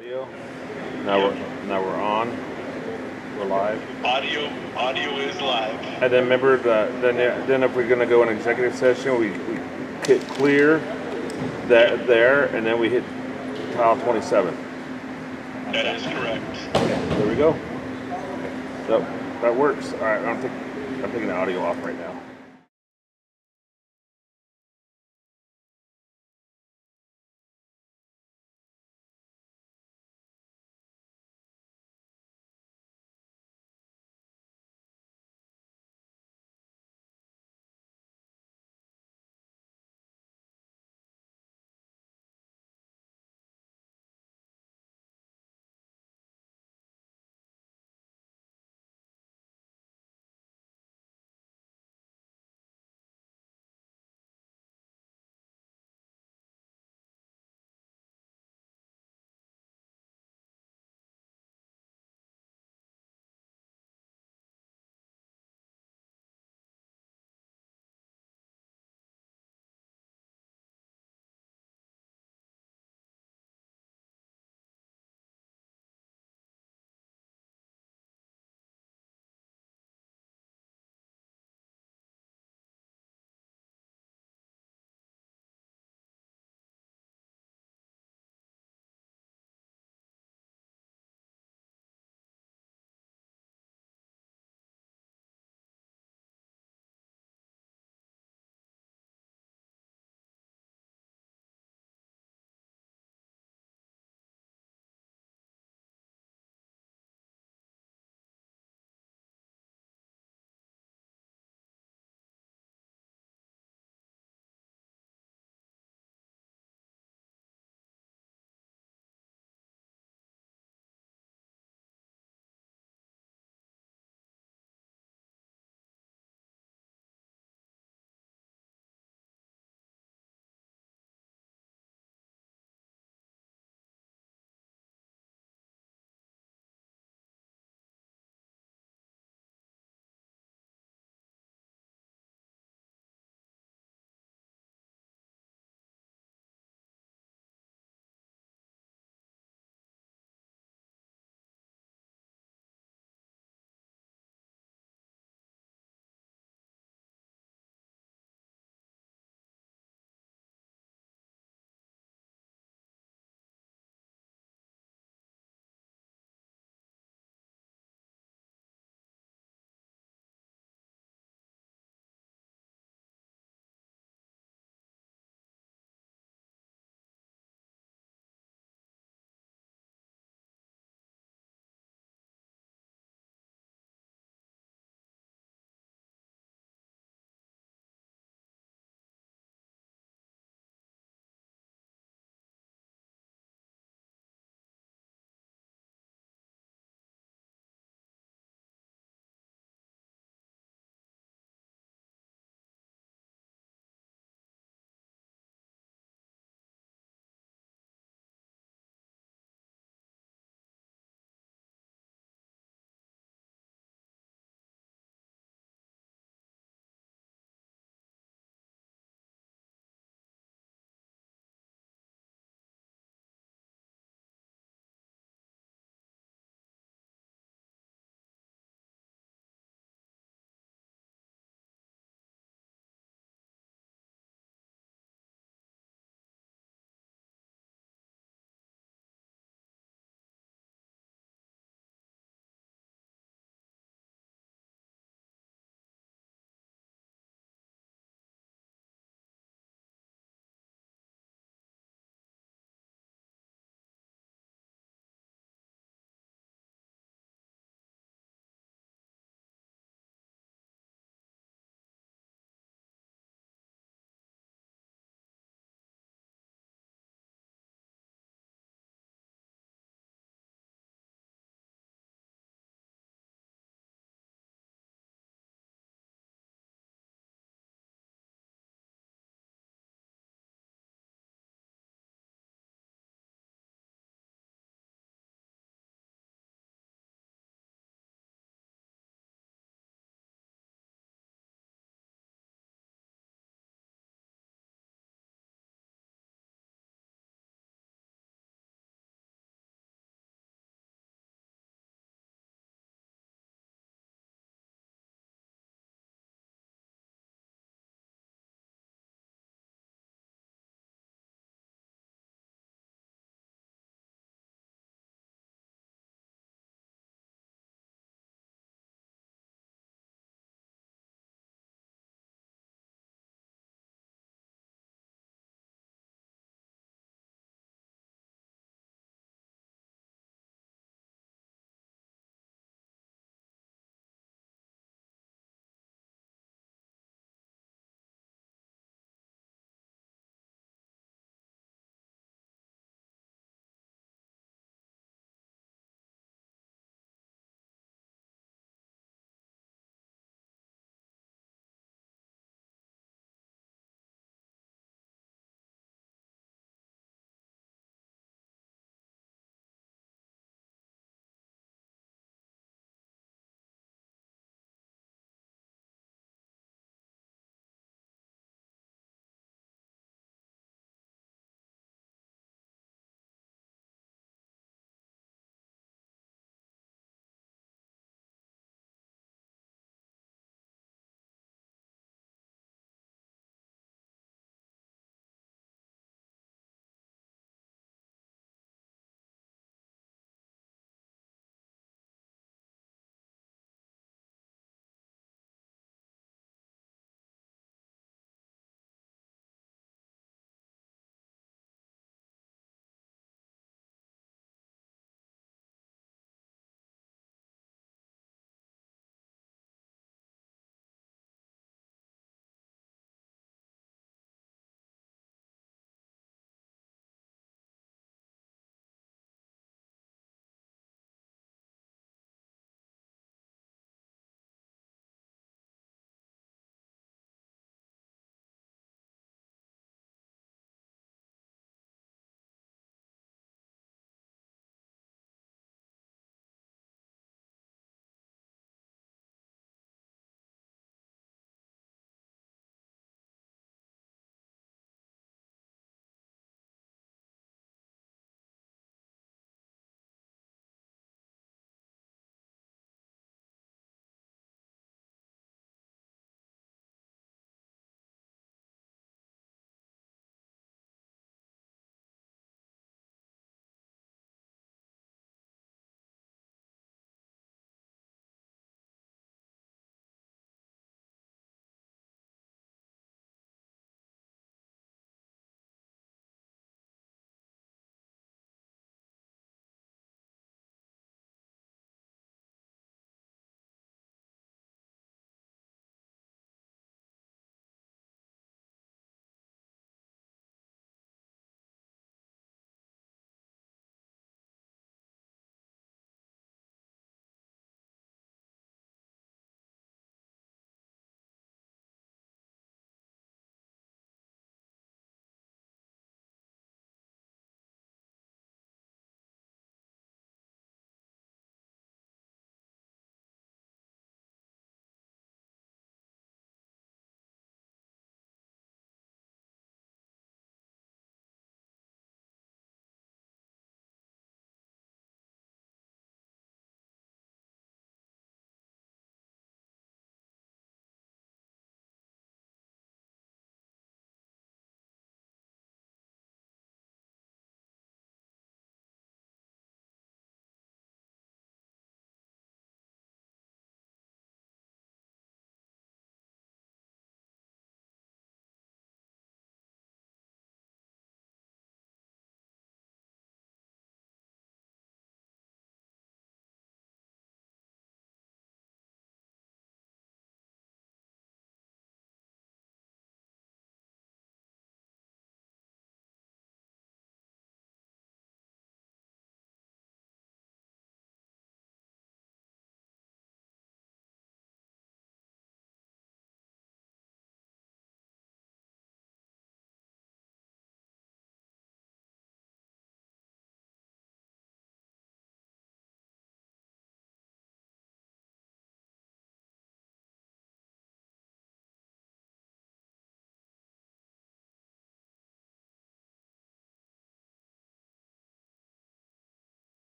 Audio. Now we're on. We're live. Audio is live. And then remember then if we're gonna go in executive session, we hit clear that there, and then we hit tile 27. That is correct. There we go. So that works. All right, I'm taking the audio off right now.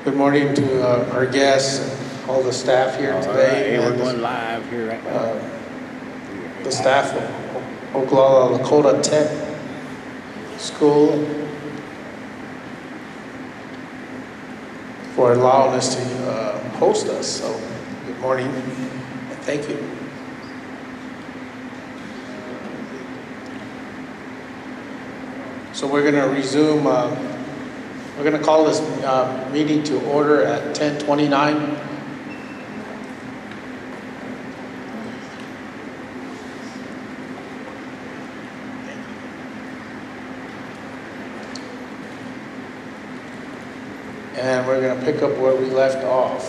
Good morning to our guests and all the staff here today. We're going live here right now. The staff of Oklahoma Lakota Tech School for allowing us to host us. So good morning and thank you. So we're going to resume. We're going to call this meeting to order at 10:29. And we're going to pick up where we left off.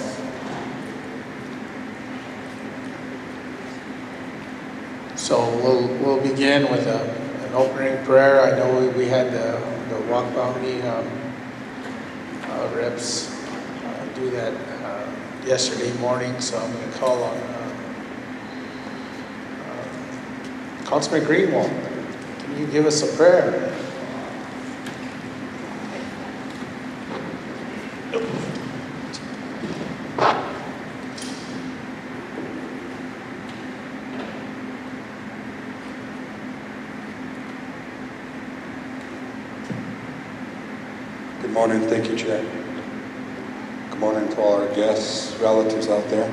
So we'll begin with an opening prayer. I know we had the walk boundary reps do that yesterday morning, so I'm going to call on Councilman Greenwald. Can you give us a prayer? Good morning. Thank you, Chair. Good morning to all our guests, relatives out there.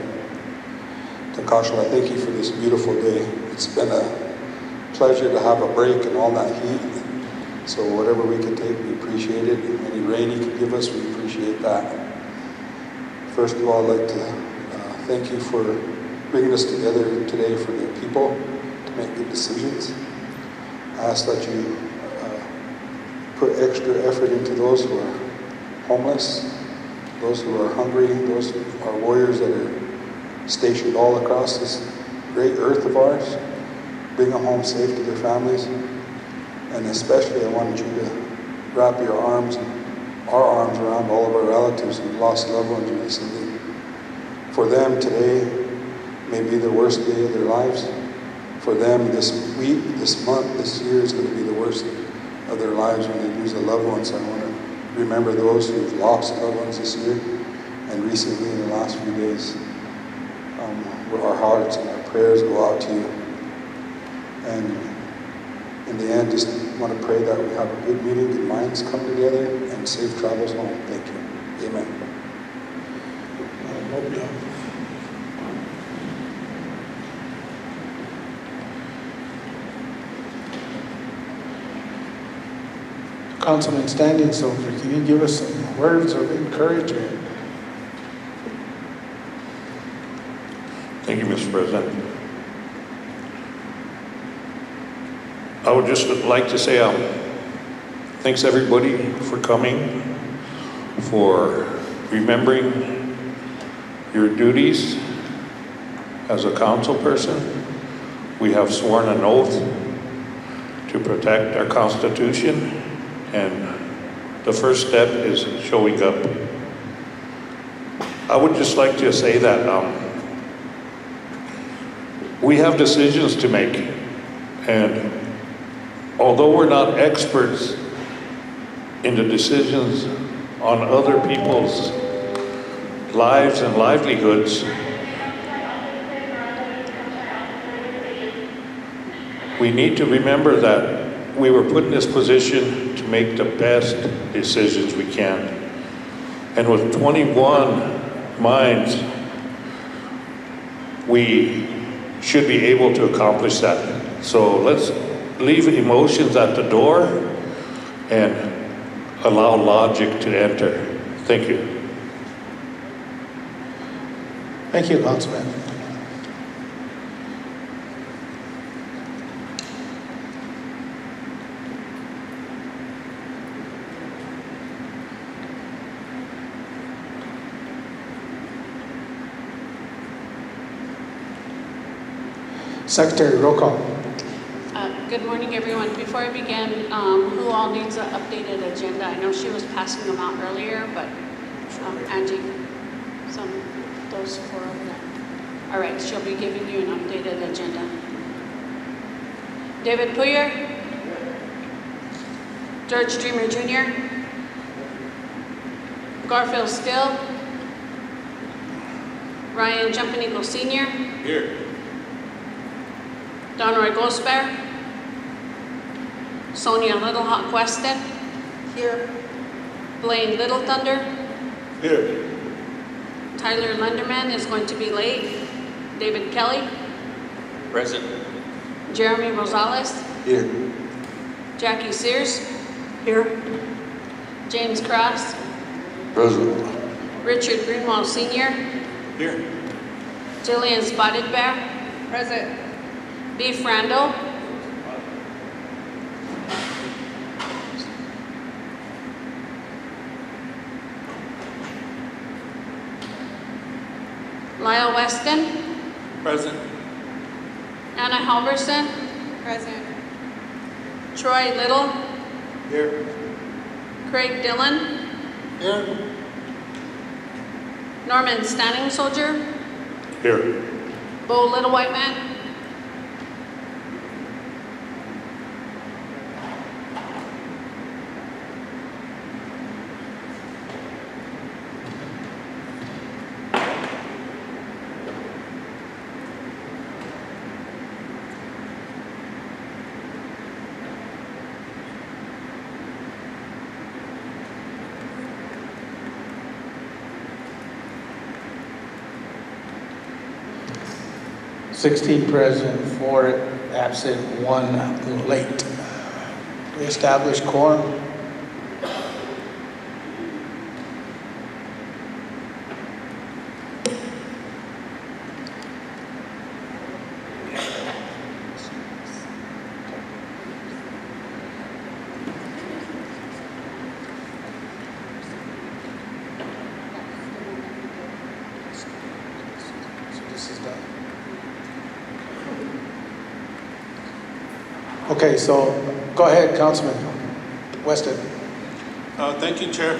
Takasha, I thank you for this beautiful day. It's been a pleasure to have a break in all that heat. So whatever we can take, we appreciate it. Any rain you can give us, we appreciate that. First of all, I'd like to thank you for bringing us together today for the people to make good decisions. I ask that you put extra effort into those who are homeless, those who are hungry, those who are warriors that are stationed all across this great earth of ours. Bring them home safe to their families. And especially I wanted you to wrap your arms, our arms around all of our relatives who lost loved ones recently. For them today may be the worst day of their lives. For them this week, this month, this year is going to be the worst of their lives when they lose a loved one. So I want to remember those who've lost loved ones this year and recently in the last few days. Our hearts and our prayers go out to you. And in the end, just want to pray that we have a good meeting, good minds come together, and safe travels home. Thank you. Amen. Councilman Standing Silver, can you give us some words of encouragement? Thank you, Mr. President. I would just like to say thanks everybody for coming, for remembering your duties as a council person. We have sworn an oath to protect our Constitution. And the first step is showing up. I would just like to say that we have decisions to make. And although we're not experts in the decisions on other people's lives and livelihoods, we need to remember that we were put in this position to make the best decisions we can. And with 21 minds, we should be able to accomplish that. So let's leave emotions at the door and allow logic to enter. Thank you. Thank you, Councilman. Secretary, roll call. Good morning, everyone. Before I begin, who all needs an updated agenda? I know she was passing them out earlier, but Angie, those four over there. All right, she'll be giving you an updated agenda. David Puyer? George Dreamer Jr.? Garfield Still. Ryan Jumping Eagle Sr. Here. Donroy Gosper. Sonia Little Hawk Weston. Here. Blaine Little Thunder. Here. Tyler Lenderman is going to be late. David Kelly. Present. Jeremy Rosales. Here. Jackie Sears. Here. James Cross. Present. Richard Greenwald Sr. Here. Jillian Spotted Bear. Present. Beef Randall. Lyle Weston. Present. Anna Halverson. Present. Troy Little. Here. Craig Dillon. Here. Norman Standing Soldier. Here. Bo Little White Man. Sixteen present, 4 absent, 1 late. We establish quorum. So this is done. Okay, so go ahead, Councilman Weston. Thank you, Chair.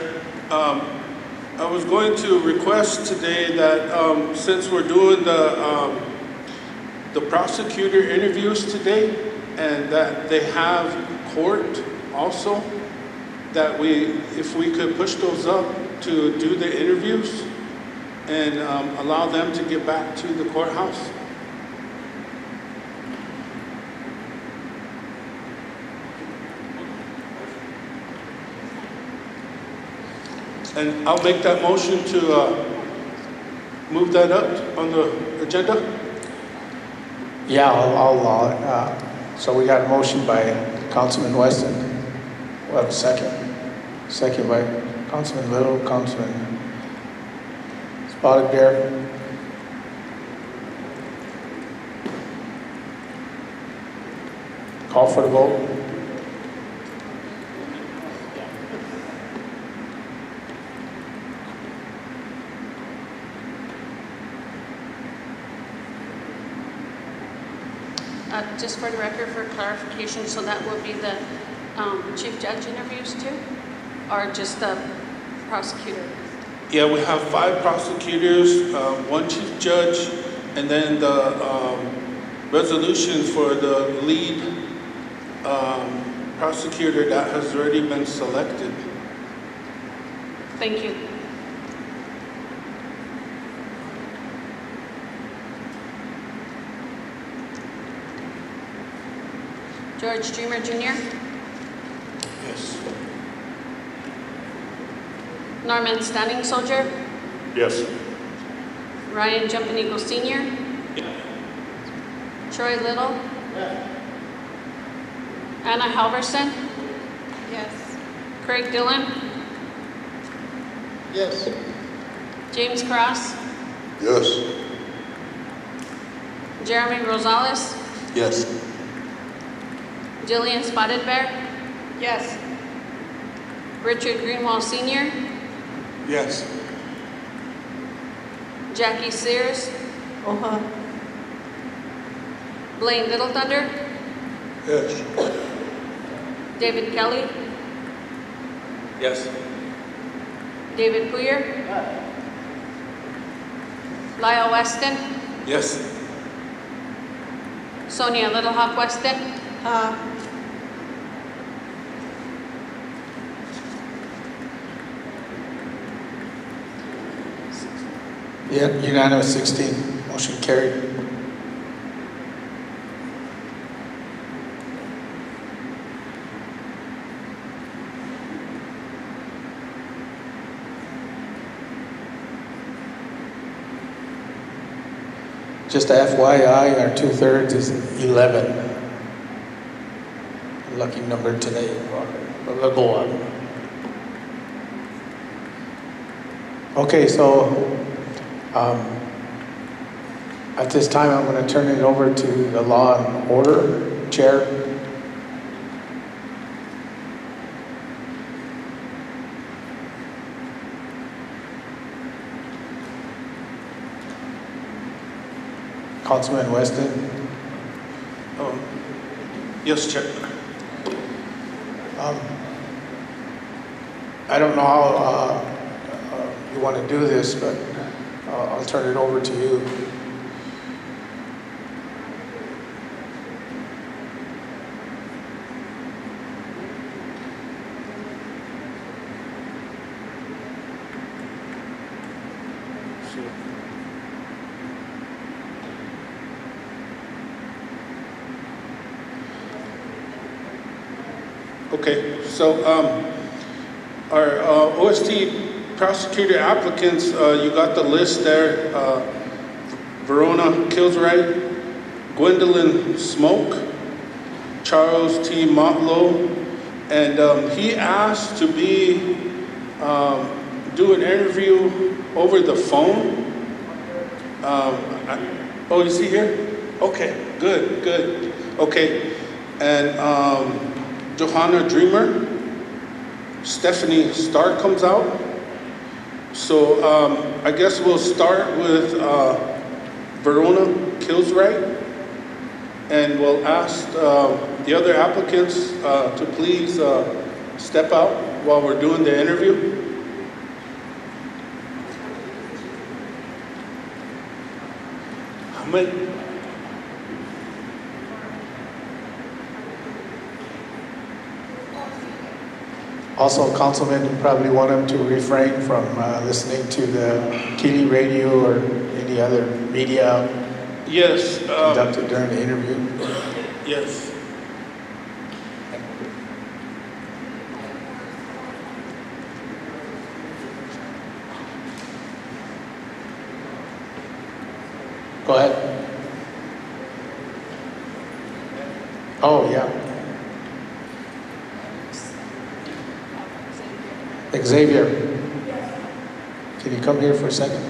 I was going to request today that since we're doing the prosecutor interviews today and that they have court also, that if we could push those up to do the interviews and allow them to get back to the courthouse. And I'll make that motion to move that up on the agenda. Yeah, I'll allow it. So we got a motion by Councilman Weston. We'll have a second. Second by Councilman Little, Councilman Spotted Bear. Call for the vote. Just for the record, for clarification, so that would be the chief judge interviews too, or just the prosecutor? Yeah, we have 5 prosecutors, 1 chief judge, and then the resolution for the lead prosecutor that has already been selected. Thank you. George Dreamer Jr. Yes. Norman Standing Soldier. Yes. Ryan Jumping Eagle Sr. Troy Little. Anna Halverson. Yes. Craig Dillon. Yes. James Cross. Yes. Jeremy Rosales. Yes. Jillian Spotted Bear. Yes. Richard Greenwald Sr. Yes. Jackie Sears. Blaine Little Thunder. Yes. David Kelly. Yes. David Puyer. Lyle Weston. Yes. Sonia Little Hawk Weston. Yeah, unanimous 16, motion carried. Just a FYI, our 2/3 is 11. Lucky number today, but we'll go on. Okay, so at this time, I'm going to turn it over to the Law and Order Chair. Councilman Weston. Yes, Chair. I don't know how you want to do this, but I'll turn it over to you. Okay, so our OST prosecutor applicants, you got the list there. Verona Kilswright, Gwendolyn Smoke, Charles T. Montelo, and he asked to do an interview over the phone. Oh, is he here? Okay, good. Okay, and Johanna Dreamer, Stephanie Starr comes out. So I guess we'll start with Verona Kilswright, and we'll ask the other applicants to please step out while we're doing the interview. How many? Also, Councilman, you probably want him to refrain from listening to the Keely radio or any other media Yes. conducted during the interview. Yes. Go ahead. Oh, yeah. Xavier, can you come here for a second?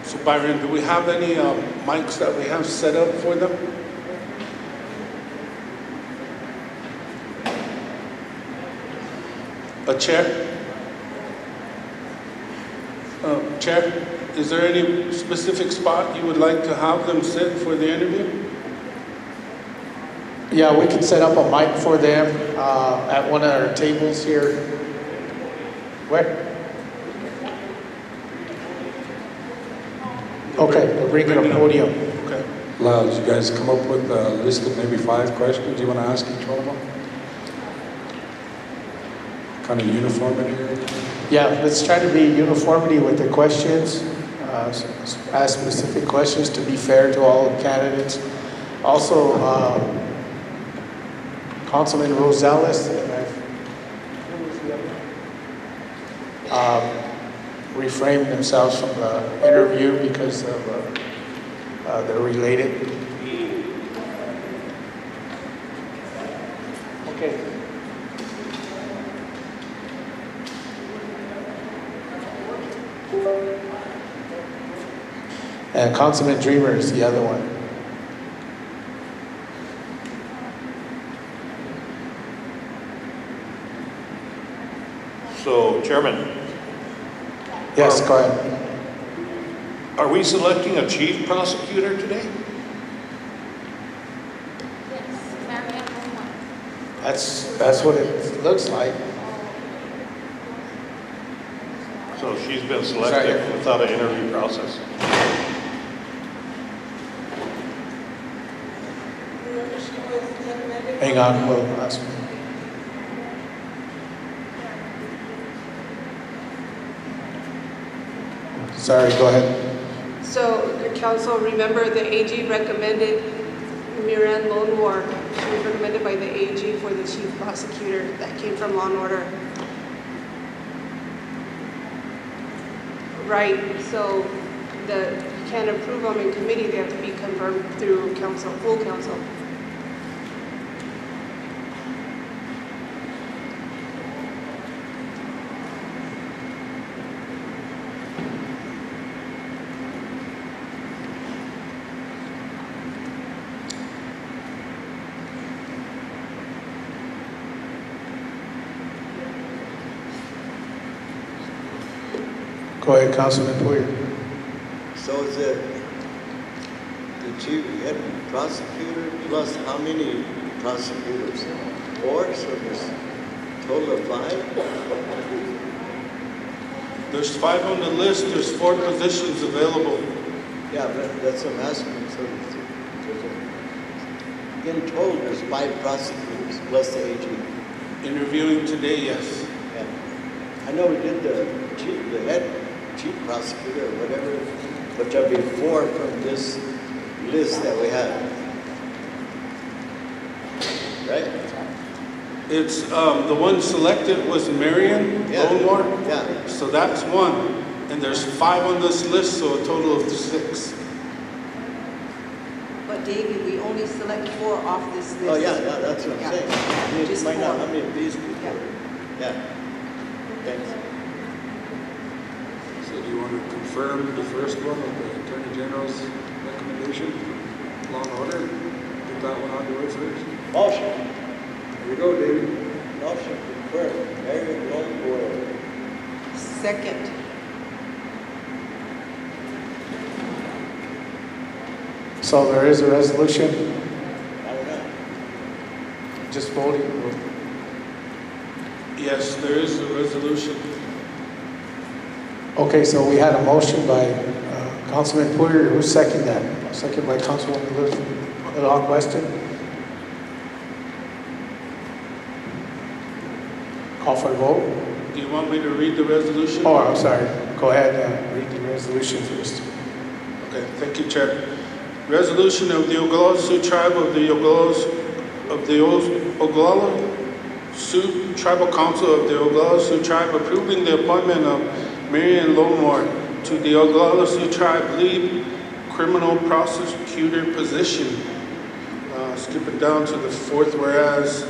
So Byron, do we have any mics that we have set up for them? A chair? Chair, is there any specific spot you would like to have them sit for the interview? Yeah, we can set up a mic for them at one of our tables here. Where? Okay, we'll bring in a podium. Okay. Lyle, did you guys come up with a list of maybe 5 questions you want to ask each one of them? Kind of uniformity here? Yeah, let's try to be uniformity with the questions. Ask specific questions to be fair to all candidates. Also, Councilman Rosales refrained themselves from the interview because of they're related. Okay. And Councilman Dreamer is the other one. So, Chairman, Yes, go ahead. are we selecting a chief prosecutor today? That's what it looks like. So she's been selected Sorry. without an interview process. Hang on, we'll ask. Sorry, go ahead. So, council, remember the AG recommended Miran Lonewar. She was recommended by the AG for the chief prosecutor. That came from Law and Order. Right, so you can't approve them in committee. They have to be confirmed through council, full council. Go ahead, Councilman Poyer. So is it the chief head prosecutor plus how many prosecutors? 4, so there's a total of 5? There's 5 on the list, there's 4 positions available. Yeah, but that's what I'm asking. So in total, there's 5 prosecutors plus the AG. Interviewing today, yes. Yeah. I know we did the head chief prosecutor or whatever, but there'll be 4 from this list that we have. Right? It's, the one selected was Marion Lonewar. Yeah. So that's 1. And there's 5 on this list, so a total of 6. But David, we only select 4 off this list. Oh, yeah, that's what I'm saying. I need to Just find out 4. how many of these people. Yeah. Thanks. So do you want to confirm the first one with the Attorney General's recommendation, Law and Order? Get that one out of the way first. Motion. Here you go, David. Motion confirmed. Marion Lonewar. Second. So there is a resolution, I don't know. just voting. Yes, there is a resolution. Okay, so we had a motion by Councilman Poyer. Who seconded that? Second by Councilwoman Little Weston. Call for a vote. Do you want me to read the resolution? Oh, I'm sorry. Go ahead, read the resolution first. Okay, thank you, Chair. Resolution of the Oglala Sioux Tribe of the Oglala Sioux Tribal Council of the Oglala Sioux Tribe approving the appointment of Marion Lonewar to the Oglala Sioux Tribe Lead Criminal Prosecutor position. Skip it down to the 4th whereas.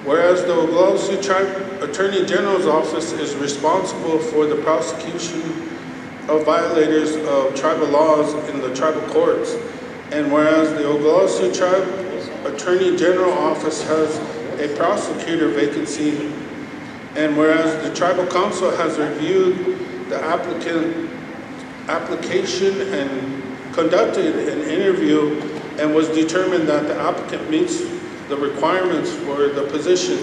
Whereas the Oglala Sioux Tribe Attorney General's Office is responsible for the prosecution of violators of tribal laws in the tribal courts. And whereas the Oglala Sioux Tribe Attorney General Office has a prosecutor vacancy, and whereas the Tribal Council has reviewed the application and conducted an interview and was determined that the applicant meets the requirements for the position.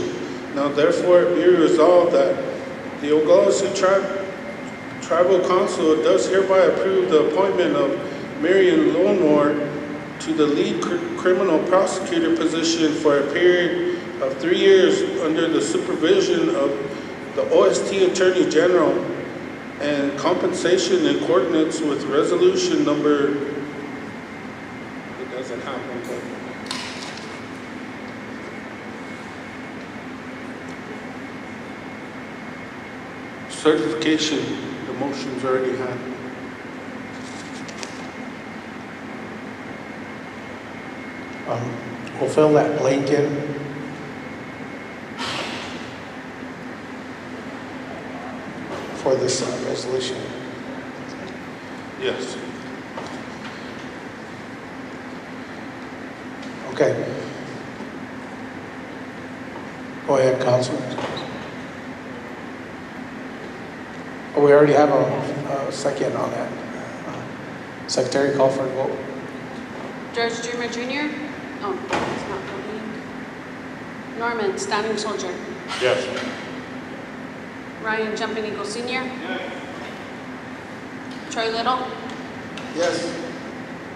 Now therefore it be resolved that the Oglala Sioux Tribal Council does hereby approve the appointment of Marion Lonewar to the lead criminal prosecutor position for a period of 3 years under the supervision of the OST Attorney General and compensation in accordance with resolution number, it doesn't have one, but certification, the motion's already had. We'll fill that blank in. For this resolution. Yes. Okay. Go ahead, Councilman. Oh, we already have a second on that. Secretary, call for a vote. George Dreamer Jr.? Oh, he's not voting. Norman, Standing Soldier. Yes. Ryan Jumping Eagle Sr. Troy Little. Yes.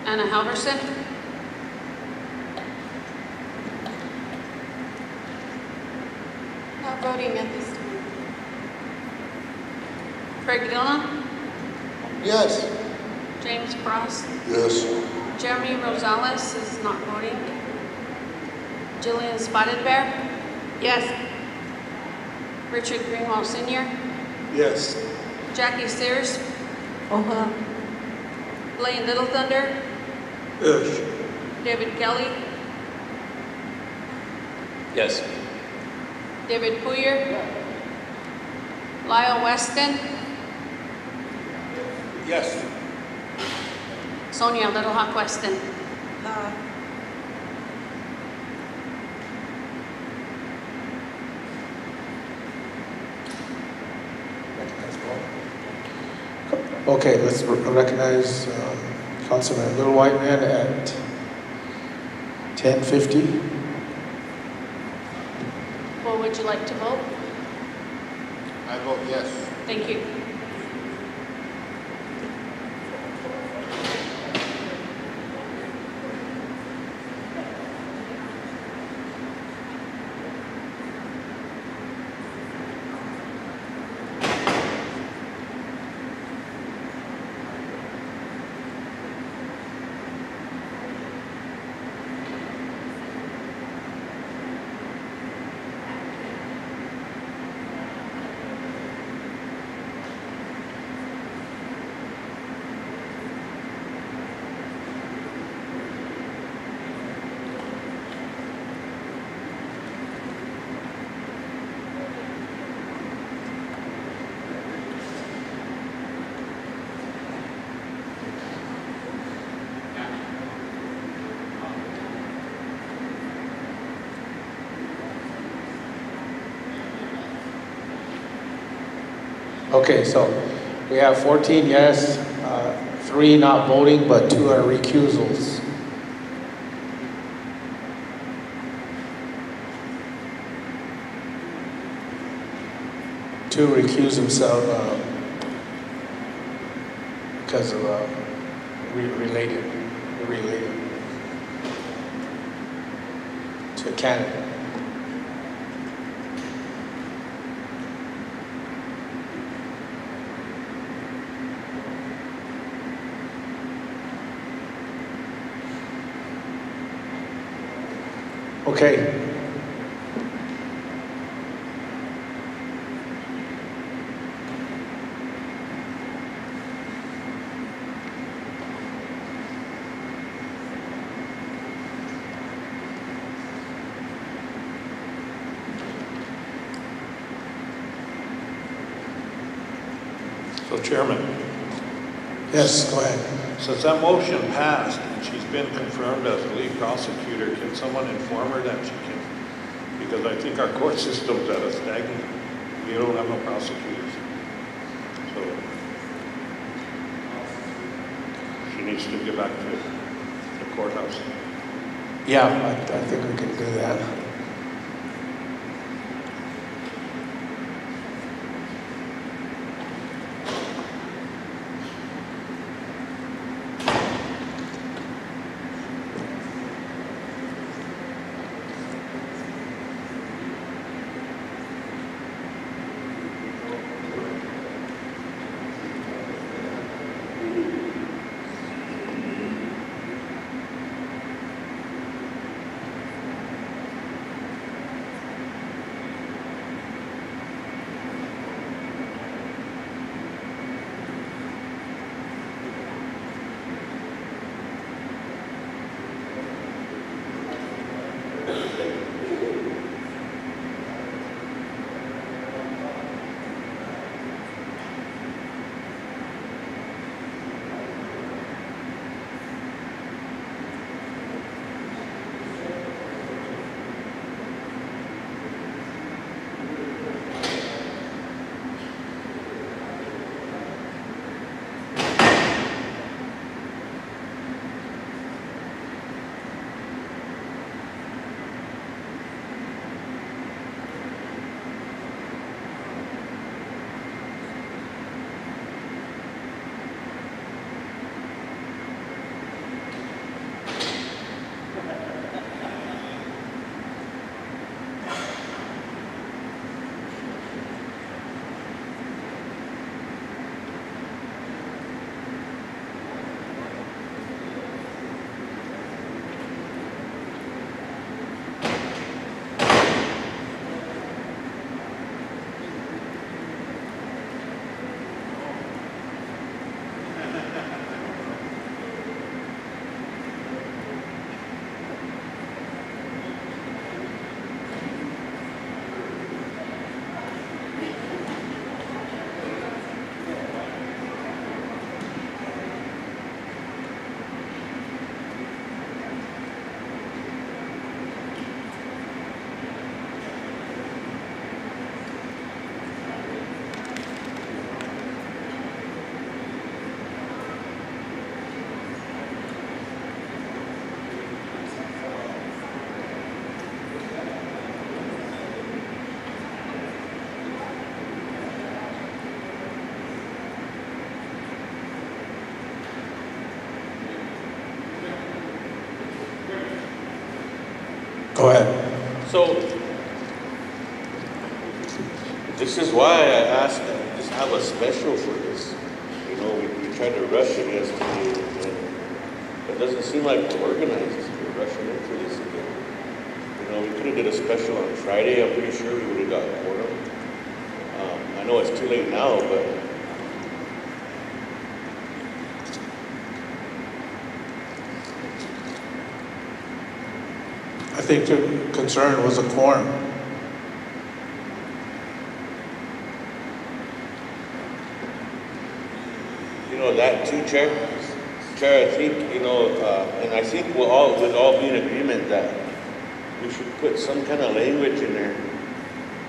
Anna Halverson. Not voting at this time. Craig Dillon. Yes. James Cross. Yes. Jeremy Rosales is not voting. Jillian Spotted Bear. Yes. Richard Greenwald Sr. Yes. Jackie Sears. Blaine Little Thunder. Yes. David Kelly. Yes. David Poyer. Lyle Weston. Yes. Sonia Little Hawk Weston. Okay, let's recognize Councilman Little White Man at 10:50. What would you like to vote? I vote yes. Thank you. Okay, so we have 14 yes, 3 not voting, but 2 are recusals. Two recuse themselves because of related to a candidate. Okay. So Chairman, Yes, go ahead. since that motion passed and she's been confirmed as the lead prosecutor, can someone inform her that she can? Because I think our court system's at a stagnant, we don't have no prosecutors. So she needs to get back to the courthouse. Yeah, I think we can do that. Go ahead. So, this is why I asked that just have a special for this. You know, we tried to rush it yesterday, and it doesn't seem like we're organized. We're rushing into this again. You know, we could have did a special on Friday. I'm pretty sure we would have got a quorum. I know it's too late now, but I think the concern was a quorum. you know that too, Chair. Chair, I think and I think we'll all be in agreement that we should put some kind of language in there.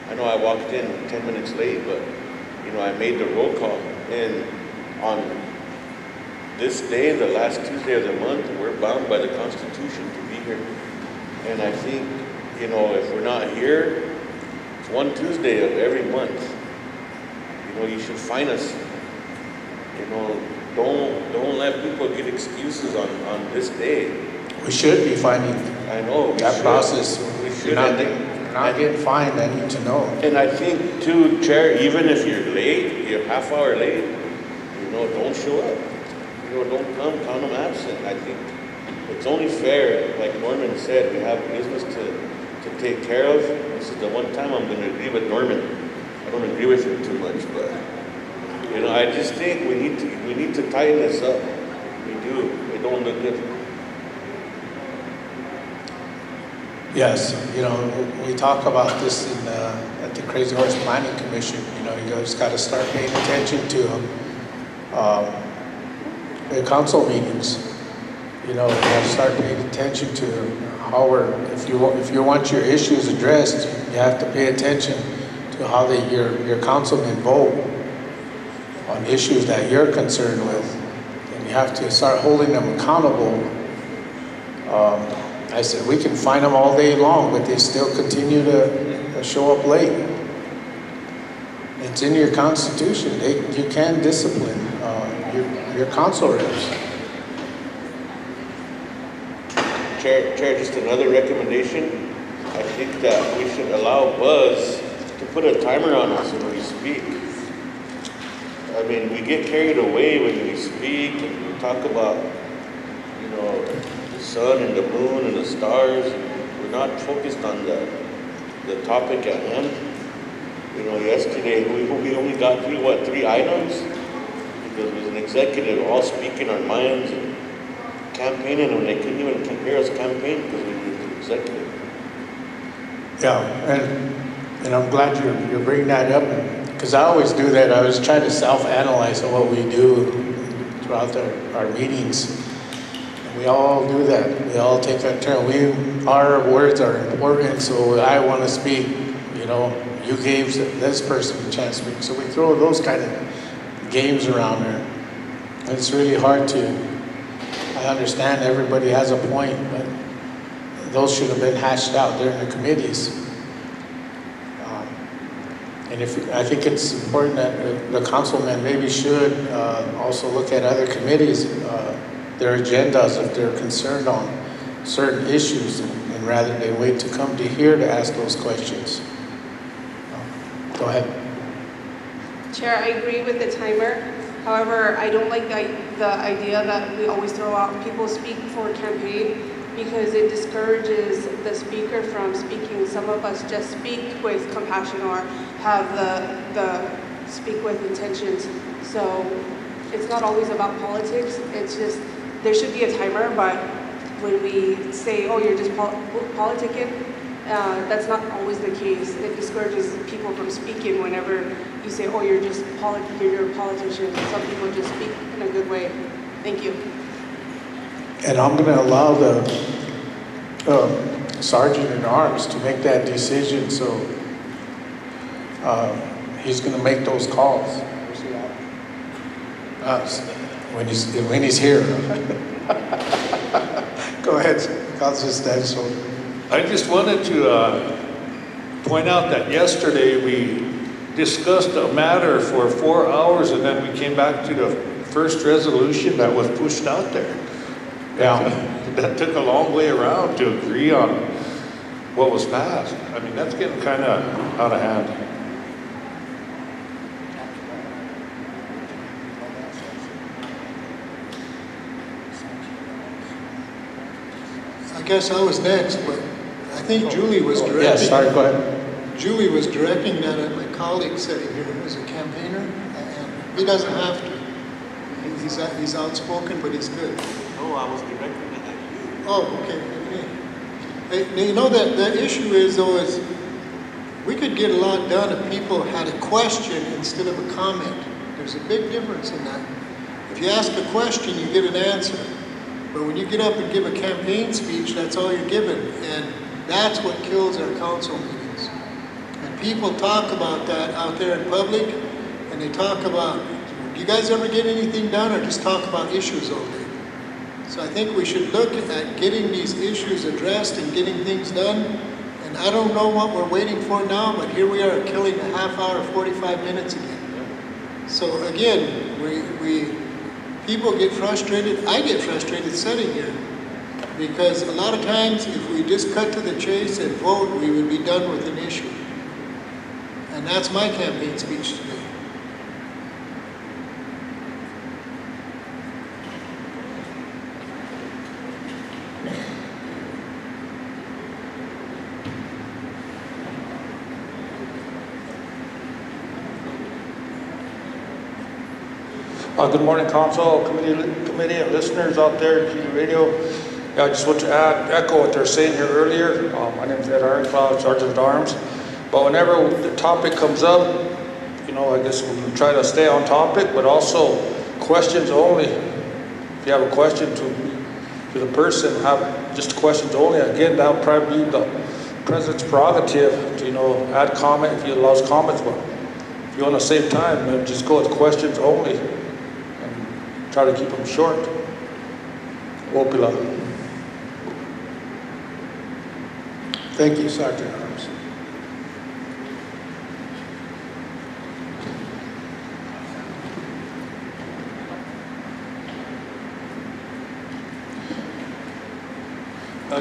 I know I walked in 10 minutes late, but I made the roll call, and on this day, the last Tuesday of the month, we're bound by the Constitution to be here. And I think, if we're not here, it's one Tuesday of every month. You should fine us. Don't let people get excuses on this day. We should be finding I know that process. We If should. you're not getting fined, I need to know. And I think too, Chair, even if you're late, you're half hour late, don't show up. Don't come, count them absent. I think it's only fair, like Norman said, we have business to take care of. This is the one time I'm going to agree with Norman. I don't agree with him too much, but I just think we need to tighten this up. We do. It don't look good. Yes, we talk about this at the Crazy Horse Planning Commission. You just got to start paying attention to the council meetings. You have to start paying attention to how if you want your issues addressed, you have to pay attention to how your councilmen vote on issues that you're concerned with, and you have to start holding them accountable. I said, we can fine them all day long, but they still continue to show up late. It's in your Constitution. You can discipline your council reps. Chair, just another recommendation. I think that we should allow Buzz to put a timer on us when we speak. I mean, we get carried away when we speak and we talk about, the sun and the moon and the stars. We're not focused on the topic at hand. Yesterday we only got three items, because it was an executive all speaking our minds and campaigning, and they couldn't even hear us campaign because we were the executive. Yeah, and I'm glad you're bringing that up, because I always do that. I always try to self-analyze on what we do throughout our meetings. We all do that. We all take that turn. Our words are important, so I want to speak. You gave this person a chance to speak. So we throw those kind of games around there. It's really hard I understand everybody has a point, but those should have been hashed out during the committees. And I think it's important that the councilmen maybe should also look at other committees, their agendas, if they're concerned on certain issues, and rather they wait to come to here to ask those questions. Go ahead. Chair, I agree with the timer. However, I don't like the idea that we always throw out people speak for campaign, because it discourages the speaker from speaking. Some of us just speak with compassion or have the speak with intentions. So it's not always about politics. It's just, there should be a timer, but when we say, oh, you're just politicking, that's not always the case. It discourages people from speaking whenever you say, oh, you're a politician. Some people just speak in a good way. Thank you. And I'm going to allow the sergeant at arms to make that decision. So he's going to make those calls. When he's here. Go ahead, Councilor Stansel. I just wanted to point out that yesterday we discussed a matter for 4 hours, and then we came back to the first resolution that was pushed out there. Yeah. That took a long way around to agree on what was passed. I mean, that's getting kind of out of hand. I guess I was next, but I think Julie was directing. Yes, sorry, go ahead. Julie was directing that at my colleague sitting here who's a campaigner, and he doesn't have to. He's outspoken, but he's good. No, I was directing it at you. Oh, okay. Hey, you know that the issue is though is we could get a lot done if people had a question instead of a comment. There's a big difference in that. If you ask a question, you get an answer. But when you get up and give a campaign speech, that's all you're given. And that's what kills our council meetings. And people talk about that out there in public, and they talk about, do you guys ever get anything done, or just talk about issues all day? So I think we should look at getting these issues addressed and getting things done. And I don't know what we're waiting for now, but here we are killing a half hour, 45 minutes again. So again, people get frustrated. I get frustrated sitting here because a lot of times if we just cut to the chase and vote, we would be done with an issue. And that's my campaign speech today. Good morning, council, committee, and listeners out there, TV radio. Yeah, I just want to echo what they're saying here earlier. My name is Ed Ironclad, Sergeant at Arms. But whenever the topic comes up, you know, I guess we try to stay on topic, but also questions only. If you have a question to the person, have just questions only. Again, that would probably be the president's prerogative to, you know, add comment if he allows comments. But if you want to save time, then just go with questions only. Try to keep them short. Wopila. Thank you, Sergeant Arms.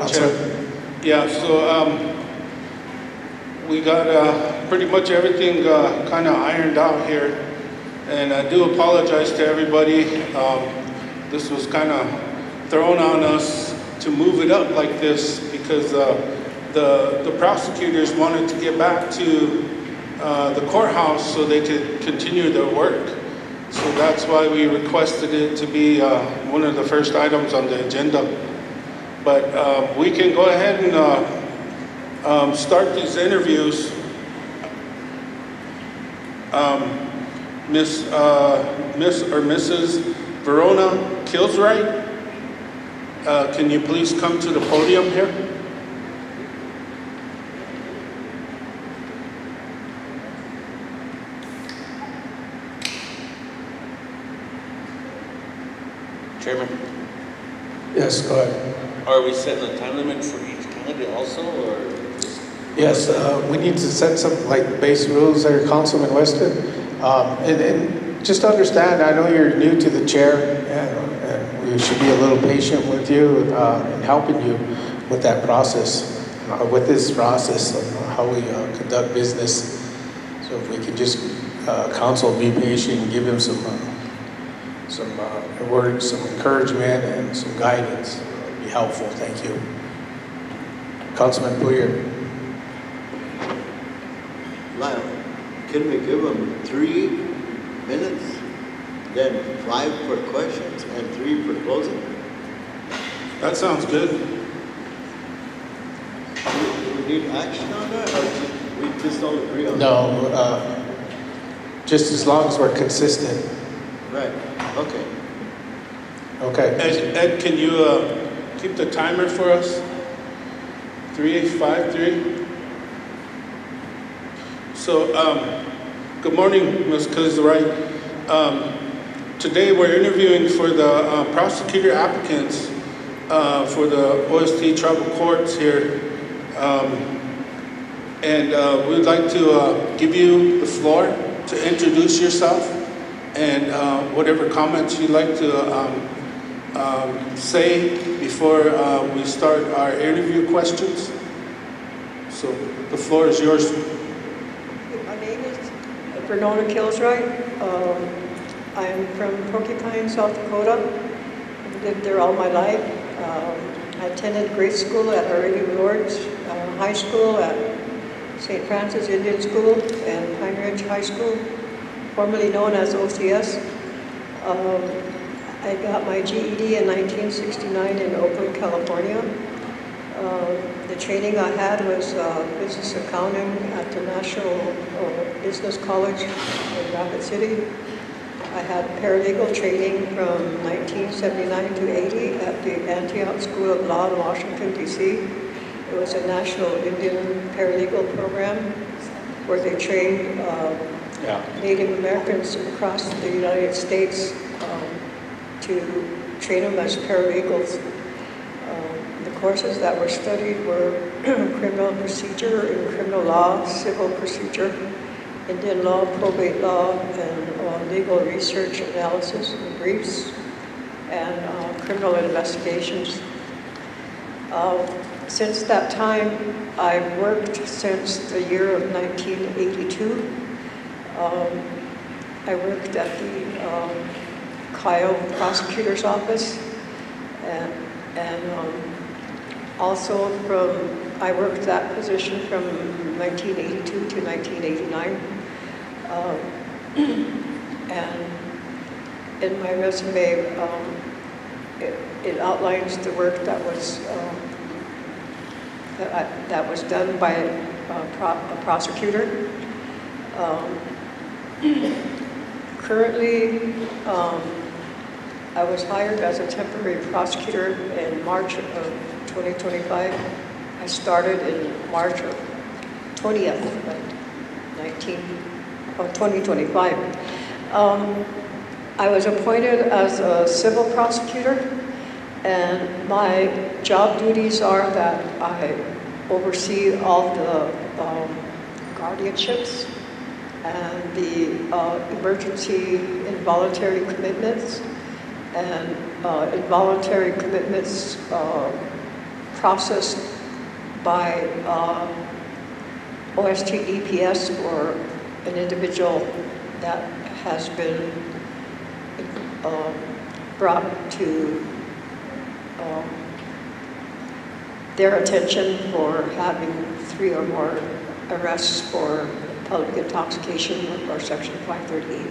Chair. Yeah, so we got pretty much everything kind of ironed out here. And I do apologize to everybody. This was kind of thrown on us to move it up like this because the prosecutors wanted to get back to the courthouse so they could continue their work. So that's why we requested it to be one of the first items on the agenda. But we can go ahead and start these interviews. Miss or Mrs. Verona Kilswright, can you please come to the podium here? Chairman? Yes, go ahead. Are we setting a time limit for each candidate also, or? Yes, we need to set some like base rules there, Councilman Weston. And just understand, I know you're new to the chair, and we should be a little patient with you in helping you with that process, with this process of how we conduct business. So if we could just, council, be patient and give him some words, some encouragement, and some guidance, it would be helpful. Thank you. Councilman Bouyer. Lyle, can we give them 3 minutes, then 5 for questions and 3 for closing? That sounds good. Do we need action on that, or we just all agree on that? No, just as long as we're consistent. Right, okay. Okay. Ed, can you keep the timer for us? 3-5-3. So, good morning, Ms. Kilswright. Today we're interviewing for the prosecutor applicants for the OST tribal courts here. And we'd like to give you the floor to introduce yourself and whatever comments you'd like to say before we start our interview questions. So the floor is yours. My name is Bernona Kilswright. I'm from Porcupine, South Dakota. I've lived there all my life. I attended grade school at Our Lady of Lourdes, high school at St. Francis Indian School, and Pine Ridge High School, formerly known as OCS. I got my GED in 1969 in Oakland, California. The training I had was business accounting at the National Business College in Rapid City. I had paralegal training from 1979 to 80 at the Antioch School of Law in Washington, D.C. It was a national Indian paralegal program where they trained Native Americans across the United States to train them as paralegals. The courses that were studied were criminal procedure and criminal law, civil procedure, Indian law, probate law, and legal research, analysis, and briefs, and criminal investigations. Since that time, I've worked since the year of 1982. I worked at the Kyle Prosecutor's Office, and also I worked that position from 1982 to 1989. And in my resume, it outlines the work that was done by a prosecutor. Currently, I was hired as a temporary prosecutor in March of 2025. I started in March of 20th of 2025. I was appointed as a civil prosecutor, and my job duties are that I oversee all the guardianships and the emergency involuntary commitments, and involuntary commitments processed by OST DPS for an individual that has been brought to their attention for having 3 or more arrests for public intoxication or Section 538.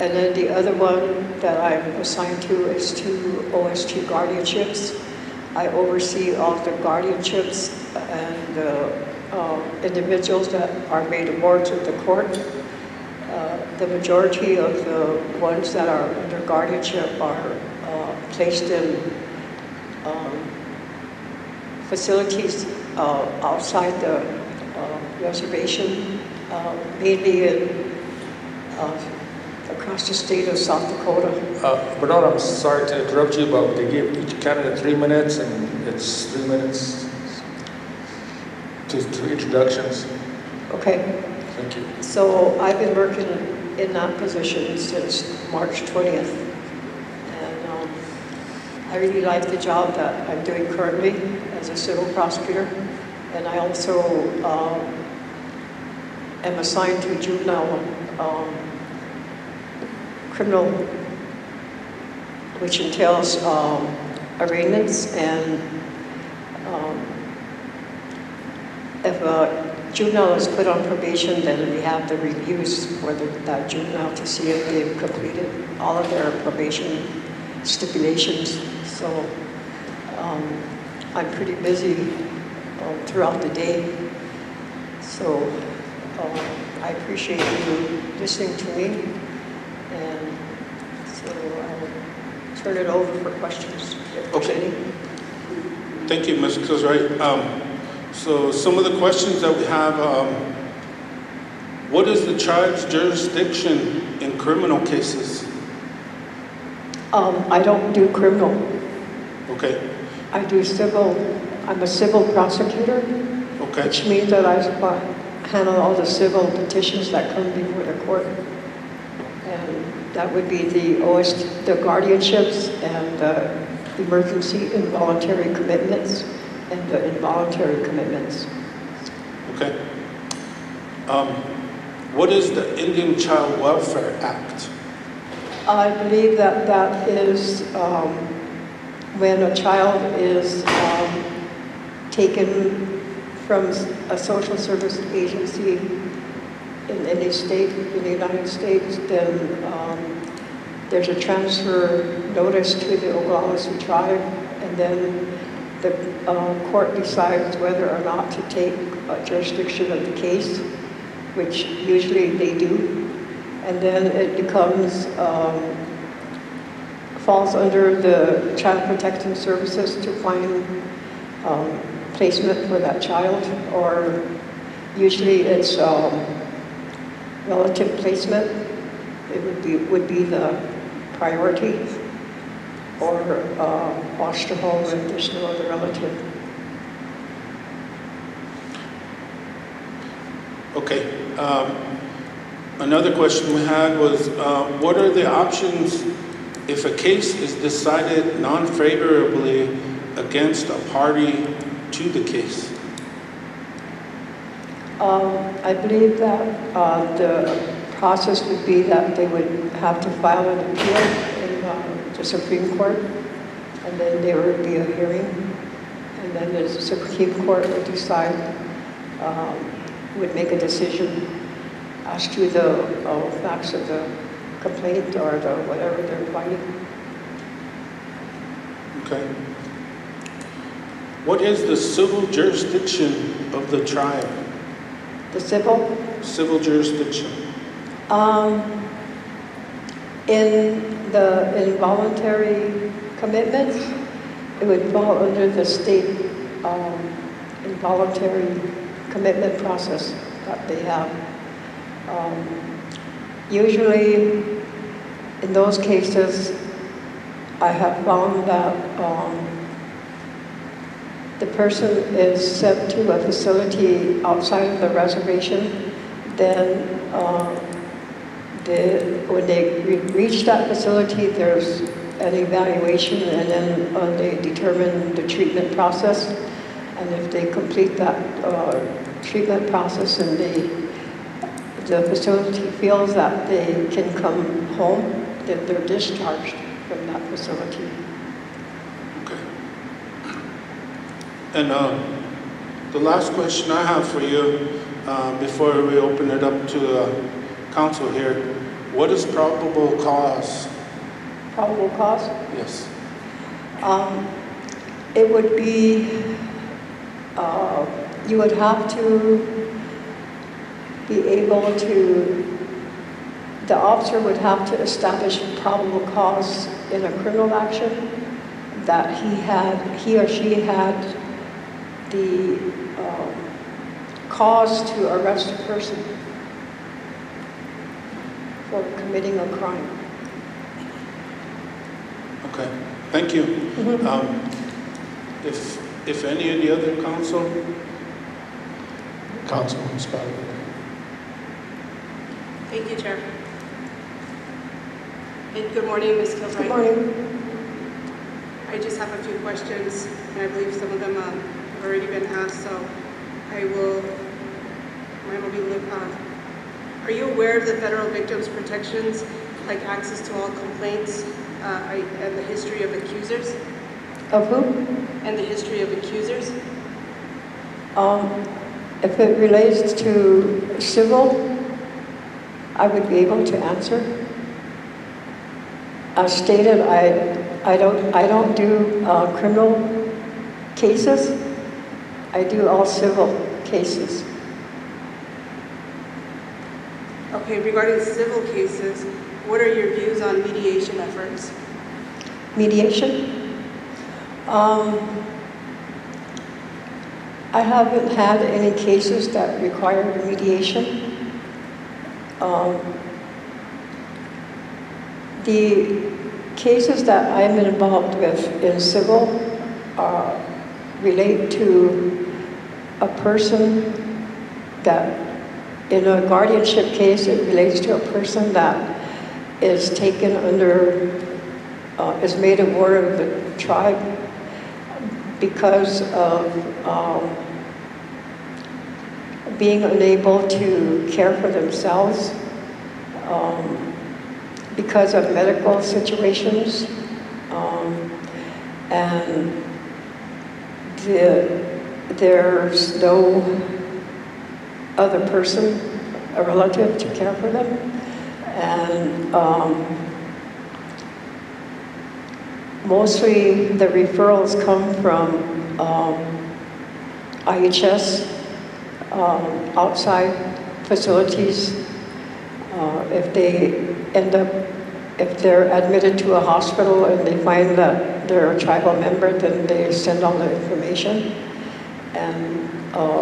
And then the other one that I'm assigned to is 2 OST guardianships. I oversee all the guardianships and the individuals that are made wards of the court. The majority of the ones that are under guardianship are placed in facilities outside the reservation, mainly in across the state of South Dakota. Bernard, I'm sorry to interrupt you, but they give each candidate 3 minutes, and it's 3 minutes to introductions. Okay. Thank you. So I've been working in that position since March 20th. And I really like the job that I'm doing currently as a civil prosecutor. And I also am assigned to juvenile criminal, which entails arraignments, and if a juvenile is put on probation, then we have the reviews for that juvenile to see if they've completed all of their probation stipulations. So I'm pretty busy throughout the day. So I appreciate you listening to me. And so I'll turn it over for questions if there's any. Thank you, Ms. Kilswright. So some of the questions that we have, what is the charge jurisdiction in criminal cases? I don't do criminal. Okay. I do civil. I'm a civil prosecutor. Okay. Which means that I handle all the civil petitions that come before the court. And that would be the guardianships and emergency involuntary commitments and the involuntary commitments. Okay. What is the Indian Child Welfare Act? I believe that that is when a child is taken from a social service agency in any state in the United States, then there's a transfer notice to the Oglala tribe, and then the court decides whether or not to take jurisdiction of the case, which usually they do. And then it becomes, falls under the Child Protection Services to find placement for that child, or usually it's relative placement. It would be the priority, or foster home if there's no other relative. Okay. Another question we had was, what are the options if a case is decided non-favorably against a party to the case? I believe that the process would be that they would have to file an appeal in the Supreme Court, and then there would be a hearing, and then the Supreme Court would decide, would make a decision as to the facts of the complaint or the whatever they're fighting. Okay. What is the civil jurisdiction of the tribe? The civil? Civil jurisdiction. In the involuntary commitments, it would fall under the state involuntary commitment process that they have. Usually, in those cases, I have found that the person is sent to a facility outside of the reservation. Then, when they reach that facility, there's an evaluation, and then they determine the treatment process. And if they complete that treatment process and the facility feels that they can come home, then they're discharged from that facility. Okay. And the last question I have for you, before we open it up to council here, what is probable cause? Probable cause? Yes. It would be, you would have to be able to, the officer would have to establish probable cause in a criminal action that he or she had the cause to arrest a person for committing a crime. Okay, thank you. If any of the other Councilman Spaulding. Thank you, Chair. And good morning, Ms. Kilbride. Good morning. I just have a few questions, and I believe some of them have already been asked, so mine will be are you aware of the federal victims protections, like access to all complaints, and the history of accusers? Of who? And the history of accusers? If it relates to civil, I would be able to answer. As stated, I don't do criminal cases. I do all civil cases. Okay, regarding civil cases, what are your views on mediation efforts? Mediation? I haven't had any cases that require mediation. The cases that I'm involved with in civil relate to a person that, in a guardianship case, it relates to a person that is taken under is made a ward of the tribe because of being unable to care for themselves, because of medical situations, and there's no other person, a relative, to care for them. And mostly the referrals come from IHS, outside facilities. If they're admitted to a hospital and they find that they're a tribal member, then they send all the information. And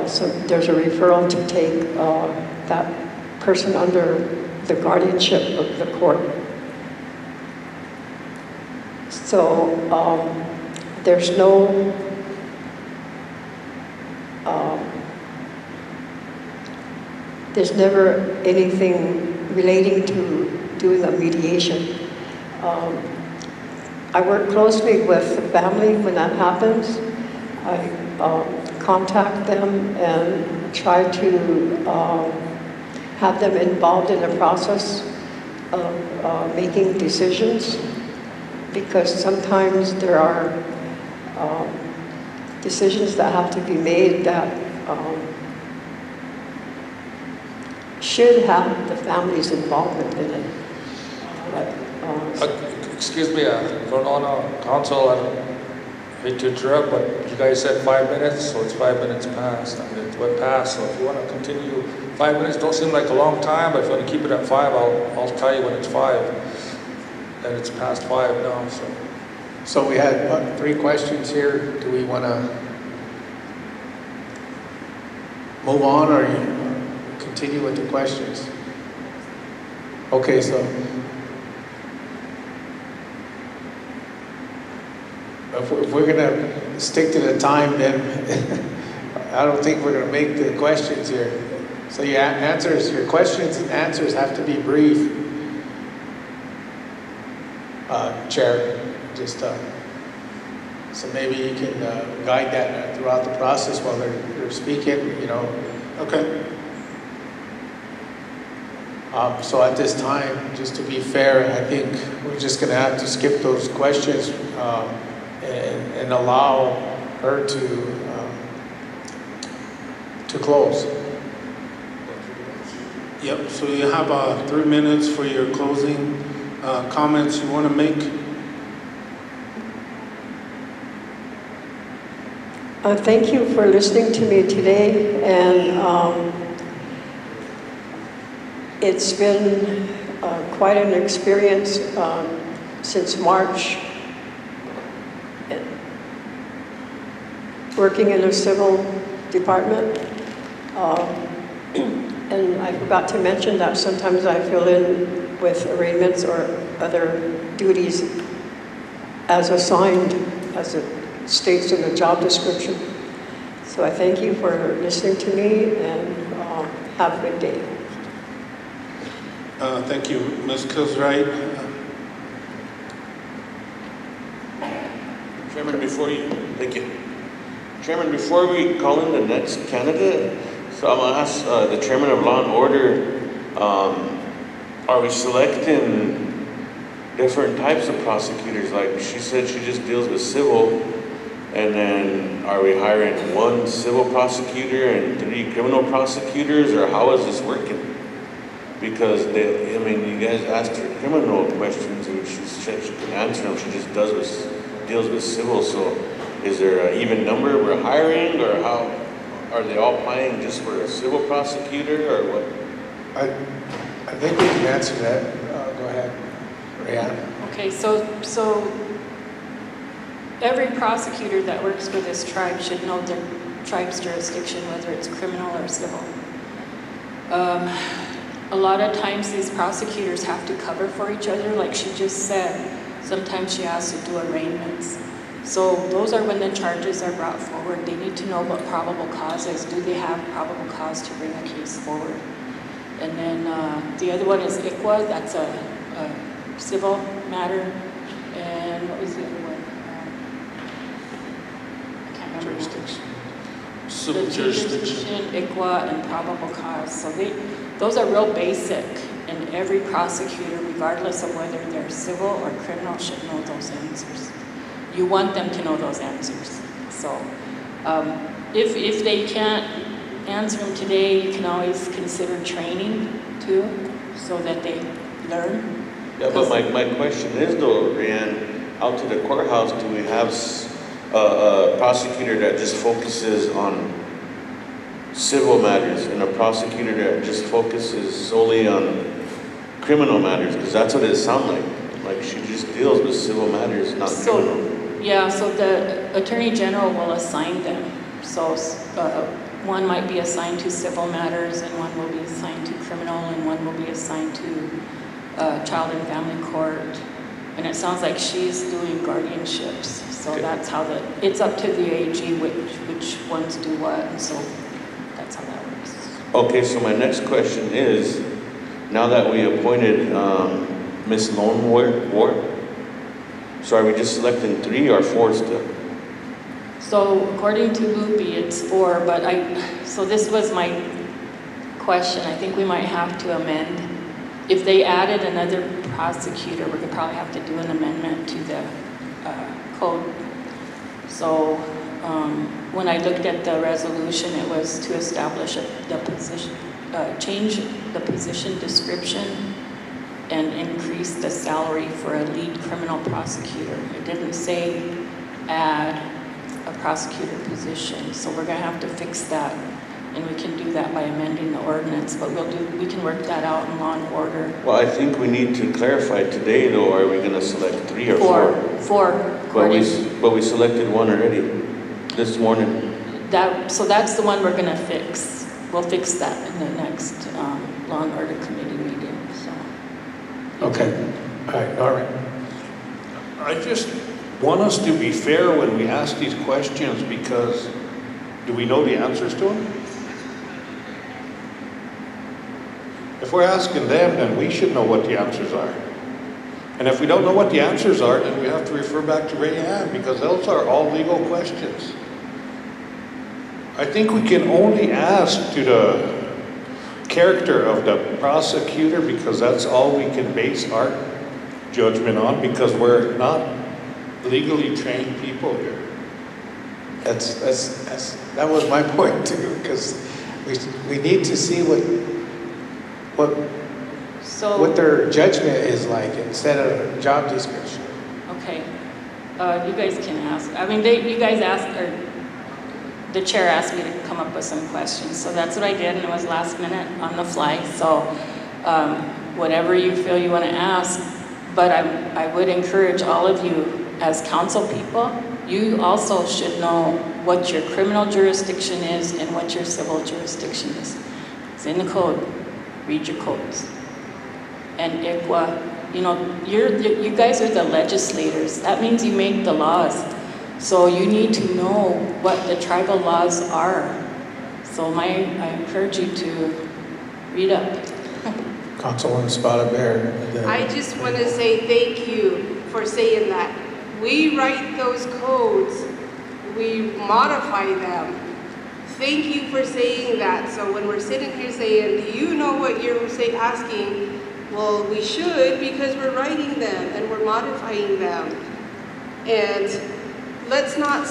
so there's a referral to take that person under the guardianship of the court. So there's no there's never anything relating to doing a mediation. I work closely with the family when that happens. I contact them and try to have them involved in the process of making decisions, because sometimes there are decisions that have to be made that should have the family's involvement in it. But, excuse me, from honor council, I hate to interrupt, but you guys said 5 minutes, so it's 5 minutes past. I mean, it went past, so if you want to continue, 5 minutes don't seem like a long time, but if you want to keep it at 5, I'll tell you when it's 5. And it's past 5 now, so. So we had, what, 3 questions here. Do we want to move on or continue with the questions? Okay, so if we're going to stick to the time, then I don't think we're going to make the questions here. So your answers, your questions and answers have to be brief. Chair, just so maybe you can guide that throughout the process while they're speaking, you know. Okay. So at this time, just to be fair, I think we're just going to have to skip those questions and allow her to close. Yep, so you have 3 minutes for your closing comments you want to make. Thank you for listening to me today, and it's been quite an experience since March, working in a civil department. And I forgot to mention that sometimes I fill in with arraignments or other duties as assigned, as it states in the job description. So I thank you for listening to me, and have a good day. Thank you, Ms. Kilswright. Chairman, thank you. Chairman, before we call in the next candidate, so I'm gonna ask the Chairman of Law and Order, are we selecting different types of prosecutors? Like she said, she just deals with civil, and then are we hiring 1 civil prosecutor and 3 criminal prosecutors, or how is this working? Because you guys asked her criminal questions and she said she can answer them. She just deals with civil. So is there an even number we're hiring, or how are they all applying just for a civil prosecutor, or what? I think we can answer that. Go ahead, Rihanna. Okay, so every prosecutor that works for this tribe should know their tribe's jurisdiction, whether it's criminal or civil. A lot of times these prosecutors have to cover for each other, like she just said. Sometimes she has to do arraignments. So those are when the charges are brought forward. They need to know what probable cause is. Do they have probable cause to bring a case forward? And then the other one is ICWA, that's a civil matter. And jurisdiction? Civil The jurisdiction, ICWA, and probable cause. So those are real basic, and every prosecutor, regardless of whether they're civil or criminal, should know those answers. You want them to know those answers. So if they can't answer them today, you can always consider training too, so that they learn. Yeah, but my question is though, Ryan, out to the courthouse, do we have a prosecutor that just focuses on civil matters and a prosecutor that just focuses solely on criminal matters? Because that's what it sounds like. Like she just deals with civil matters, not criminal. Yeah, so the Attorney General will assign them. So one might be assigned to civil matters, and one will be assigned to criminal, and one will be assigned to Child and Family Court. And it sounds like she's doing guardianships. So that's how it's up to the AG which ones do what, and so that's how that works. Okay, so my next question is, now that we appointed Miss Lone Ward, so are we just selecting 3 or 4 still? So according to Loopy, it's 4, but so this was my question. I think we might have to amend. If they added another prosecutor, we could probably have to do an amendment to the code. So when I looked at the resolution, it was to establish the position, change the position description and increase the salary for a lead criminal prosecutor. It didn't say add a prosecutor position, so we're gonna have to fix that, and we can do that by amending the ordinance, but we can work that out in law and order. Well, I think we need to clarify today though, are we gonna select 3 or 4? 4. But we selected 1 already, this morning. So that's the one we're gonna fix. We'll fix that in the next law and order committee meeting, so. Okay, all right. I just want us to be fair when we ask these questions, because do we know the answers to them? If we're asking them, then we should know what the answers are. And if we don't know what the answers are, then we have to refer back to Ray Ann, because those are all legal questions. I think we can only ask to the character of the prosecutor, because that's all we can base our judgment on, because we're not legally trained people here. That was my point too, because we need to see what their judgment is like instead of a job description. Okay, you guys can ask. I mean, you guys asked, or the chair asked me to come up with some questions, so that's what I did, and it was last minute on the fly. So whatever you feel you want to ask, but I would encourage all of you as council people, you also should know what your criminal jurisdiction is and what your civil jurisdiction is. It's in the code. Read your codes. And ICWA, you guys are the legislators. That means you make the laws. So you need to know what the tribal laws are. So I encourage you to read up. Councilwoman Spotted Bear. I just want to say thank you for saying that. We write those codes, we modify them. Thank you for saying that. So when we're sitting here saying, do you know what you're asking? Well, we should, because we're writing them and we're modifying them. And let's not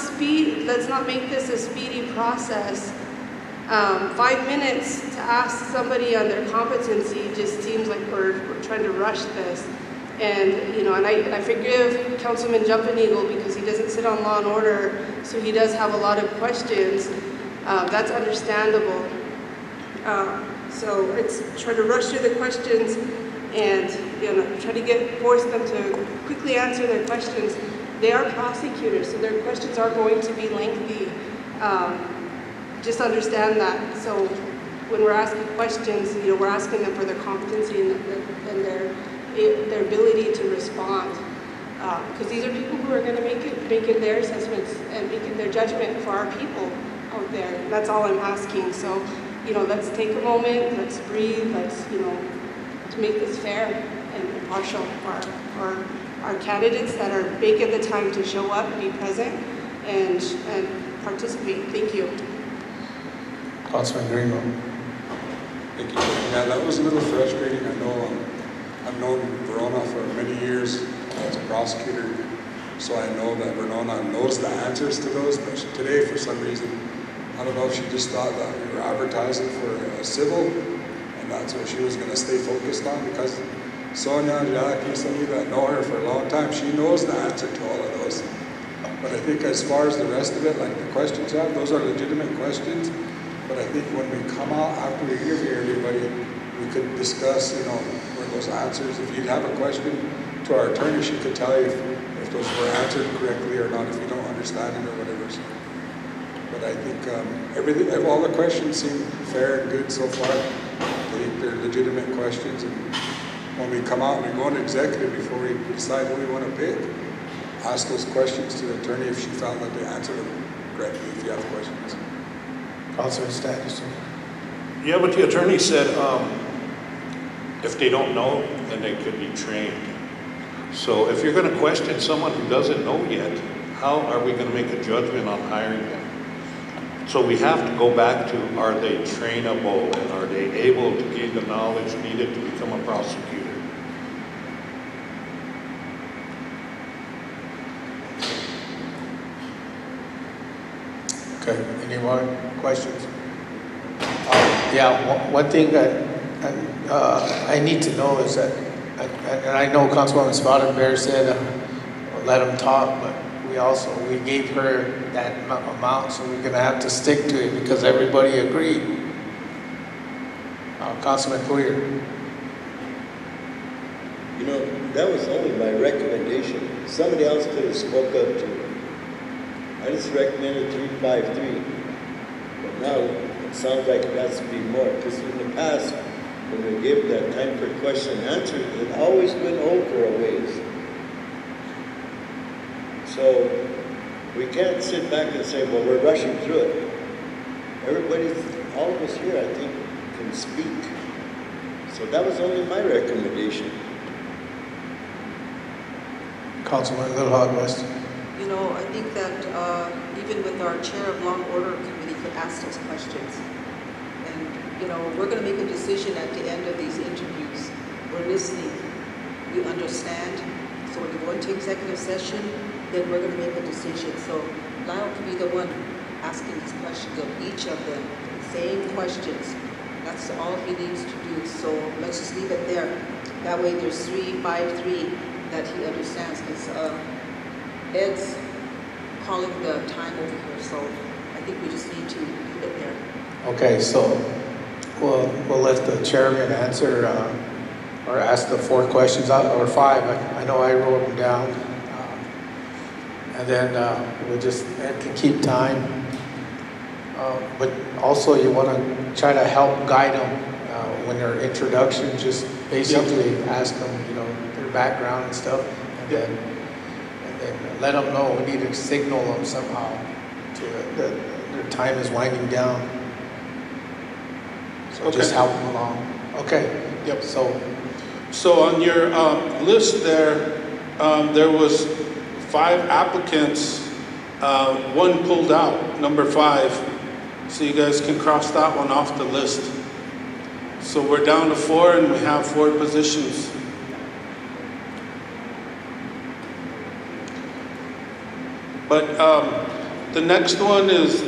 make this a speedy process. 5 minutes to ask somebody on their competency just seems like we're trying to rush this. And and I forgive Councilman Jumping Eagle because he doesn't sit on Law and Order, so he does have a lot of questions. That's understandable. So it's try to rush through the questions and try to force them to quickly answer their questions. They are prosecutors, so their questions are going to be lengthy. Just understand that. So when we're asking questions, we're asking them for their competency and their ability to respond. Because these are people who are going to making their assessments and making their judgment for our people out there. That's all I'm asking. So, let's take a moment, let's breathe, let's, to make this fair and impartial for our candidates that are making the time to show up, be present, and participate. Thank you. Councilman Dreamer. Thank you, Chair. Yeah, that was a little frustrating. I know I've known Verona for many years as a prosecutor, so I know that Verona knows the answers to those, but today, for some reason, I don't know if she just thought that we were advertising for a civil, and that's what she was going to stay focused on, because Sonia, Jackie, some of you that know her for a long time, she knows the answer to all of those. But I think as far as the rest of it, like the questions you have, those are legitimate questions. But I think when we come out after we interview everybody, we could discuss, where those answers, if you'd have a question to our attorney, she could tell you if those were answered correctly or not, if you don't understand it or whatever. So, but I think all the questions seem fair and good so far. I think they're legitimate questions. And when we come out and we go into executive before we decide who we want to pick, ask those questions to the attorney if she found that they answered them correctly, if you have questions. Councilor Stanton. Yeah, but the attorney said if they don't know, then they could be trained. So if you're going to question someone who doesn't know yet, how are we going to make a judgment on hiring them? So we have to go back to, are they trainable and are they able to gain the knowledge needed to become a prosecutor? Okay, any more questions? One thing that I need to know is that, and I know Councilwoman Spotted Bear said let them talk, but we gave her that amount, so we're gonna have to stick to it because everybody agreed. Councilman Poirier. That was only my recommendation. Somebody else could have spoke up to it. I just recommended 353, but now it sounds like it has to be more, because in the past, when we gave that time for question and answer, it always went over a ways. So we can't sit back and say, well, we're rushing through it. All of us here, I think, can speak. So that was only my recommendation. Councilman Little Hog West. I think that even with our chair of law and order committee could ask those questions. And, we're going to make a decision at the end of these interviews. We're listening. We understand. So when you go into executive session, then we're going to make a decision. So Lyle can be the one asking these questions of each of them. Same questions. That's all he needs to do. So let's just leave it there. That way there's 353 that he understands. Because Ed's calling the time over here, so I think we just need to leave it there. Okay, so we'll let the chairman answer or ask the 4 questions or 5. I know I wrote them down, and then we'll just Ed can keep time. But also, you want to try to help guide them when their introduction. Just basically ask them, their background and stuff, and then let them know. We need to signal them somehow that their time is winding down. So Okay. just help them along. Okay. Yep. So on your list there, there was 5 applicants. 1 pulled out, number 5. So you guys can cross that one off the list. So we're down to 4 and we have 4 positions. But the next one is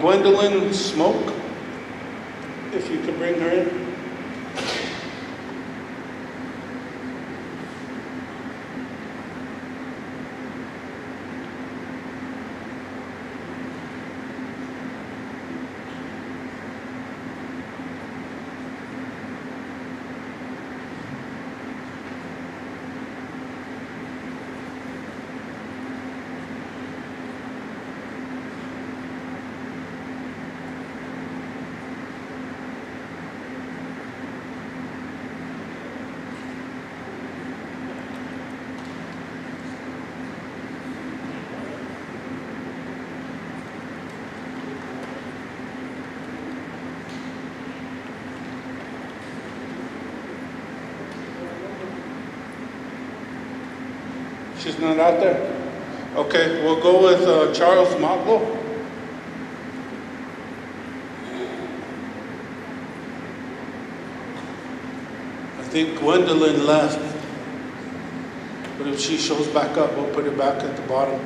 Gwendolyn Smoke. If you could bring her in. She's not out there? Okay, we'll go with Charles Montelo. I think Gwendolyn left, but if she shows back up, we'll put it back at the bottom.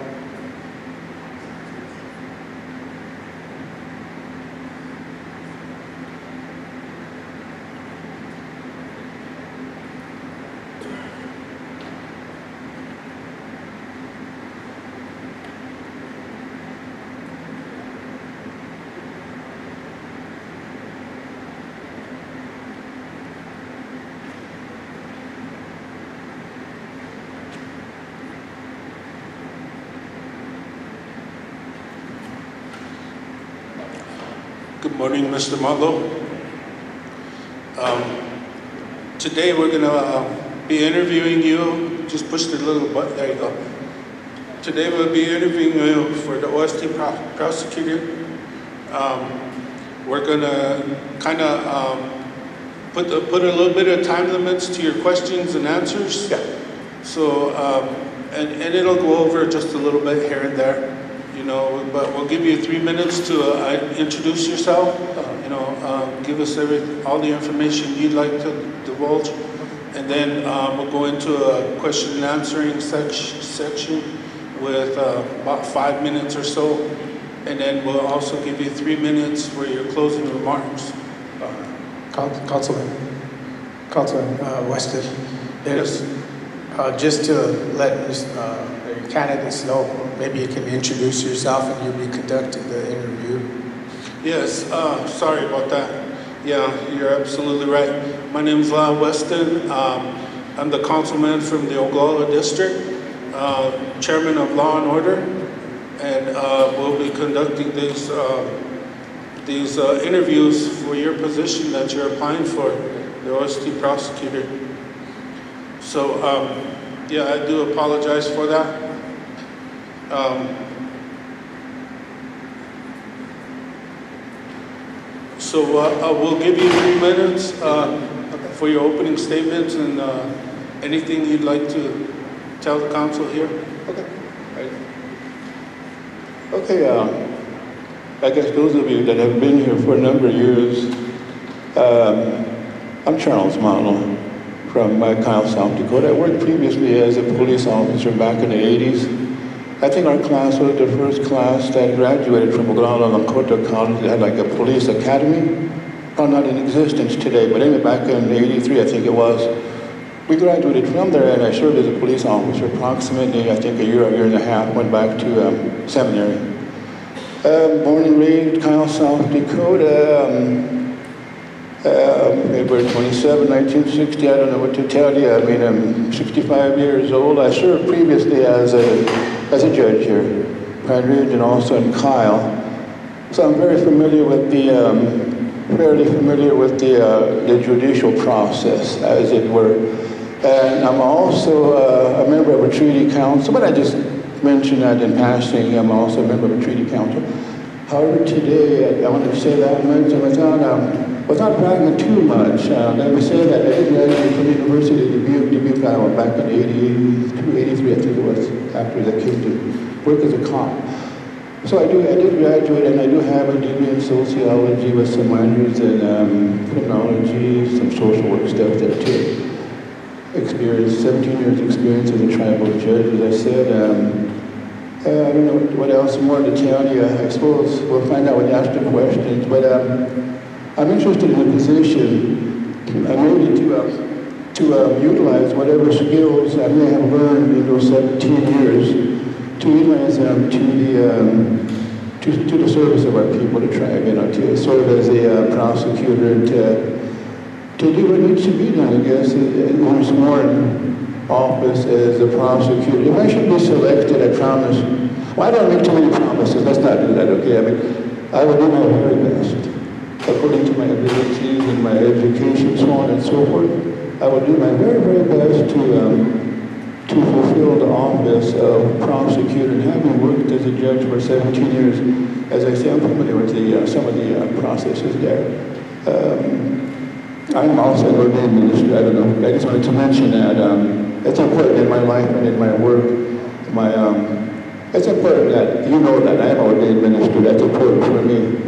Good morning, Mr. Montelo. Today we're going to be interviewing you. Just push the little button. There you go. Today we'll be interviewing you for the OST prosecutor. We're going to kind of put a little bit of time limits to your questions and answers. Yeah. So, and it'll go over just a little bit here and there. You know, but we'll give you 3 minutes to introduce yourself. You know, give us all the information you'd like to divulge, and then we'll go into a question and answering section with about 5 minutes or so, and then we'll also give you 3 minutes for your closing remarks. Councilman Weston, there's just to let the candidates know, maybe you can introduce yourself and you'll be conducting the interview. Yes, sorry about that. Yeah, you're absolutely right. My name is Lyle Weston. I'm the councilman from the Oglala District, chairman of Law and Order, and we'll be conducting these interviews for your position that you're applying for, the OST prosecutor. So, yeah, I do apologize for that. So we'll give you 3 minutes for your opening statements and anything you'd like to tell the council here. Okay. Okay. I guess those of you that have been here for a number of years, I'm Charles Montelo from Kyle, South Dakota. I worked previously as a police officer back in the 80s. I think our class was the first class that graduated from Lakota College that had like a police academy. Probably not in existence today, but anyway, back in 83, I think it was. We graduated from there, and I served as a police officer approximately, I think, a year and a half, went back to seminary. Born and raised Kyle, South Dakota. February 27, 1960, I don't know what to tell you. I mean, I'm 65 years old. I served previously as a judge here, Pine Ridge, and also in Kyle. So I'm very familiar with fairly familiar with the judicial process, as it were. And I'm also a member of a treaty council, but I just mentioned that in passing. I'm also a member of a treaty council. However, today, I want to say that much, and without bragging too much, let me say that I did graduate from the University of Dubuque, Iowa, back in 82, 83, I think it was, after I came to work as a cop. So I did graduate, and I do have a degree in sociology with some minors in criminology, some social work stuff there too. 17 years experience as a tribal judge, as I said. I don't know what else more to tell you. I suppose we'll find out when you ask the questions, but I'm interested in the position, mainly to utilize whatever skills I may have learned in those 17 years, to utilize them to the service of our people, the tribe, to serve as a prosecutor, to do what needs to be done, I guess, in one's sworn office as a prosecutor. If I should be selected, I promise. Well, I don't make too many promises. Let's not do that, okay? I mean, I will do my very best, according to my abilities and my education, so on and so forth. I will do my very, very best to fulfill the office of prosecutor. And having worked as a judge for 17 years, as I say, I'm familiar with some of the processes there. I'm also an ordained minister. I don't know. I just wanted to mention that it's important in my life and in my work. It's important that you know that I'm an ordained minister. That's important for me.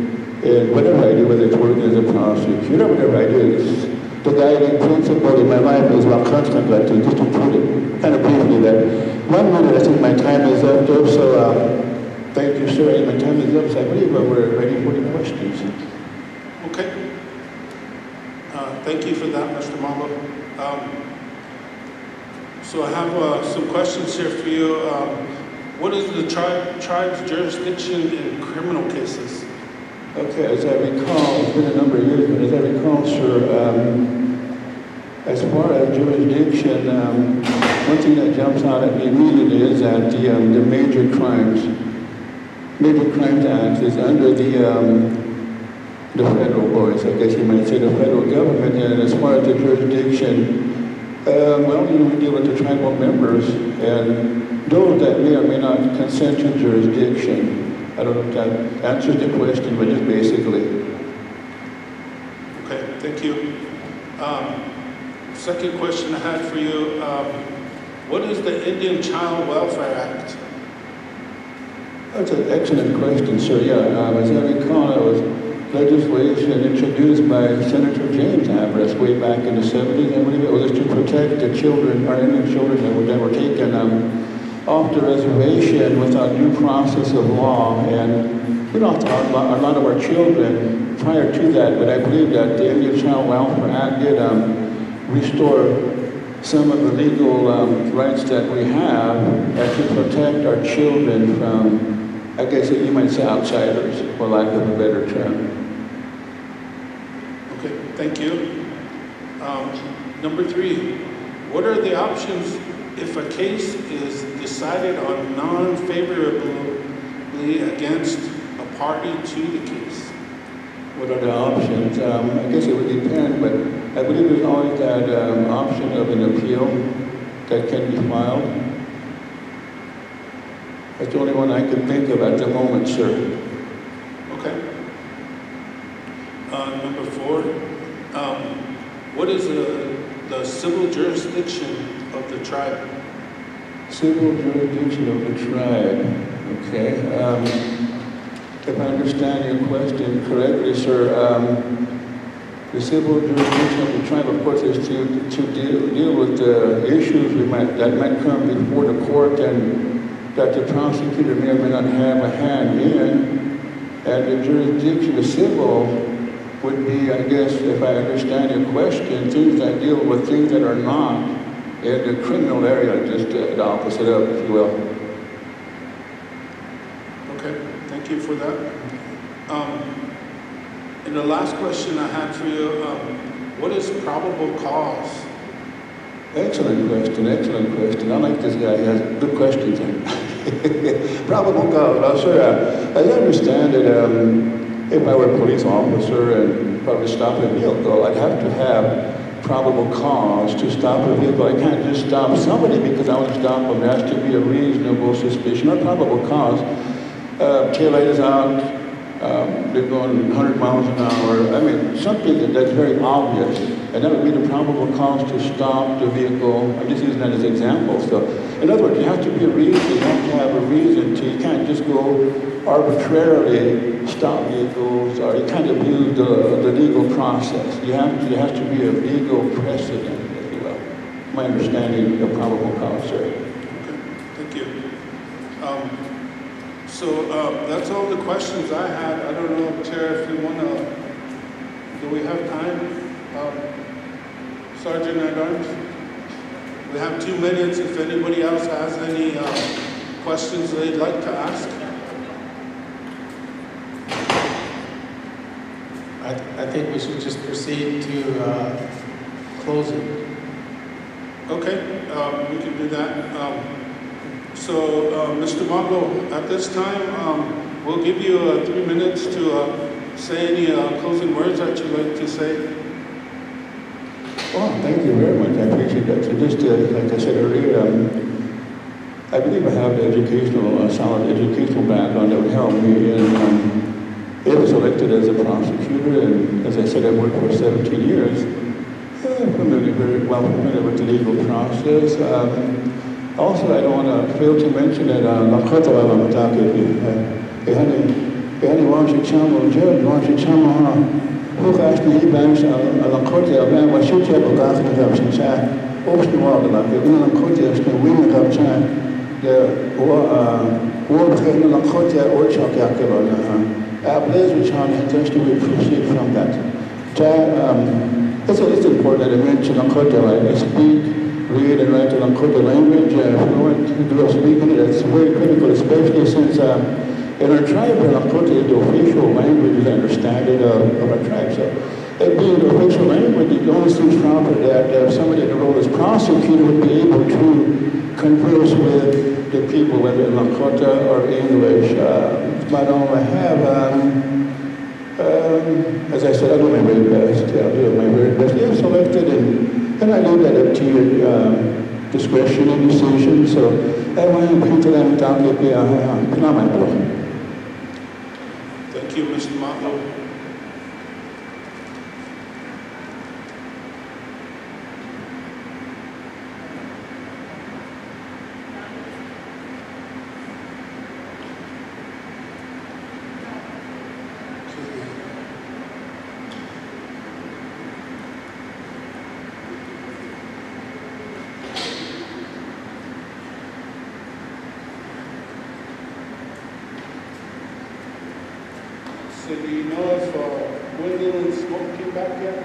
And whatever I do, whether it's working as a prosecutor, whatever I do, it's the guiding principle in my life is about constant gratitude, just to put it kind of briefly that 1 minute, I think my time is up there, so thank you, sir. My time is up, so I believe we're ready for the questions. Okay. Thank you for that, Mr. Malo. So I have some questions here for you. What is the tribe's jurisdiction in criminal cases? Okay, as I recall, it's been a number of years, but as I recall, sir, as far as jurisdiction, one thing that jumps out at me immediately is that the Major Crimes Act is under the federal boys, I guess you might say, the federal government, and as far as the jurisdiction, well, we deal with the tribal members, and those that may or may not consent to jurisdiction. I don't know if that answers the question, but just basically. Okay, thank you. Second question I had for you, what is the Indian Child Welfare Act? That's an excellent question, sir. Yeah, as I recall, it was legislation introduced by Senator James Ambrose way back in the 70s. I believe it was to protect the children, our Indian children that were taken off the reservation without due process of law. And we lost a lot of our children prior to that, but I believe that the Indian Child Welfare Act did restore some of the legal rights that we have to protect our children from, I guess you might say, outsiders, for lack of a better term. Okay, thank you. Number 3, what are the options if a case is decided on non-favorably against a party to the case? What are the options? I guess it would depend, but I believe there's always that option of an appeal that can be filed. That's the only one I can think of at the moment, sir. Okay. Number 4, what is the civil jurisdiction of the tribe? Civil jurisdiction of the tribe. Okay. If I understand your question correctly, sir, the civil jurisdiction of the tribe, of course, is to deal with the issues that might come before the court and that the prosecutor may or may not have a hand in. And the jurisdiction of civil would be, I guess, if I understand your question, things that deal with things that are not in the criminal area, just the opposite of, if you will. Okay, thank you for that. And the last question I had for you, what is probable cause? Excellent question, excellent question. I like this guy, he has good questions. Probable cause. Well, sir, as I understand it, if I were a police officer and probably stop a vehicle, I'd have to have probable cause to stop a vehicle. I can't just stop somebody because I want to stop them. There has to be a reasonable suspicion or probable cause. Taillight is out, they're going 100 miles an hour. I mean, something that's very obvious, and that would be the probable cause to stop the vehicle. I'm just using that as an example. So, in other words, you have to be a reason. You have to have a reason to. You can't just go arbitrarily stop vehicles, or you can't abuse the legal process. There has to be a legal precedent, if you will. My understanding of probable cause, sir. Okay, thank you. So that's all the questions I had. I don't know, Chair, if you want to, do we have time? Sergeant at Arms? We have 2 minutes if anybody else has any questions they'd like to ask. I think we should just proceed to close it. Okay, we can do that. So, Mr. Mongo, at this time, we'll give you 3 minutes to say any closing words that you'd like to say. Well, thank you very much. I appreciate that. So just like I said earlier, I believe I have the solid educational background that would help me in if I was elected as a prosecutor, and as I said, I've worked for 17 years. I'm very well familiar with the legal process. Also, I don't want to fail to mention that Lakota Ehani Wanshi Chamo Judge Wanshi Chamo Hukash Nibans Lakota Van Washucha Bogafna Gapsha Ocean Water Lakota Wing Gapcha the war between Lakota or Chakakilon. Blaze Chan has actually appreciate from that. It's important that I mention Lakota. I speak, read, and write in Lakota language. Fluent to speaking it, it's very critical, especially since in our tribe, Lakota is the official language, I understand it, of our tribe. So, it being the official language, it only seems proper that somebody in the role as prosecutor would be able to converse with the people, whether in Lakota or English. But I have, as I said, I'll do my very best. I'll do my very best. You're selected, and I leave that up to your discretion and decision. So, I want to bring to them down with the Thank you, Mr. Montelo. So do you know if Wendell and Smoke came back yet?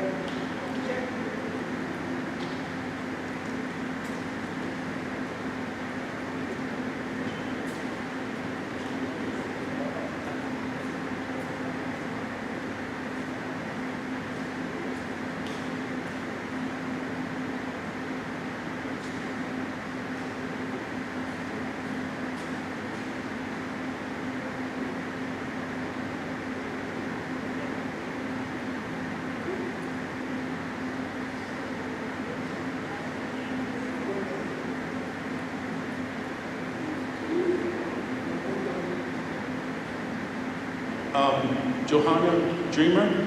Johanna Dreamer?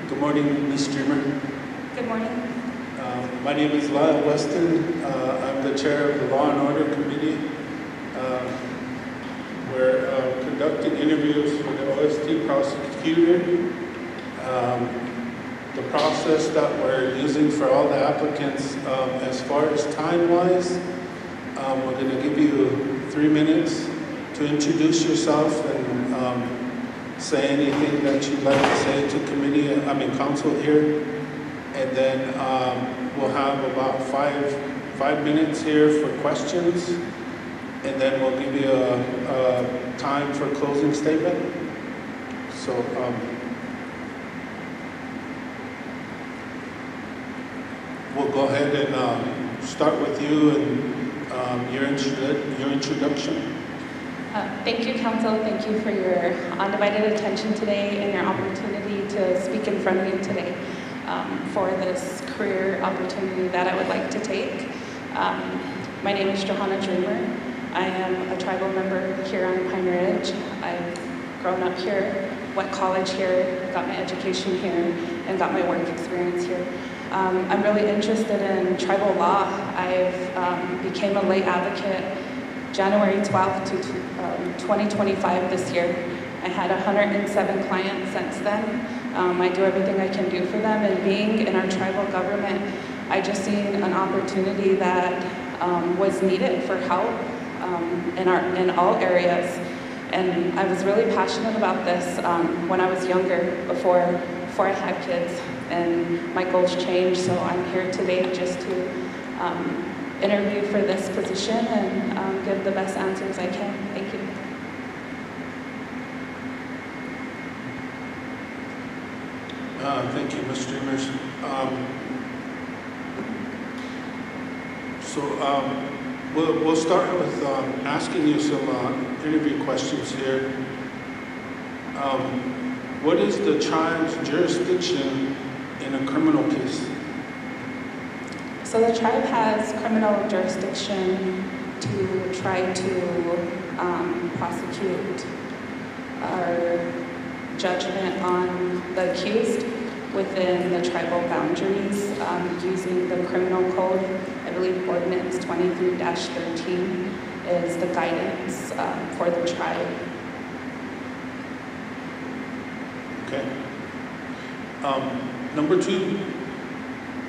Good morning, Ms. Dreamer. Good morning. My name is Lyle Weston. I'm the chair of the Law and Order Committee. We're conducting interviews for the OST prosecutor. The process that we're using for all the applicants, as far as time-wise, we're going to give you 3 minutes to introduce yourself and say anything that you'd like to say to council here, and then we'll have about five minutes here for questions, and then we'll give you a time for closing statement. So we'll go ahead and start with you and your introduction. Thank you, Council. Thank you for your undivided attention today and your opportunity to speak in front of you today for this career opportunity that I would like to take. My name is Johanna Dreamer. I am a tribal member here on Pine Ridge. I've grown up here, went to college here, got my education here, and got my work experience here. I'm really interested in tribal law. I've became a lay advocate January 12th to 2025 this year. I had 107 clients since then. I do everything I can do for them, and being in our tribal government, I just seen an opportunity that was needed for help in all areas. And I was really passionate about this when I was younger, before I had kids, and my goals changed, so I'm here today just to interview for this position and give the best answers I can. Thank you. Thank you, Ms. Dreamer. We'll start with asking you some interview questions here. What is the tribe's jurisdiction in a criminal case? So the tribe has criminal jurisdiction to try to prosecute our judgment on the accused within the tribal boundaries using the criminal code. I believe ordinance 23-13 is the guidance for the tribe. Okay. Number 2,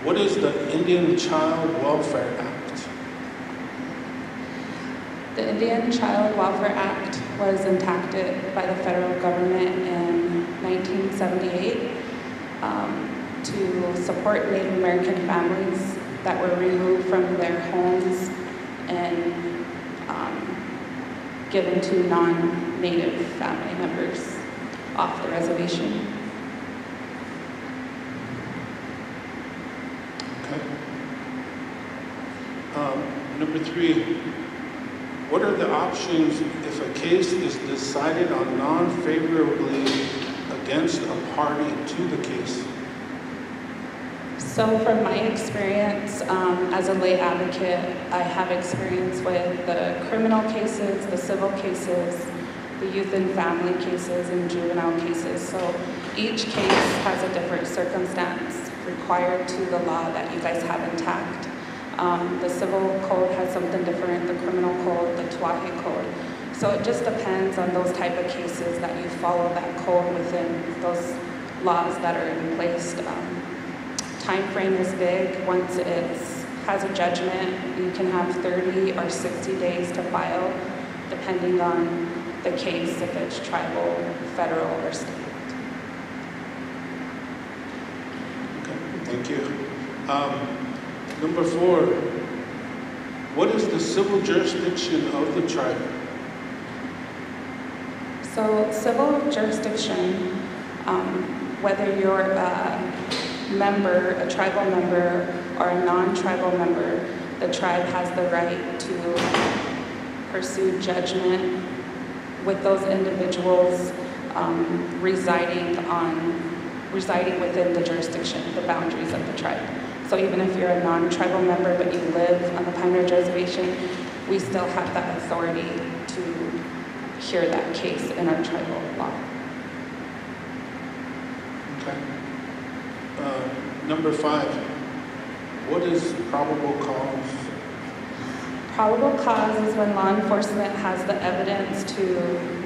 what is the Indian Child Welfare Act? The Indian Child Welfare Act was enacted by the federal government in 1978 to support Native American families that were removed from their homes and given to non-Native family members off the reservation. Okay. Number 3, what are the options if a case is decided on non-favorably against a party to the case? So from my experience as a lay advocate, I have experience with the criminal cases, the civil cases, the youth and family cases, and juvenile cases. So each case has a different circumstance required to the law that you guys have intact. The civil code has something different, the criminal code, the Tuahe code. So it just depends on those type of cases that you follow that code within those laws that are in place. Time frame is big. Once it has a judgment, you can have 30 or 60 days to file, depending on the case, if it's tribal, federal, or state. Okay, thank you. Number 4, what is the civil jurisdiction of the tribe? So civil jurisdiction, whether you're a member, a tribal member, or a non-tribal member, the tribe has the right to pursue judgment with those individuals residing within the jurisdiction, the boundaries of the tribe. So even if you're a non-tribal member but you live on the Pine Ridge Reservation, we still have that authority to hear that case in our tribal law. Okay. Number 5, what is probable cause? Probable cause is when law enforcement has the evidence to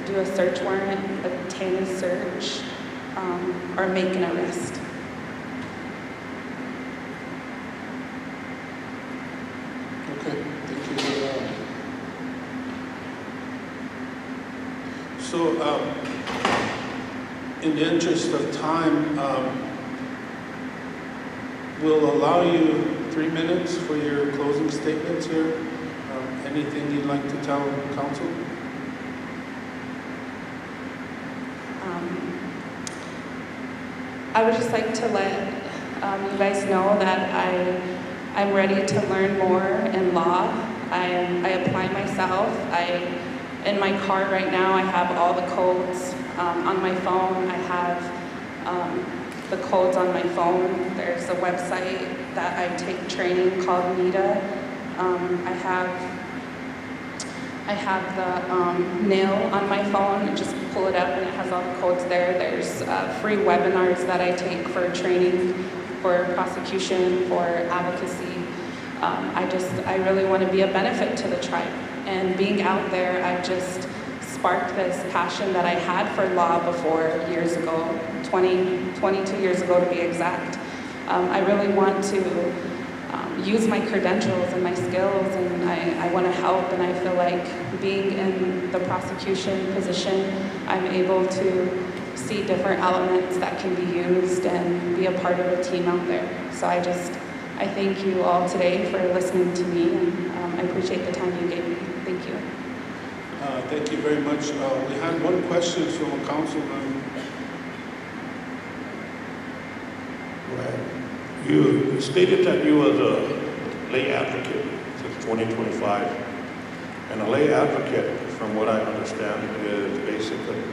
do a search warrant, obtain a search, or make an arrest. Okay, thank you. So, in the interest of time, we'll allow you 3 minutes for your closing statements here. Anything you'd like to tell council? I would just like to let you guys know that I'm ready to learn more in law. I apply myself. In my car right now, I have all the codes on my phone. I have the codes on my phone. There's a website that I take training called NITA. I have the NIL on my phone. Just pull it up and it has all the codes there. There's free webinars that I take for training, for prosecution, for advocacy. I really want to be a benefit to the tribe. And being out there, I've just sparked this passion that I had for law before years ago, 22 years ago to be exact. I really want to use my credentials and my skills, and I want to help, and I feel like being in the prosecution position, I'm able to see different elements that can be used and be a part of a team out there. So I thank you all today for listening to me, and I appreciate the time you gave me. Thank you. Thank you very much. We had one question from a councilman. You stated that you was a lay advocate since 2025. And a lay advocate, from what I understand, is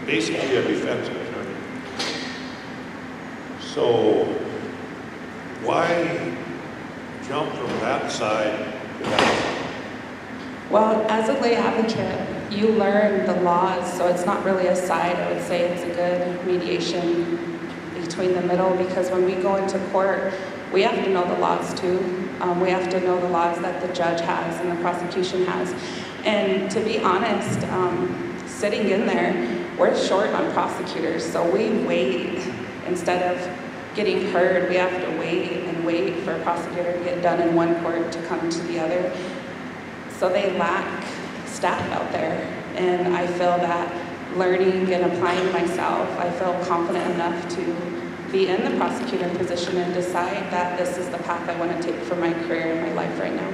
basically a defense attorney. So why jump from that side to that side? Well, as a lay advocate, you learn the laws, so it's not really a side. I would say it's a good mediation between the middle, because when we go into court, we have to know the laws too. We have to know the laws that the judge has and the prosecution has. And to be honest, sitting in there, we're short on prosecutors, so we wait. Instead of getting heard, we have to wait and wait for a prosecutor to get done in one court to come to the other. So they lack staff out there, and I feel that learning and applying myself, I feel confident enough to be in the prosecutor position and decide that this is the path I want to take for my career and my life right now.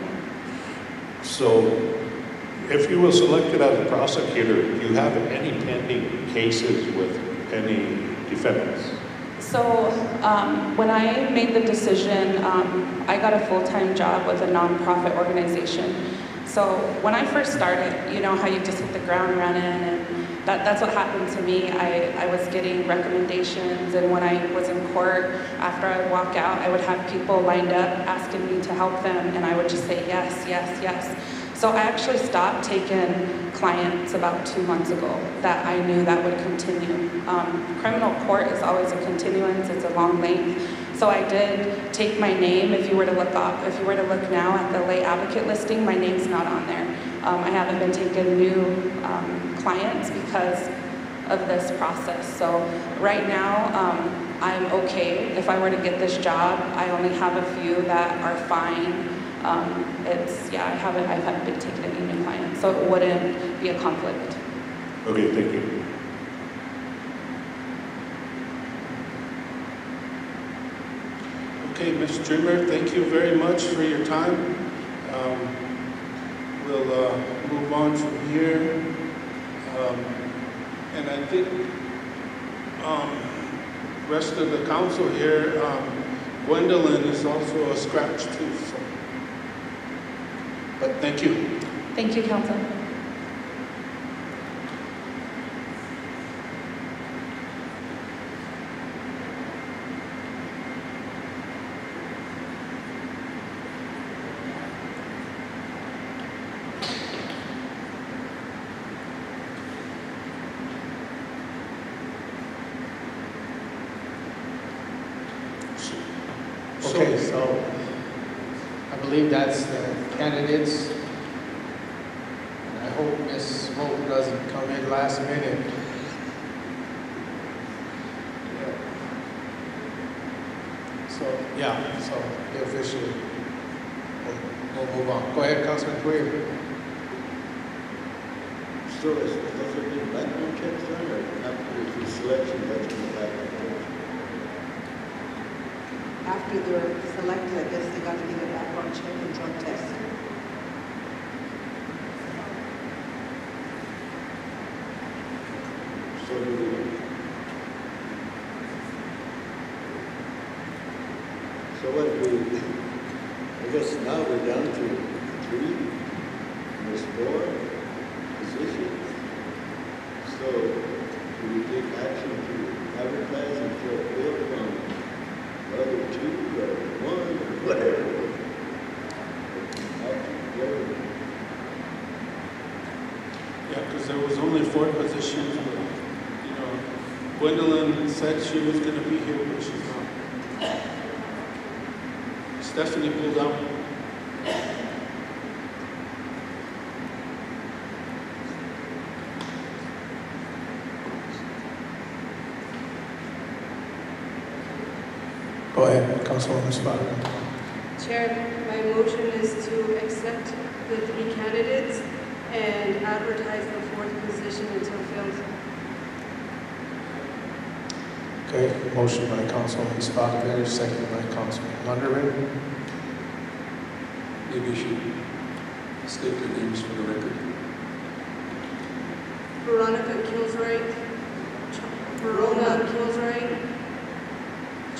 So if you were selected as a prosecutor, do you have any pending cases with any defendants? So when I made the decision, I got a full-time job with a nonprofit organization. So when I first started, you know how you just hit the ground running, and that's what happened to me. I was getting recommendations, and when I was in court, after I walk out, I would have people lined up asking me to help them, and I would just say yes, yes, yes. So I actually stopped taking clients about 2 months ago that I knew that would continue. Criminal court is always a continuance, it's a long length. So I did take my name. If you were to look now at the lay advocate listing, my name's not on there. I haven't been taking new clients because of this process. So right now, I'm okay. If I were to get this job, I only have a few that are fine. I haven't been taking any new clients, so it wouldn't be a conflict. Okay, thank you. Okay, Ms. Dreamer, thank you very much for your time. We'll move on from here. And I think rest of the council here, Gwendolyn is also a scratch too. So. But thank you. Thank you, council. Okay, so I believe that's the candidates. And I hope Ms. Smoke doesn't come in last minute. So the official, we'll move on. Go ahead, Councilman Queer. So has there been background checks done, or after the selection, that's been background checks? After they're selected, I guess they got to give a background check and drug test. So what we, I guess now we're down to 3, there's 4 positions. So do we take action to advertise and fill on the other 2 or 1 or whatever? Yeah, because there was only 4 positions. But, you know, Gwendolyn said she was going to be here, but she's not. Stephanie pulled out. Go ahead, Councilwoman Sparrow. Chair, my motion is to accept the 3 candidates and advertise the 4th position until filled. Okay, motion by Councilwoman Sparrow, second by Councilman Lunderman. Maybe you should state their names for the record. Veronica Kilswright, Verona Kilswright,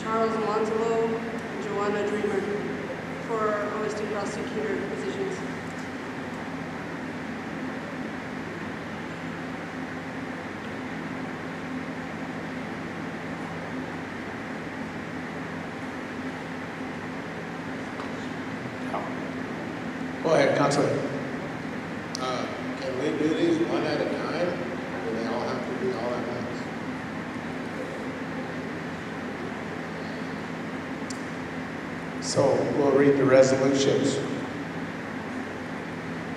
Charles Montelo, and Johanna Dreamer for OSD prosecutor positions. Go ahead, Councilor. Can we do these one at a time? Or do they all have to be all at once? So we'll read the resolutions.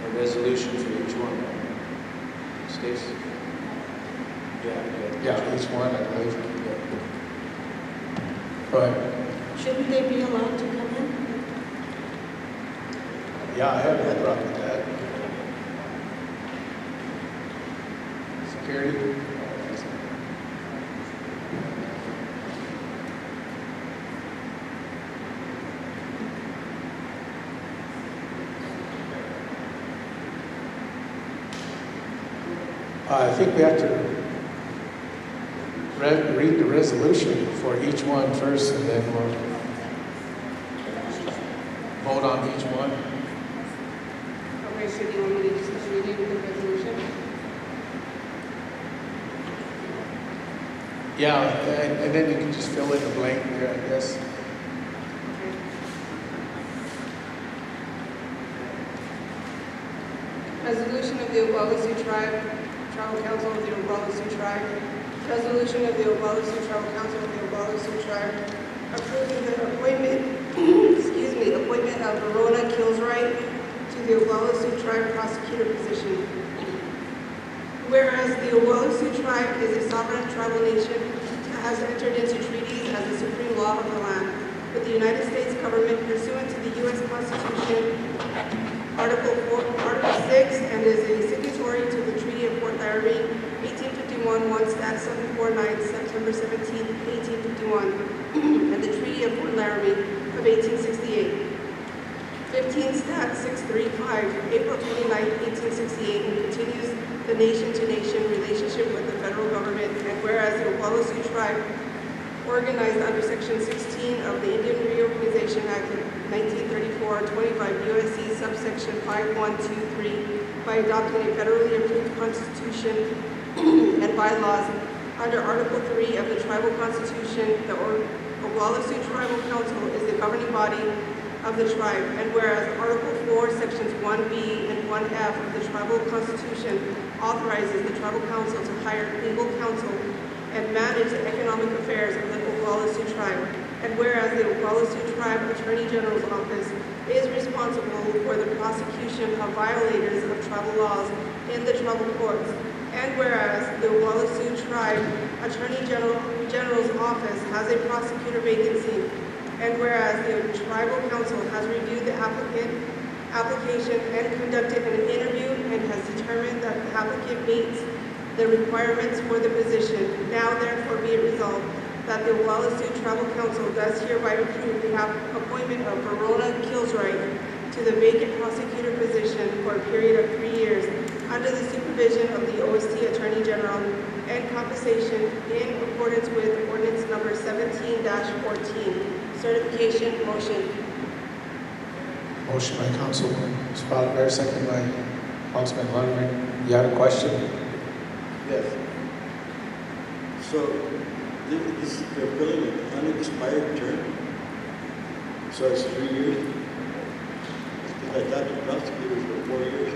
A resolution for each one. Stacy? Yeah, each one, I believe. Go ahead. Shouldn't they be allowed to come in? Yeah, I have no problem with that. Security? I think we have to read the resolution for each one first, and then we'll vote on each one. Okay, so do you want me to just read the resolution? Yeah, and then you can just fill in the blank there, I guess. Resolution of the Oglala Sioux Tribe, Tribal Council of the Oglala Sioux Tribe. Resolution of the Oglala Sioux Tribal Council of the Oglala Sioux Tribe approving the appointment of Verona Kilswright to the Oglala Sioux Tribe prosecutor position. Whereas the Oglala Sioux Tribe is a sovereign tribal nation that has entered into treaties as the supreme law of the land with the United States government pursuant to the U.S. Constitution, Article 6, and is a signatory to the Treaty of Fort Laramie, 1851, 1 Stat 749, September 17, 1851, and the Treaty of Fort Laramie of 1868. 15 Stat 635, April 29, 1868, and continues the nation-to-nation relationship with the federal government, and whereas the Oglala Sioux Tribe organized under Section 16 of the Indian Reorganization Act of 1934, 25 U.S.C. subsection 5123, by adopting a federally approved constitution and bylaws under Article 3 of the Tribal Constitution, the Oglala Sioux Tribal Council is the governing body of the tribe, and whereas Article 4, Sections 1B and 1F of the Tribal Constitution authorizes the Tribal Council to hire legal counsel and manage the economic affairs of the Oglala Sioux Tribe, and whereas the Oglala Sioux Tribe Attorney General's Office is responsible for the prosecution of violators of tribal laws in the tribal courts, and whereas the Oglala Sioux Tribe Attorney General's Office has a prosecutor vacancy, and whereas the Tribal Council has reviewed the application and conducted an interview and has determined that the applicant meets the requirements for the position, now therefore be it resolved that the Oglala Sioux Tribal Council does hereby approve the appointment of Verona Kilswright to the vacant prosecutor position for a period of 3 years under the supervision of the OST Attorney General and compensation in accordance with ordinance number 17-14. Certification motion. Motion by Councilman Spotted, second by Councilman Ludwig. You have a question? Yes. So, this they're filling an unexpired term? So it's 3 years? Because I thought the prosecutors were 4 years.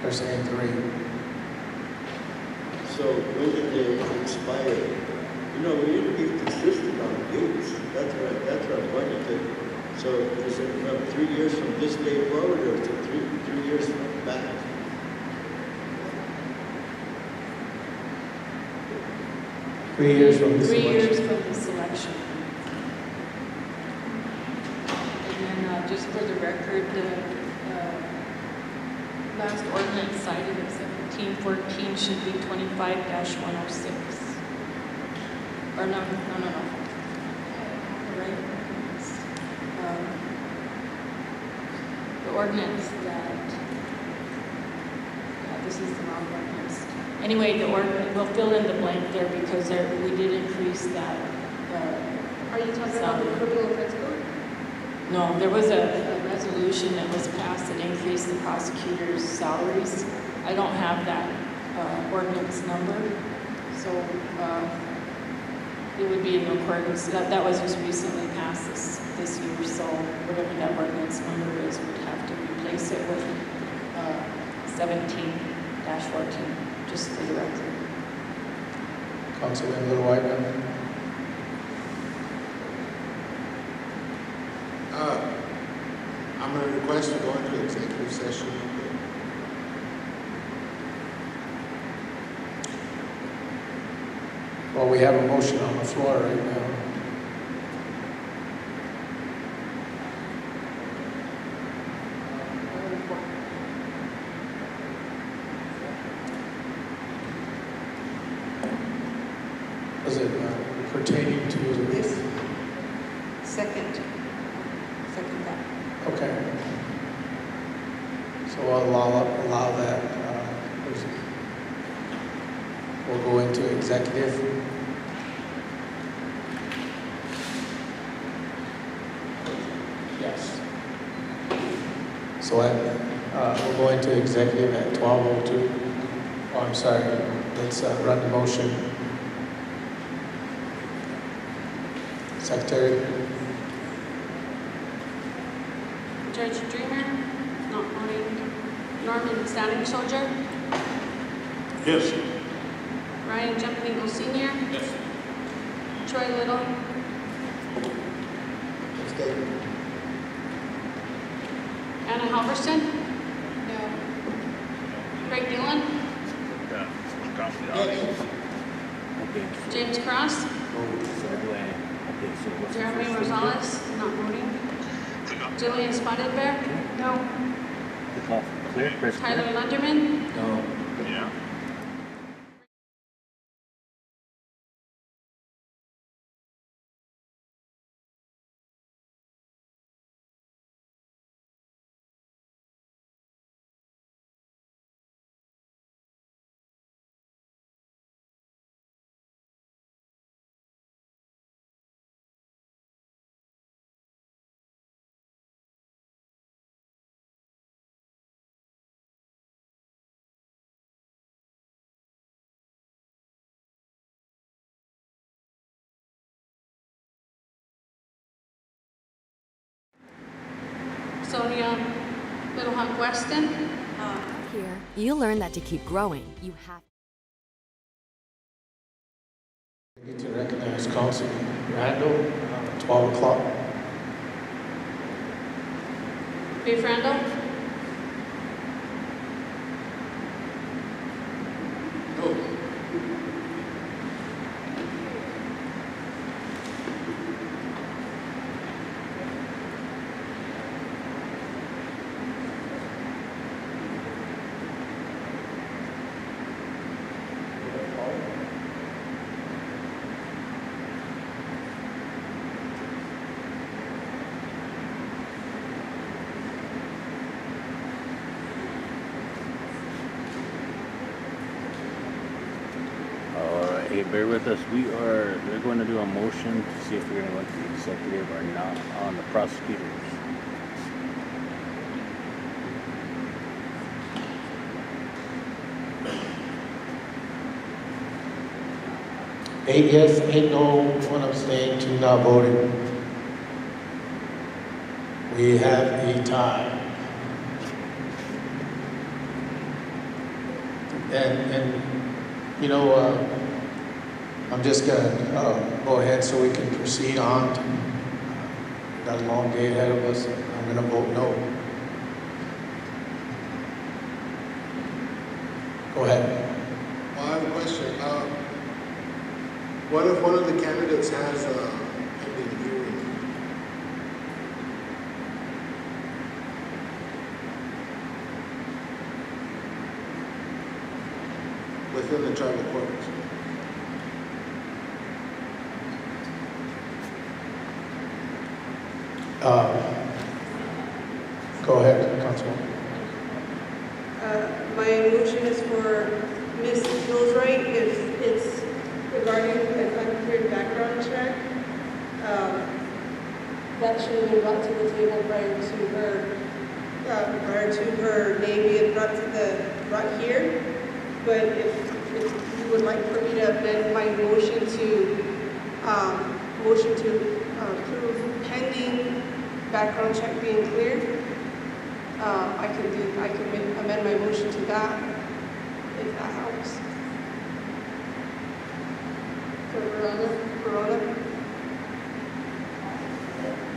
They're saying 3. So when did they expire? You know, we need to be consistent on dates. That's what I'm pointing to. So is it from 3 years from this day forward, or is it three years from back? Three years from this 3 years election. from this election. And then just for the record, the last ordinance cited at 1714 should be 25-106. Or no. Right? The ordinance that, this is the wrong ordinance. Anyway, the ordinance, we'll fill in the blank there because we did increase that. Are you talking about the criminal offense code? No, there was a resolution that was passed that increased the prosecutor's salaries. I don't have that ordinance number, so it would be in accordance. That was just recently passed this year, so whatever that ordinance number is, we'd have to replace it with 17-14, just for the record. Councilman Little White now. I'm going to request to go into executive session. Well, we have a motion on the floor right now. Was it pertaining to this? Second that. Okay. So I'll allow that. We'll go into executive. Yes. So we'll go into executive at 12:02. Oh, I'm sorry. Let's run the motion. Secretary. Judge Dreamer, not voting. Norman Standing Soldier. Yes. Ryan Jumping Eagle Sr. Yes. Troy Little. Anna Halverson. No. Craig Dillon. James Cross. Jeremy Rosales, not voting. Jillian Spotted Bear. No. Tyler Lunderman. No. Yeah. Sonia Little Hunk Weston. Here, you'll learn that to keep growing, you have. I need to recognize Councilman Randall, 12 o'clock. Beef Randall. Hey, bear with us. They're going to do a motion to see if we're going to elect the executive or not on the prosecutors. Eight yes, 8 no, 1 abstain, 2 not voting. We have a tie. And you know, I'm just gonna go ahead so we can proceed on. We've got a long day ahead of us. I'm gonna vote no. Go ahead. Well, I have a question. What if one of the candidates has a pending hearing? Within the tribal courts? Go ahead, Councilman. My motion is for Ms. Hill actually been brought to the table prior to her name being brought here. But if you would like for me to amend my motion to approve pending background check being cleared, I can amend my motion to that, if that helps. For Verona.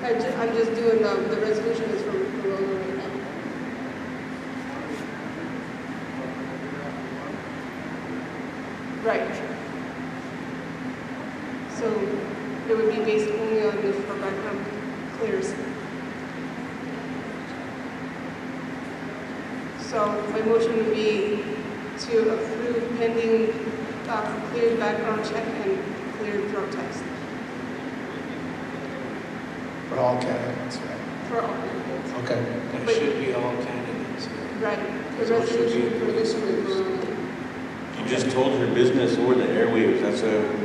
I'm just doing the resolution is from Verona right now. Right. So it would be based only on if her background clears. So my motion would be to approve pending cleared background check and cleared drug test. For all candidates, right? For all candidates. Okay. That should be all candidates. Right. The resolution for this one is Verona. You just told her business over the airwaves. That's a.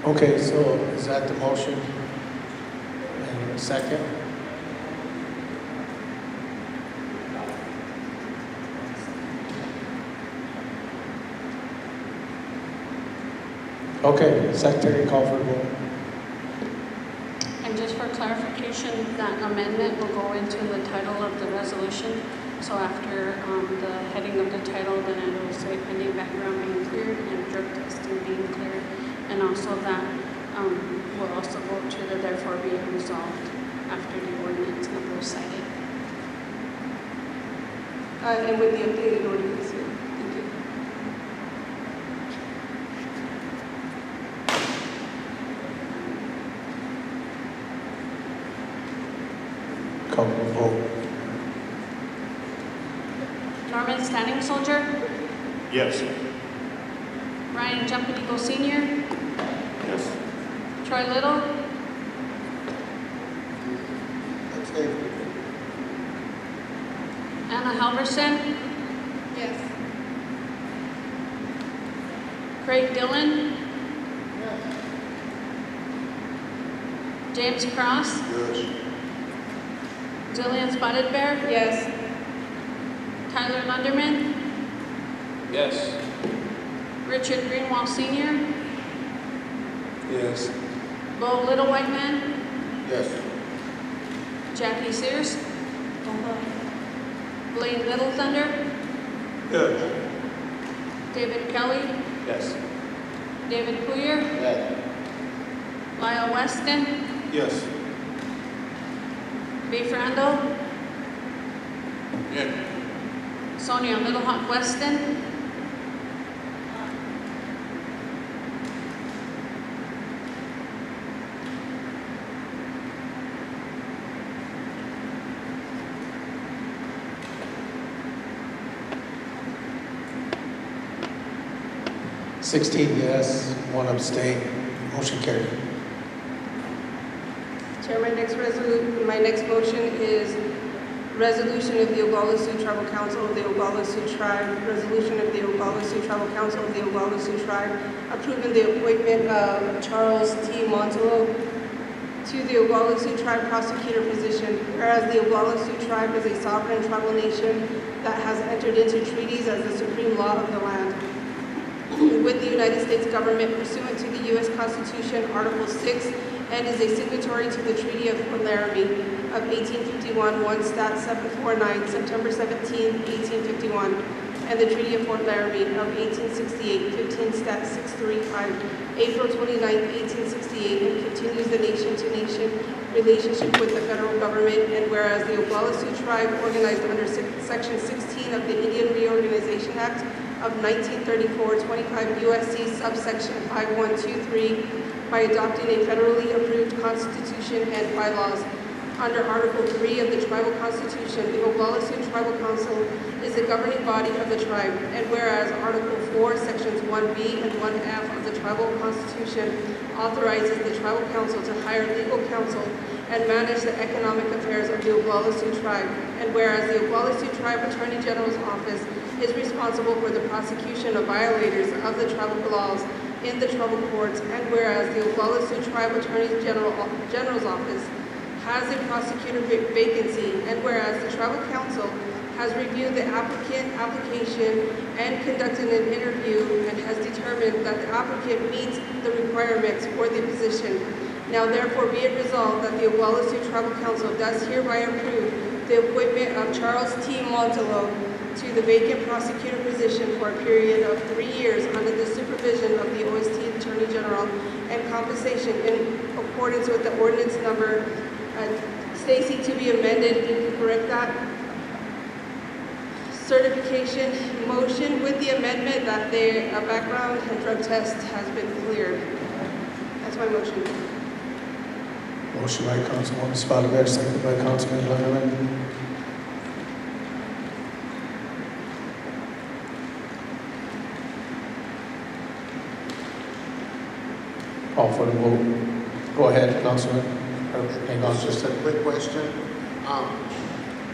Okay, so is that the motion? And a second? Okay, Secretary, call for the vote. And just for clarification, that amendment will go into the title of the resolution. So after the heading of the title, then it will say pending background being cleared and drug testing being cleared. And also that will also go to the therefore be it resolved after the ordinance number is cited. And with the updated ordinance, yeah. Thank you. Call for the vote. Norman Standing Soldier, Yes. Ryan Jumping Eagle Sr., Yes. Troy Little, Anna Halverson, Yes. Craig Dillon, James Cross, Yes. Jillian Spotted Bear, Yes. Tyler Lunderman, Yes. Richard Greenwald Sr., Yes. Bo Little White Man, Yes. Jackie Sears, Blaine Little Thunder, Yes. David Kelly, Yes. David Poyer, Yes. Lyle Weston, Yes. Beef Randall, Yeah. Sonia Little Hawk Weston, $16 yes, 1 abstain. Motion carried. Chair, my next motion is resolution of the Oglala Sioux Tribal Council of the Oglala Sioux Tribe, resolution of the Oglala Sioux Tribal Council of the Oglala Sioux Tribe, approving the appointment of Charles T. Montelo to the Oglala Sioux Tribe prosecutor position, whereas the Oglala Sioux Tribe is a sovereign tribal nation that has entered into treaties as the supreme law of the land with the United States government pursuant to the U.S. Constitution, Article 6, and is a signatory to the Treaty of Fort Laramie of 1851, 1 Stat 749, September 17, 1851, and the Treaty of Fort Laramie of 1868, 15 Stat 635, April 29, 1868, and continues the nation-to-nation relationship with the federal government, and whereas the Oglala Sioux Tribe organized under Section 16 of the Indian Reorganization Act of 1934, 25 U.S.C. subsection 5123, by adopting a federally approved constitution and bylaws. Under Article 3 of the Tribal Constitution, the Oglala Sioux Tribal Council is the governing body of the tribe, and whereas Article 4, Sections 1B and 1F of the Tribal Constitution authorizes the Tribal Council to hire legal counsel and manage the economic affairs of the Oglala Sioux Tribe. And whereas the Oglala Sioux Tribe Attorney General's office is responsible for the prosecution of violators of the tribal laws in the tribal courts, and whereas the Oglala Sioux Tribe Attorney General's office has a prosecutor vacancy, and whereas the Tribal Council has reviewed the application and conducted an interview and has determined that the applicant meets the requirements for the position. Now therefore be it resolved that the Oglala Sioux Tribal Council does hereby approve the appointment of Charles T. Montelo to the vacant prosecutor position for a period of 3 years under the supervision of the OST Attorney General and compensation in accordance with the ordinance number, Stacy, to be amended, you can correct that. Certification motion with the amendment that a background and drug test has been cleared. That's my motion. Motion by Councilwoman Spotted, seconded by Councilman Lennon. Call for the vote. Go ahead, Councilman. Hang on just a quick question.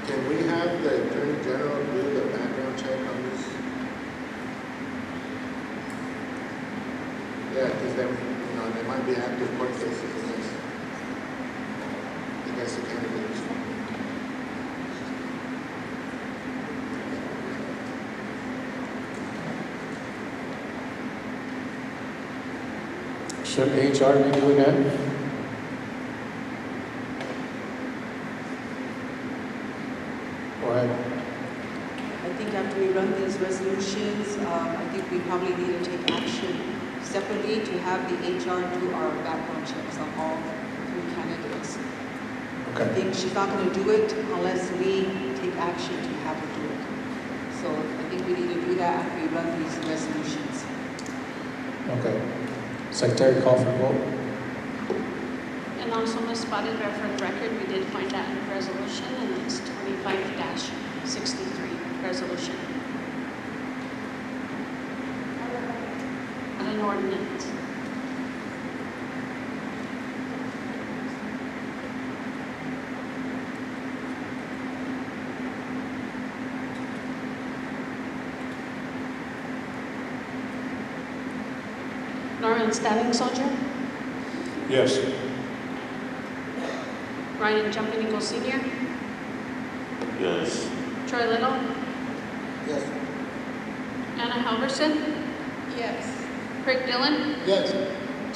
Can we have the Attorney General do the background check on this? Yeah, because there might be active court cases against the candidates. Should HR be doing that? Go ahead. I think after we run these resolutions, I think we probably need to take action separately to have the HR do our background checks on all 3 candidates. Okay. I think she's not going to do it unless we take action to have her do it. So I think we need to do that after we run these resolutions. Okay. Secretary, call for the vote. And also, Ms. Spotted, for the record, we did find that in the resolution, and it's 25-63 resolution. Not an ordinance. Norman Standing Soldier, Yes. Ryan Jumping Eagle Sr., Yes. Troy Little, Yes. Anna Halverson, Yes. Craig Dillon, Yes.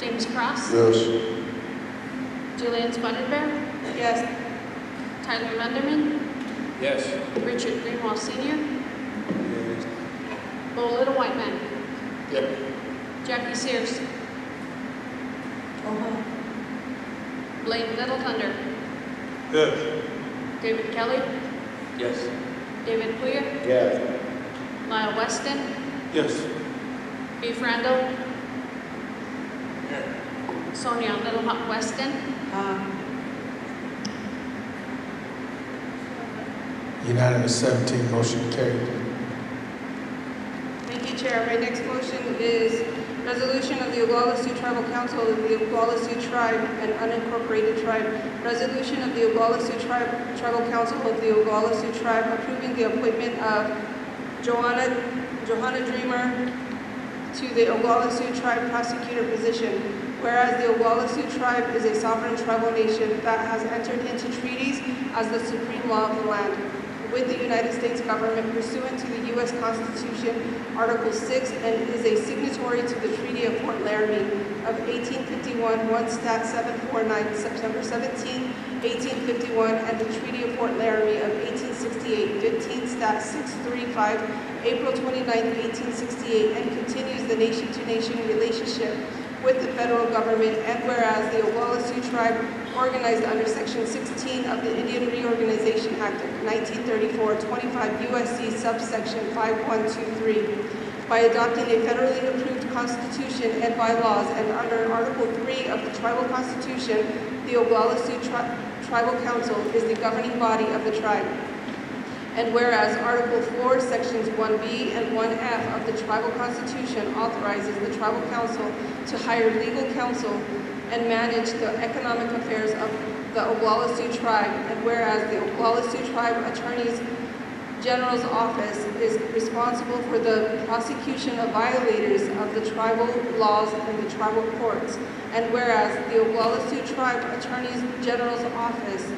James Cross, Yes. Julian Spotted Bear, Yes. Tyler Lunderman, Yes. Richard Greenwald Sr., Bo Little White Man, Yep. Jackie Sears, Blaine Little Thunder, Yes. David Kelly, Yes. David Poyer, Yes. Lyle Weston, Yes. Beef Randall, Sonia Little Hawk Weston, Unanimous 17, motion carried. Thank you, Chair. My next motion is resolution of the Oglala Sioux Tribal Council of the Oglala Sioux Tribe and Unincorporated Tribe. Resolution of the Oglala Sioux Tribal Council of the Oglala Sioux Tribe approving the appointment of Johanna Dreamer to the Oglala Sioux Tribe prosecutor position. Whereas the Oglala Sioux Tribe is a sovereign tribal nation that has entered into treaties as the supreme law of the land with the United States government pursuant to the U.S. Constitution, Article 6, and is a signatory to the Treaty of Fort Laramie of 1851, 1 Stat 749, September 17, 1851, and the Treaty of Fort Laramie of 1868, 15 Stat 635, April 29, 1868, and continues the nation-to-nation relationship with the federal government, and whereas the Oglala Sioux Tribe organized under Section 16 of the Indian Reorganization Act of 1934, 25 U.S.C. subsection 5123, by adopting a federally approved constitution and bylaws, and under Article 3 of the Tribal Constitution, the Oglala Sioux Tribal Council is the governing body of the tribe. And whereas Article 4, Sections 1B and 1F of the Tribal Constitution authorizes the Tribal Council to hire legal counsel and manage the economic affairs of the Oglala Sioux Tribe, and whereas the Oglala Sioux Tribe Attorney's General's Office is responsible for the prosecution of violators of the tribal laws in the tribal courts, and whereas the Oglala Sioux Tribe Attorney General's Office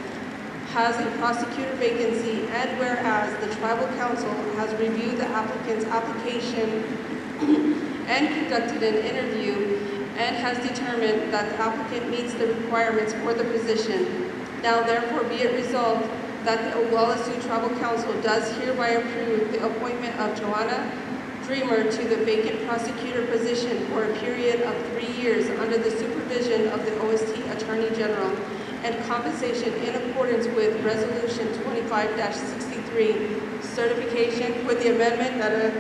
has a prosecutor vacancy, and whereas the Tribal Council has reviewed the applicant's application and conducted an interview and has determined that the applicant meets the requirements for the position. Now therefore be it resolved that the Oglala Sioux Tribal Council does hereby approve the appointment of Johanna Dreamer to the vacant prosecutor position for a period of 3 years under the supervision of the OST Attorney General, and compensation in accordance with Resolution 25-63, certification with the amendment that a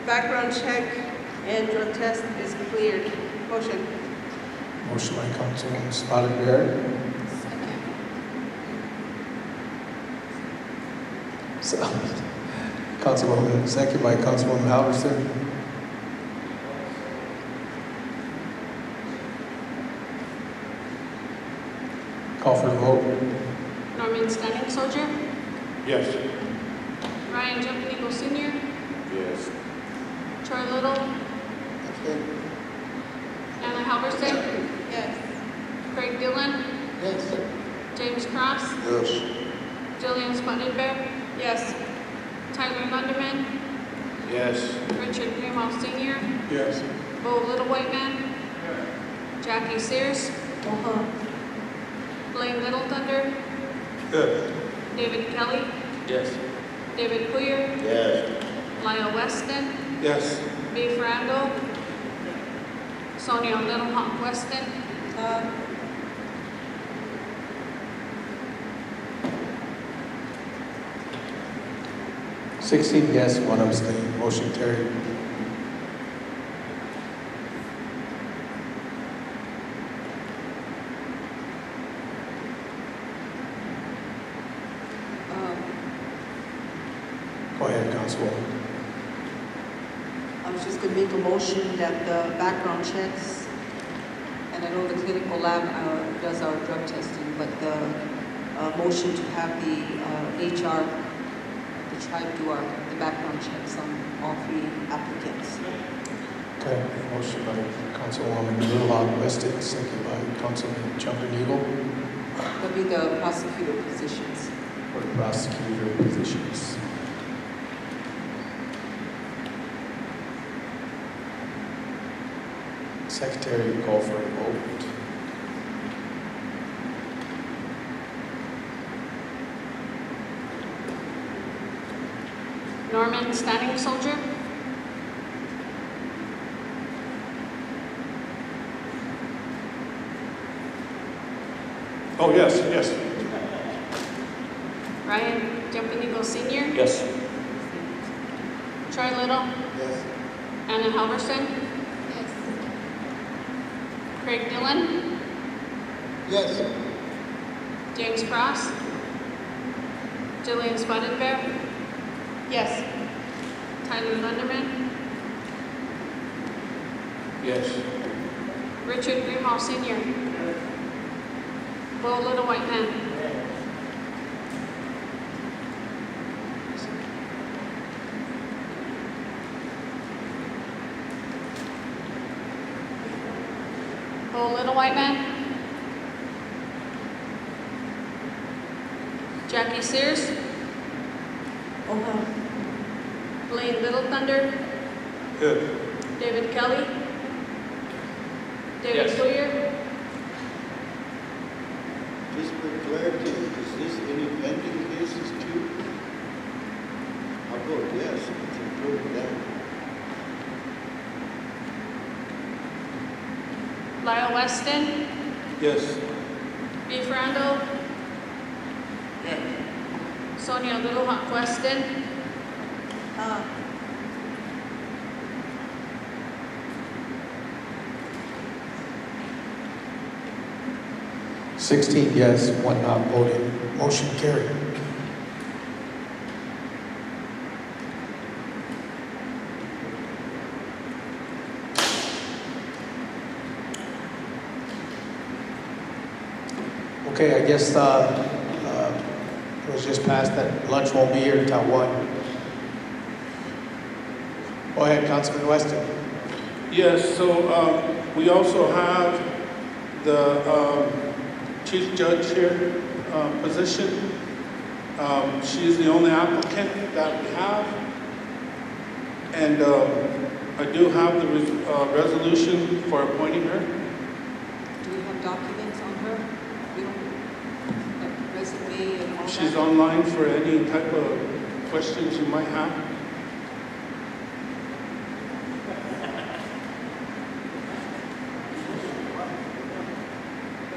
background check and drug test is cleared. Motion. Motion by Councilwoman Spotted Bear. Councilwoman, second by Councilwoman Halverson. Call for the vote. Norman Standing Soldier, Yes. Ryan Jumping Eagle Sr., Yes. Troy Little, Anna Halverson, Yes. Craig Dillon, Yes. James Cross, Yes. Jillian Spotted Bear, Yes. Tyler Lunderman, Yes. Richard Greenwald Sr., Yes. Bo Little White Man, Jackie Sears, Blaine Little Thunder, Yes. David Kelly, Yes. David Poyer, Yes. Lyle Weston, Yes. Beef Randall, Sonia Little Hawk Weston, 16 yes, 1 abstain. Motion carried. Go ahead, Councilwoman. I was just going to make a motion that the background checks, and I know the clinical lab does our drug testing, but the motion to have the HR, the tribe do the background checks on all 3 applicants. Okay, motion by Councilwoman Little Hawk Weston, second by Councilman Jumping Eagle That'll be the prosecutor positions. for the prosecutor positions. Secretary, call for a vote. Norman Standing Soldier, Oh, yes, yes. Ryan Jumping Eagle Sr., Yes. Troy Little, Yes. Anna Halverson, Craig Dillon, Yes. James Cross, Jillian Spotted Bear, Yes. Tyler Lunderman, Yes. Richard Greenwald Sr., Bo Little White Man, Bo Little White Man, Jackie Sears, Blaine Little Thunder, Good. David Kelly, David Yes. Poyer, Just for clarity, is this any pending cases too? I'll vote yes, it's approved then. Lyle Weston, Yes. Beef Randall, Sonia Little Hawk Weston, 16 yes, 1 not voting. Motion carried. Okay, I guess it was just passed that lunch won't be here until 1. Go ahead, Councilman Weston. Yes, so we also have the Chief Judge here position. She is the only applicant that we have. And I do have the resolution for appointing her. Do we have documents on her? We don't, like resume and all that? She's online for any type of questions you might have.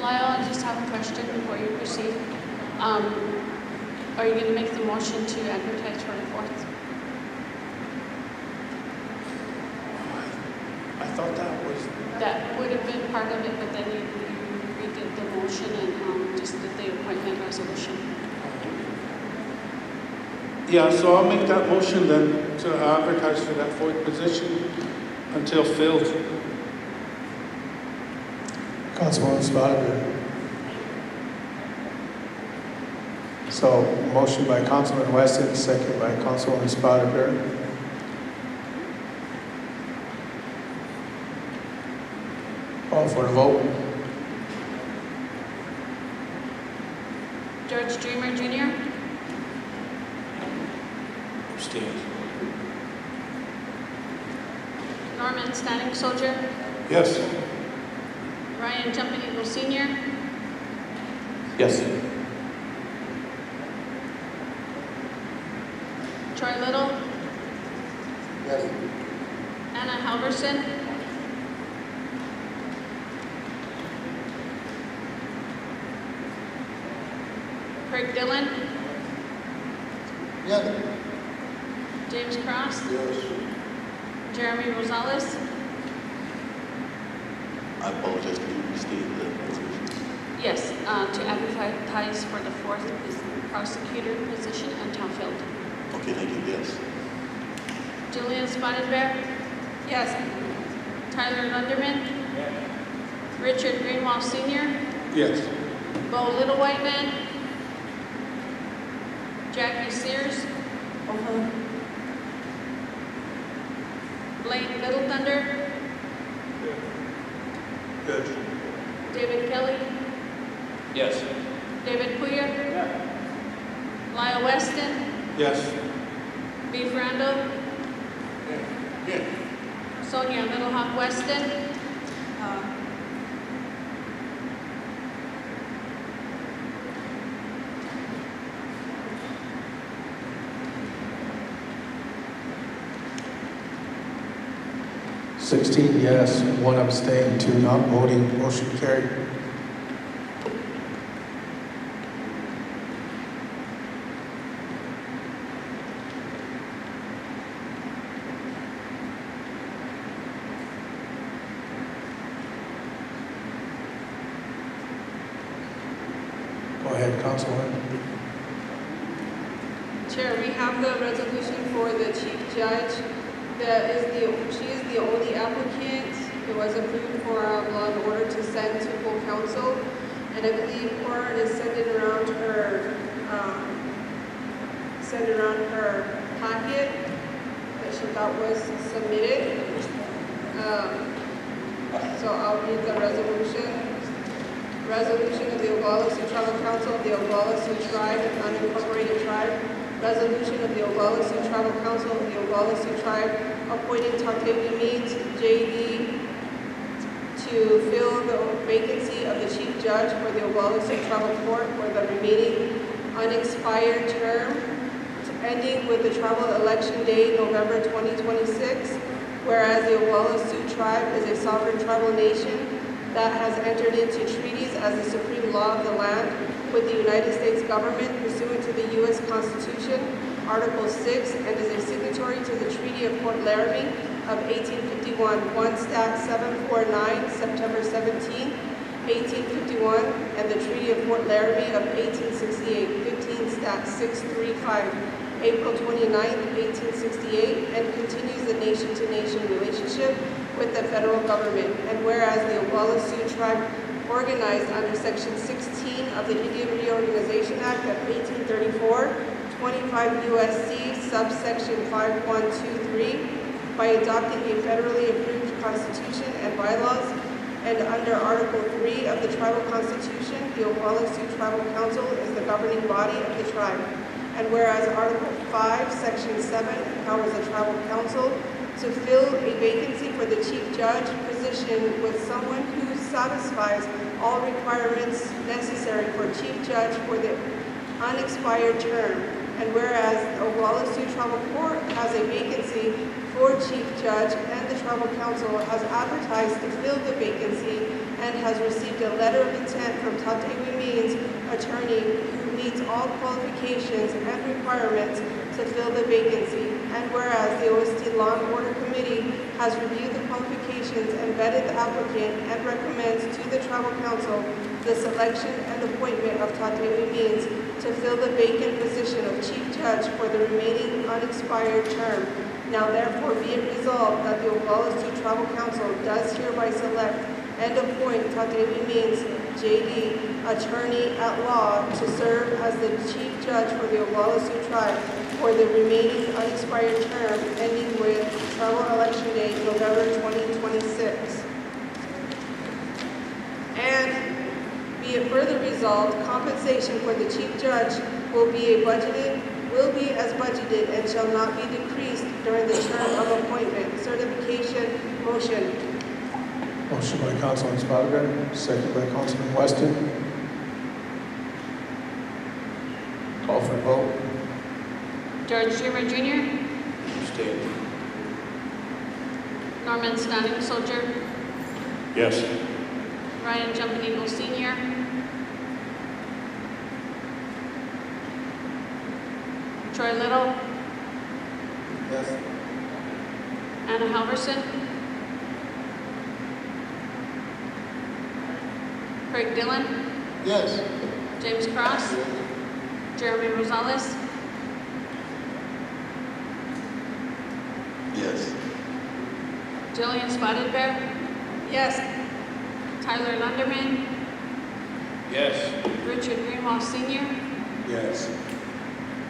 Lyle, I just have a question before you proceed. Are you going to make the motion to advertise for the 4th? I thought That would have been part of it, but then you redid the motion and just did the appointment resolution. Yeah, so I'll make that motion then to advertise for that 4th position until filled. Councilwoman Spotted. So, motion by Councilman Weston, second by Councilwoman Spotted. Call for the vote. George Dreamer Jr. Abstain. Norman Standing Soldier. Yes. Ryan Jumping Eagle Sr. Yes. Troy Little. Yes. Anna Halverson. Craig Dillon. Yes. James Cross. Yes. Jeremy Rosales. I apologize, can you restate the resolution? Yes, to advertise for the 4th prosecutor position until filled. Okay, thank you, yes. Julian Spotted Bear. Yes. Tyler Lunderman. Yes. Richard Greenwald Sr. Yes. Bo Little White Man. Jackie Sears. Blaine Little Thunder. Yes. David Kelly. Yes. David Puya. Lyle Weston. Yes. Beef Randall. Yes. Sonia Little Hawk Weston. 16 yes, 1 abstain, 2 not voting, motion carried. Go ahead, Councilwoman. Chair, we have the resolution for the chief judge. She is the only applicant. It was approved for law and order to send to full council. And I believe Cora is sending around her packet that she thought was submitted. So I'll read the resolution. Resolution of the Oglala Sioux Tribal Council of the Oglala Sioux Tribe and Unincorporated Tribe. Resolution of the Oglala Sioux Tribal Council of the Oglala Sioux Tribe appointing Tatanka Meads, J.D. to fill the vacancy of the Chief Judge for the Oglala Sioux Tribal Court for the remaining unexpired term ending with the tribal election day, November 2026. Whereas the Oglala Sioux Tribe is a sovereign tribal nation that has entered into treaties as the supreme law of the land with the United States government pursuant to the U.S. Constitution, Article 6, and is a signatory to the Treaty of Port Laramie of 1851, 1 Stat 749, September 17, 1851, and the Treaty of Port Laramie of 1868, 15 Stat 635, April 29, 1868, and continues the nation-to-nation relationship with the federal government. And whereas the Oglala Sioux Tribe organized under Section 16 of the Indian Reorganization Act of 1834, 25 U.S.C. subsection 5123, by adopting a federally approved constitution and bylaws, and under Article 3 of the Tribal Constitution, the Oglala Sioux Tribal Council is the governing body of the tribe. And whereas Article 5, Section 7 empowers the Tribal Council to fill a vacancy for the Chief Judge position with someone who satisfies all requirements necessary for Chief Judge for the unexpired term. And whereas the Oglala Sioux Tribal Court has a vacancy for Chief Judge and the Tribal Council has advertised to fill the vacancy and has received a letter of intent from Tatanka Means attorney who meets all qualifications and requirements to fill the vacancy. And whereas the OST Law and Order Committee has reviewed the qualifications and vetted the applicant and recommends to the Tribal Council the selection and appointment of Tatanka Means to fill the vacant position of Chief Judge for the remaining unexpired term. Now therefore be it resolved that the Oglala Sioux Tribal Council does hereby select and appoint Tatanka Means, J.D., Attorney at Law, to serve as the Chief Judge for the Oglala Sioux Tribe for the remaining unexpired term ending with Tribal Election Day, November 2026. And be it further resolved, compensation for the Chief Judge will be as budgeted and shall not be decreased during the term of appointment. Certification, motion. Motion by Councilman Spargo, second by Councilman Weston. Call for a vote. George Dreamer Jr., Abstain. Norman Standing Soldier, Yes. Ryan Jumping Eagle Sr., Troy Little, Yes. Anna Halverson, Craig Dillon, Yes. James Cross, Jeremy Rosales, Yes. Jillian Spotted Bear, Yes. Tyler Lunderman, Yes. Richard Greenwald Sr., Yes.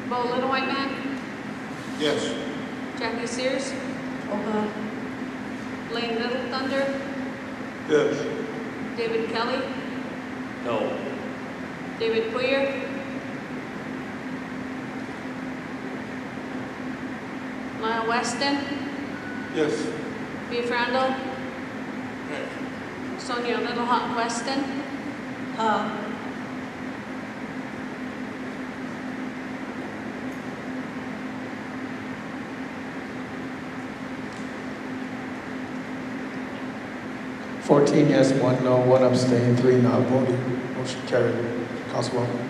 Bo Little White Man, Yes. Jackie Sears, Lane Little Thunder, Yes. David Kelly, No. David Poyer, Lyle Weston, Yes. Beef Randall, Sonia Little Hawk Weston, 14 yes, 1 no, 1 abstain, 3 not voting. Motion carried. Councilwoman.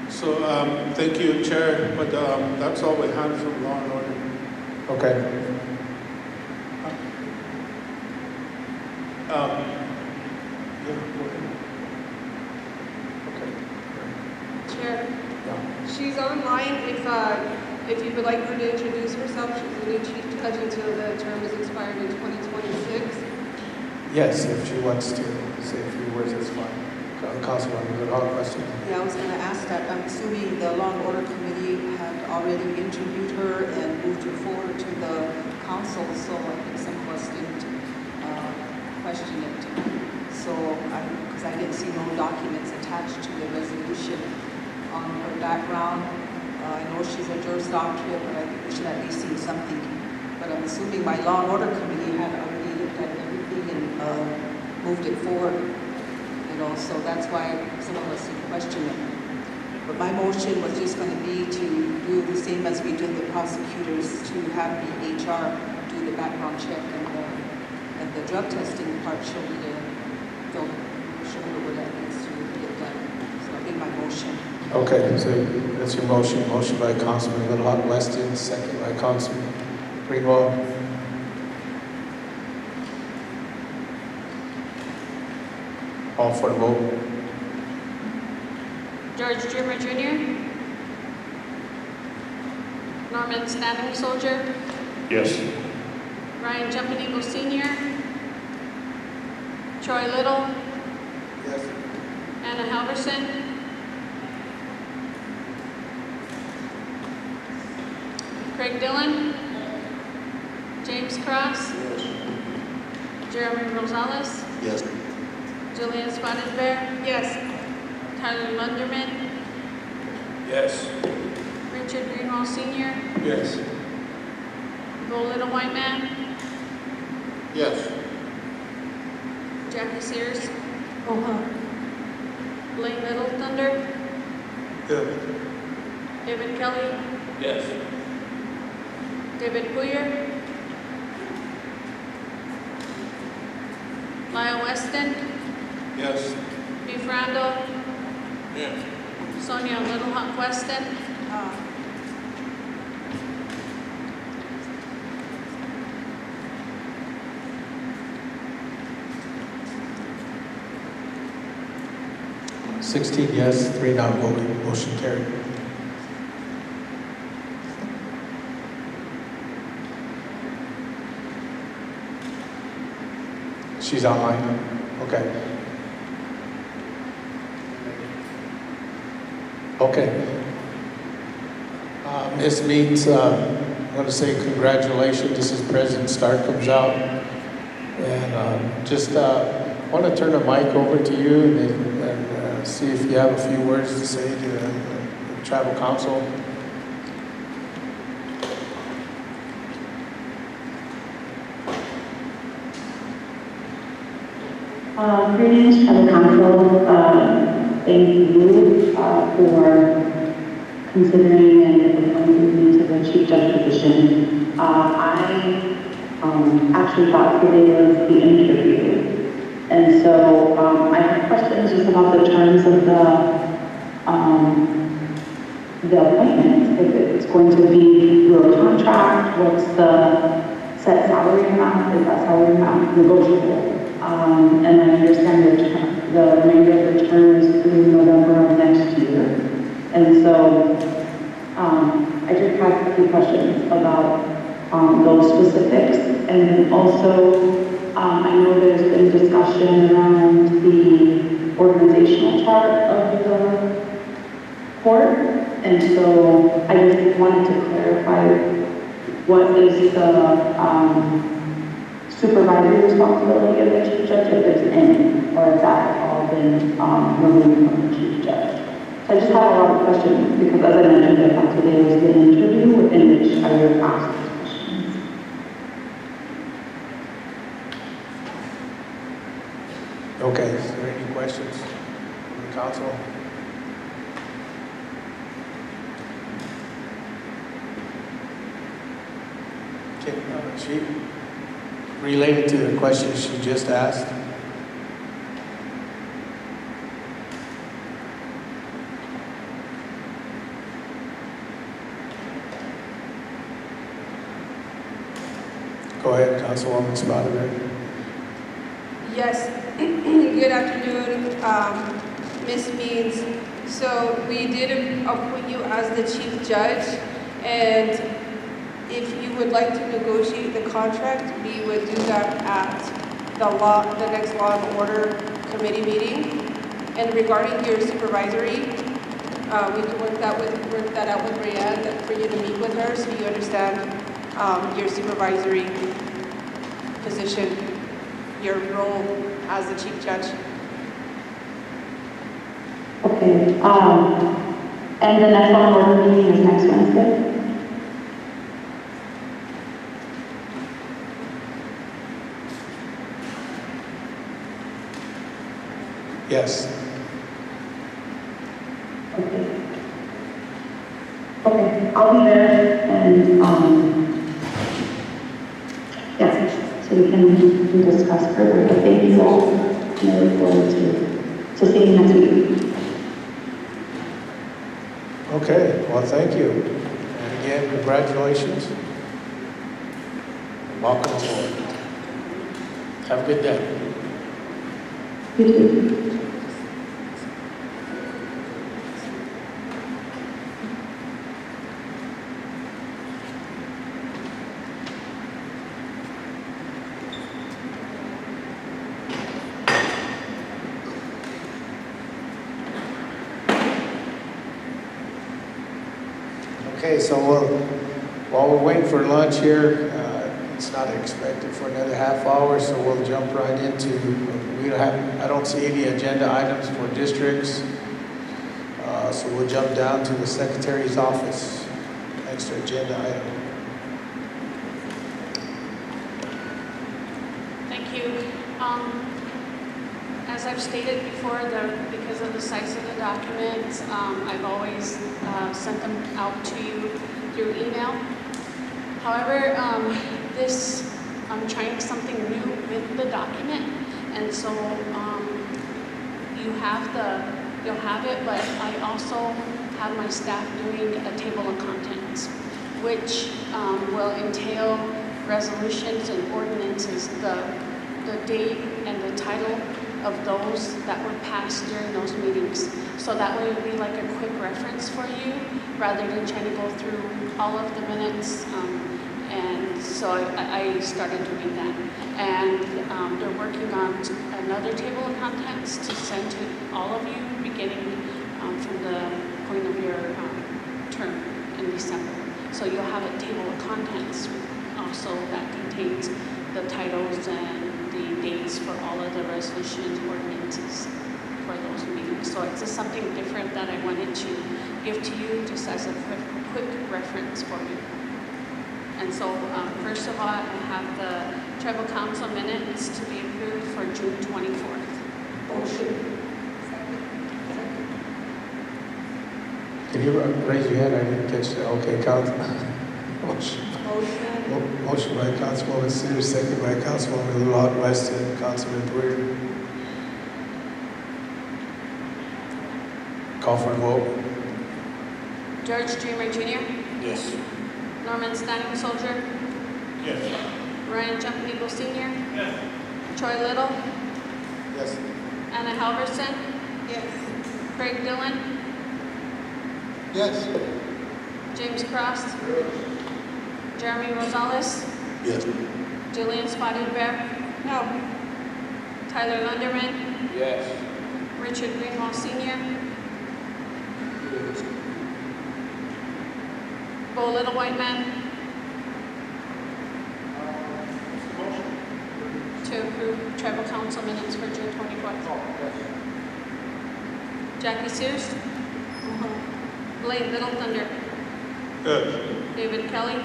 So, thank you, Chair, but that's all we have from Law and Order. Okay. Chair, she's online if you would like her to introduce herself. She's the new Chief Judge until the term is expired in 2026. Yes, if she wants to say a few words, that's fine. Councilwoman, you have a question? Yeah, I was going to ask that. I'm assuming the Law and Order Committee had already interviewed her and moved her forward to the council, so I think some of us didn't question it. So, because I didn't see no documents attached to the resolution on her background. I know she's a Juris Doctorate, but I think we should at least see something. But I'm assuming my Law and Order Committee had already looked at everything and moved it forward. So that's why some of us didn't question it. But my motion was just going to be to do the same as we did the prosecutors, to have the HR do the background check and the drug testing part show me show her what that needs to get done. So I'll give my motion. Okay, so that's your motion. Motion by Councilman Little Hawk Weston, second by Councilman Greenwald. All for the vote. George Dreamer Jr., Norman Standing Soldier, Yes. Ryan Jumping Eagle Sr., Troy Little, Yes. Anna Halverson, Craig Dillon, James Cross, Jeremy Rosales, Yes. Julian Spotted Bear, Yes. Tyler Lunderman, Yes. Richard Greenwald Sr., Yes. Bo Little White Man, Yes. Jackie Sears, Blaine Little Thunder, David Kelly, Yes. David Poyer, Lyle Weston, Yes. Beef Randall, Yes. Sonia Little Hawk Weston, $16 yes, 3 not voting, motion carried. She's online? Okay. Okay. Ms. Means, I want to say congratulations. This is President Starr comes out. And just want to turn the mic over to you and see if you have a few words to say to the Tribal Council. Greetings, Tribal Council. Thank you for considering and appointing me to the Chief Judge position. I actually thought today was the interview. And so I have questions just about the terms of the appointment. If it's going to be through a contract, what's the set salary amount? Is that salary amount negotiable? And I understand the remainder of the term is through November of next year. And so I just have a few questions about those specifics. And then also, I know there's been discussion around the organizational chart of the court. And so I just wanted to clarify what is the supervisory responsibility of the Chief Judge, if there's any, or if that has all been removed from the Chief Judge. So I just have a lot of questions because, as I mentioned, I thought today was the interview in which I would ask these questions. Okay, is there any questions from the council? Chief? Related to the questions she just asked. Go ahead, Councilwoman Spotted. Yes, good afternoon, Ms. Means. So we did appoint you as the Chief Judge, and if you would like to negotiate the contract, we would do that at the next Law and Order Committee meeting. And regarding your supervisory, we can work that out with Brianne for you to meet with her so you understand your supervisory position, your role as the Chief Judge. Okay. And the next Law and Order meeting is next Wednesday? Yes. Okay, I'll be there, and yes, so we can discuss further. But thank you all, and I look forward to seeing you next week. Okay, well, thank you. And again, congratulations. Welcome aboard. Have a good day. You too. Okay, so while we're waiting for lunch here, it's not expected for another half hour, so we'll jump right into, I don't see any agenda items for districts. So we'll jump down to the Secretary's office, next agenda item. Thank you. As I've stated before, because of the size of the documents, I've always sent them out to you through email. However, I'm trying something new with the document, and so you'll have it, but I also have my staff doing a table of contents, which will entail resolutions and ordinances, the date and the title of those that were passed during those meetings. So that way it would be like a quick reference for you, rather than trying to go through all of the minutes. And so I started doing that. And they're working on another table of contents to send to all of you, beginning from the point of your term in December. So you'll have a table of contents also that contains the titles and the dates for all of the resolutions, ordinances for those meetings. So it's just something different that I wanted to give to you just as a quick reference for you. And so first of all, I have the Tribal Council minutes to be approved for June 24th. Motion. Can you raise your hand? I didn't catch that. Okay, Council. Motion by Councilwoman Sears, second by Councilwoman Lord Weston, Councilman Brewer. Call for a vote. George Dreamer Jr. Yes. Norman Standing Soldier. Yes. Ryan Jumping Eagle Sr. Yes. Troy Little. Yes. Anna Halverson. Yes. Craig Dillon. Yes. James Cross. Jeremy Rosales. Yes. Julian Spotted Bear. No. Tyler Lunderman. Yes. Richard Greenwald Sr. Bo Little White Man. To approve Tribal Council minutes for June 24th. Jackie Sears. Blake Little Thunder. Yes. David Kelly.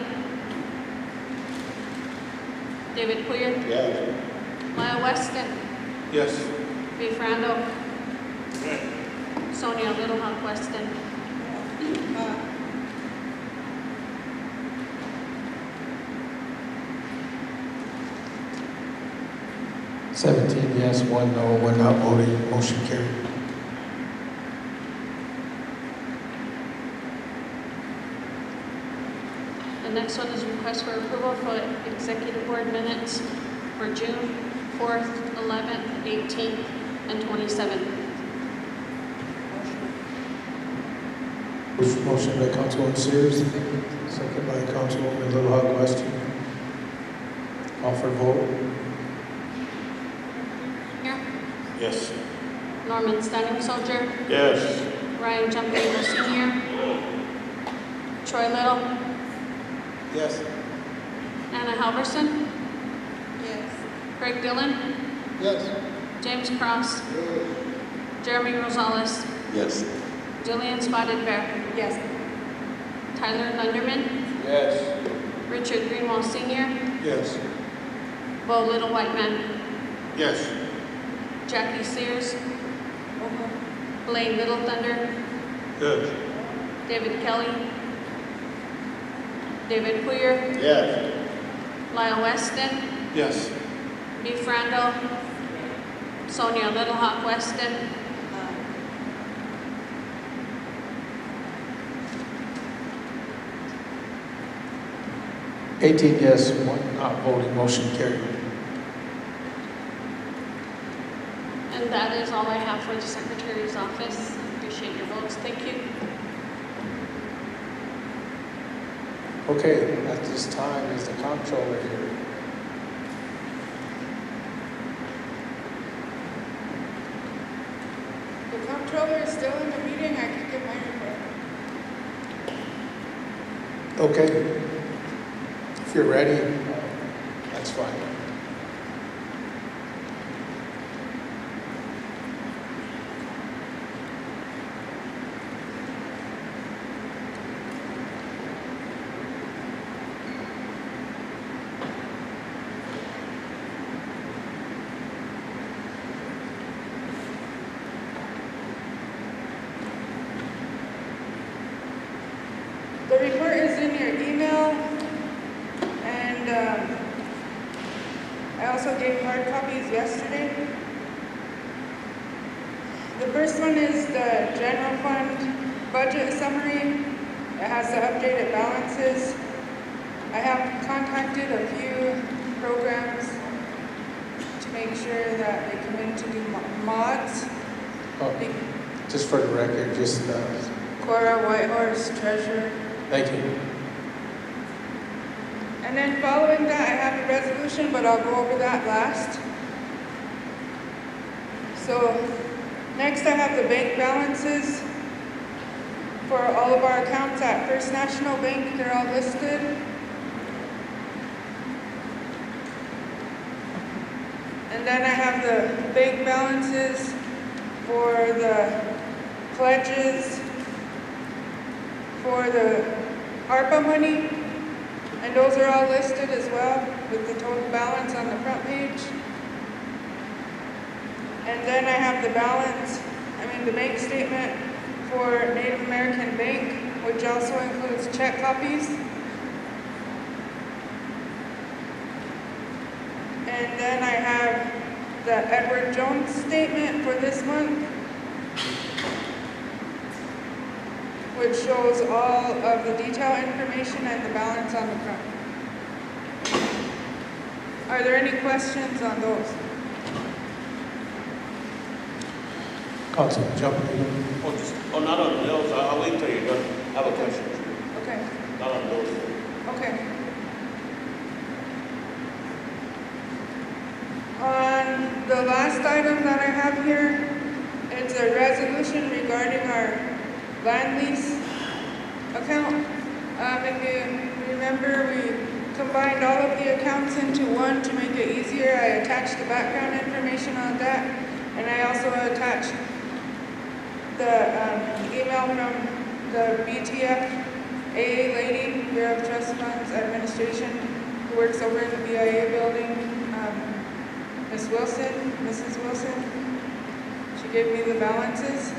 David Queer. Yes. Lyle Weston. Yes. B. Frando. Sonia Little Hawk Weston. 17 yes, 1 no, 1 not voting, motion carried. The next one is request for approval for executive board minutes for June 4th, 11th, 18th, and 27th. Motion by Councilwoman Sears, second by Councilwoman Little Hawk Weston. Call for vote. Yes. Norman Standing Soldier. Yes. Ryan Jumping Eagle Sr. Troy Little. Yes. Anna Halverson. Yes. Craig Dillon. Yes. James Cross. Jeremy Rosales. Yes. Jillian Spotted Bear. Yes. Tyler Lunderman. Yes. Richard Greenwald Sr. Yes. Bo Little White Man. Yes. Jackie Sears. Blaine Little Thunder. Yes. David Kelly. David Queer. Yes. Lyle Weston. Yes. B. Frando. Sonia Little Hawk Weston. Uh, 18 yes, 1 not voting, motion carried. And that is all I have for the Secretary's office. Appreciate your votes. Thank you. Okay, at this time is the comptroller here. The comptroller is still in the meeting. I can get my report. Okay. If you're ready, that's fine. The report is in your email, and I also gave hard copies yesterday. The first one is the general fund budget summary. It has the updated balances. I have contacted a few programs to make sure that they come in to do mods. Oh, just for the record, just Cora, Whitehorse, Treasure. thank you. And then following that, I have a resolution, but I'll go over that last. So next I have the bank balances for all of our accounts at First National Bank. They're all listed. And then I have the bank balances for the pledges, for the ARPA money, and those are all listed as well with the total balance on the front page. And then I have the the bank statement for Native American Bank, which also includes check copies. And then I have the Edward Jones statement for this month, which shows all of the detail information and the balance on the front. Are there any questions on those? Councilman, jump in. Not on those. I'll wait till you're done. I have a question. Okay. Not on those. Okay. On the last item that I have here, it's a resolution regarding our land lease account. If you remember, we combined all of the accounts into one to make it easier. I attached the background information on that, and I also attached the email from the BTFA lady, Bureau of Trust Funds Administration, who works over in the BIA building, Mrs. Wilson. She gave me the balances.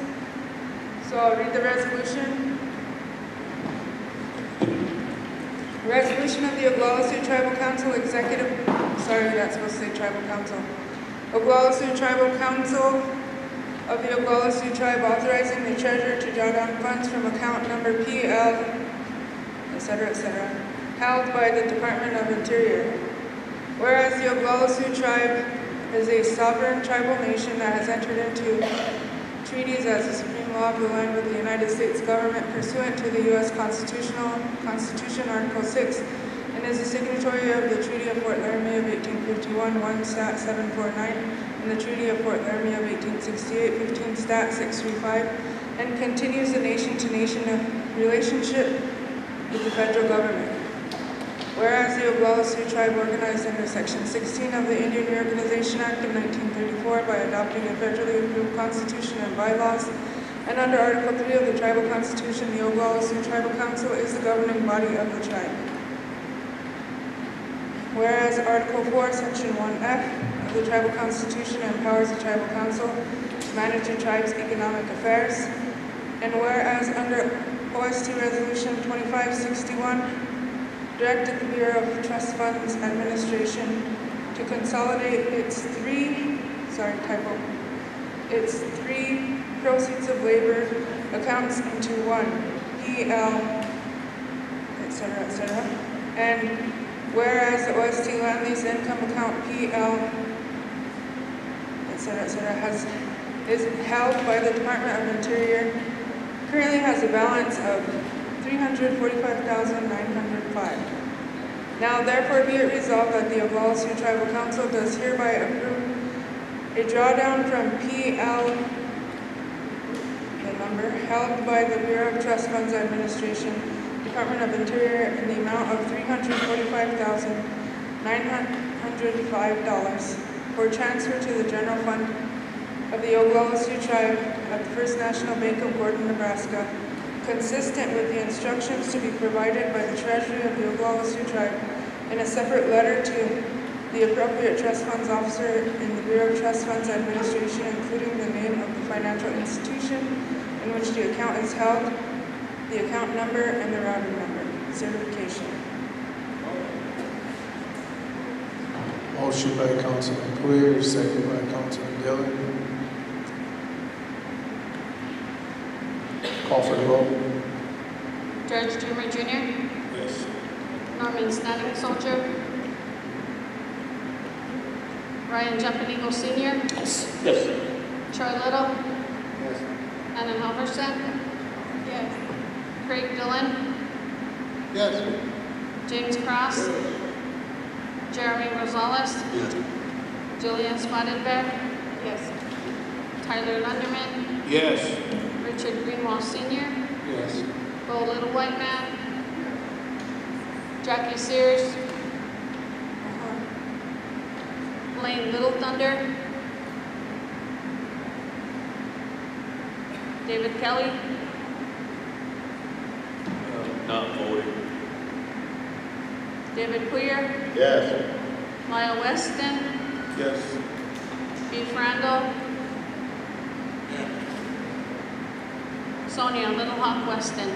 So I'll read the resolution. Resolution of the Oglala Sioux Tribal Council Executive, sorry, that's supposed to say Tribal Council. Oglala Sioux Tribal Council of the Oglala Sioux Tribe authorizing the treasurer to draw down funds from account number PL, etc., held by the Department of Interior. Whereas the Oglala Sioux Tribe is a sovereign tribal nation that has entered into treaties as a supreme law of the land with the United States government pursuant to the U.S. Constitution, Article 6, and is a signatory of the Treaty of Fort Laramie of 1851, 1 Stat 749, and the Treaty of Fort Laramie of 1868, 15 Stat 635, and continues the nation-to-nation relationship with the federal government. Whereas the Oglala Sioux Tribe organized under Section 16 of the Indian Reorganization Act of 1934 by adopting a federally approved constitution and bylaws, and under Article 3 of the Tribal Constitution, the Oglala Sioux Tribal Council is the governing body of the tribe. Whereas Article 4, Section 1F of the Tribal Constitution empowers the Tribal Council to manage the tribe's economic affairs, and whereas under OST Resolution 2561, directed the Bureau of Trust Funds Administration to consolidate its three proceeds of labor accounts into one, PL, etc., and whereas the OST Land Lease Income Account PL, etc., is held by the Department of Interior, currently has a balance of $345,905. Now, therefore, be it resolved that the Oglala Sioux Tribal Council does hereby approve a drawdown from PL, the number, held by the Bureau of Trust Funds Administration, Department of Interior in the amount of $345,905 for transfer to the general fund of the Oglala Sioux Tribe at the First National Bank of Gordon, Nebraska, consistent with the instructions to be provided by the Treasury of the Oglala Sioux Tribe in a separate letter to the appropriate trust funds officer in the Bureau of Trust Funds Administration, including the name of the financial institution in which the account is held, the account number, and the routing number. Certification. Motion by Councilman Queer, second by Councilman Dillon. Call for the vote. George Dreamer Jr., Yes. Norman Standing Soldier, Ryan Jumping Eagle Sr., Yes. Troy Little, Yes. Anna Halverson, Yes. Craig Dillon, Yes. James Cross, Jeremy Rosales, Yes. Julian Spotted Bear, Yes. Tyler Lunderman, Yes. Richard Greenwald Sr., Yes. Bo Little White Man, Jackie Sears, Blaine Little Thunder, David Kelly, Not voting. David Queer, Yes. Lyle Weston, Yes. Beef Randall, Sonia Little Hawk Weston.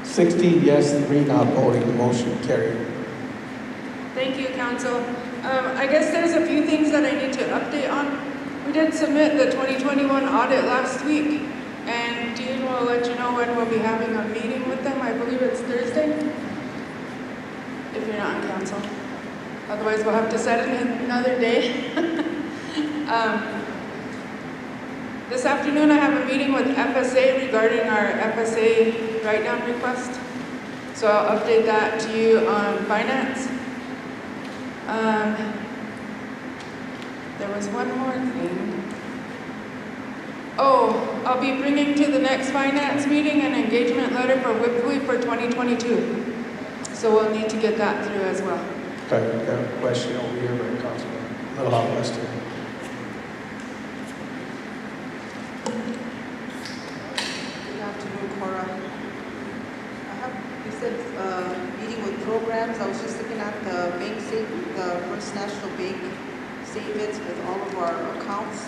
16 yes, 3 not voting, motion carried. Thank you, Council. I guess there's a few things that I need to update on. We did submit the 2021 audit last week, and Dean will let you know when we'll be having a meeting with them. I believe it's Thursday, if you're not on council. Otherwise, we'll have to set it another day. This afternoon, I have a meeting with FSA regarding our FSA write-down request. So I'll update that to you on finance. There was one more thing. Oh, I'll be bringing to the next finance meeting an engagement letter for Whipley for 2022. So we'll need to get that through as well. Okay, we got a question over here by Councilman Little Hawk Weston. Good afternoon, Cora. You said meeting with programs. I was just looking at the bank statement, the First National Bank statements with all of our accounts.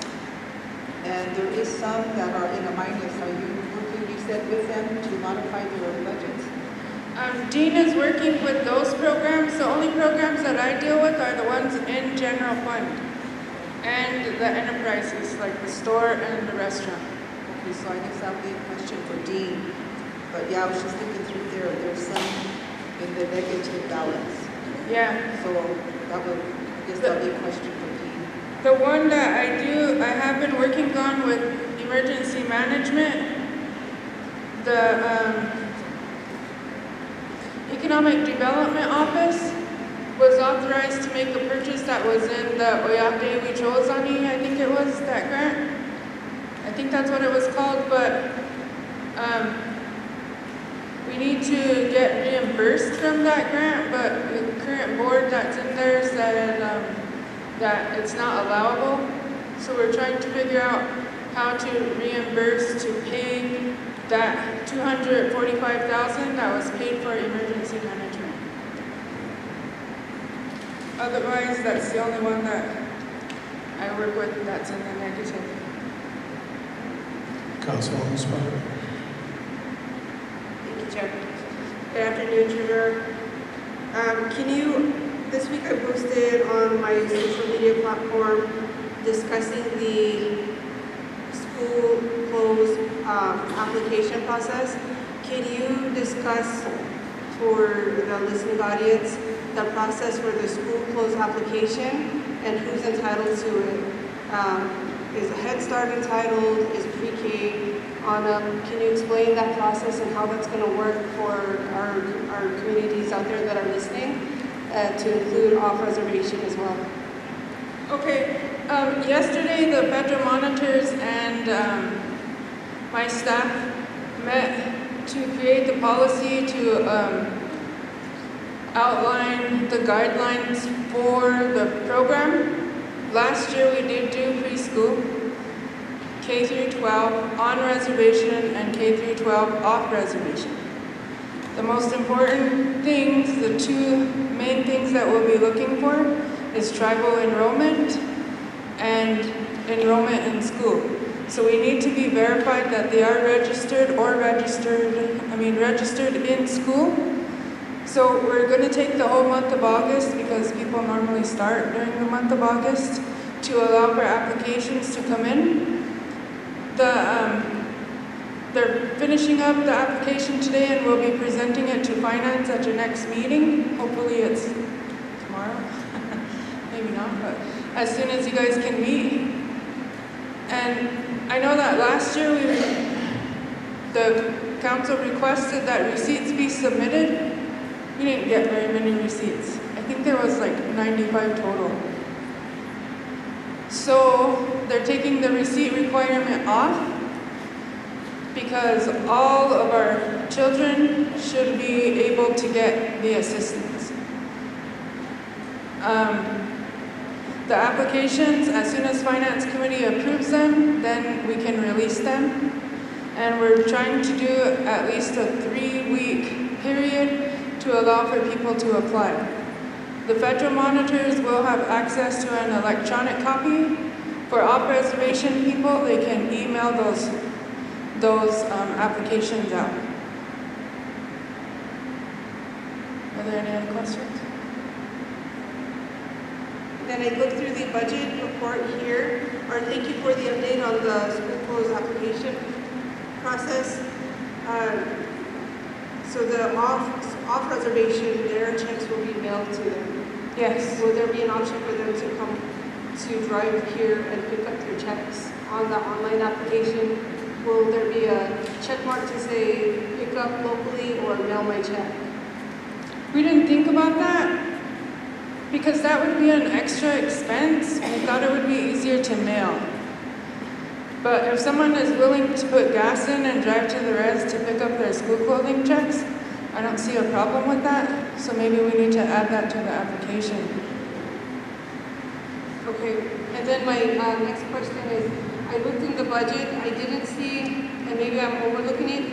And there is some that are in a minus. Are you working, you said, with them to modify their budgets? Dean is working with those programs. The only programs that I deal with are the ones in general fund and the enterprises, like the store and the restaurant. Okay, so I guess that would be a question for Dean. But yeah, I was just looking through there. There's some in the negative balance. Yeah. So that would, I guess that would be a question for Dean. The one that I have been working on with emergency management, the Economic Development Office was authorized to make a purchase that was in the Oyate Wichozani, I think it was, that grant. I think that's what it was called, but we need to get reimbursed from that grant, but the current board that's in there said that it's not allowable. So we're trying to figure out how to reimburse to pay that $245,000 that was paid for emergency management. Otherwise, that's the only one that I work with that's in the negative. Councilwoman Spotted. Thank you, Chair. Good afternoon, Treasurer. This week I posted on my social media platform discussing the school close application process. Can you discuss for the listening audience the process for the school close application and who's entitled to it? Is Head Start entitled? Is pre-K on them? Can you explain that process and how that's going to work for our communities out there that are listening, to include off-reservation as well? Okay, yesterday the federal monitors and my staff met to create the policy to outline the guidelines for the program. Last year we did do preschool, K through 12 on reservation and K through 12 off reservation. The most important things, the two main things that we'll be looking for is tribal enrollment and enrollment in school. So we need to be verified that they are registered in school. So we're going to take the whole month of August, because people normally start during the month of August, to allow for applications to come in. They're finishing up the application today and we'll be presenting it to finance at your next meeting. Hopefully it's tomorrow, maybe not, but as soon as you guys can meet. And I know that last year the council requested that receipts be submitted. We didn't get very many receipts. I think there was like 95 total. So they're taking the receipt requirement off, because all of our children should be able to get the assistance. The applications, as soon as Finance Committee approves them, then we can release them. And we're trying to do at least a 3-week period to allow for people to apply. The federal monitors will have access to an electronic copy. For off-reservation people, they can email those applications out. Are there any other questions? Then I looked through the budget report here, or thank you for the update on the school close application process. So the off reservation, their checks will be mailed to them. Yes. Will there be an option for them to come to drive here and pick up their checks on the online application? Will there be a check mark to say pick up locally or mail my check? We didn't think about that because that would be an extra expense. We thought it would be easier to mail. But if someone is willing to put gas in and drive to the res to pick up their school clothing checks, I don't see a problem with that. So maybe we need to add that to the application. Okay, and then my next question is, I looked in the budget, I didn't see, and maybe I'm overlooking it,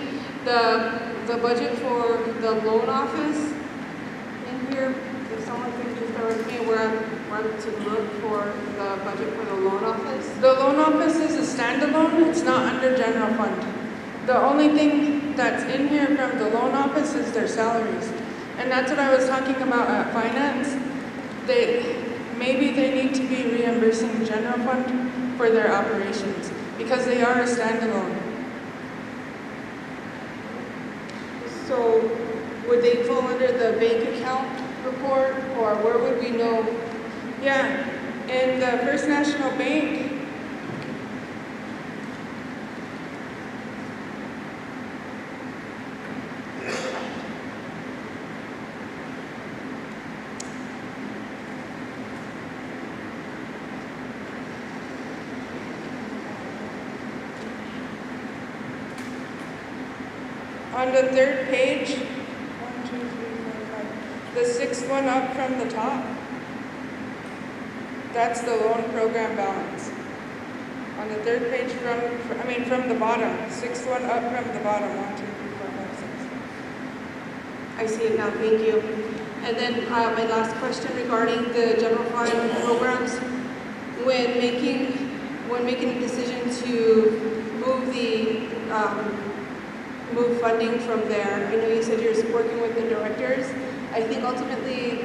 the budget for the loan office in here. If someone could just direct me where I'm to look for the budget for the loan office. The loan office is a standalone, it's not under general fund. The only thing that's in here from the loan office is their salaries. And that's what I was talking about at finance. Maybe they need to be reimbursing general fund for their operations because they are a standalone. So would they fall under the bank account report, or where would we know? Yeah, in the First National Bank, on the third page, 1, 2, 3, 4, 5, the sixth one up from the top, that's the loan program balance. On the third page from the bottom, sixth one up from the bottom, 1, 2, 3, 4, 5, 6. I see it now, thank you. And then my last question regarding the general fund programs, when making a decision to move funding from there. I know you said you're working with the directors. I think ultimately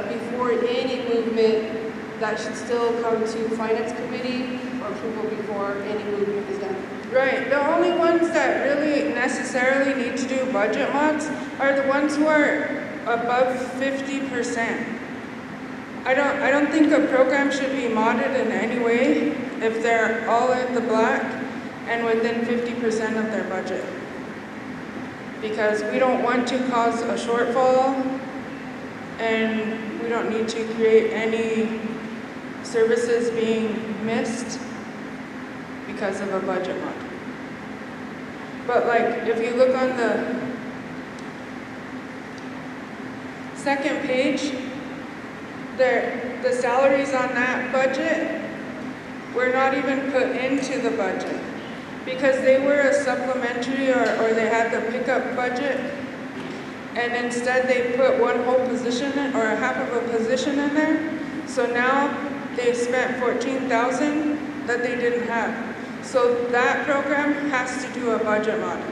before any movement, that should still come to Finance Committee or approval before any movement is done. Right. The only ones that really necessarily need to do budget mods are the ones who are above 50%. I don't think a program should be modded in any way if they're all in the black and within 50% of their budget. Because we don't want to cause a shortfall and we don't need to create any services being missed because of a budget mod. But like, if you look on the second page, the salaries on that budget were not even put into the budget because they were a supplementary or they had the pickup budget, and instead they put one whole position in, or half of a position in there. So now they spent $14,000 that they didn't have. So that program has to do a budget mod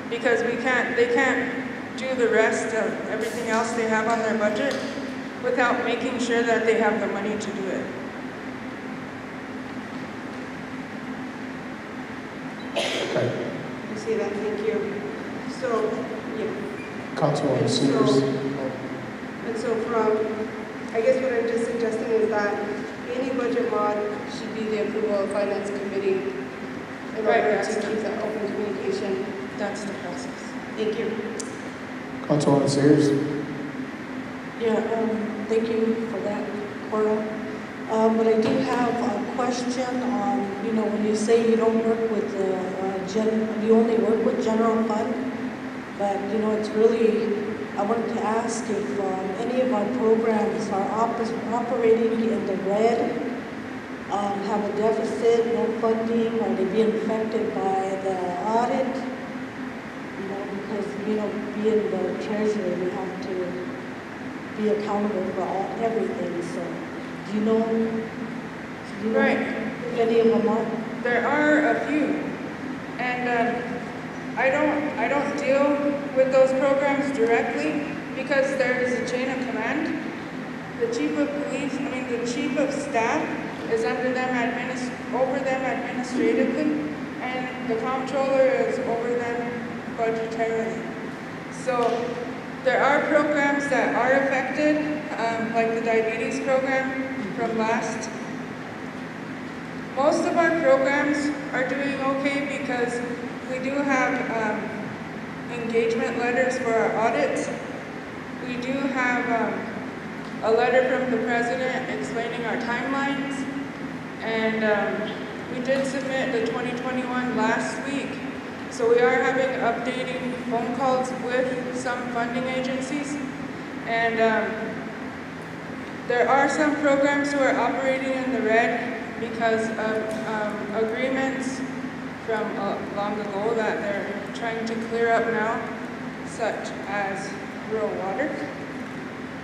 because they can't do the rest of everything else they have on their budget without making sure that they have the money to do it. I see that, thank you. So, yeah. Councilwoman Sears. And so I guess what I'm just suggesting is that any budget mod should be the approval of Finance Committee in order to keep that open communication. That's the process. Thank you. Councilwoman Sears. Yeah, thank you for that, Cora. But I do have a question on, when you say you don't work with you only work with general fund, but it's really, I wanted to ask if any of our programs are operating in the red, have a deficit, no funding, are they being affected by the audit? Because, being the treasurer, we have to be accountable for everything, so do you know Right. if any of them are? There are a few, and I don't deal with those programs directly because there is a chain of command. The chief of police, the chief of staff is under them, over them administratively, and the comptroller is over them budgetarily. So there are programs that are affected, like the diabetes program from last. Most of our programs are doing okay because we do have engagement letters for our audits. We do have a letter from the president explaining our timelines, and we did submit the 2021 last week. So we are having updating phone calls with some funding agencies, and there are some programs who are operating in the red because of agreements from long ago that they're trying to clear up now, such as rural water.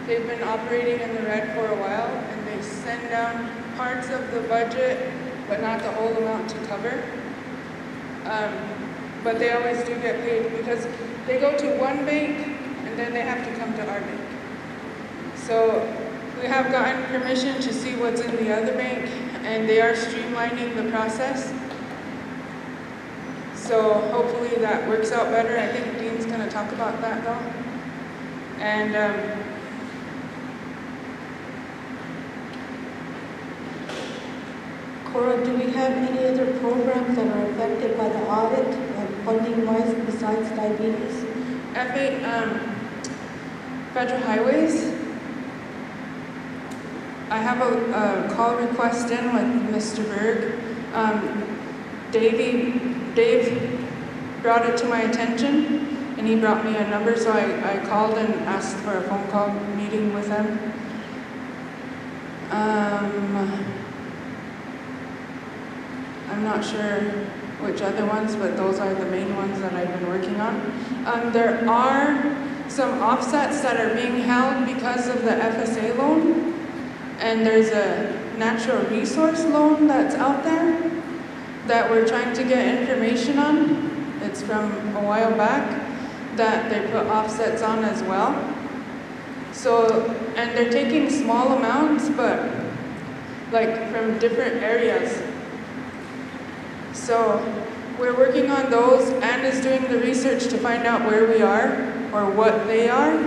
They've been operating in the red for a while, and they send down parts of the budget, but not the whole amount to cover. But they always do get paid because they go to one bank and then they have to come to our bank. So we have gotten permission to see what's in the other bank, and they are streamlining the process. So hopefully that works out better. I think Dean's going to talk about that though. And Cora, do we have any other programs that are affected by the audit, funding-wise, besides diabetes? Federal highways. I have a call request in with Mr. Berg. Dave brought it to my attention, and he brought me a number, so I called and asked for a phone call meeting with him. I'm not sure which other ones, but those are the main ones that I've been working on. There are some offsets that are being held because of the FSA loan, and there's a natural resource loan that's out there that we're trying to get information on. It's from a while back that they put offsets on as well. So, and they're taking small amounts, but like from different areas. So we're working on those and is doing the research to find out where we are or what they are.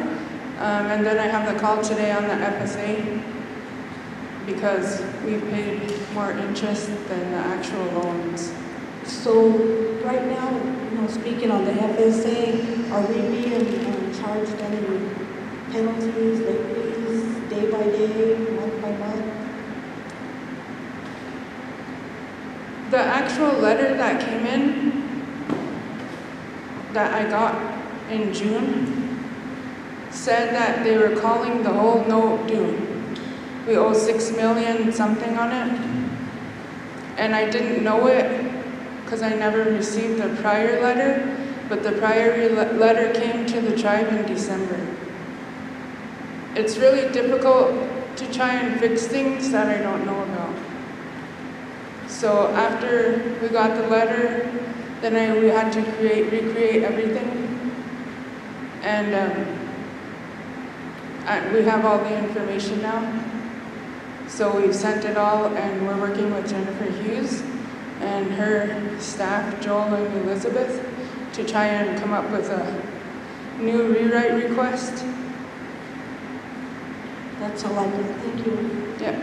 And then I have the call today on the FSA because we've paid more interest than the actual loans. So right now, speaking on the FSA, are we being charged any penalties, late fees, day by day, month by month? The actual letter that came in, that I got in June, said that they were calling the whole note due. We owe $6 million something on it. And I didn't know it because I never received the prior letter, but the prior letter came to the tribe in December. It's really difficult to try and fix things that I don't know about. So after we got the letter, then we had to recreate everything. And we have all the information now. So we've sent it all, and we're working with Jennifer Hughes and her staff, Joel and Elizabeth, to try and come up with a new rewrite request. That's all I got. Thank you. Yeah.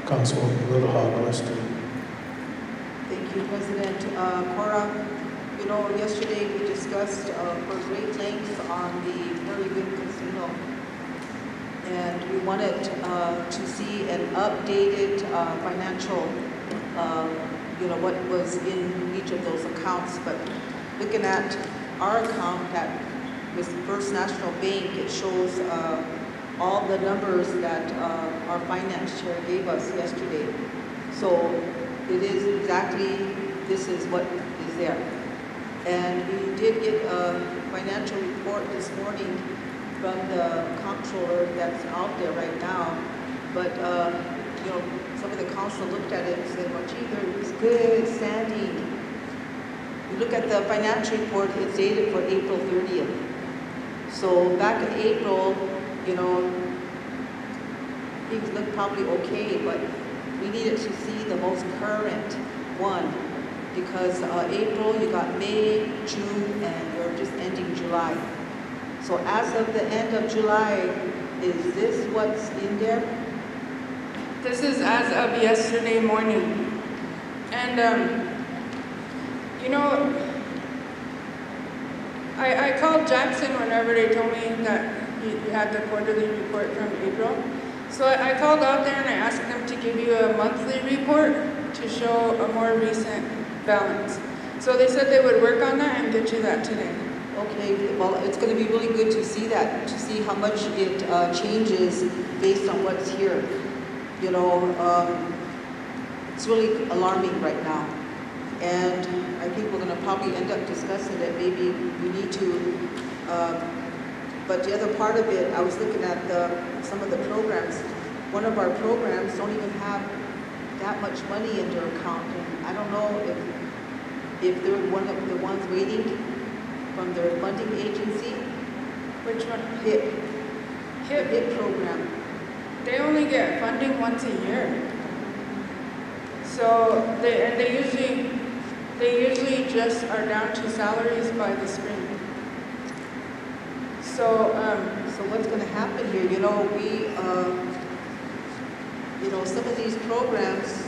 Councilwoman Little Hog wants to. Thank you, President. Cora, you know, yesterday we discussed for great length on the Prairie Wind Casino. And we wanted to see an updated financial, you know, what was in each of those accounts. But looking at our account that with First National Bank, it shows all the numbers that our finance chair gave us yesterday. So it is exactly, this is what is there. And we did get a financial report this morning from the comptroller that's out there right now. But, you know, some of the council looked at it and said, well, gee, it's good, standing. You look at the financial report, it's dated for April 30th. So back in April, you know, things look probably okay, but we needed to see the most current one because April, you got May, June, and you're just ending July. So as of the end of July, is this what's in there? This is as of yesterday morning. And, you know, I called Jackson whenever they told me that you had the quarterly report from April. So I called out there and I asked them to give you a monthly report to show a more recent balance. So they said they would work on that and get you that today. Okay, well, it's going to be really good to see that, to see how much it changes based on what's here. You know, it's really alarming right now. And I think we're going to probably end up discussing that maybe we need to, but the other part of it, I was looking at some of the programs. One of our programs don't even have that much money in their account. And I don't know if they're one of the ones waiting from their funding agency. Which one? HIP. The HIP program. They only get funding once a year. So they usually just are down to salaries by the spring. So so what's going to happen here? You know, we you know, some of these programs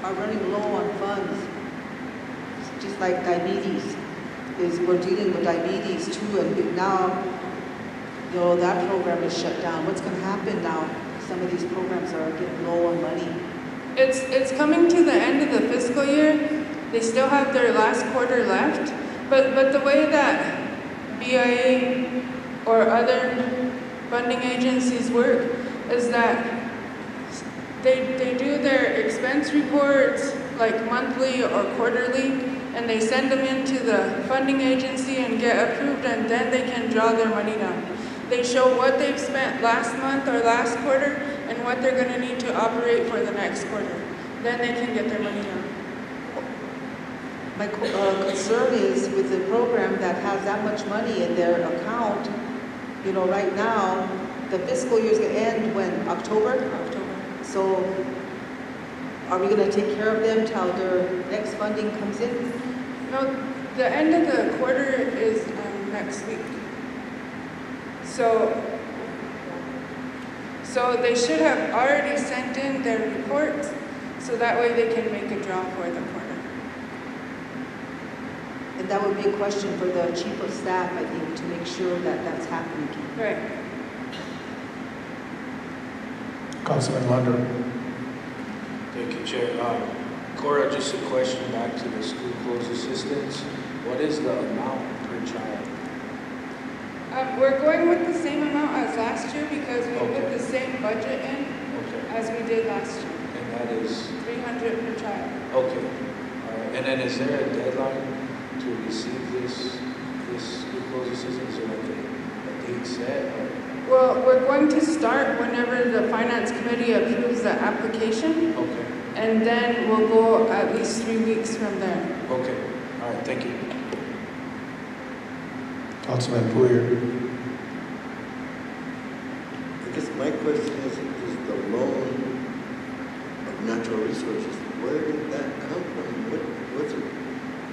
are running low on funds, just like diabetes. We're dealing with diabetes too, and now, you know, that program is shut down. What's going to happen now? Some of these programs are getting low on money. It's coming to the end of the fiscal year. They still have their last quarter left, but the way that BIA or other funding agencies work is that they do their expense reports like monthly or quarterly, and they send them into the funding agency and get approved, and then they can draw their money down. They show what they've spent last month or last quarter and what they're going to need to operate for the next quarter. Then they can get their money down. My concern is with the program that has that much money in their account, you know, right now, the fiscal year is going to end when? October? October. So are we going to take care of them till their next funding comes in? No, the end of the quarter is next week. So they should have already sent in their reports, so that way they can make a draw for the quarter. And that would be a question for the chief of staff, I think, to make sure that that's happening. Right. Councilman Lunder. Thank you, Chair. Cora, just a question back to the school closed assistance. What is the amount per child? We're going with the same amount as last year because we put the same budget in as we did last year. And that is? 300 per child. Okay. All right. And then is there a deadline to receive this school closed assistance, or like a date set? Or? Well, we're going to start whenever the finance committee approves the application. Okay. And then we'll go at least 3 weeks from there. Okay. All right. Thank you. Councilman Poirier. I guess my question is the loan of natural resources, where did that come from? What's it?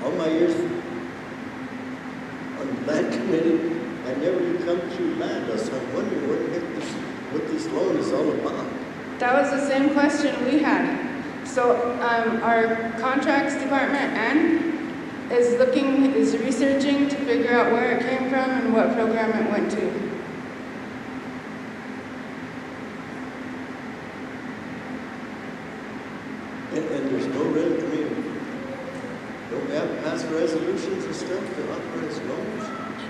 All my years on the land committee, I never did come through land, so I'm wondering what this loan is all about. That was the same question we had. So our contracts department, Ann, is researching to figure out where it came from and what program it went to. And there's no don't we have passed resolutions and stuff to authorize loans?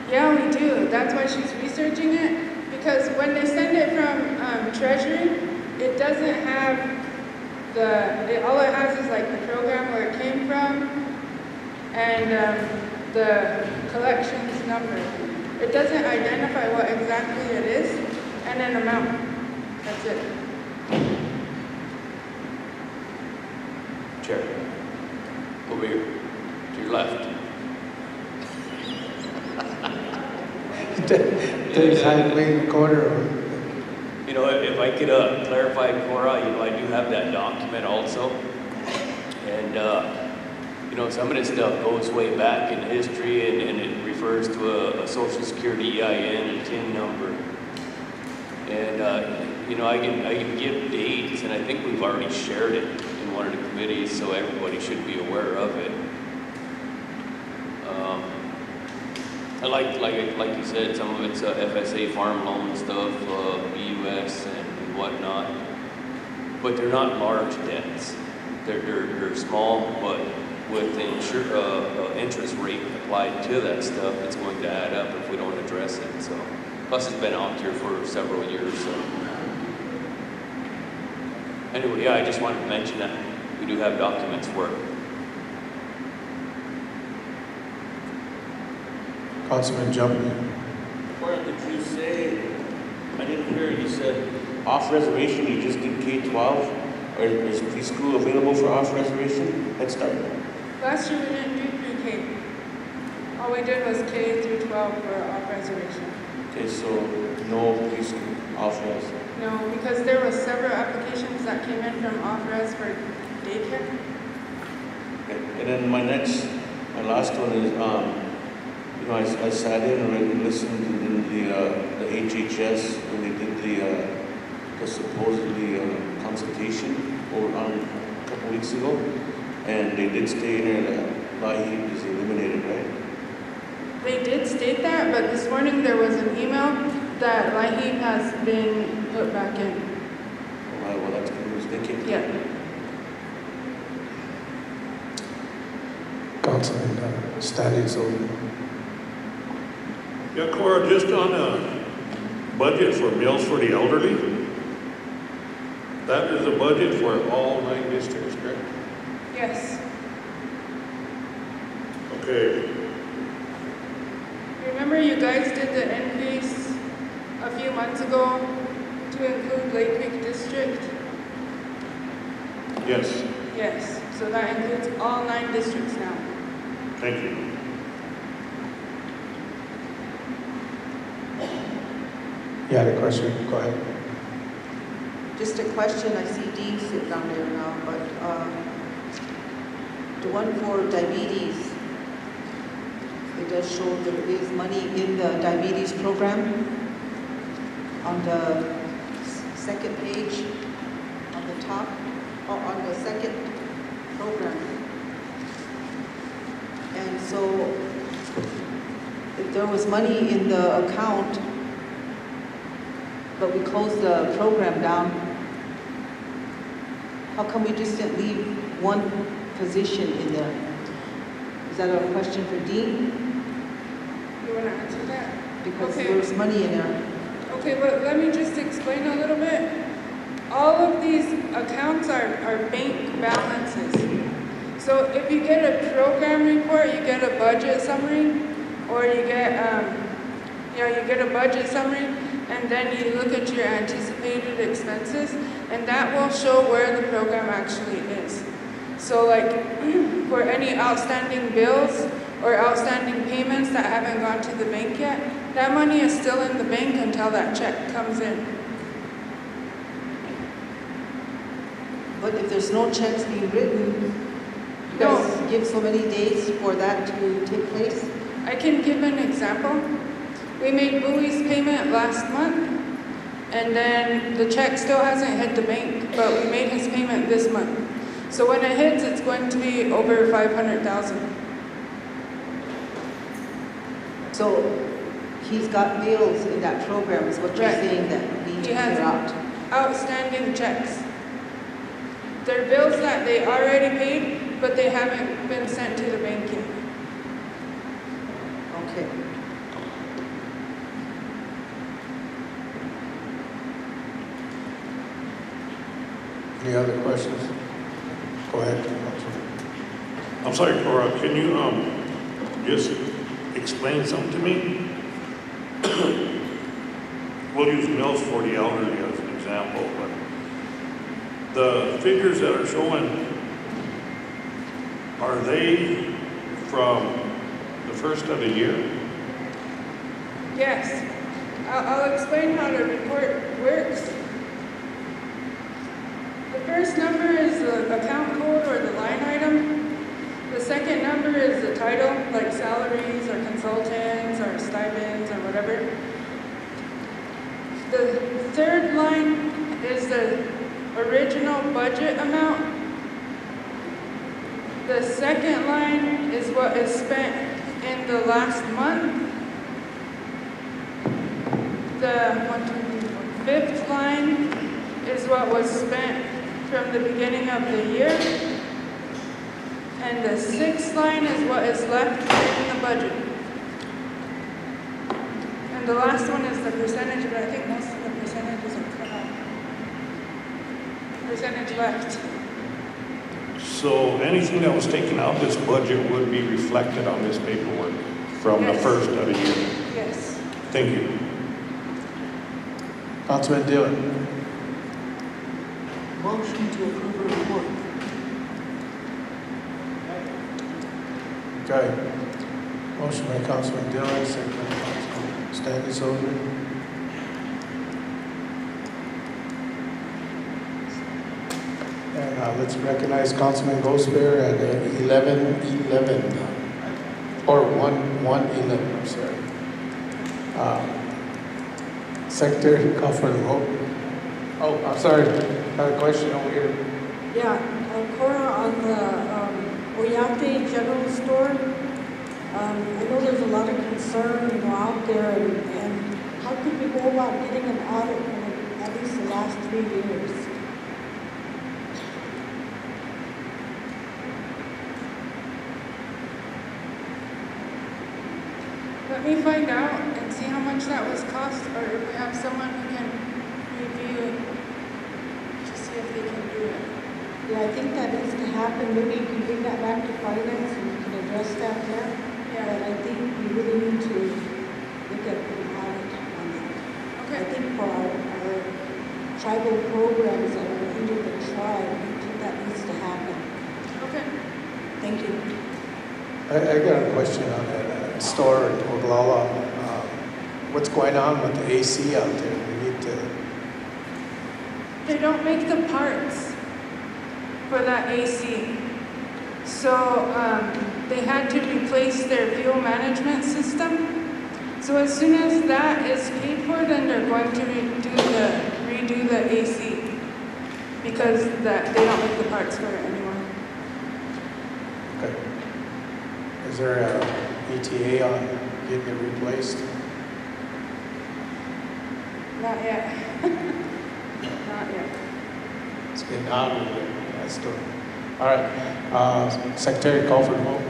Yeah, we do. That's why she's researching it, because when they send it from Treasury, it doesn't have all it has is like the program where it came from and the collections number. It doesn't identify what exactly it is and an amount. That's it. Chair, over here, to your left. Dave's hiding in the corner. You know, if I could clarify, Cora, you know, I do have that document also. And, you know, some of this stuff goes way back in history and it refers to a Social Security EIN and TIN number. And, you know, I can give dates, and I think we've already shared it in one of the committees, so everybody should be aware of it. I like you said, some of it's FSA farm loan stuff, BUS and whatnot, but they're not large debts. They're small, but with the interest rate applied to that stuff, it's going to add up if we don't address it. So, plus it's been out here for several years. So, anyway, yeah, I just wanted to mention that we do have documents for it. Councilman Jumpman. What did you say? I didn't hear. You said off reservation. You just did K-12, or is preschool available for off reservation? Let's start. Last year we didn't do pre-K. All we did was K through 12 for off reservation. Okay, so no preschool off res. No, because there were several applications that came in from off res for daycare. Okay. And then my last one is you know, I sat in and listened to the HHS when they did the supposedly consultation on a couple weeks ago, and they did state in there that LIHEAP is eliminated, right? They did state that, but this morning there was an email that LIHEAP has been put back in. All right, well that's good news. Thank you. Yeah. Councilman Stanley's over. Yeah, Cora, just on a budget for meals for the elderly, that is a budget for all 9 districts, correct? Yes. Okay. Remember you guys did the increase a few months ago to include Lake Creek District? Yes. Yes, so that includes all 9 districts now. Thank you. You had a question? Go ahead. Just a question, I see Dean sitting down there now, but the one for diabetes, it does show there is money in the diabetes program on the second page, on the top, or on the second program. And so, if there was money in the account, but we closed the program down, how come we just didn't leave one position in the, is that a question for Dean? You want to answer that? Because Okay. there's money in there. Okay, but let me just explain a little bit. All of these accounts are bank balances. So if you get a program report, you get a budget summary, or you get, you get a budget summary, and then you look at your anticipated expenses, and that will show where the program actually is. So like for any outstanding bills or outstanding payments that haven't gone to the bank yet, that money is still in the bank until that check comes in. But if there's no checks being written, you guys give so many days for that to take place? I can give an example. We made Bowie's payment last month, and then the check still hasn't hit the bank, but we made his payment this month. So when it hits, it's going to be over 500,000. So he's got bills in that program, is what you're saying, that we need to clear out. Outstanding checks. They're bills that they already paid, but they haven't been sent to the bank yet. Okay. Any other questions? Go ahead. I'm sorry, Cora, can you just explain something to me? We'll use meals for the elderly as an example, but the figures that are showing, are they from the first of the year? Yes. I'll explain how the report works. The first number is the account code or the line item. The second number is the title, like salaries or consultants or stipends or whatever. The third line is the original budget amount. The second line is what is spent in the last month. The fifth line is what was spent from the beginning of the year. And the sixth line is what is left in the budget. And the last one is the percentage, but I think most of the percentages are cut off. Percentage left. So anything that was taken out of this budget would be reflected on this paperwork from the first of the year? Yes. Thank you. Councilman Dillon. Motion to approve the report. Okay. Motion by Councilman Dillon, second by Councilman Stanley Sullivan. And let's recognize Councilman Gosper at 11:11, or 1:11, I'm sorry. Secretary, call for the vote. Oh, I'm sorry, got a question over here. Yeah, Cora, on the Oyate General Store, I know there's a lot of concern, out there, and how could we go about getting an audit in at least the last 3 years? Let me find out and see how much that was cost, or if we have someone who can review it to see if they can do it. Yeah, I think that needs to happen. Maybe you can bring that back to finance and we can address that there. Yeah. But I think we really need to look at an audit on that. Okay. I think for our tribal programs that are under the tribe, I think that needs to happen. Okay. Thank you. I got a question on that store in Oglala. What's going on with the AC out there? We need to. They don't make the parts for that AC. So they had to replace their fuel management system. So as soon as that is paid for, then they're going to redo the AC because they don't make the parts for it anymore. Okay. Is there a ETA on getting it replaced? Not yet. Not yet. It's getting hot over there. That's the. All right, Secretary, call for the vote.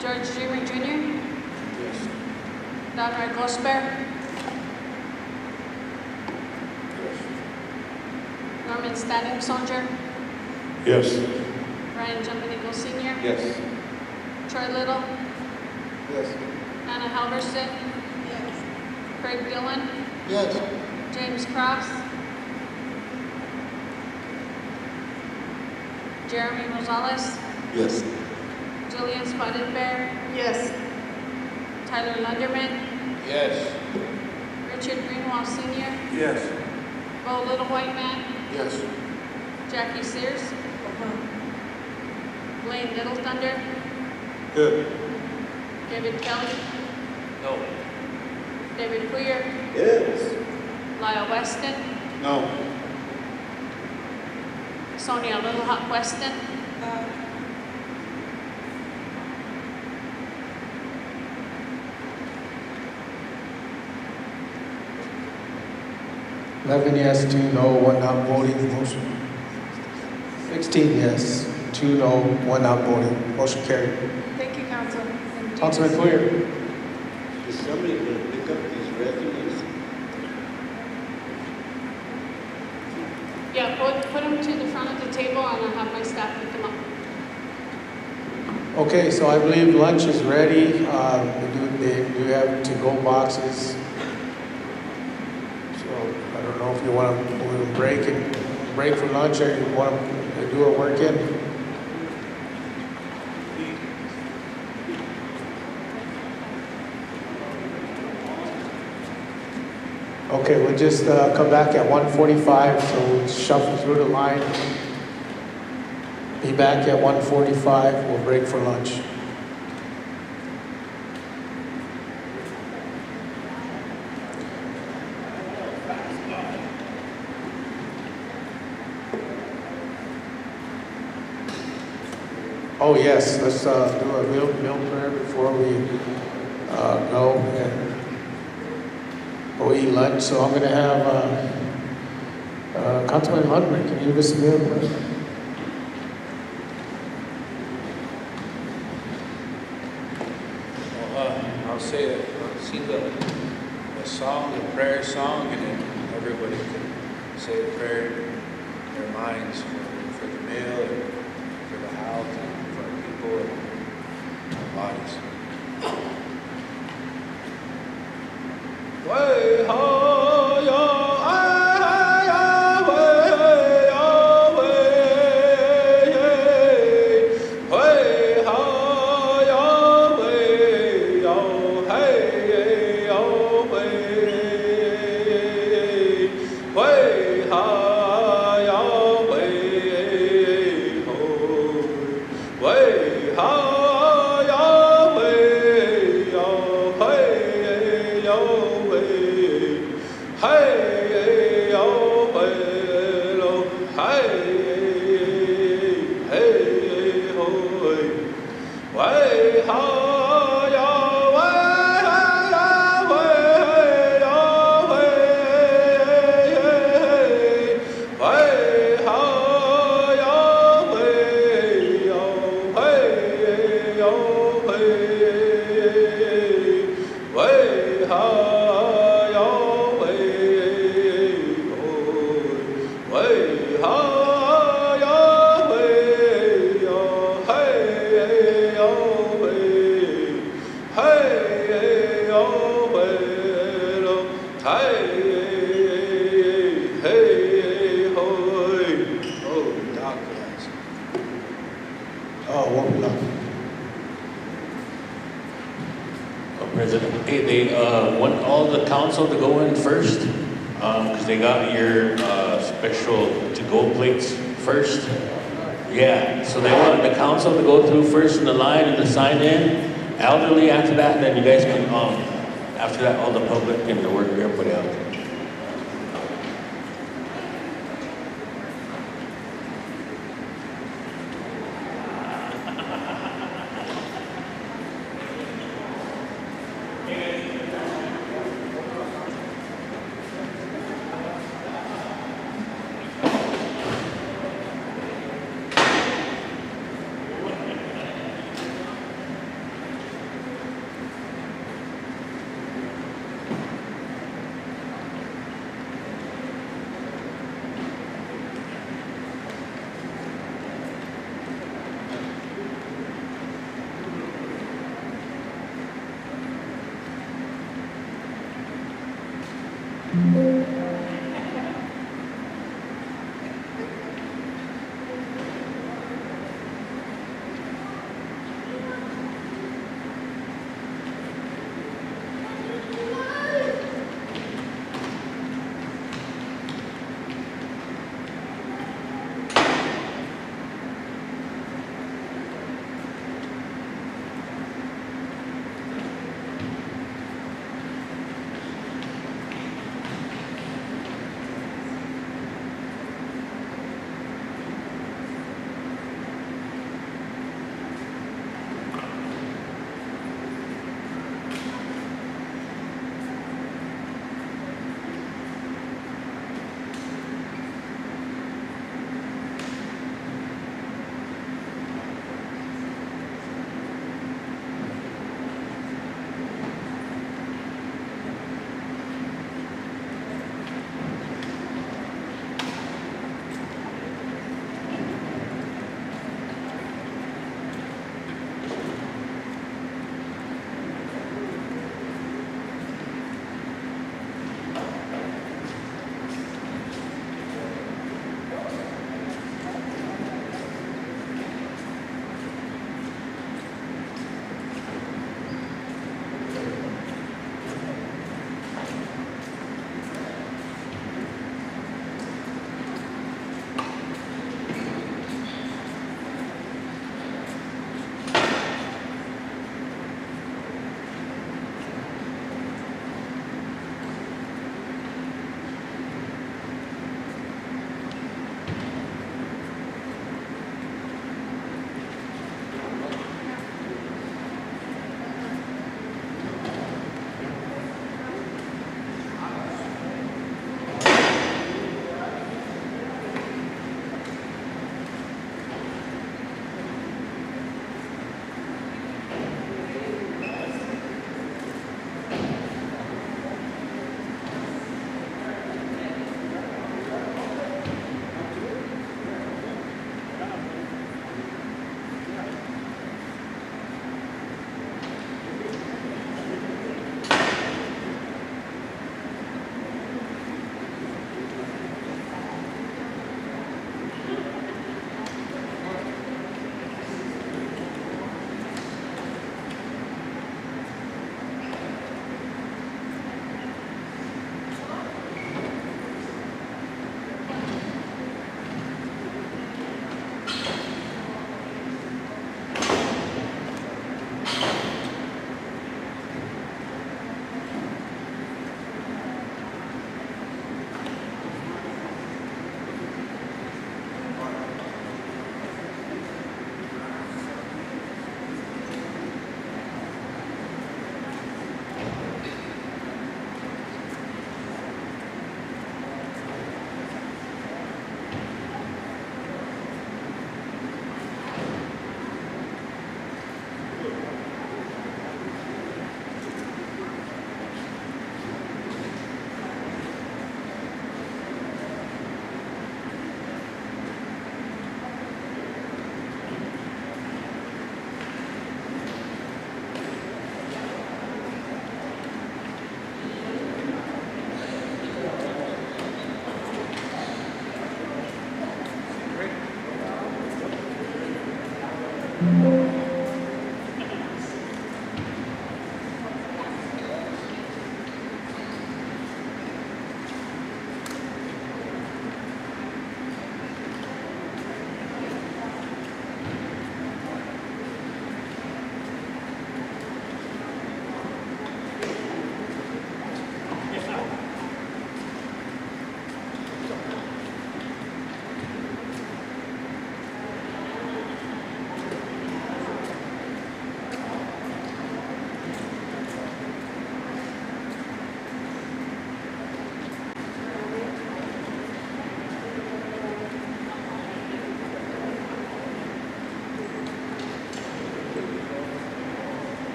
George Dreamer Jr. Yes. Donroy Gosper. Yes. Norman Standing Soldier. Yes. Ryan Jumbenico Sr. Yes. Troy Little. Yes. Anna Halverson. Yes. Craig Dillon. Yes. James Cross. Jeremy Rosales. Yes. Julian Spotted Bear. Yes. Tyler Lunderman. Yes. Richard Greenwald Sr. Yes. Bo Little White Man. Yes. Jackie Sears. Blaine Little Thunder. Good. David Kelly. No. David Queer. Yes. Lyle Weston. No. Sonia Little Hawk Weston. 11 yes, 2 no, 1 not voting, motion. 16 yes, 2 no, 1 not voting, motion carried. Thank you, Council. And Councilman Clear. Is somebody going to pick up these resumes? Yeah, put them to the front of the table and I'll have my staff pick them up. Okay, so I believe lunch is ready. They do have to-go boxes. So I don't know if you want to break for lunch or you want to do a work in. Okay, we'll just come back at 1:45, so we'll shuffle through the line. Be back at 1:45, we'll break for lunch. Oh yes, let's do a meal prayer before we go and we'll eat lunch. So I'm going to have Councilman Ludwig, can you give us a meal prayer? I'll sing the song, the prayer song, and then everybody can say the prayer in their minds for the meal and for the house and for our people and our bodies. Way ho yo. President, hey, they want all the council to go in first, because they got your special to-go plates first. Yeah, so they want the council to go through first in the line and to sign in. Elderly after that, and then you guys can, after that, all the public and the worker, everybody else.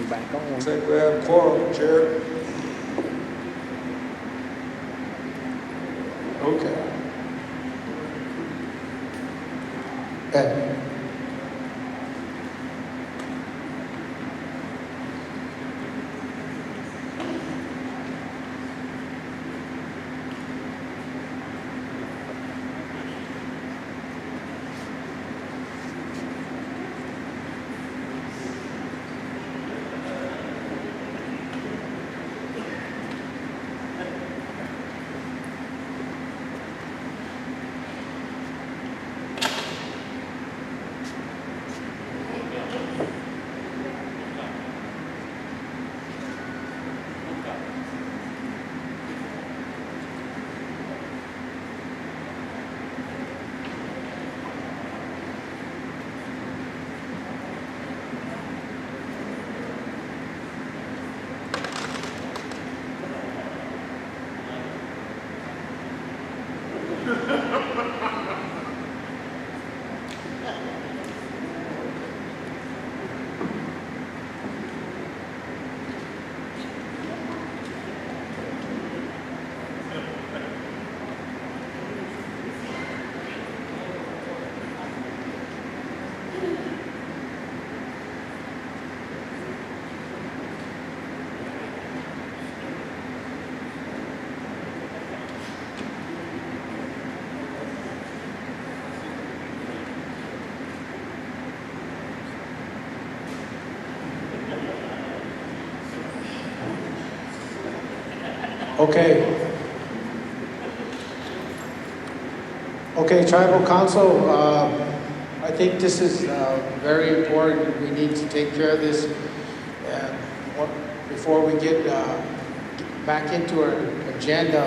back on. Say we have quorum, Chair. Okay. Ed. Okay, Tribal Council, I think this is very important. We need to take care of this. And before we get back into our agenda,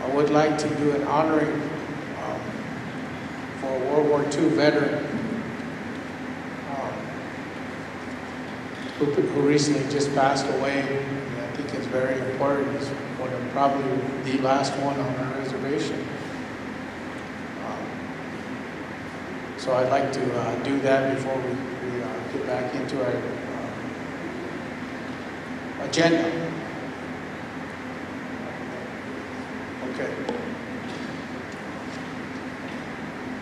I would like to do an honoring for a World War II veteran who recently just passed away. And I think it's very important. It's one of probably the last one on our reservation. So I'd like to do that before we get back into our agenda. Okay.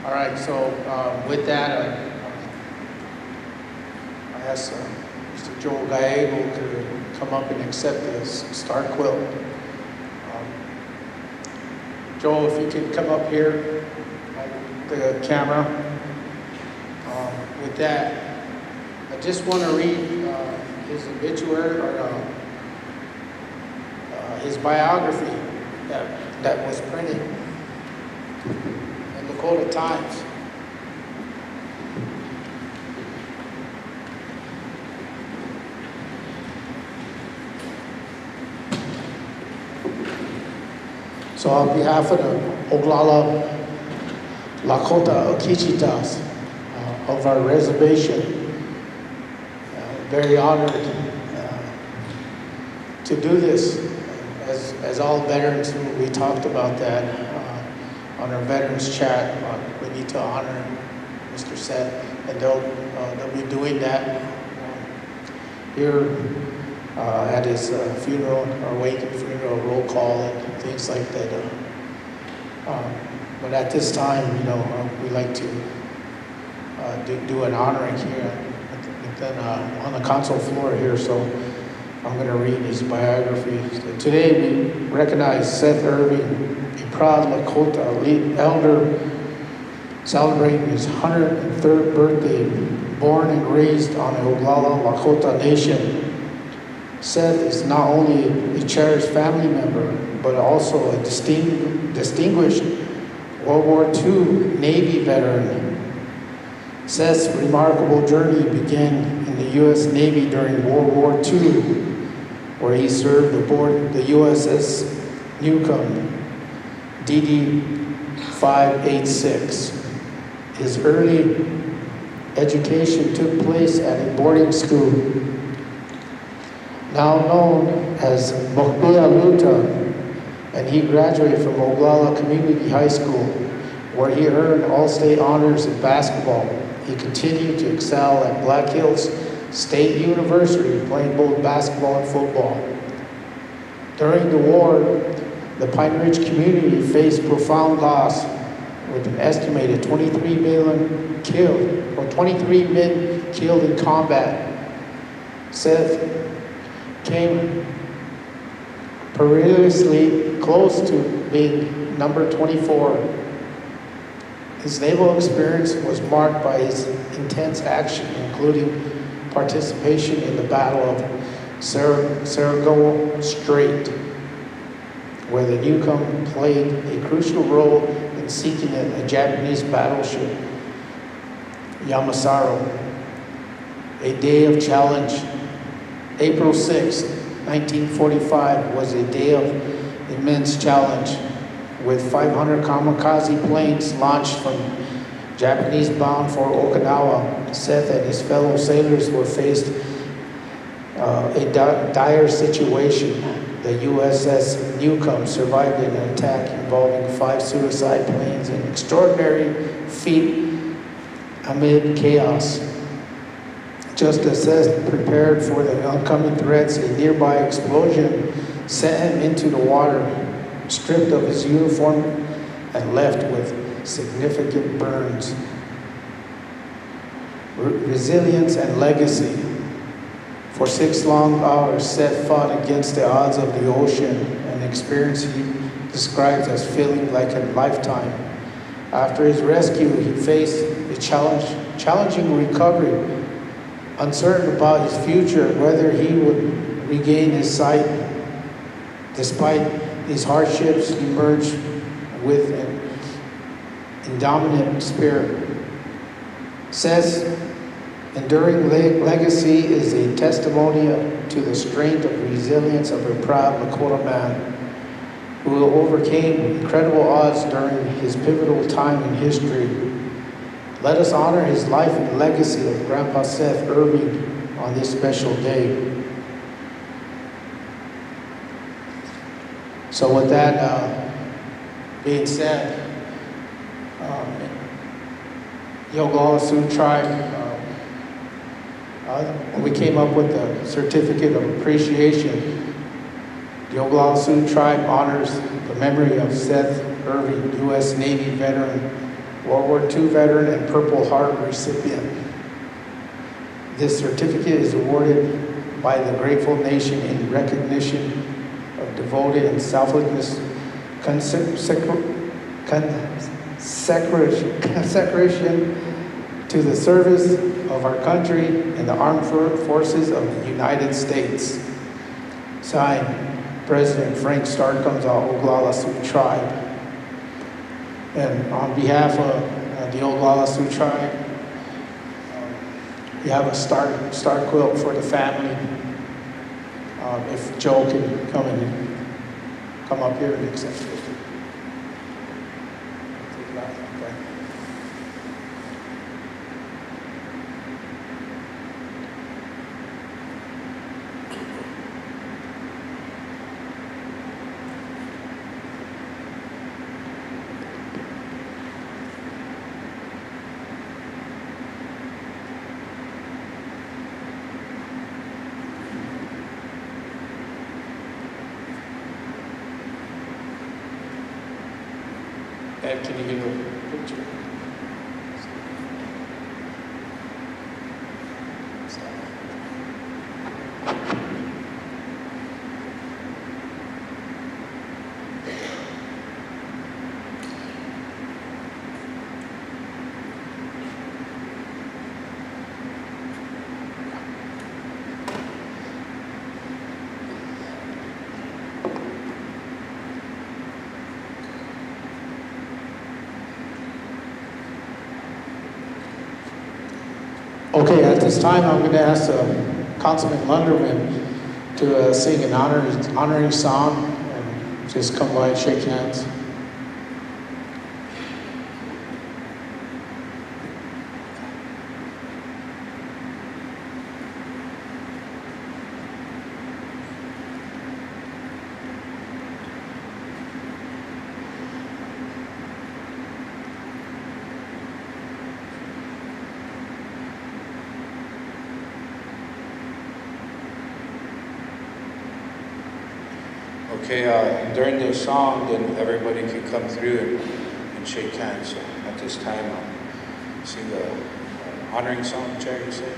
All right, so with that, I ask Mr. Joel Gallego to come up and accept the star quilt. Joel, if you could come up here, the camera. With that, I just want to read his obituary or his biography that was printed in Lakota Times. So on behalf of the Oglala Lakota Okichitas of our reservation, very honored to do this. As all veterans, we talked about that on our veterans chat. We need to honor Mr. Seth, and they'll be doing that here at his funeral, or wake and funeral, roll call and things like that. But at this time, we like to do an honoring here and then on the council floor here. So I'm going to read his biography. So today we recognize Seth Irving, a proud Lakota elder celebrating his 103rd birthday, born and raised on the Oglala Lakota Nation. Seth is not only a cherished family member, but also a distinguished World War II Navy veteran. Seth's remarkable journey began in the U.S. Navy during World War II, where he served aboard the USS Newcomb DD-586. His early education took place at a boarding school, now known as Mokbea, and he graduated from Oglala Community High School, where he earned all-state honors in basketball. He continued to excel at Black Hills State University, playing both basketball and football. During the war, the Pine Ridge community faced profound loss, with an estimated 23 million killed, or 23 men killed in combat. Seth came perilously close to being number 24. His naval experience was marked by his intense action, including participation in the Battle of Saratoga Strait, where the Newcomb played a crucial role in sinking a Japanese battleship, Yamasaro. A day of challenge. April 6, 1945 was a day of immense challenge, with 500 kamikaze planes launched from Japanese-bound for Okinawa. Seth and his fellow sailors were faced a dire situation. The USS Newcomb survived an attack involving 5 suicide planes, an extraordinary feat amid chaos. Just as Seth prepared for the oncoming threats, a nearby explosion sent him into the water, stripped of his uniform and left with significant burns. Resilience and legacy. For 6 long hours, Seth fought against the odds of the ocean, an experience he describes as feeling like a lifetime. After his rescue, he faced a challenging recovery, uncertain about his future, whether he would regain his sight. Despite these hardships, he emerged with an indomitable spirit. Seth's enduring legacy is a testimony to the strength and resilience of a proud Lakota man who overcame incredible odds during his pivotal time in history. Let us honor his life and legacy of Grandpa Seth Irving on this special day. So with that being said, the Oglala Sioux tribe, we came up with the certificate of appreciation. The Oglala Sioux tribe honors the memory of Seth Irving, U.S. Navy veteran, World War II veteran, and Purple Heart recipient. This certificate is awarded by the grateful nation in recognition of devoted and selfless consecration to the service of our country and the armed forces of the United States. Signed, President Frank Starcombs, Oglala Sioux Tribe. And on behalf of the Oglala Sioux Tribe, we have a star quilt for the family. If Joe can come up here and accept it. Can you give a picture? Okay, at this time, I'm going to ask Councilman Lunderman to sing an honoring song and just come by and shake hands. Okay, during the song, then everybody can come through and shake hands. So at this time, I'll sing the honoring song, Chair, you said?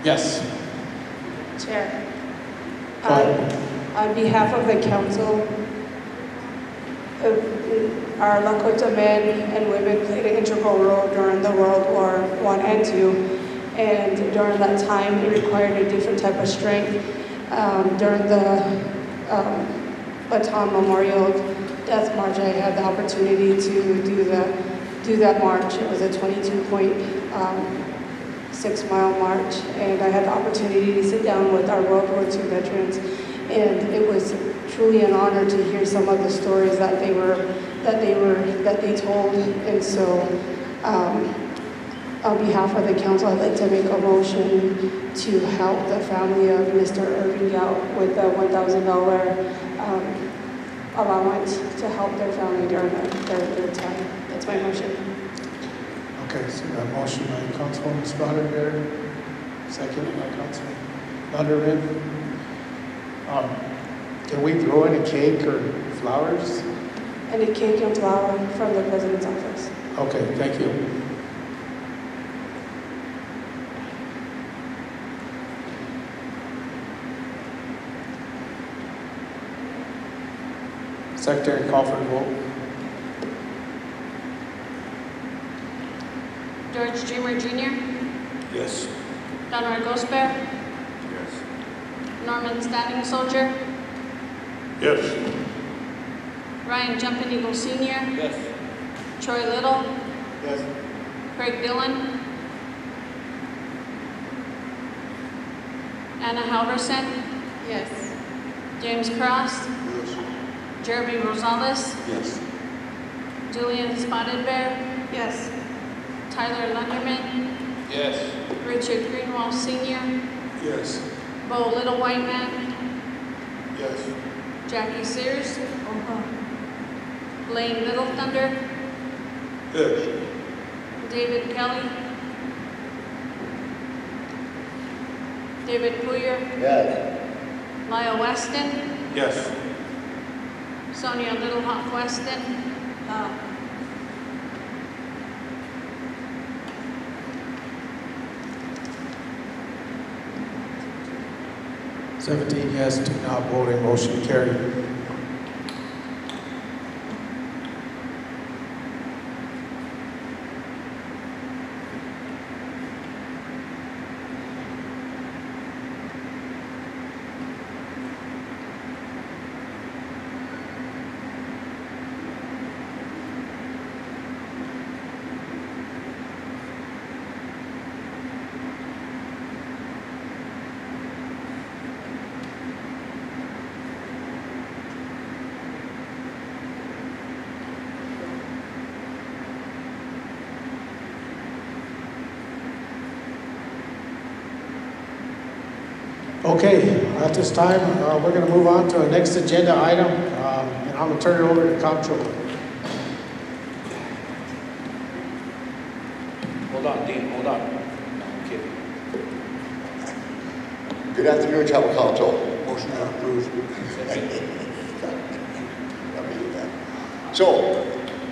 Yes. Chair, on behalf of the council, our Lakota men and women played an integral role during the World War I and II, and during that time it required a different type of strength. During the Baton Memorial Death March, I had the opportunity to do that march. It was a 22.6-mile march, and I had the opportunity to sit down with our World War II veterans, and it was truly an honor to hear some of the stories that they told. And so, on behalf of the council, I'd like to make a motion to help the family of Mr. Irving out with a $1,000 allowance to help their family during their time. That's my motion. Okay, so that motion by Councilwoman Spotted, second by Councilman Underwood. Can we throw in a cake or flowers? And a cake and flower from the president's office. Okay, thank you. Secretary, call for the vote. George Dreamer Jr., Yes. Donald Gosper, Yes. Norman Standing Soldier, Yes. Ryan Jumping Eagle Sr., Yes. Troy Little, Yes. Craig Dillon, Anna Halverson, Yes. James Cross, Yes. Jeremy Rosales, Yes. Julian Spotted Bear, Yes. Tyler Lunderman, Yes. Richard Greenwald Sr., Yes. Bo Little White Man, Yes. Jackie Sears, Lane Little Thunder, Yes. David Kelly, David Poyer, Yes. Lyle Weston, Yes. Sonia Little Hawk Weston, 17 yes, 2 not voting, motion carried. Okay, at this time, we're going to move on to our next agenda item, and I'm going to turn it over to the comptroller. Hold on, Dean, hold on. No, I'm kidding. Good afternoon, Tribal Council. Motion approved. So,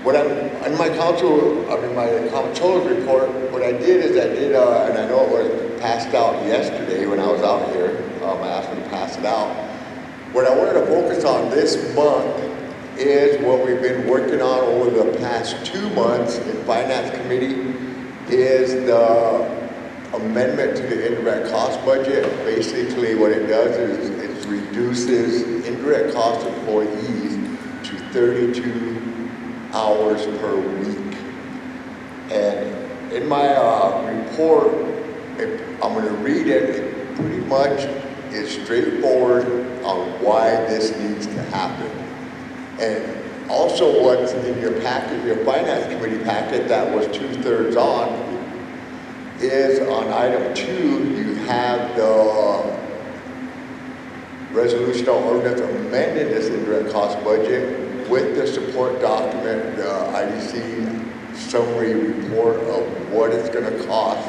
what I'm, in my council, I mean, my comptroller's report, what I did is I did, and I know it was passed out yesterday when I was out here. I asked them to pass it out. What I wanted to focus on this month is what we've been working on over the past 2 months in Finance Committee is the amendment to the indirect cost budget. Basically what it does is it reduces indirect cost employees to 32 hours per week. And in my report, I'm going to read it. It pretty much is straightforward on why this needs to happen. And also what's in your packet, your Finance Committee packet that was 2/3 on, is on item 2, you have the resolution or ordinance amending this indirect cost budget with the support document, the IDC summary report of what it's going to cost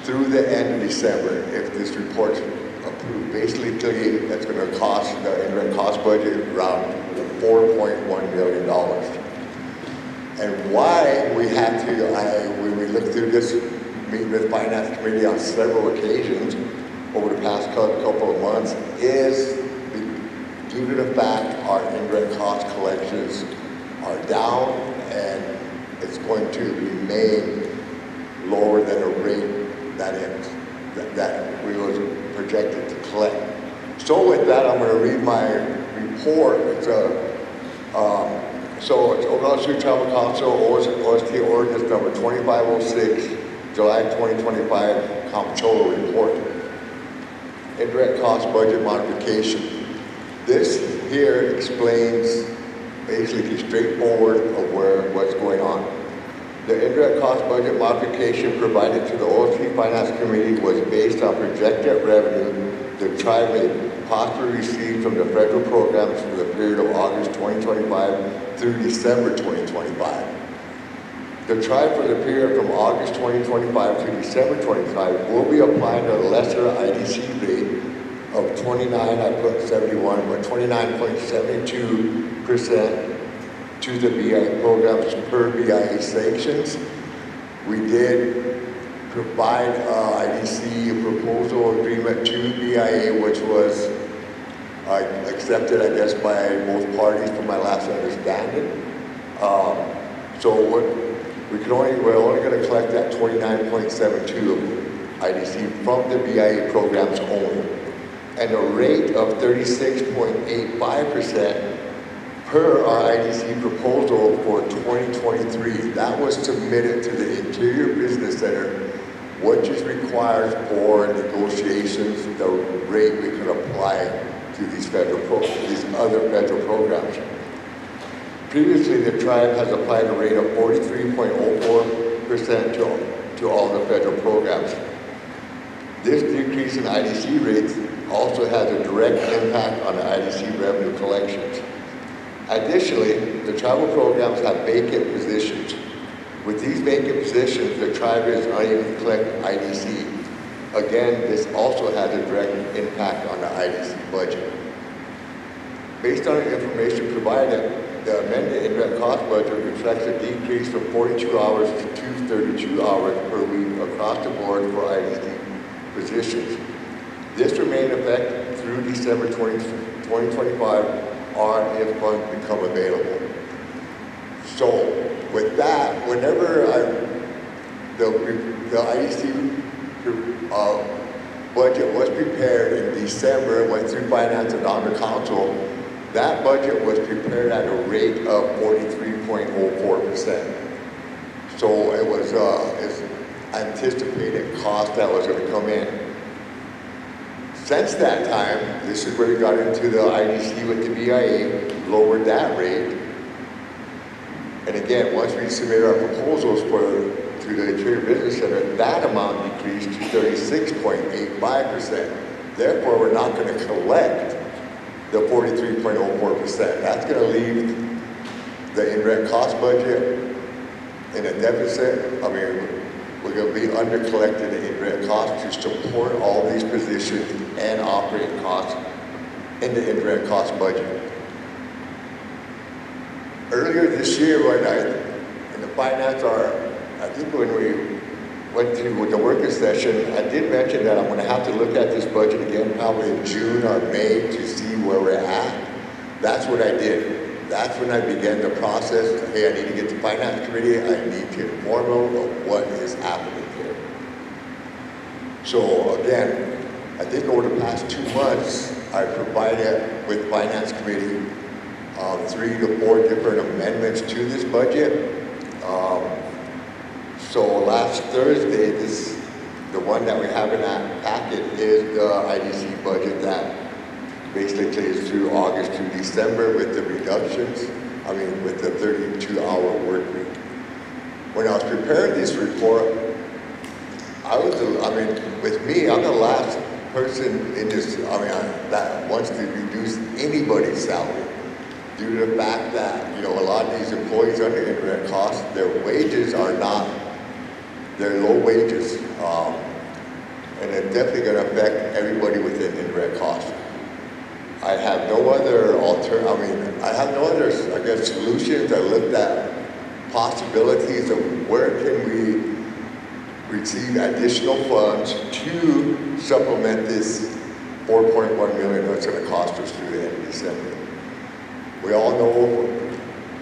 through the end of December if this report's approved. Basically, that's going to cost the indirect cost budget around $4.1 million. And why we have to, when we look through this, meeting with Finance Committee on several occasions over the past couple of months, is due to the fact our indirect cost collections are down and it's going to remain lower than a rate that we was projected to collect. So with that, I'm going to read my report. It's so it's Oglala Sioux Tribal Council OST Ordinance number 2506, July 2025 Comptroller Report. Indirect cost budget modification. This here explains basically straightforward of what's going on. The indirect cost budget modification provided to the OST Finance Committee was based on projected revenue the tribe may possibly receive from the federal programs for the period of August 2025 through December 2025. The tribe for the period from August 2025 to December 2025 will be applying a lesser IDC rate of 29.72% to the BIA programs per BIA sanctions. We did provide IDC proposal agreement to BIA, which was accepted, I guess, by both parties from my last understanding. So we're only going to collect that 29.72 IDC from the BIA programs only, and a rate of 36.85% per our IDC proposal for 2023. That was submitted to the Interior Business Center, which is required for negotiations, the rate we could apply to these other federal programs. Previously, the tribe has applied a rate of 43.04% 8% to all the federal programs. This decrease in IDC rates also has a direct impact on the IDC revenue collections. Additionally, the tribal programs have vacant positions. With these vacant positions, the tribe is unable to collect IDC. Again, this also has a direct impact on the IDC budget. Based on the information provided, the amended indirect cost budget reflects a decrease from 42 hours to 232 hours per week across the board for IDC positions. This remains in effect through December 2025 or if funds become available. So with that, whenever the IDC budget was prepared in December, went through Finance and Honor Council, that budget was prepared at a rate of 43.04%. So it was it's anticipated cost that was going to come in. Since that time, this is where we got into the IDC with the BIA, lowered that rate. And again, once we submitted our proposals to the Interior Business Center, that amount decreased to 36.85%. Therefore, we're not going to collect the 43.04%. That's going to leave the indirect cost budget in a deficit. I mean, we're going to be under-collected in indirect costs to support all these positions and operating costs in the indirect cost budget. Earlier this year, in the finance, I think when we went through with the working session, I did mention that I'm going to have to look at this budget again probably in June or May to see where we're at. That's what I did. That's when I began the process. Hey, I need to get to Finance Committee. I need to inform them of what is happening here. So again, I think over the past 2 months, I provided with Finance Committee 3 to 4 different amendments to this budget. So last Thursday, the one that we have in that packet is the IDC budget that basically is through August to December with the reductions, with the 32-hour work week. When I was preparing this report, with me, I'm the last person in this, that wants to reduce anybody's salary due to the fact that, a lot of these employees under indirect costs, their wages are not, they're low wages. And it's definitely going to affect everybody within indirect costs. I have no other solutions. I looked at possibilities of where can we receive additional funds to supplement this $4.1 million that's going to cost us through the end of December. We all know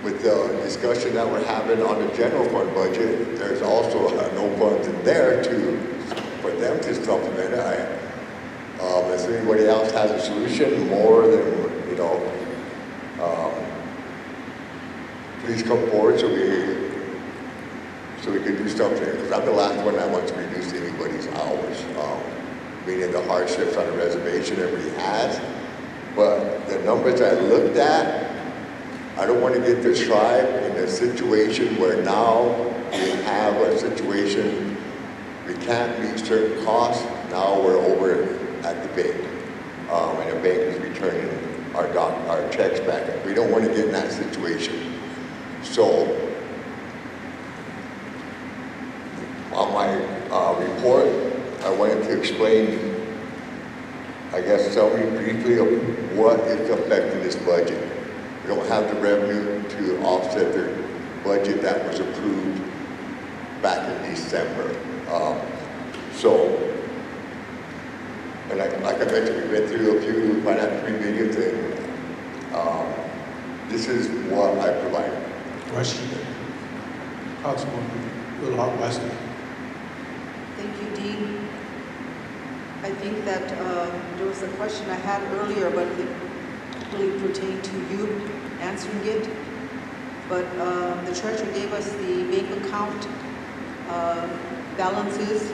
with the discussion that we're having on the general fund budget, there's also no funds in there for them to supplement it. If anybody else has a solution, more than, please come forward so we can do something. Because I'm the last one that wants to reduce anybody's hours, meaning the hardships on the reservation everybody has. But the numbers I looked at, I don't want to get the tribe in a situation where now we have a situation we can't meet certain costs. Now we're over at the bank, and the bank is returning our checks back. We don't want to get in that situation. So, on my report, I wanted to explain, summary briefly of what is affecting this budget. We don't have the revenue to offset the budget that was approved back in December. And like I mentioned, we went through a few finance meetings, and this is what I provided. Question. Councilman Little Weston. Thank you, Dean. I think that there was a question I had earlier, but it really pertained to you answering it. But the treasurer gave us the bank account balances,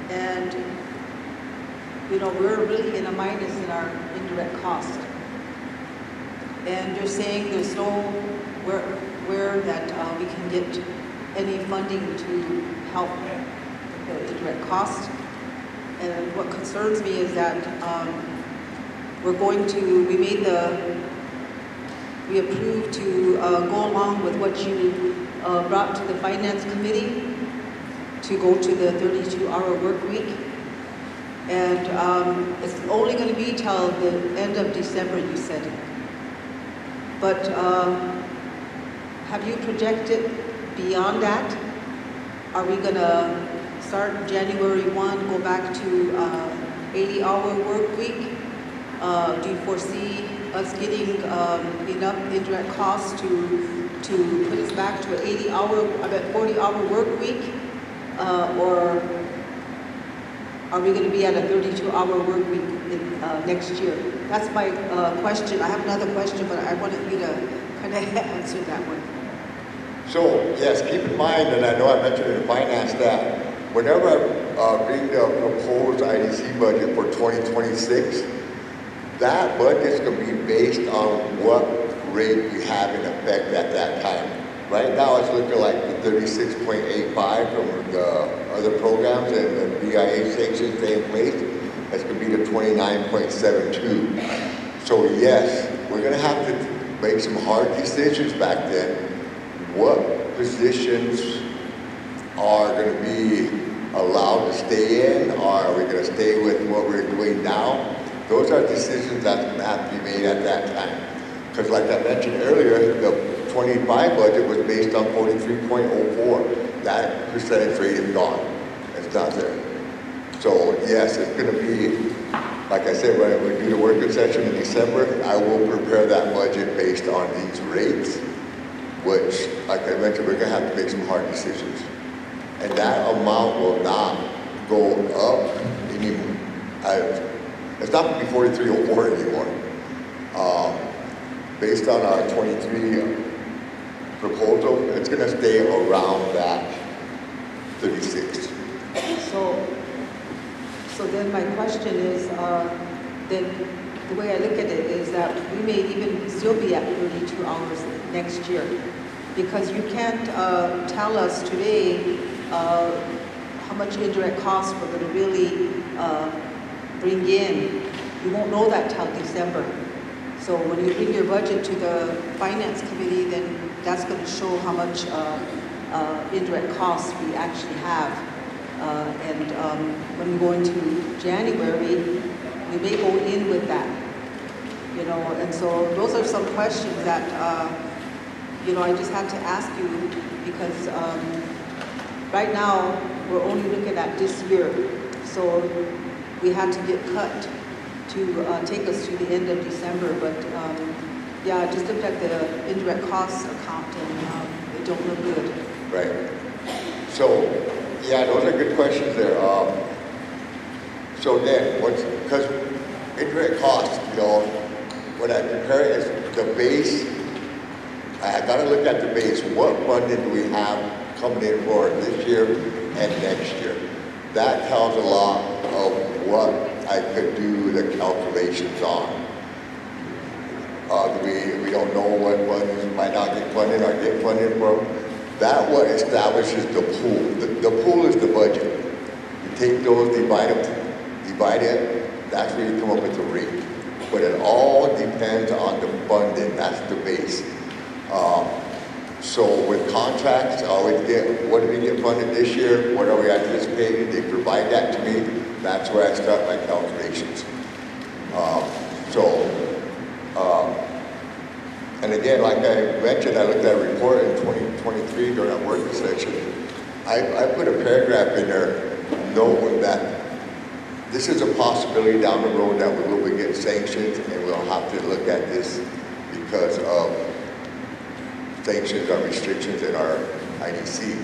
and we're really in a minus in our indirect cost. And they're saying there's nowhere that we can get any funding to help the indirect cost. And what concerns me is that we approved to go along with what you brought to the Finance Committee to go to the 32-hour work week. And it's only going to be till the end of December, you said. But have you projected beyond that? Are we going to start January 1, go back to 80-hour work week? Do you foresee us getting enough indirect costs to put us back to an 40-hour work week? Or are we going to be at a 32-hour work week next year? That's my question. I have another question, but I wanted you to kind of answer that one. So, yes, keep in mind, and I know I mentioned in finance that whenever I bring the proposed IDC budget for 2026, that budget's going to be based on what rate we have in effect at that time. Right now, it's looking like the 36.85 from the other programs and the BIA sanctions stay in place. That's going to be the 29.72. So yes, we're going to have to make some hard decisions back then. What positions are going to be allowed to stay in, or are we going to stay with what we're doing now? Those are decisions that's going to have to be made at that time. Because like I mentioned earlier, the 25 budget was based on 43.04. That percentage rate is gone. It's not there. So yes, it's going to be, like I said, when we do the working session in December, I will prepare that budget based on these rates, which, like I mentioned, we're going to have to make some hard decisions. And that amount will not go up anymore. It's not going to be 43.04 anymore. Based on our 23 proposal, it's going to stay around that 36. So then my question is, then the way I look at it is that we may even still be at 32 hours next year, because you can't tell us today how much indirect costs we're going to really bring in. You won't know that till December. So when you bring your budget to the Finance Committee, then that's going to show how much indirect costs we actually have. And when we go into January, we may go in with that, you know. And so those are some questions that, you know, I just had to ask you, because right now we're only looking at this year. So we had to get cut to take us to the end of December. But yeah, I just looked at the indirect costs account and it don't look good. Right. So, yeah, those are good questions there. So then, because indirect costs, you know, when I compare it as the base, I got to look at the base. What funding do we have coming in for this year and next year? That tells a lot of what I could do the calculations on. We don't know what funds might not get funded or get funded from. That what establishes the pool. The pool is the budget. You take those, divide it, that's where you come up with the rate. But it all depends on the funding, that's the base. So with contracts, I always get, what did we get funded this year? What are we anticipating? They provide that to me. That's where I start my calculations. And again, like I mentioned, I looked at a report in 2023 during our working session. I put a paragraph in there knowing that this is a possibility down the road that we will be getting sanctions, and we'll have to look at this because of sanctions or restrictions in our IDC.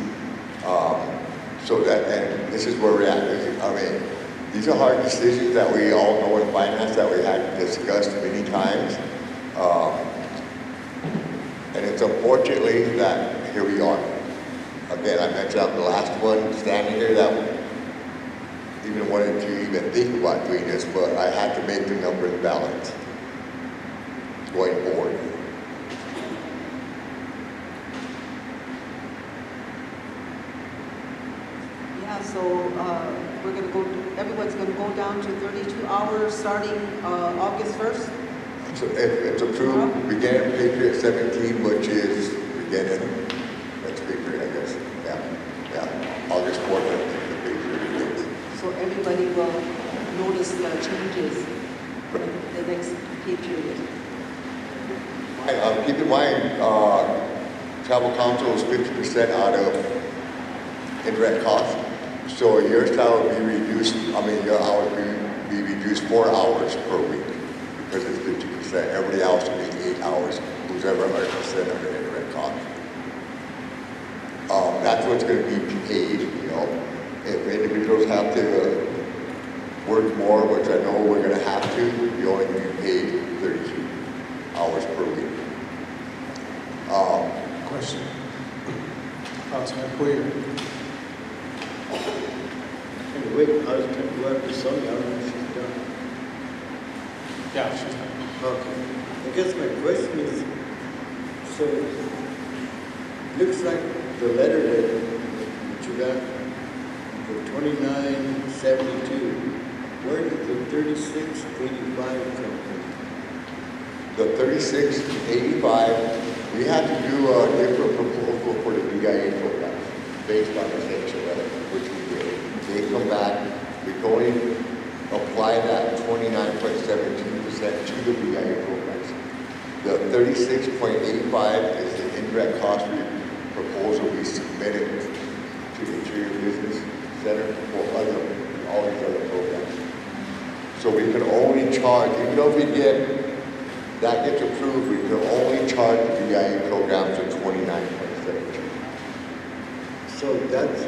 And this is where we're at. I mean, these are hard decisions that we all know in finance that we had discussed many times. And it's unfortunately that here we are. Again, I mentioned I'm the last one standing here that even wanted to even think about doing this, but I had to make the numbers balance going forward. Yeah, so we're gonna go, everyone's gonna go down to 32 hours starting August 1st? So if it's approved, beginning pay period 17, which is beginning next pay period, I guess. Yeah, August 4th, I think the pay period begins. So everybody will notice the changes in the next pay period. Keep in mind, travel council is 50% out of indirect costs. So your salary will be reduced, your hours will be reduced 4 hours per week because it's 50%. Everybody else will be 8 hours, who's ever 100% of the indirect cost. That's what's going to be paid, If individuals have to work more, which I know we're going to have to, you only be paid 32 hours per week. Question. Councilman Poyer. Wait, I was trying to go after Sonia, I don't know if she's done. Yeah, she's done. Okay. I guess my question is, so, looks like the letter that you got, the 2972, where did the 3685 come from? The 3685, we had to do a different proposal for the BIA program based on the sanction letter, which we did. They come back, we can only apply that 29.72% to the BIA programs. The 36.85 is the indirect cost proposal we submitted to the Interior Business Center for all these other programs. So we could only charge, even though that gets approved, we can only charge the BIA programs at 29.72. So that's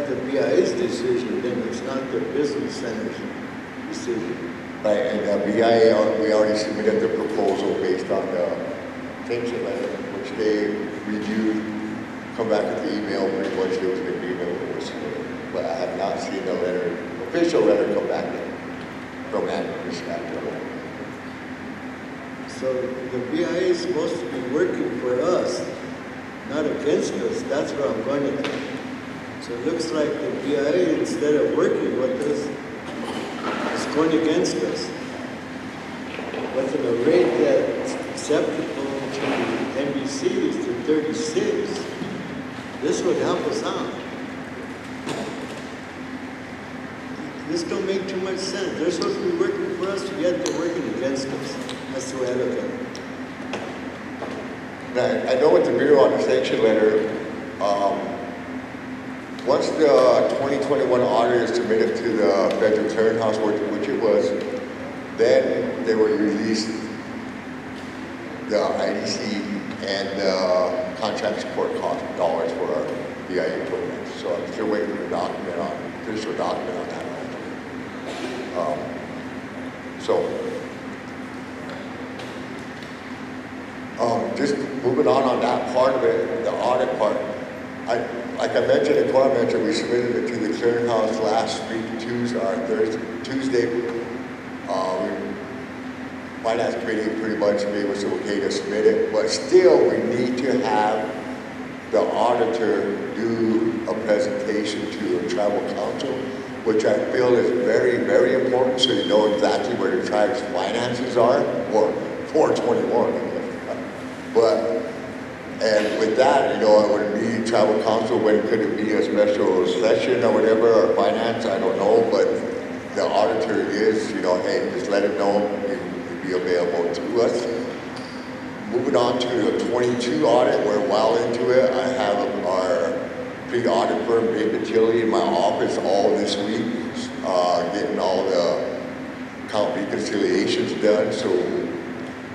the BIA's decision, then it's not the business center's decision. Right, and the BIA, we already submitted the proposal based on the sanction letter, which they reviewed, come back with the email, pretty much there was an agreement with us. But I have not seen the letter, official letter come back from Andrews after that. So the BIA is supposed to be working for us, not against us. That's what I'm going to do. So it looks like the BIA, instead of working with us, is going against us. With a rate that's acceptable to NBC's to 36, this would help us out. This don't make too much sense. They're supposed to be working for us, yet they're working against us. That's the way I look at it. Now, I know with the Bureau on the sanction letter, once the 2021 audit is submitted to the Federal Clearinghouse, which it was, then they will release the IDC and the contract support cost dollars for our BIA programs. So I'm still waiting for the official document on that. Just moving on that part of it, the audit part. Like I mentioned, and Cora mentioned, we submitted it to the clearinghouse last week, Tuesday. Finance committee pretty much gave us okay to submit it, but still we need to have the auditor do a presentation to a tribal council, which I feel is very, very important, so you know exactly where the tribe's finances are, or 421. And with that, it would be tribal council, when could it be a special session or whatever, or finance, I don't know, but the auditor is, hey, just let it know, you'd be available to us. Moving on to the 22 audit, we're well into it. I have our pre-audit firm, David Tilley, in my office all this week, getting all the account reconciliations done, so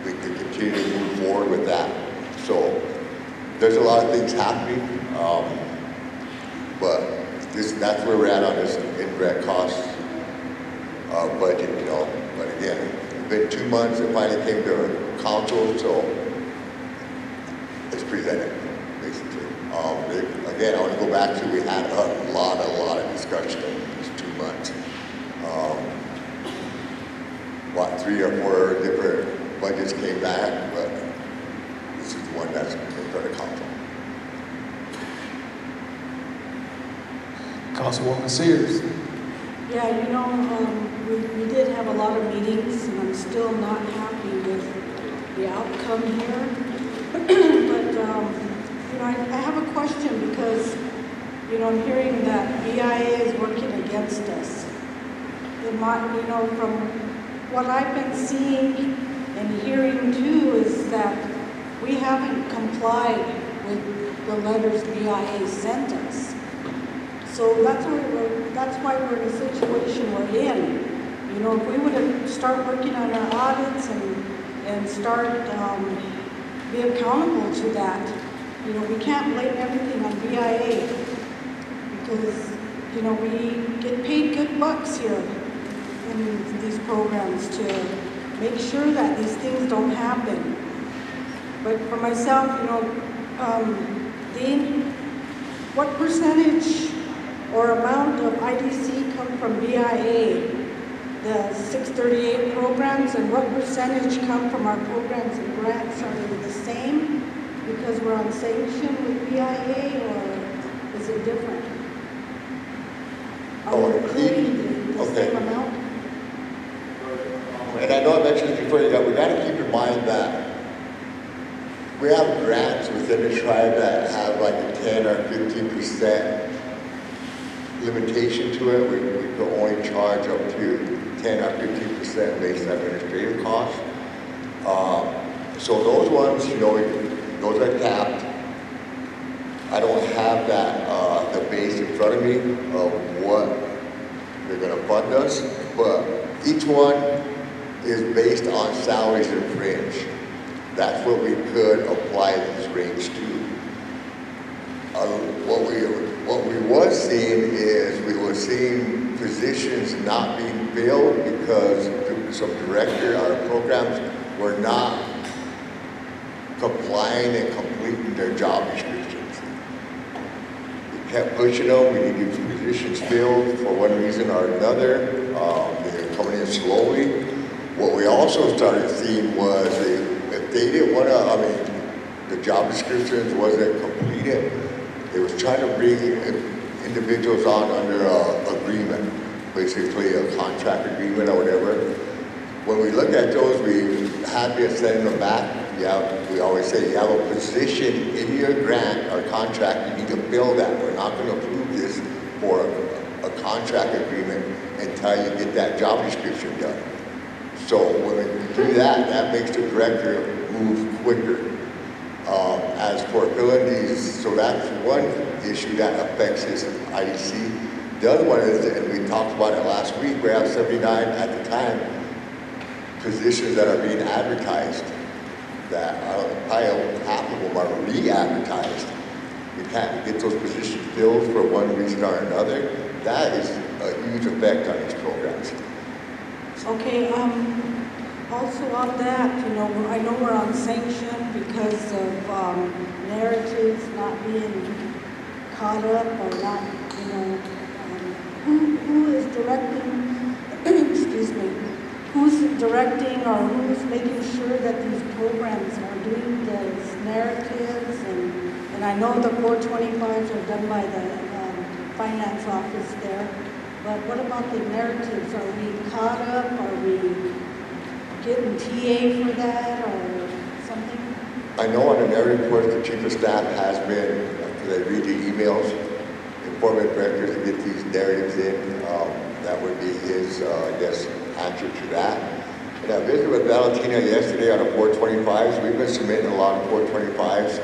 we can continue to move forward with that. So there's a lot of things happening, but that's where we're at on this indirect cost budget, But again, it's been 2 months, it finally came to council, so it's presented, basically. Again, I want to go back to, we had a lot of discussion in these 2 months. 3 or 4 different budgets came back, but this is the one that's in front of council. Councilwoman Sears. Yeah, you know, we did have a lot of meetings, and I'm still not happy with the outcome here. But, you know, I have a question because, you know, I'm hearing that BIA is working against us. You know, from what I've been seeing and hearing too is that we haven't complied with the letters BIA sent us. So that's why we're in the situation we're in. You know, if we would start working on our audits and start be accountable to that, you know, we can't blame everything on BIA because, you know, we get paid good bucks here in these programs to make sure that these things don't happen. But for myself, you know, Dean, what percentage or amount of IDC come from BIA, the 638 programs, and what percentage come from our programs and grants? Are they the same because we're on sanction with BIA, or is it different? Are we accruing the same amount? And I know I mentioned this before, we got to keep in mind that we have grants within the tribe that have like a 10 or 15% limitation to it. We can only charge up to 10 or 15% based on administrative costs. So those ones, you know, those are capped. I don't have that, the base in front of me of what they're going to fund us, but each one is based on salaries and fringe. That's what we could apply this range to. What we was seeing is we were seeing positions not being filled because some director, our programs were not complying and completing their job descriptions. We kept pushing them. We needed positions filled for one reason or another. They're coming in slowly. What we also started seeing was if they didn't want to, I mean, the job descriptions wasn't completed, they was trying to bring individuals on under agreement, basically a contract agreement or whatever. When we look at those, we have been sending them back. Yeah, we always say you have a position in your grant or contract, you need to fill that. We're not going to approve this for a contract agreement until you get that job description done. So when we do that, that makes the director move quicker. As for filling these, so that's one issue that affects his IDC. The other one is, and we talked about it last week, we have 79 at the time positions that are being advertised that probably half of them are re-advertised. We can't get those positions filled for one reason or another. That is a huge effect on these programs. Okay, also on that, you know, I know we're on sanction because of narratives not being caught up or not, you know, who is directing, excuse me, who's directing or who's making sure that these programs are doing those narratives, and I know the 425s are done by the finance office there, but what about the narratives? Are we caught up? Are we getting TA for that or something? I know on the narrative course, the chief of staff has been, because I read the emails, informing directors to get these narratives in. That would be his, I guess, answer to that. And I visited with Valentina yesterday on the 425s. We've been submitting a lot of 425s,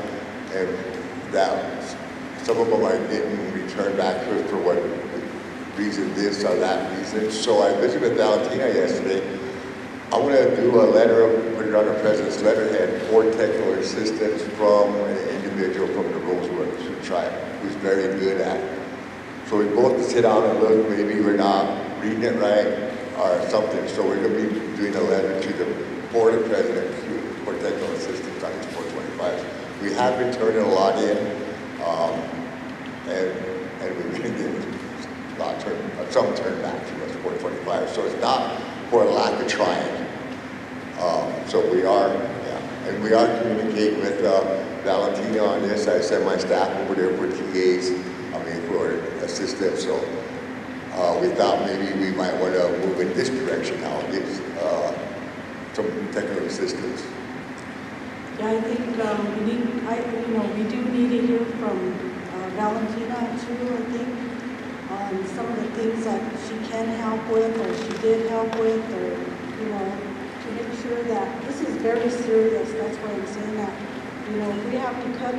and that some of them are getting returned back to us for what reason this or that reason. So I visited with Valentina yesterday. I'm going to do a letter, put it on the president's letterhead for technical assistance from an individual from the Rosewood tribe who's very good at it. So we both sit down and look, maybe we're not reading it right or something. So we're going to be doing a letter to the board of president for technical assistance on these 425s. We have been turning a lot in, and we've been getting some turned back to us, 425. So it's not for a lack of trying. So we are, and we are communicating with Valentina on this. I sent my staff over there for TAs, for assistant. So we thought maybe we might want to move in this direction now, get some technical assistance. Yeah, I think we do need to hear from Valentina too, I think, on some of the things that she can help with, or she did help with, or, to make sure that this is very serious. That's why I'm saying that, we have to cut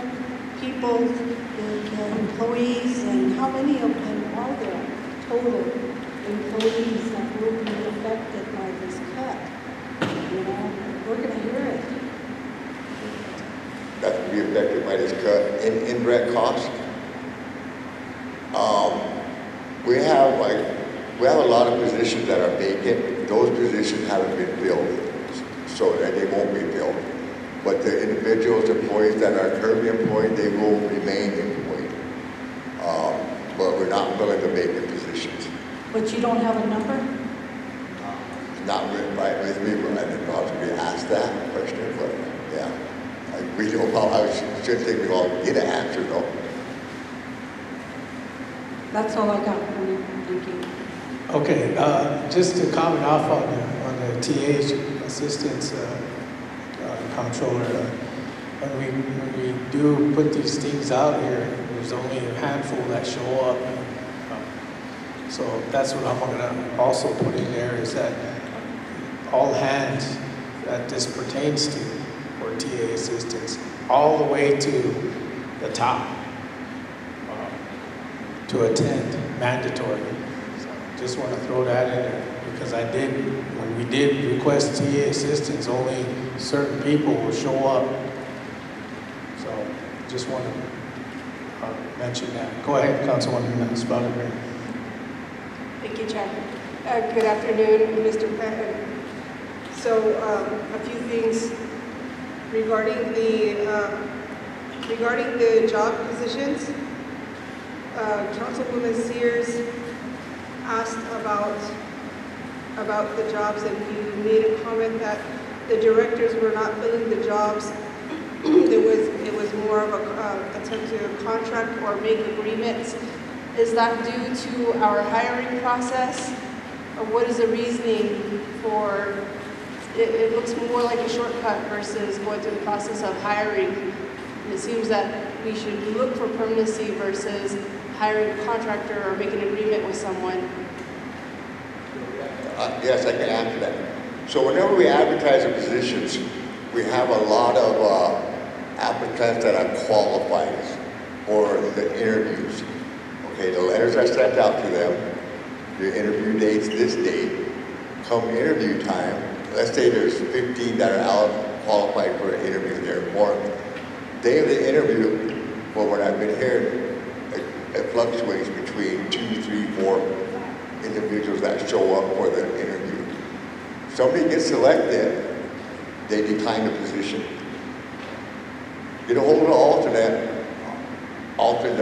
people, the employees, and how many of them are there, total employees that will be affected by this cut? We're going to hear it. That would be affected by this cut. Indirect cost. We have a lot of positions that are vacant. Those positions haven't been filled, so that they won't be filled. But the individuals, employees that are currently employed, they will remain employed. But we're not filling the vacant positions. But you don't have a number? Not written right with me, but I didn't know how to be asked that question, but yeah. We don't know how, I should think we all get an answer though. That's all I got from you. Thank you. Okay, just to comment off on the TH assistance controller, when we do put these things out here, there's only a handful that show up. So that's what I'm going to also put in there, is that all hands that this pertains to for TA assistance, all the way to the top, to attend, mandatory. So just want to throw that in there, because when we did request TA assistance, only certain people will show up. So just want to mention that. Go ahead, Councilwoman Spelling. Thank you, Chair. Good afternoon, Mr. President. So a few things regarding the job positions. Councilwoman Sears asked about the jobs, and you made a comment that the directors were not filling the jobs. It was more of a attempt to contract or make agreements. Is that due to our hiring process, or what is the reasoning for? It looks more like a shortcut versus going through the process of hiring. And it seems that we should look for permanency versus hiring a contractor or making an agreement with someone. Yes, I can answer that. So whenever we advertise the positions, we have a lot of applicants that are qualified for the interviews. Okay, the letters are sent out to them. Your interview date's this date. Come interview time, let's say there's 15 that are out qualified for an interview. They're informed. Day of the interview, well, what I've been hearing, it fluctuates between 2, 3, 4 individuals that show up for the interview. Somebody gets selected, they decline the position. Get a hold of the alternate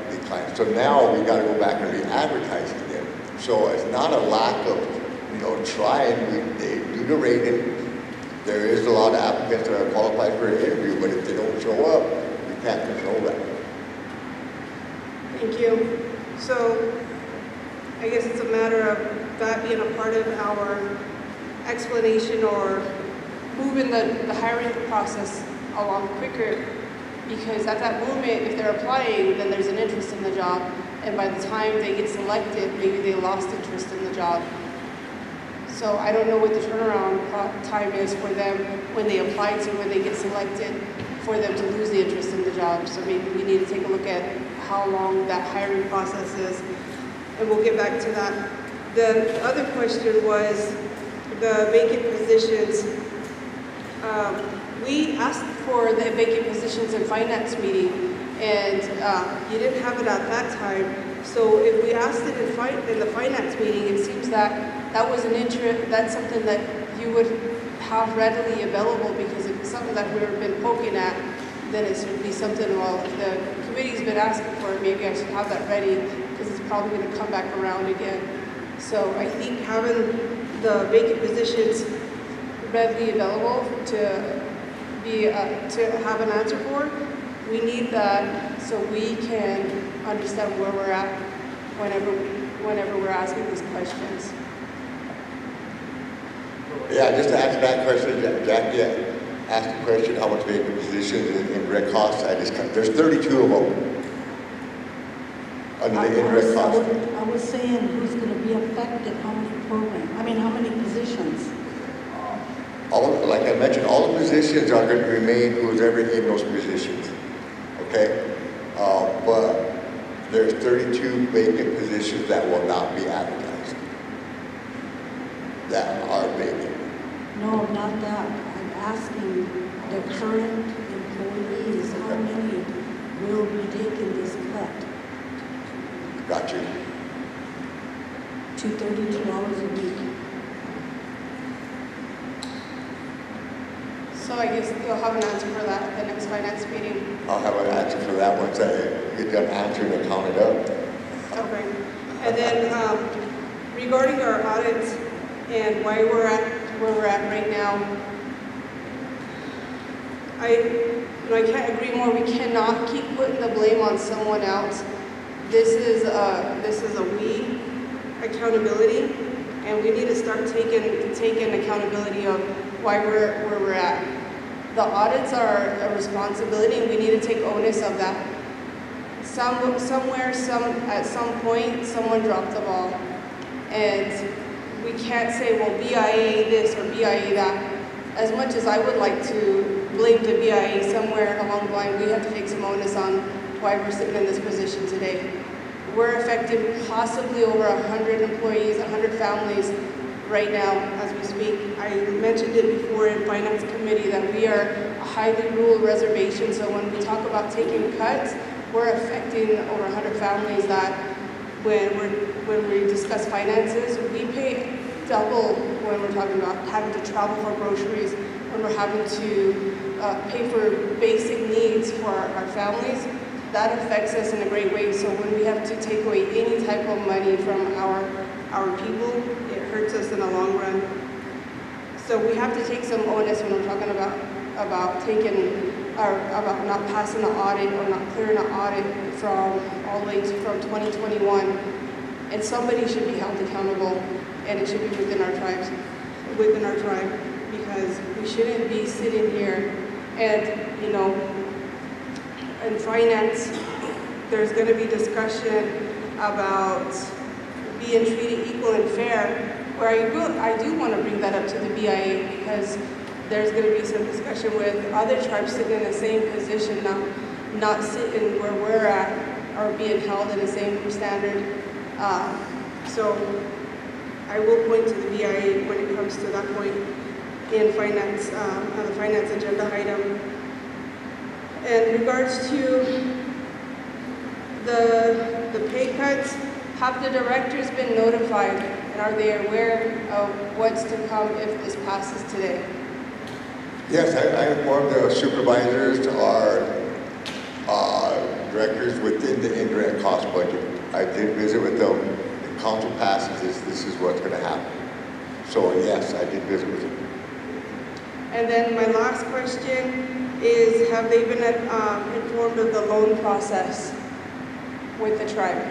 decline. So now we got to go back and re-advertise again. So it's not a lack of, trying. They do the rating. There is a lot of applicants that are qualified for an interview, but if they don't show up, we can't control that. Thank you. So I guess it's a matter of that being a part of our explanation, or moving the hiring process along quicker, because at that moment, if they're applying, then there's an interest in the job, and by the time they get selected, maybe they lost interest in the job. So I don't know what the turnaround time is for them when they apply to when they get selected, for them to lose the interest in the job. So maybe we need to take a look at how long that hiring process is, and we'll get back to that. The other question was the vacant positions. We asked for the vacant positions in finance meeting, and you didn't have it at that time. So if we asked it in the finance meeting, it seems that was that's something that you would have readily available, because if it's something that we've been poking at, then it should be something, well, if the committee's been asking for it, maybe I should have that ready, because it's probably going to come back around again. So I think having the vacant positions readily available to have an answer for, we need that so we can understand where we're at whenever we're asking these questions. Yeah, just to answer that question, Jackie asked the question, how much vacant positions in indirect costs? There's 32 of them under the indirect costs. I was saying who's going to be affected, how many positions? Like I mentioned, all the positions are going to remain who's ever in those positions, okay? But there's 32 vacant positions that will not be advertised, that are vacant. No, not that. I'm asking the current employees, how many will be taking this cut Got you. to $32 a week? So I guess you'll have an answer for that at the next finance meeting. I'll have an answer for that once I get done answering and count it up. Okay. And then regarding our audits and why we're at where we're at right now, I can't agree more. We cannot keep putting the blame on someone else. This is a we accountability, and we need to start taking accountability of why we're where we're at. The audits are a responsibility, and we need to take onus of that. At some point, someone dropped the ball, and we can't say, well, BIA this or BIA that. As much as I would like to blame the BIA, somewhere along the line, we have to take some onus on why we're sitting in this position today. We're affecting possibly over 100 employees, 100 families right now as we speak. I mentioned it before in Finance Committee that we are a highly rural reservation, so when we talk about taking cuts, we're affecting over 100 families that when we discuss finances, we pay double when we're talking about having to travel for groceries, when we're having to pay for basic needs for our families. That affects us in a great way. So when we have to take away any type of money from our people, it hurts us in the long run. So we have to take some onus when we're talking about not passing the audit or not clearing the audit from all the way from 2021. And somebody should be held accountable, and it should be within our tribe, because we shouldn't be sitting here and, you know, in finance, there's going to be discussion about being treated equal and fair, where I do want to bring that up to the BIA, because there's going to be some discussion with other tribes sitting in the same position, not sitting where we're at, or being held in the same standard. So I will point to the BIA when it comes to that point in finance, on the finance agenda item. In regards to the pay cuts, have the directors been notified, and are they aware of what's to come if this passes today? Yes, I informed the supervisors, our directors within the indirect cost budget. I did visit with them. The council passes this is what's going to happen. So yes, I did visit with them. And then my last question is, have they been informed of the loan process with the tribe?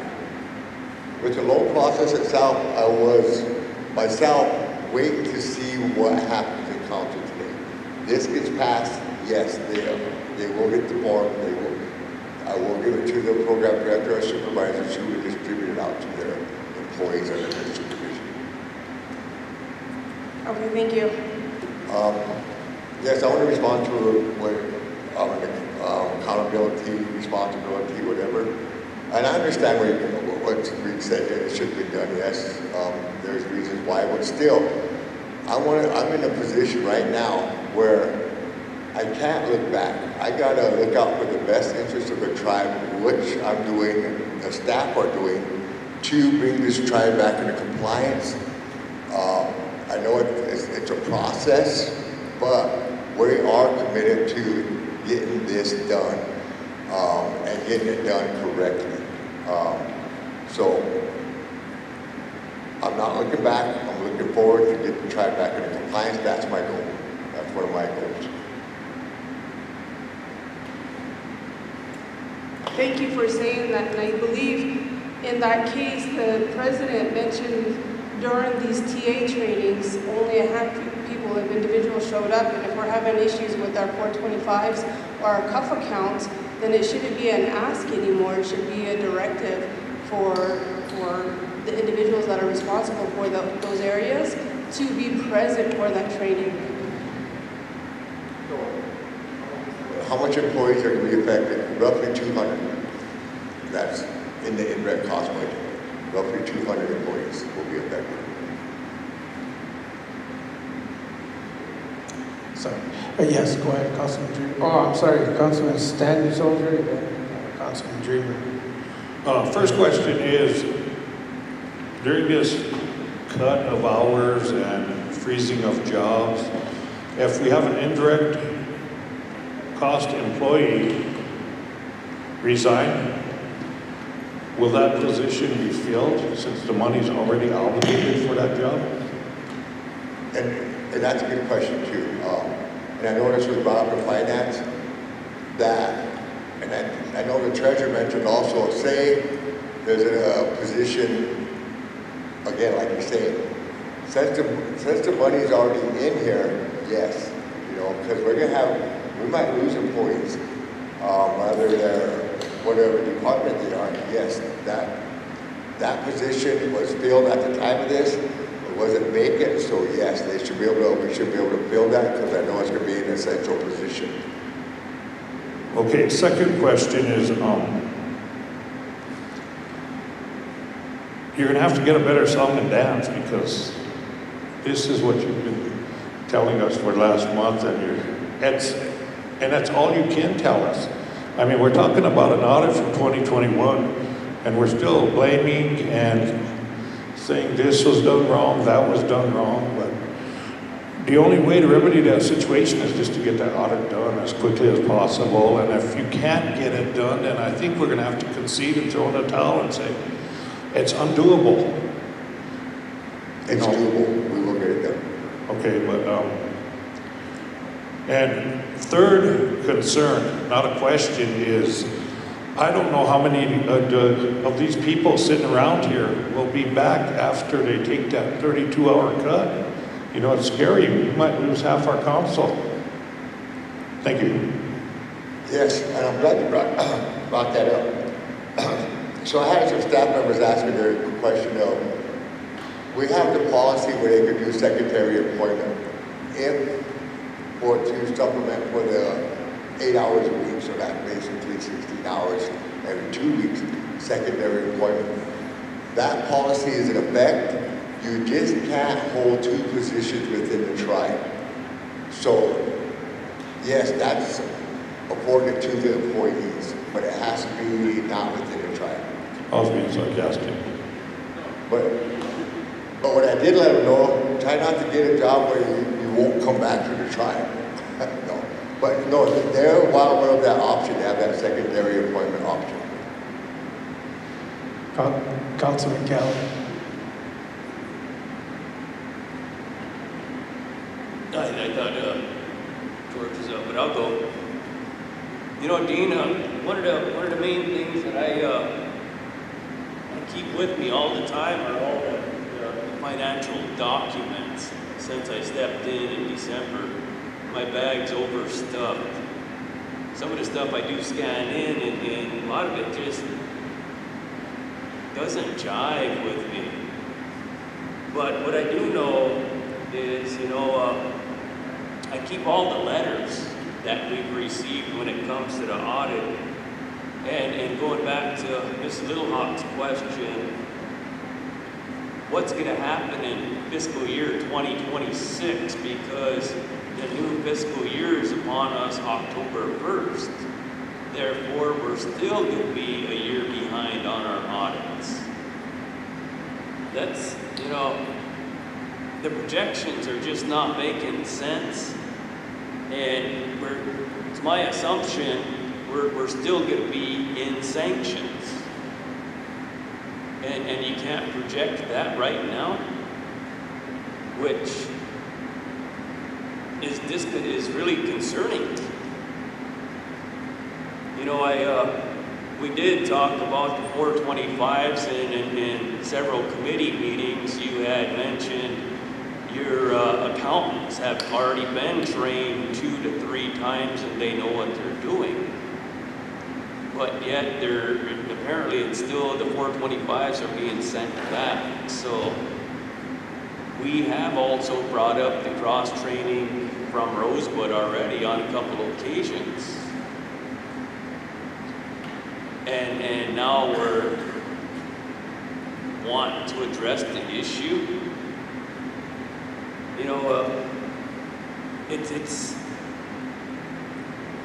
With the loan process itself, I was myself waiting to see what happens in council today. This gets passed, yes, they will get the form. I will give it to the program director or supervisors who will distribute it out to their employees under their supervision. Okay, thank you. Yes, I want to respond to what accountability, responsibility, whatever. And I understand what Reed said, it should be done, yes. There's reasons why, but still, I'm in a position right now where I can't look back. I gotta look out for the best interest of the tribe, which I'm doing and the staff are doing, to bring this tribe back into compliance. I know it's a process, but we are committed to getting this done and getting it done correctly. So I'm not looking back. I'm looking forward to getting the tribe back into compliance. That's my goal. That's one of my goals. Thank you for saying that, and I believe In that case, the president mentioned during these TA trainings, only a handful of people, if individuals showed up, and if we're having issues with our 425s or our cuff accounts, then it shouldn't be an ask anymore. It should be a directive for the individuals that are responsible for those areas to be present for that training. How much employees are going to be affected? Roughly 200. That's in the indirect cost budget. Roughly 200 employees will be affected. Sorry. Yes, go ahead, Councilman Dreamer. Oh, I'm sorry, Councilman Stanley Soldier, Councilman Dreamer. First question is, during this cut of hours and freezing of jobs, if we have an indirect cost employee resign, will that position be filled since the money's already obligated for that job? And that's a good question too. And I know this was brought up in finance, and I know the treasurer mentioned also, say there's a position, again, like you say, since the money's already in here, yes, because we might lose employees, whether they're whatever department they are. Yes, that position was filled at the time of this. It wasn't vacant, so yes, we should be able to fill that because I know it's going to be an essential position. Okay, second question is, you're going to have to get a better song and dance because this is what you've been telling us for the last month, and that's all you can tell us. I mean, we're talking about an audit from 2021, and we're still blaming and saying this was done wrong, that was done wrong, but the only way to remedy that situation is just to get that audit done as quickly as possible, and if you can't get it done, then I think we're going to have to concede and throw in the towel and say, it's undoable. It's doable, we will get it done. Okay, but, and third concern, not a question, is I don't know how many of these people sitting around here will be back after they take that 32-hour cut. It's scary. We might lose half our council. Thank you. Yes, and I'm glad you brought that up. So I had some staff members ask me the question of, we have the policy where they could do secondary employment or to supplement for the 8 hours a week, so that's basically 16 hours every 2 weeks, secondary employment. That policy is in effect. You just can't hold two positions within the tribe. So, yes, that's afforded to the employees, but it has to be not within the tribe. I was being sarcastic. But what I did let them know, try not to get a job where you won't come back to the tribe. No. But no, they're well aware of that option, to have that secondary employment option. Councilman Kelly. I thought George was up, but I'll go. Dean, one of the main things that I keep with me all the time are all the financial documents. Since I stepped in December, my bag's overstuffed. Some of the stuff I do scan in, and a lot of it just doesn't jive with me. But what I do know is, I keep all the letters that we've received when it comes to the audit. And going back to Ms. Littlehawk's question, what's going to happen in fiscal year 2026? Because the new fiscal year is upon us October 1st. Therefore, we're still going to be a year behind on our audits. That's, the projections are just not making sense. And it's my assumption we're still going to be in sanctions. And you can't project that right now, which is really concerning. we did talk about the 425s, and in several committee meetings, you had mentioned your accountants have already been trained 2 to 3 times and they know what they're doing. But yet apparently it's still, the 425s are being sent back. So we have also brought up the cross-training from Rosewood already on a couple of occasions. And now we're wanting to address the issue. You know, it's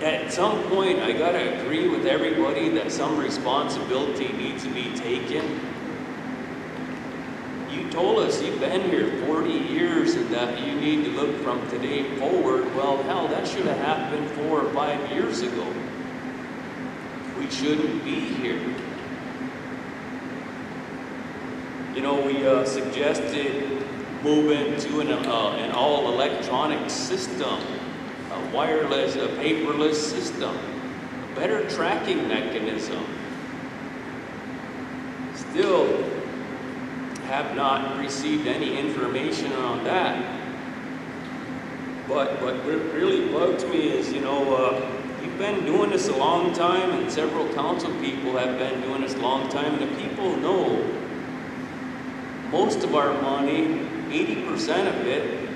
at some point I gotta agree with everybody that some responsibility needs to be taken. You told us you've been here 40 years and that you need to look from today forward. Well, hell, that should have happened 4 or 5 years ago. We shouldn't be here. You know, we suggested moving to an all-electronic system, a wireless, a paperless system, a better tracking mechanism. Still have not received any information on that. But what really bugs me is, you know, you've been doing this a long time, and several council people have been doing this a long time, and the people know most of our money, 80% of it,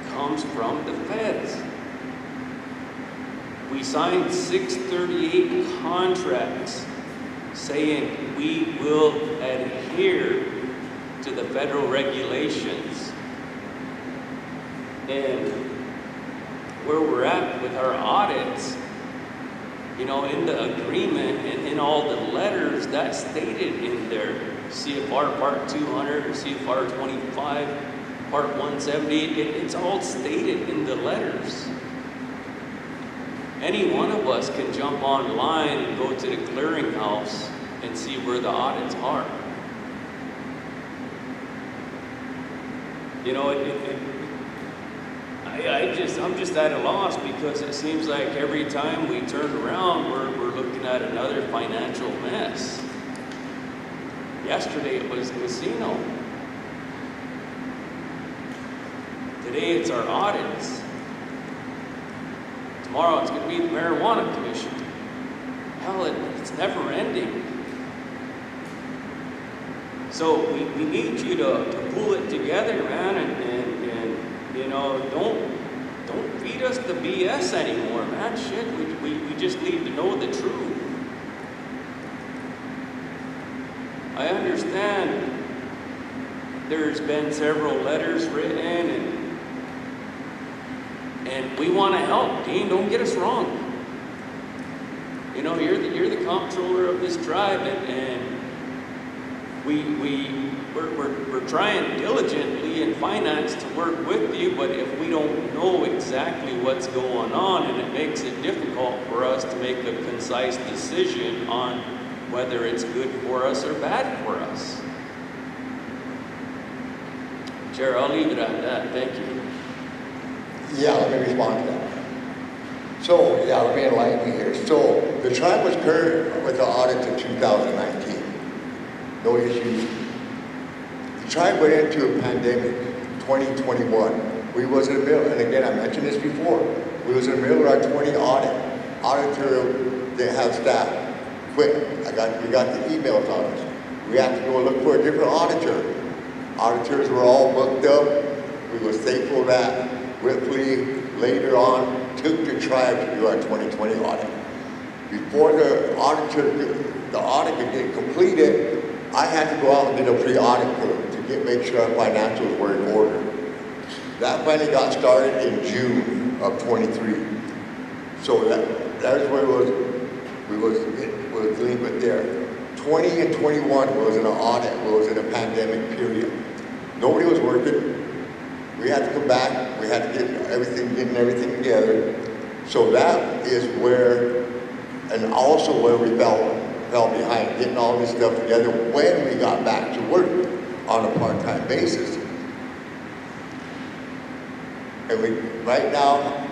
comes from the feds. We signed 638 contracts saying we will adhere to the federal regulations. And where we're at with our audits, you know, in the agreement and in all the letters, that's stated in there. CFR Part 200, CFR 25, Part 170, it's all stated in the letters. Any one of us can jump online and go to the clearinghouse and see where the audits are. You know, I'm just at a loss because it seems like every time we turn around, we're looking at another financial mess. Yesterday it was the casino. Today it's our audits. Tomorrow it's going to be the Marijuana Commission. Hell, it's never ending. So we need you to pull it together, man, and you know, don't feed us the BS anymore, man. Shit, we just need to know the truth. I understand there's been several letters written, and we want to help. Dean, don't get us wrong. You know, you're the comptroller of this tribe, and we're trying diligently in finance to work with you, but if we don't know exactly what's going on, and it makes it difficult for us to make a concise decision on whether it's good for us or bad for us. Chair, I'll leave it at that. Thank you. Yeah, let me respond to that. So, yeah, let me enlighten you here. So, the tribe was current with the audit in 2019. No issues. The tribe went into a pandemic, 2021. We was in the middle, and again, I mentioned this before, we was in the middle of our 20 audit. Auditor didn't have staff. Quit. We got the emails on us. We had to go look for a different auditor. Auditors were all booked up. We was thankful that Ripley later on took the tribe to do our 2020 audit. Before the audit could get completed, I had to go out and do a pre-audit to make sure our financials were in order. That finally got started in June of 23. So that's where we was dealing with there. 20 and 21 was in an audit, was in a pandemic period. Nobody was working. We had to come back. We had to getting everything together. So that is where, and also where we fell behind, getting all this stuff together when we got back to work on a part-time basis. And right now,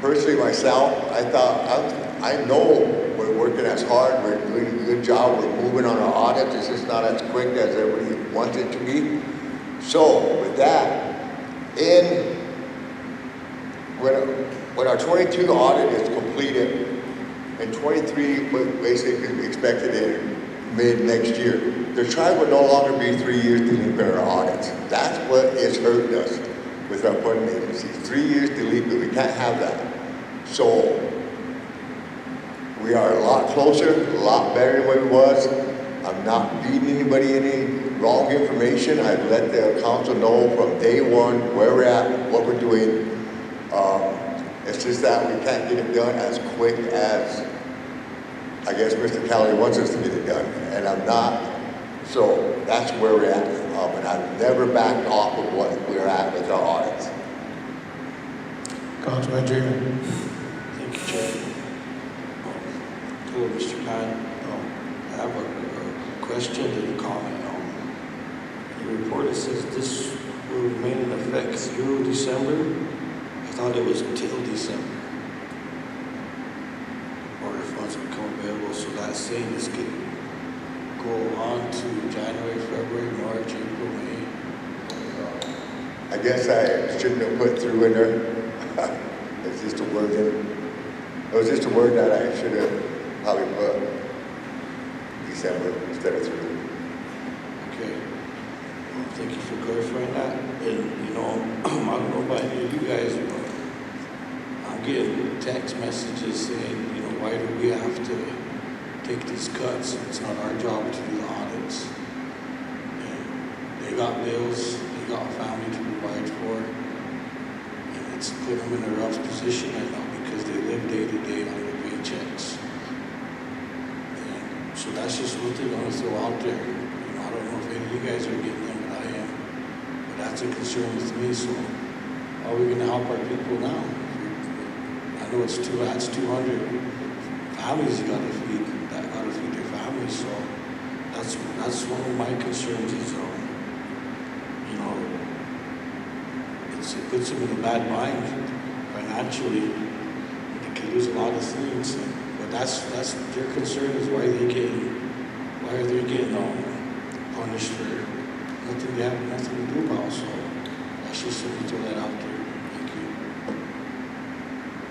personally myself, I know where working as hard, we're doing a good job, we're moving on our audits, it's just not as quick as everybody wants it to be. So with that, when our 22 audit is completed, and 23 was basically expected in mid next year, the tribe will no longer be 3 years delinquent in our audits. That's what is hurting us with our funding agencies. 3 years delinquent, we can't have that. So we are a lot closer, a lot better than what it was. I'm not feeding anybody any wrong information. I've let the council know from day one where we're at, what we're doing. It's just that we can't get it done as quick as I guess Mr. Calley wants us to get it done, and I'm not. So that's where we're at. And I've never backed off of what we're at with our audits. Councilman Dreamer. Thank you, Chair. Hello, Mr. Pan. I have a question and a comment. In the report it says this will remain in effect through December. I thought it was until December. Or if funds become available, so that's saying this could go on to January, February, March, April, May. I guess I shouldn't have put through in there. It's just a word in. It was just a word that I should have probably put December instead of through. Okay. Well, thank you for clarifying that. And you know, I don't know about any of you guys, but I'm getting text messages saying, you know, why do we have to take these cuts? It's not our job to do the audits. And they got bills, they got family to provide for, and it's put them in a rough position right now because they live day to day on their paychecks. And so that's just what they're going to throw out there. You know, I don't know if any of you guys are getting them, but I am. But that's a concern with me. So how are we going to help our people now? I know that's 200 families you got to feed. That got to feed their families. So that's one of my concerns is, you know, it puts them in a bad mind financially. They can lose a lot of things, but that's their concern is why are they getting punished for nothing they have nothing to do about. So that's just something to throw that out there. Thank you.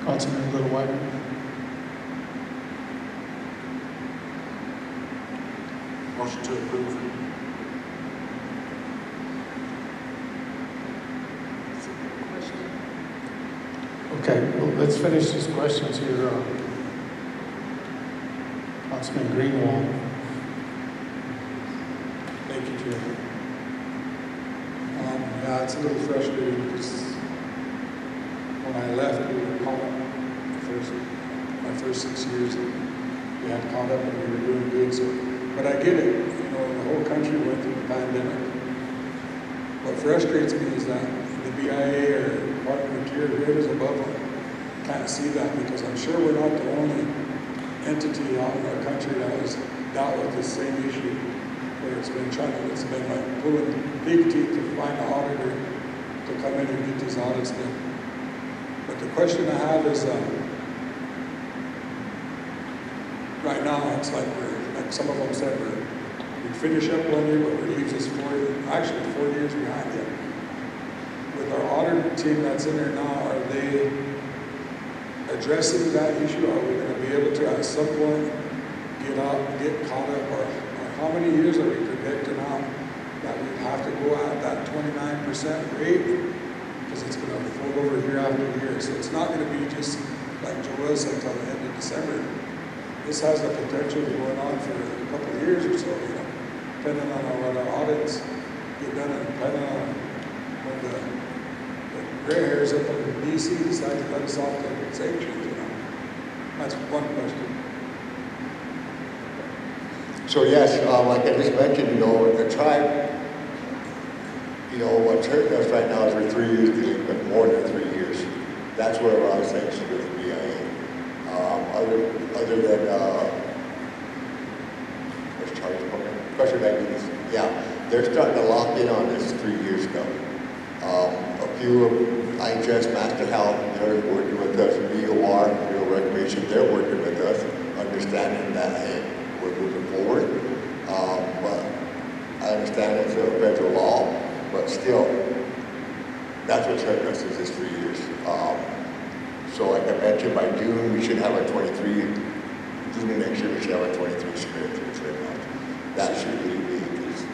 Councilman Little White. Motion to approve. Okay, well, let's finish these questions here. Councilman Greenwald. Thank you, Chair. Yeah, it's a little frustrating because when I left, we were caught up. My first 6 years, we had caught up and we were doing good. So, but I get it. You know, the whole country went through the pandemic. What frustrates me is that the BIA or Department of Interior, whoever's above them, can't see that because I'm sure we're not the only entity out in our country that has dealt with the same issue, where it's been like pulling big teeth to find an auditor to come in and get these audits done. But the question I have is, right now it's like some of them said we finish up 1 year, but it leaves us 4 years behind yet. With our audit team that's in there now, are they addressing that issue? Are we going to be able to at some point get caught up, or how many years are we predicting out that we have to go at that 29% rate? Because it's going to fold over year after year. So it's not going to be just like Joel said until the end of December. This has the potential of going on for a couple of years or so, you know, depending on what our audits get done and depending on when the gray hairs up in DC decide to let us off the sanctions, you know. That's one question. So yes, like I just mentioned, you know, the tribe, you know, what's hurting us right now is we're 3 years delinquent, more than 3 years. That's where a lot of sanctions with the BIA. Other than, what's Charles Montelo? Pressure diabetes. Yeah, they're starting to lock in on this 3 years ago. A few of IHS, Master Health, they're working with us. BOR, Real Reclamation, they're working with us under understanding that, hey, we're moving forward. But I understand it's a federal law, but still, that's what's hurt us is this 3 years. So like I mentioned, by June, we should have our 23, June of next year, we should have our 23 signatures right now. That should really be increased.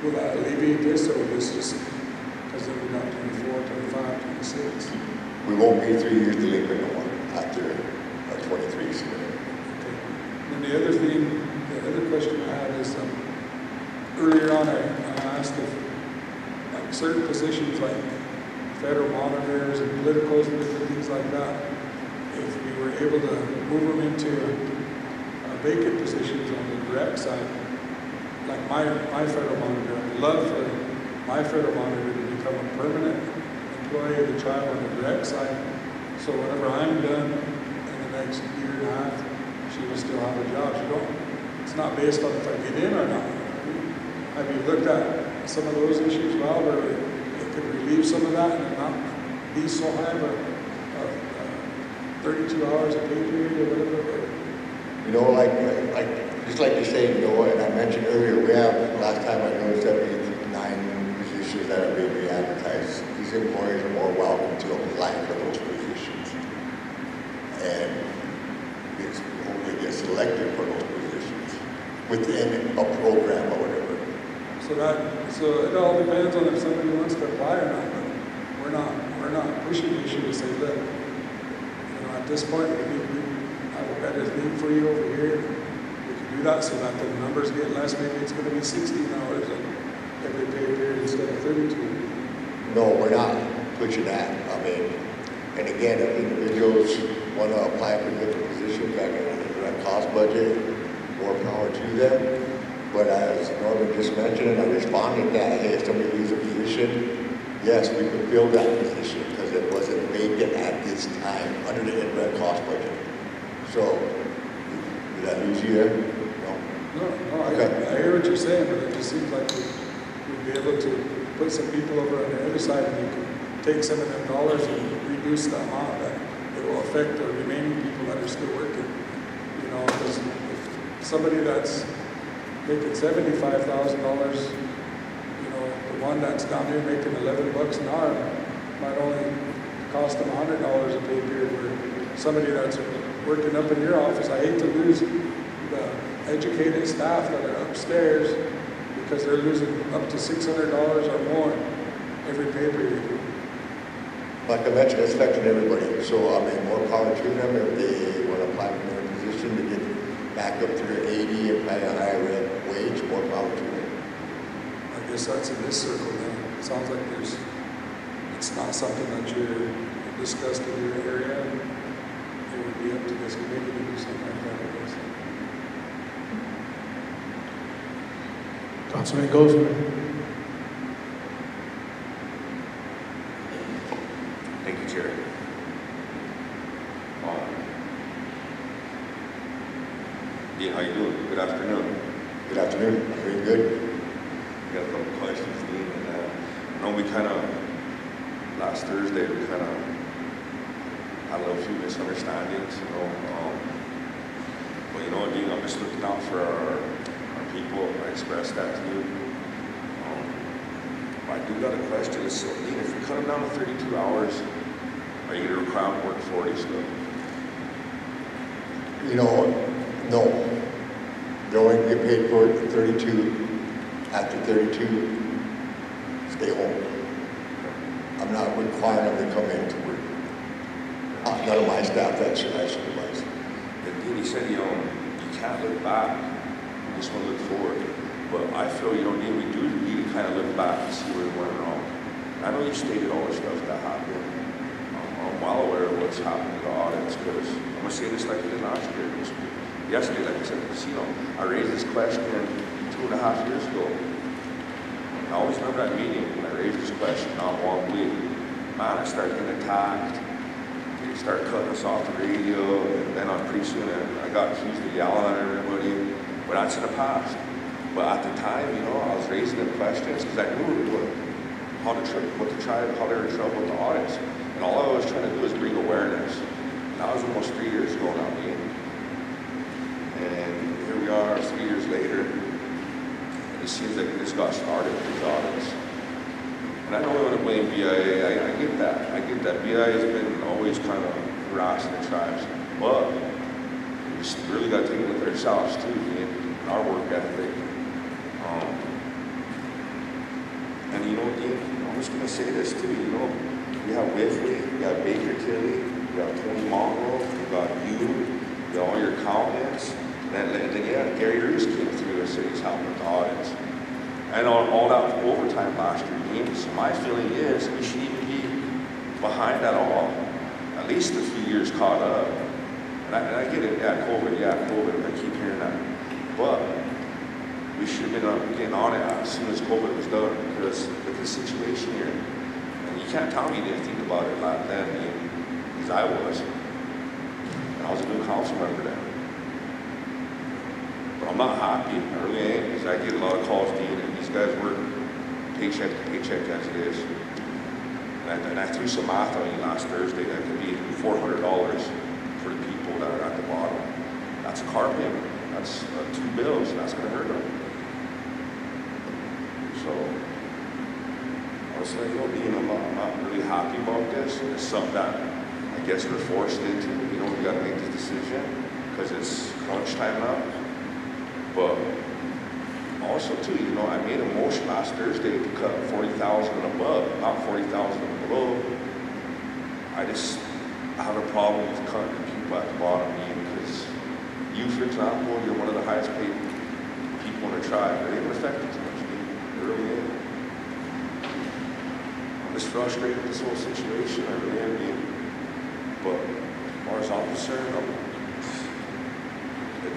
Will that alleviate this, or will this just, because then we got 24, 25, 26? We won't be 3 years delinquent no more after our 23 signature. Okay. And the other thing, the other question I had is, earlier on I asked if like certain positions like federal monitors and politicals and different things like that, if we were able to move them into vacant positions on the direct side, like my federal monitor, I'd love for my federal monitor to become a permanent employee of the tribe on the direct side. So whenever I'm done in the next year and a half, she will still have a job. It's not based on if I get in or not. Have you looked at some of those issues, Val, where it could relieve some of that and not be so high, but 32 hours a pay period or whatever? You know, like just like you say, you know, and I mentioned earlier, we have, last time I noticed 79 positions that are being re-advertised. These employees are more welcome to apply for those positions. And it's only get selected for those positions within a program or whatever. So it all depends on if somebody wants to apply or not. But we're not pushing the issue to say, look, you know, at this point we have a better thing for you over here. We can do that so that the numbers get less. Maybe it's going to be 16 hours every pay period instead of 32. No, we're not pushing that. I mean, and again, if individuals want to apply for different positions, like a direct cost budget, more power to them. But as Norman just mentioned, and I responded that, hey, if somebody leaves a position, yes, we could fill that position because it wasn't vacant at this time under the indirect cost budget. So, did that lose you there? No, okay. I hear what you're saying, but it just seems like we'd be able to put some people over on the other side and you can take some of them dollars and reduce the amount that it will affect the remaining people that are still working. You know, because if somebody that's making $75,000, you know, the one that's down here making $11 an hour might only cost them $100 a pay period, where somebody that's working up in your office, I hate to lose the educated staff that are upstairs because they're losing up to $600 or more every pay period. Like I mentioned, it's affecting everybody. So, I mean, more power to them if they want to apply for their position to get back up to their 80 and pay a higher wage, more power to them. I guess that's in this circle then. It sounds like it's not something that you're discussed in your area. It would be up to this committee to do something like that, I guess. Councilman Gosman. Thank you, Chair. Dean, how you doing? Good afternoon. Good afternoon. Very good. I got a couple questions, Dean. And I know we kind of, last Thursday, we kind of had a little few misunderstandings, you know. But you know, Dean, I'm just looking out for our people. I expressed that to you. I do got a question. So, Dean, if we cut them down to 32 hours, are you going to require them to work 40 still? You know, no. They only get paid for 32. After 32, stay home. I'm not requiring them to come in to work. None of my staff, I supervise. Dean, you said, you know, you can't look back. You just want to look forward. But I feel, you know, Dean, we do need to kind of look back and see where we went wrong. I know you stated all the stuff that happened. I'm well aware of what's happened to the audits, because I'm going to say this like I did last year. Yesterday, like I said, you know, I raised this question 2.5 years ago. I always remember that meeting when I raised this question, not one week. Man, I started getting attacked. They started cutting us off the radio, and then pretty soon I got accused of yelling at everybody. But that's in the past. But at the time, you know, I was raising the questions because I knew how to try, how they were in trouble with the audits. And all I was trying to do is bring awareness. And that was almost 3 years ago now, Dean. And here we are 3 years later, and it seems like we just got started with these audits. And I know we want to blame BIA, I get that. I get that. BIA has been always kind of harassing the tribes. But we just really got to take a look at ourselves too, and our work ethic. And you know, Dean, I'm just going to say this too, you know, we have Whiffley, we have Baker Tilly, we have Tony Monroe, we got you got all your accountants, and then yeah, Gary Roos came through and said he's helping with the audits. And all that overtime last year, Dean, so my feeling is we should even be behind that all, at least a few years caught up. And I get it, COVID, I keep hearing that. But we should have been getting on it as soon as COVID was done, because look at the situation here. And you can't tell me you didn't think about it like then, because I was. And I was a new council member then. But I'm not happy, I really ain't, because I get a lot of calls, Dean, and these guys work paycheck to paycheck as it is. And I threw some math on you last Thursday that could be $400 for the people that are at the bottom. That's a car payment. That's 2 bills, and that's going to hurt them. So, I was like, Dean, I'm not really happy about this. It's something that I guess we're forced into. You know, we got to make this decision because it's crunch time now. But also, too, you know, I made a motion last Thursday to cut 40,000 and above, not 40,000 and below. I have a problem with cutting the people at the bottom, because you, for example, you're one of the highest paid people in the tribe. It ain't affected too much, it really ain't. I'm just frustrated with this whole situation, I really am. But as far as I'm concerned,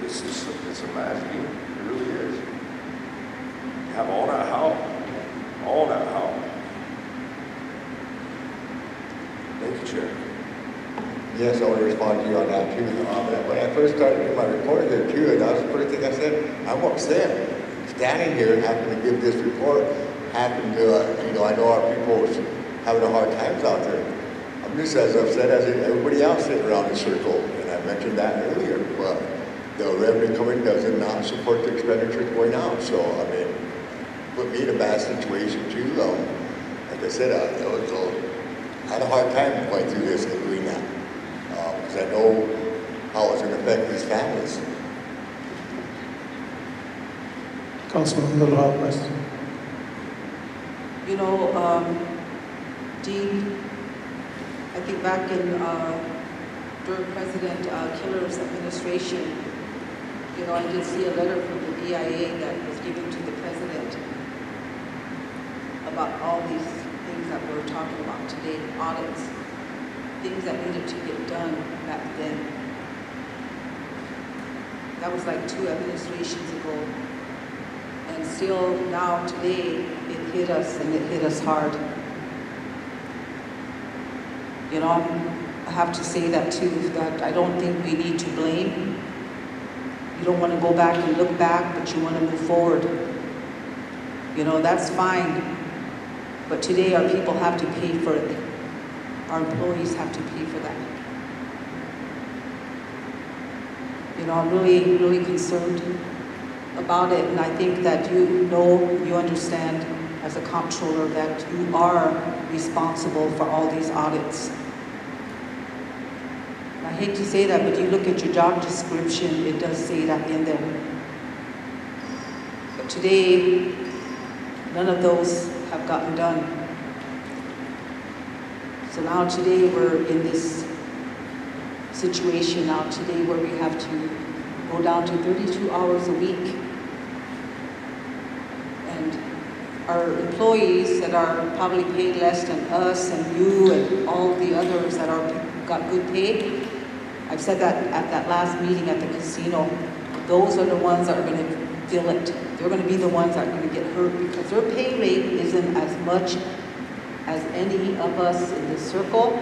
it's a mess, it really is. You have all that help. Thank you, Chair. Yes, I want to respond to you on that too. When I first started doing my report here too, and that was the first thing I said, I'm upset. Standing here having to give this report, having to, you know, I know our people having a hard times out there. I'm just as upset as everybody else sitting around the circle, and I mentioned that earlier, but the revenue coming does not support the expenditures going out. So, I mean, put me in a bad situation too. Like I said, I had a hard time going through this and doing that. Because I know how it's going to affect these families. Councilman Little House. You know, Dean, I think back in during President Killer's administration, you know, I did see a letter from the BIA that was given to the president about all these things that we're talking about today, audits, things that needed to get done back then. That was like 2 administrations ago. And still now today, it hit us, and it hit us hard. You know, I have to say that too, that I don't think we need to blame. You don't want to go back and look back, but you want to move forward. You know, that's fine. But today our people have to pay for it. Our employees have to pay for that. You know, I'm really, really concerned about it, and I think that you understand as a comptroller that you are responsible for all these audits. I hate to say that, but you look at your job description, it does say that in there. But today, none of those have gotten done. So now today we're in this situation now today where we have to go down to 32 hours a week. And our employees that are probably paid less than us and you and all the others that got good pay, I've said that at that last meeting at the casino, those are the ones that are going to feel it. They're going to be the ones that are going to get hurt because their pay rate isn't as much as any of us in this circle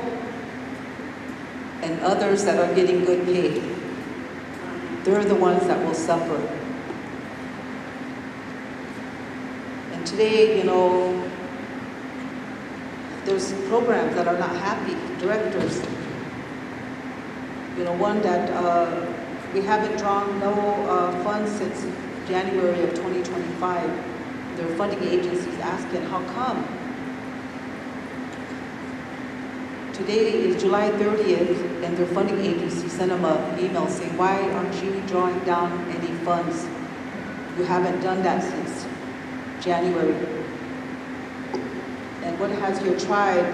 and others that are getting good pay. They're the ones that will suffer. And today, you know, there's programs that are not happy, directors. You know, one that we haven't drawn no funds since January of 2025. Their funding agencies asking, how come? Today is July 30th, and their funding agency sent them an email saying, why aren't you drawing down any funds? You haven't done that since January. And what has your tribe,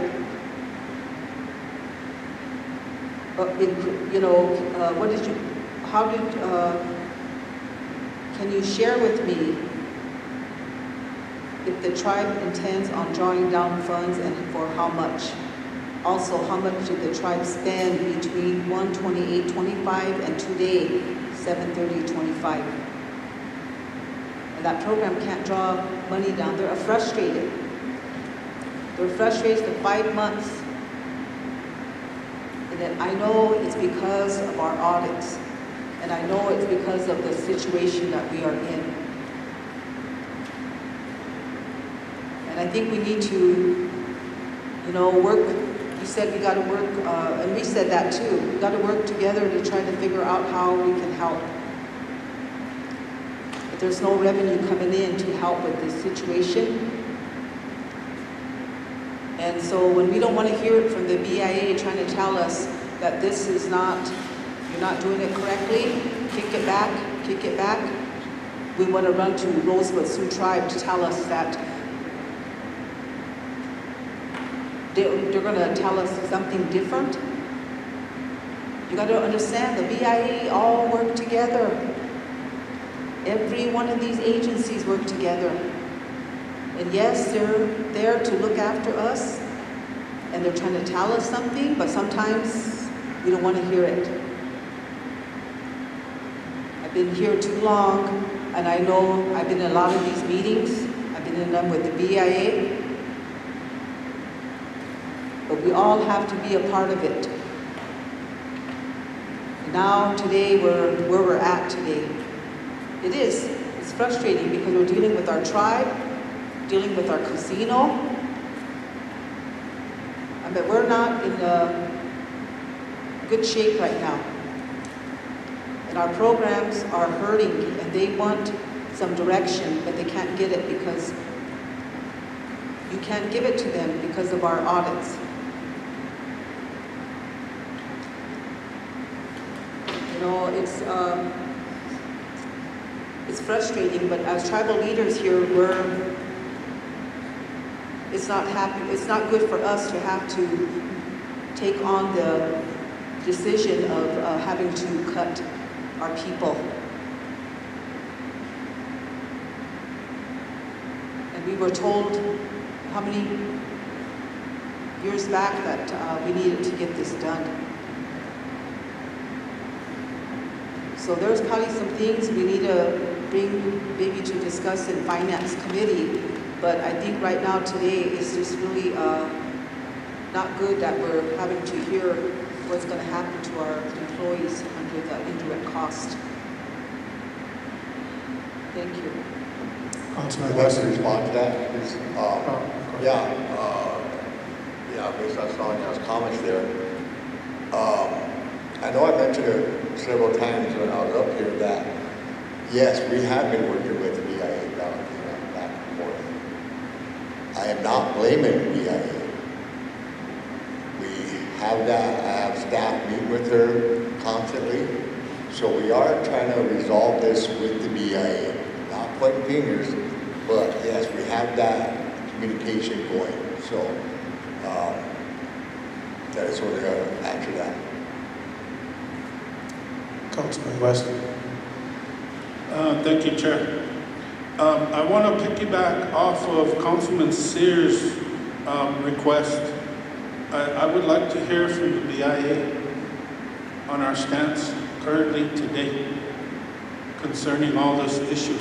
what did you, how did, can you share with me if the tribe intends on drawing down funds and for how much? Also, how much did the tribe spend between 1/28/25 and today, 7/30/25? And that program can't draw money down. They're frustrated. They're frustrated for 5 months. And then I know it's because of our audits. And I know it's because of the situation that we are in. And I think we need to, work with, you said we got to work, and we said that too. We got to work together to try to figure out how we can help. But there's no revenue coming in to help with this situation. And so when we don't want to hear it from the BIA trying to tell us that this is not, you're not doing it correctly, kick it back, we want to run to Rosewood Sioux Tribe to tell us that they're going to tell us something different. You got to understand, the BIA all work together. Every one of these agencies work together. And yes, they're there to look after us, and they're trying to tell us something, but sometimes we don't want to hear it. I've been here too long, and I know I've been in a lot of these meetings. I've been in them with the BIA. But we all have to be a part of it. Now, today, where we're at today, it's frustrating because we're dealing with our tribe, dealing with our casino. But we're not in good shape right now. And our programs are hurting, and they want some direction, but they can't get it because you can't give it to them because of our audits. It's frustrating, but as tribal leaders here, it's not good for us to have to take on the decision of having to cut our people. And we were told how many years back that we needed to get this done. So there's probably some things we need to bring maybe to discuss in Finance Committee, but I think right now today is just really not good that we're having to hear what's going to happen to our employees under the indirect cost. Thank you. I'd like to respond to that. Based on Sonia's comments there. I know I mentioned it several times when I was up here that, yes, we have been working with the BIA back and forth. I am not blaming the BIA. We have that, I have staff meet with her constantly. So we are trying to resolve this with the BIA. Not pointing fingers, but yes, we have that communication going. So that is sort of answer that. Councilman Weston. Thank you, Chair. I want to piggyback off of Councilman Sears' request. I would like to hear from the BIA on our stance currently today concerning all this issue.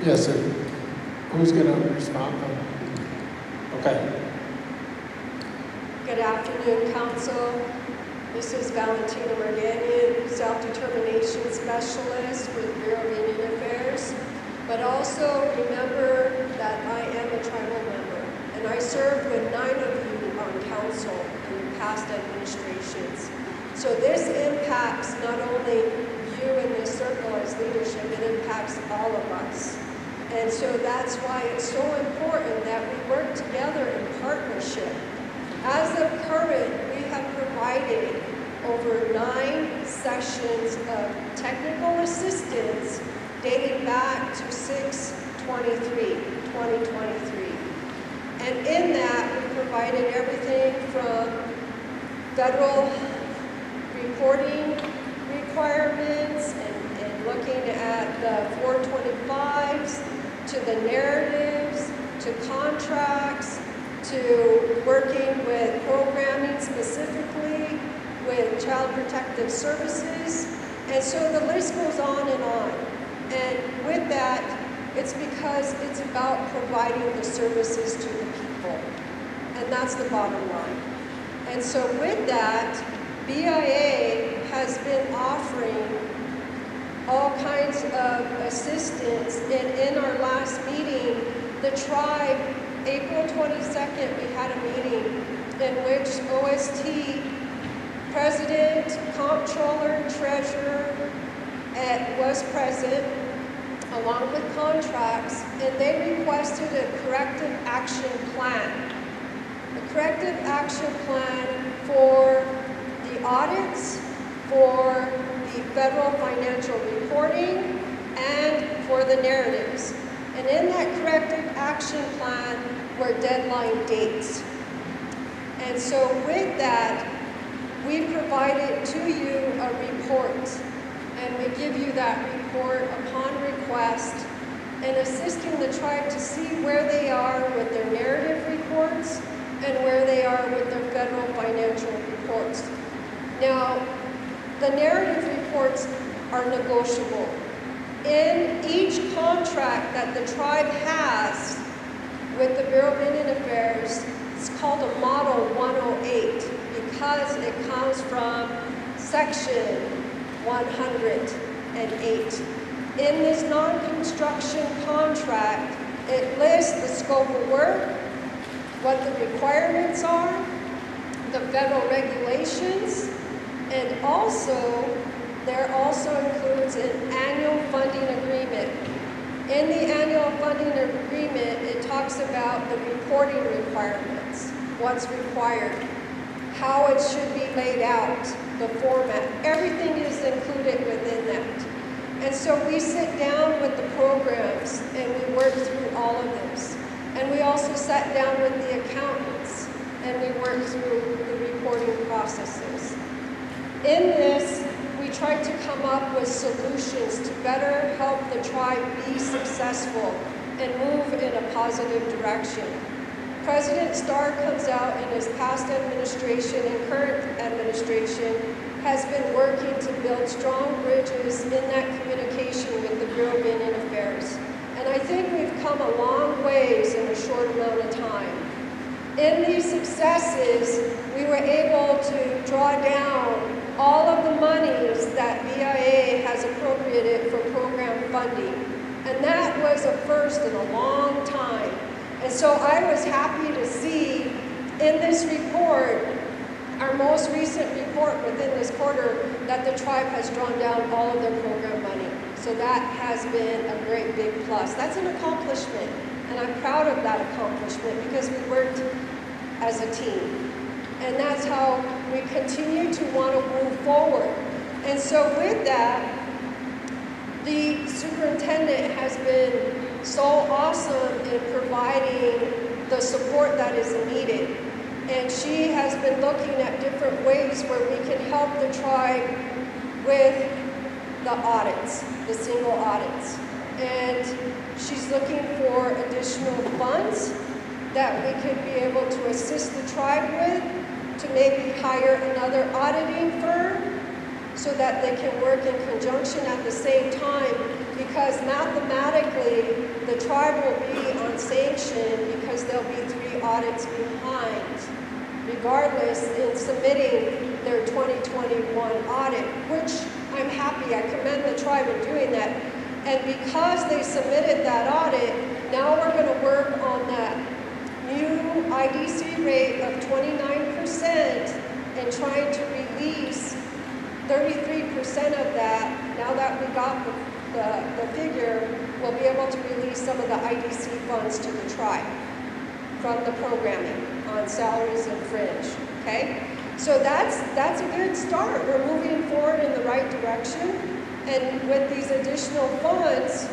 Yes, sir. Who's going to respond? Okay. Good afternoon, Council. This is Valentina Marganian, Self-Determination Specialist with Bureau of Indian Affairs. But also remember that I am a tribal member, and I served with 9 of you on council in the past administrations. So this impacts not only you in this circle as leadership, it impacts all of us. And so that's why it's so important that we work together in partnership. As of current, we have provided over 9 sessions of technical assistance dating back to 6/23/2023. And in that, we provided everything from federal reporting requirements and looking at the 425s, to the narratives, to contracts, to working with programming specifically with Child Protective Services. And so the list goes on and on. And with that, it's because it's about providing the services to the people. And that's the bottom line. And so with that, BIA has been offering all kinds of assistance. And in our last meeting, the tribe, April 22nd, we had a meeting in which OST President, Comptroller, Treasurer was present, along with contracts, and they requested a corrective action plan. A corrective action plan for the audits, for the federal financial reporting, and for the narratives. And in that corrective action plan were deadline dates. And so with that, we provided to you a report, and we give you that report upon request, and assisting the tribe to see where they are with their narrative reports and where they are with their federal financial reports. Now, the narrative reports are negotiable. In each contract that the tribe has with the Bureau of Indian Affairs, it's called a Model 108 because it comes from Section 108. In this non-construction contract, it lists the scope of work, what the requirements are, the federal regulations, and also there also includes an annual funding agreement. In the annual funding agreement, it talks about the reporting requirements, what's required, how it should be laid out, the format. Everything is included within that. And so we sit down with the programs and we work through all of this. And we also sat down with the accountants and we worked through the reporting processes. In this, we tried to come up with solutions to better help the tribe be successful and move in a positive direction. President Starr comes out in his past administration and current administration has been working to build strong bridges in that communication with the Bureau of Indian Affairs. And I think we've come a long ways in a short amount of time. In these successes, we were able to draw down all of the monies that BIA has appropriated for program funding. And that was a first in a long time. And so I was happy to see in this report, our most recent report within this quarter, that the tribe has drawn down all of their program money. So that has been a great big plus. That's an accomplishment, and I'm proud of that accomplishment because we worked as a team. And that's how we continue to want to move forward. And so with that, the superintendent has been so awesome in providing the support that is needed. And she has been looking at different ways where we can help the tribe with the audits, the single audits. And she's looking for additional funds that we could be able to assist the tribe with, to maybe hire another auditing firm so that they can work in conjunction at the same time, because mathematically the tribe will be on sanction because there'll be 3 audits behind, regardless, in submitting their 2021 audit, which I'm happy, I commend the tribe in doing that. And because they submitted that audit, now we're going to work on that new IDC rate of 29% and trying to release 33% of that. Now that we got the figure, we'll be able to release some of the IDC funds to the tribe from the programming on salaries and fringe, okay? So that's a good start. We're moving forward in the right direction. And with these additional funds,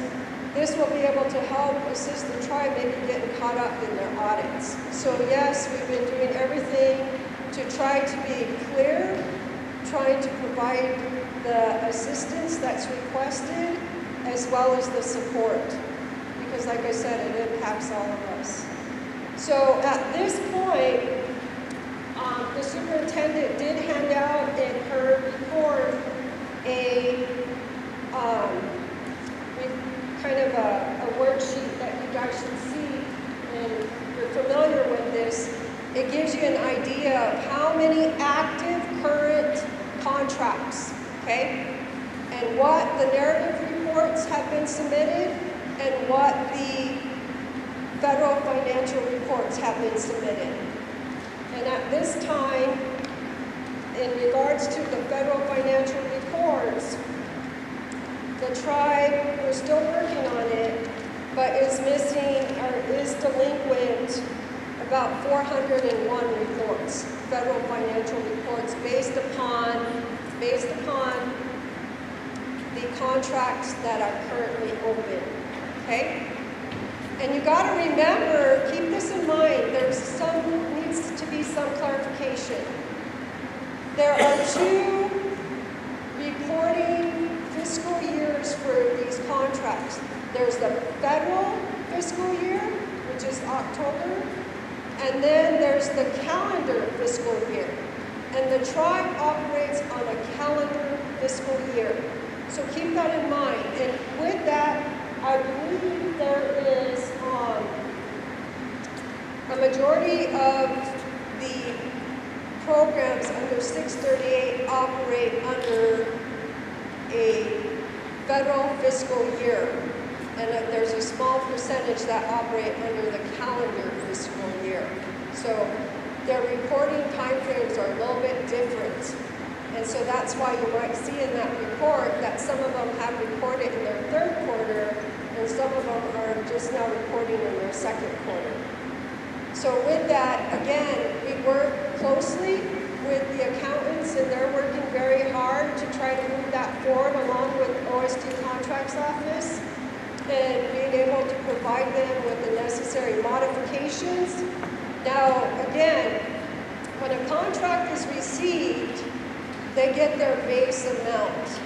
this will be able to help assist the tribe maybe getting caught up in their audits. So yes, we've been doing everything to try to be clear, trying to provide the assistance that's requested, as well as the support. Because like I said, it impacts all of us. So at this point, the superintendent did hand out in her report a kind of a worksheet that you guys should see, and you're familiar with this. It gives you an idea of how many active current contracts, okay? And what the narrative reports have been submitted and what the federal financial reports have been submitted. And at this time, in regards to the federal financial reports, the tribe, we're still working on it, but is missing or is delinquent about 401 reports, federal financial reports, based upon the contracts that are currently open, okay? And you gotta remember, keep this in mind, needs to be some clarification. There are 2 reporting fiscal years for these contracts. There's the federal fiscal year, which is October, and then there's the calendar fiscal year. And the tribe operates on a calendar fiscal year. So keep that in mind. And with that, I believe there is a majority of the programs under 638 operate under a federal fiscal year, and there's a small percentage that operate under the calendar fiscal year. So their reporting timeframes are a little bit different. And so that's why you might see in that report that some of them have reported in their 3rd quarter, and some of them are just now reporting in their 2nd quarter. So with that, again, we work closely with the accountants, and they're working very hard to try to move that forward along with OST Contracts Office, and being able to provide them with the necessary modifications. Now, again, when a contract is received, they get their base amount.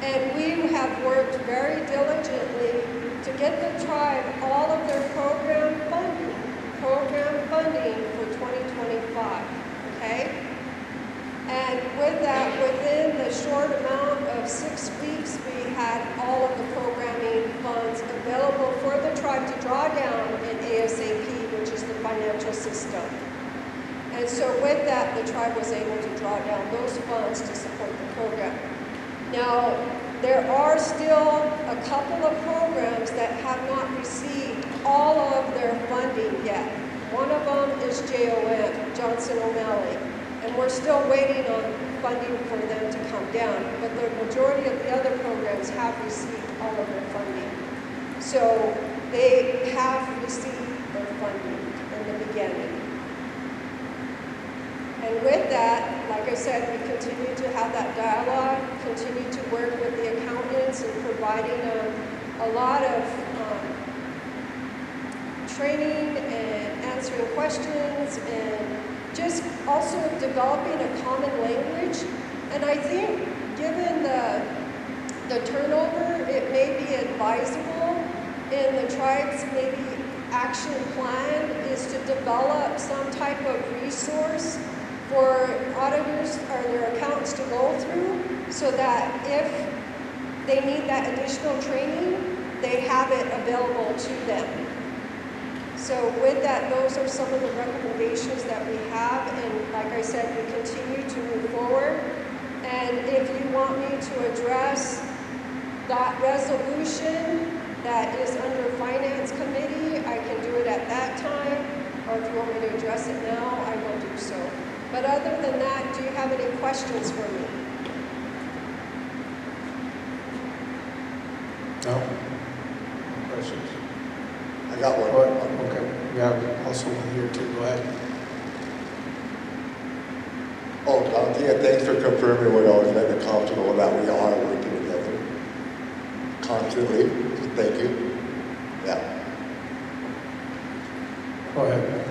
And we have worked very diligently to get the tribe all of their program funding for 2025, okay? And with that, within the short amount of 6 weeks, we had all of the programming funds available for the tribe to draw down in ASAP, which is the financial system. And so with that, the tribe was able to draw down those funds to support the program. Now, there are still a couple of programs that have not received all of their funding yet. One of them is JOM, Johnson O'Malley, and we're still waiting on funding for them to come down, but the majority of the other programs have received all of their funding. So they have received their funding in the beginning. And with that, like I said, we continue to have that dialogue, continue to work with the accountants and providing a lot of training and answering questions, and just also developing a common language. And I think given the turnover, it may be advisable in the tribe's maybe action plan is to develop some type of resource for auditors or their accountants to go through, so that if they need that additional training, they have it available to them. So with that, those are some of the recommendations that we have, and like I said, we continue to move forward. And if you want me to address that resolution that is under Finance Committee, I can do it at that time, or if you want me to address it now, I will do so. But other than that, do you have any questions for me? No? Questions? I got one. Okay, we have also one here too, go ahead. Oh, Tatanka, thanks for confirming what I was letting the council know that we are working together constantly. Thank you. Yeah. Go ahead.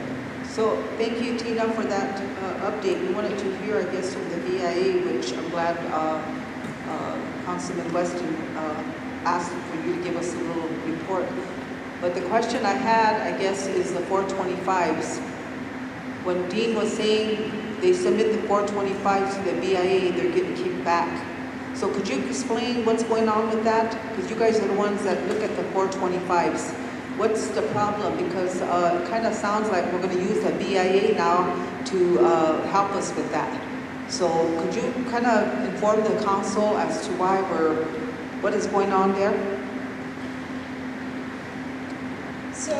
So thank you, Tina, for that update. We wanted to hear, I guess, from the BIA, which I'm glad Councilman Weston asked for you to give us a little report. But the question I had, I guess, is the 425s. When Dean was saying they submit the 425s to the BIA, they're getting kicked back. So could you explain what's going on with that? Because you guys are the ones that look at the 425s. What's the problem? Because it kind of sounds like we're going to use the BIA now to help us with that. So could you kind of inform the council as to what is going on there? So,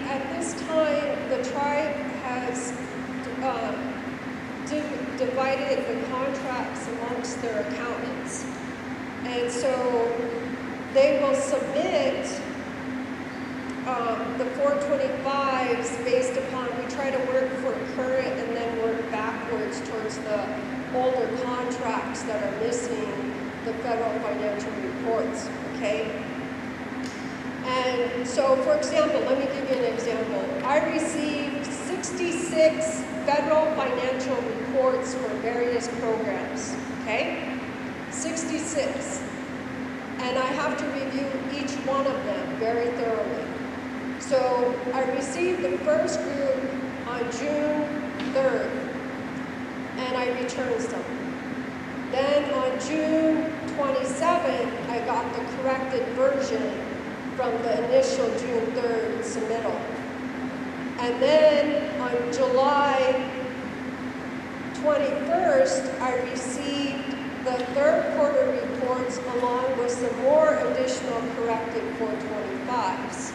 at this time, the tribe has divided the contracts amongst their accountants. And so they will submit the 425s based upon, we try to work for current and then work backwards towards the older contracts that are missing the federal financial reports, okay? And so, for example, let me give you an example. I received 66 federal financial reports for various programs, okay? 66. And I have to review each one of them very thoroughly. So I received the first group on June 3rd, and I returned some. Then on June 27th, I got the corrected version from the initial June 3rd submittal. And then on July 21st, I received the third quarter reports along with some more additional corrected 425s.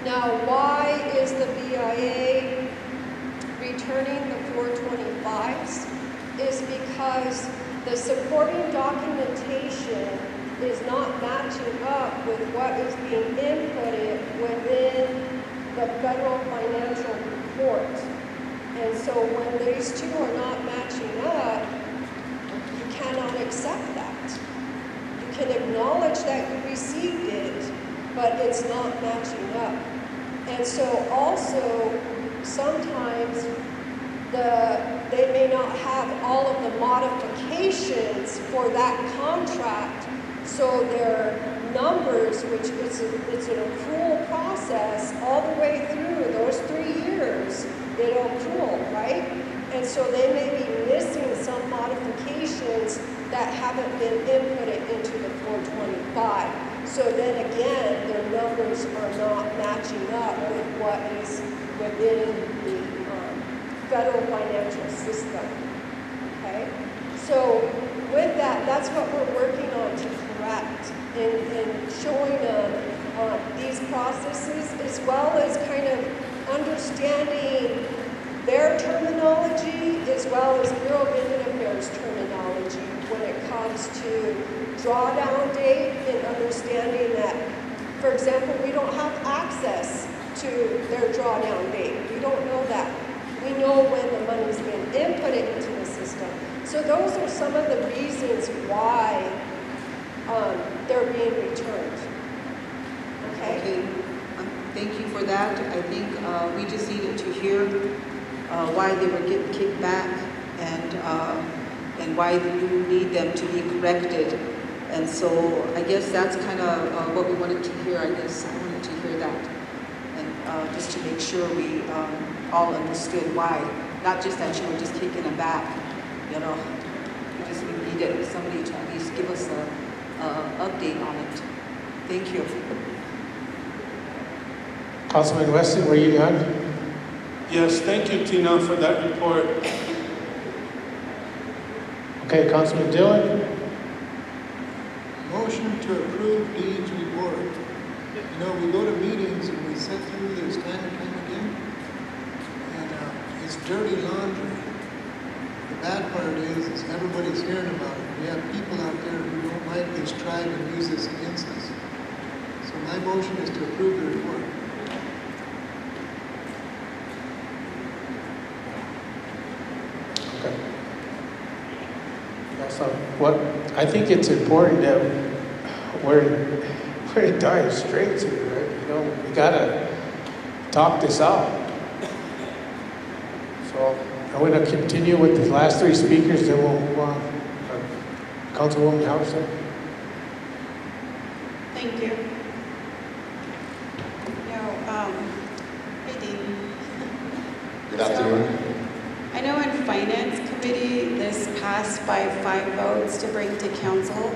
Now, why is the BIA returning the 425s? Is because the supporting documentation is not matching up with what is being inputted within the federal financial report. And so when these two are not matching up, you cannot accept that. You can acknowledge that you received it, but it's not matching up. And so also, sometimes they may not have all of the modifications for that contract, so their numbers, which it's an accrual process all the way through those 3 years, it'll accrue, right? And so they may be missing some modifications that haven't been inputted into the 425. So then again, their numbers are not matching up with what is within the federal financial system, okay? So with that, that's what we're working on to correct in showing them these processes, as well as kind of understanding their terminology, as well as Bureau of Indian Affairs terminology when it comes to drawdown date, and understanding that, for example, we don't have access to their drawdown date. We don't know that. We know when the money's been inputted into the system. So those are some of the reasons why they're being returned. Okay? Thank you for that. I think we just needed to hear why they were getting kicked back and why you need them to be corrected. And so I guess that's kind of what we wanted to hear. I guess I wanted to hear that. And just to make sure we all understood why. Not just that you were just kicking them back, you know. We needed somebody to at least give us a update on it. Thank you. Councilman Weston, were you done? Yes, thank you, Tina, for that report. Okay, Councilman Dillon? motion to approve Dean's report. You know, we go to meetings and we sit through this time and time again, and it's dirty laundry. The bad part is everybody's hearing about it. We have people out there who don't like this tribe and use this against us. So my motion is to approve the report. Okay. Yeah, so what, I think it's important that we're in dire straits here, right? You know, we gotta talk this out. So I'm gonna continue with the last three speakers, then we'll move on. Councilwoman Howard. Thank you. Hey Dean. Good afternoon. I know in Finance Committee, this passed by 5 votes to bring to council,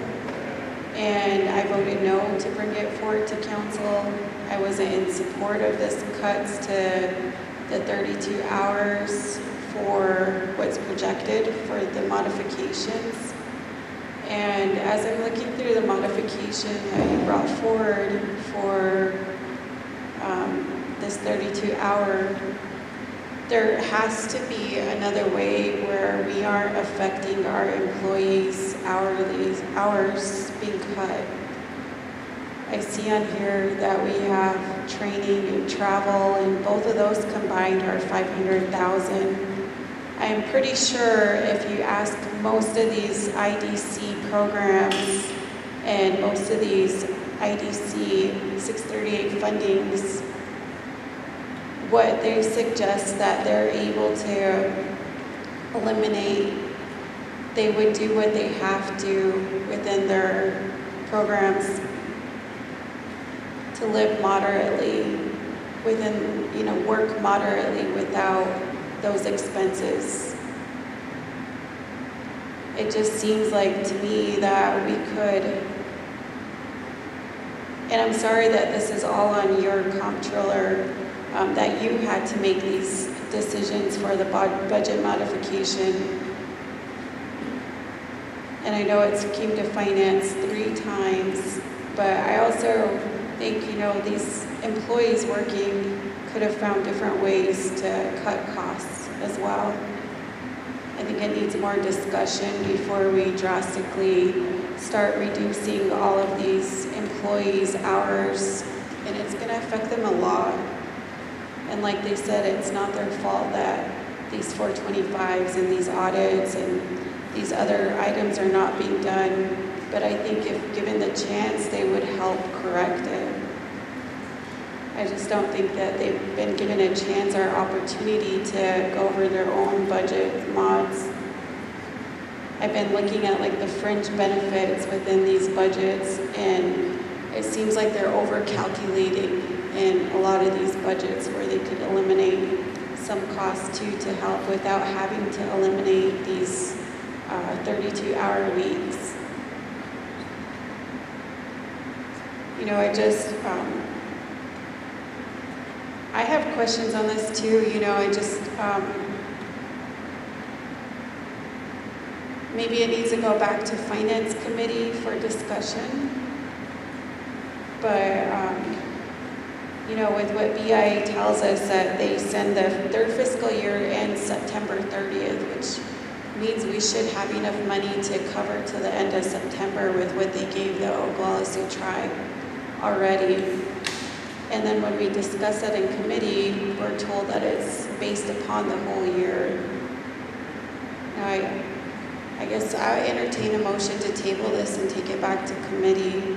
and I voted no to bring it forward to council. I wasn't in support of this cuts to the 32 hours for what's projected for the modifications. And as I'm looking through the modification that you brought forward for this 32-hour, there has to be another way where we aren't affecting our employees' hours being cut. I see on here that we have training and travel, and both of those combined are $500,000. I am pretty sure if you ask most of these IDC programs and most of these IDC 638 fundings, what they suggest that they're able to eliminate, they would do what they have to within their programs to live moderately, within, you know, work moderately without those expenses. It just seems like to me that we could, and I'm sorry that this is all on your comptroller, that you had to make these decisions for the budget modification. And I know it's came to finance 3 times, but I also think, you know, these employees working could have found different ways to cut costs as well. I think it needs more discussion before we drastically start reducing all of these employees' hours, and it's going to affect them a lot. And like they said, it's not their fault that these 425s and these audits and these other items are not being done, but I think if given the chance, they would help correct it. I just don't think that they've been given a chance or opportunity to go over their own budget mods. I've been looking at like the fringe benefits within these budgets, and it seems like they're over-calculating in a lot of these budgets where they could eliminate some costs too to help without having to eliminate these 32-hour weeks. You know, I have questions on this too, you know, maybe it needs to go back to Finance Committee for discussion. But, you know, with what BIA tells us that they send their fiscal year ends September 30th, which means we should have enough money to cover to the end of September with what they gave the Oglala Sioux tribe already. And then when we discuss that in committee, we're told that it's based upon the whole year. Now, I guess I entertain a motion to table this and take it back to committee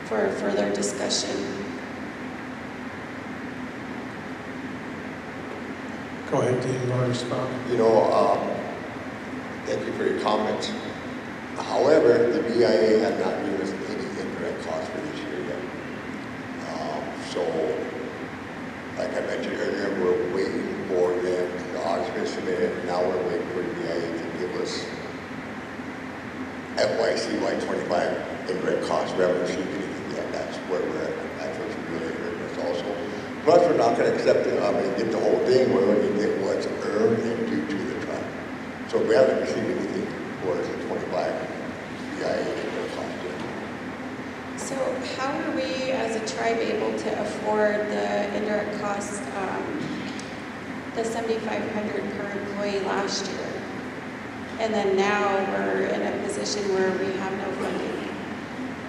for further discussion. Go ahead, Dean, you want to respond? You know, thank you for your comments. However, the BIA has not given us any indirect costs for this year yet. So, like I mentioned earlier, we're waiting for them, the audit's been submitted, and now we're waiting for the BIA to give us FY/CY25 indirect cost revenue sheet. Yeah, that's where we're at. That's what's really hurting us also. Plus, we're not going to accept it, get the whole thing. We're going to get what's earned and due to the tribe. So we haven't received anything for the 25 BIA indirect cost yet. So how are we as a tribe able to afford the indirect costs, the $7,500 per employee last year? And then now we're in a position where we have no funding.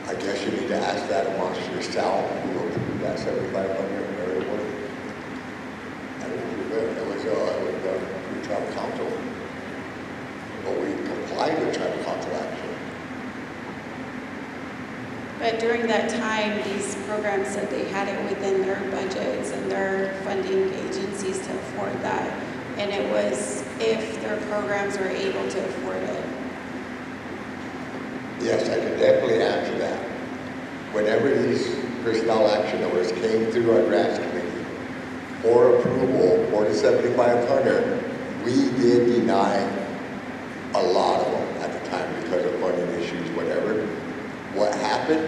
I guess you need to ask that amongst yourself, who approved that 7,500 or it was. I don't know, it was through tribal council. But we complied with tribal council action. But during that time, these programs said they had it within their budgets and their funding agencies to afford that. And it was if their programs were able to afford it. Yes, I can definitely answer that. Whenever these personnel action orders came through our grants committee for approval for the 7,500, we did deny a lot of them at the time because of funding issues, whatever. What happened?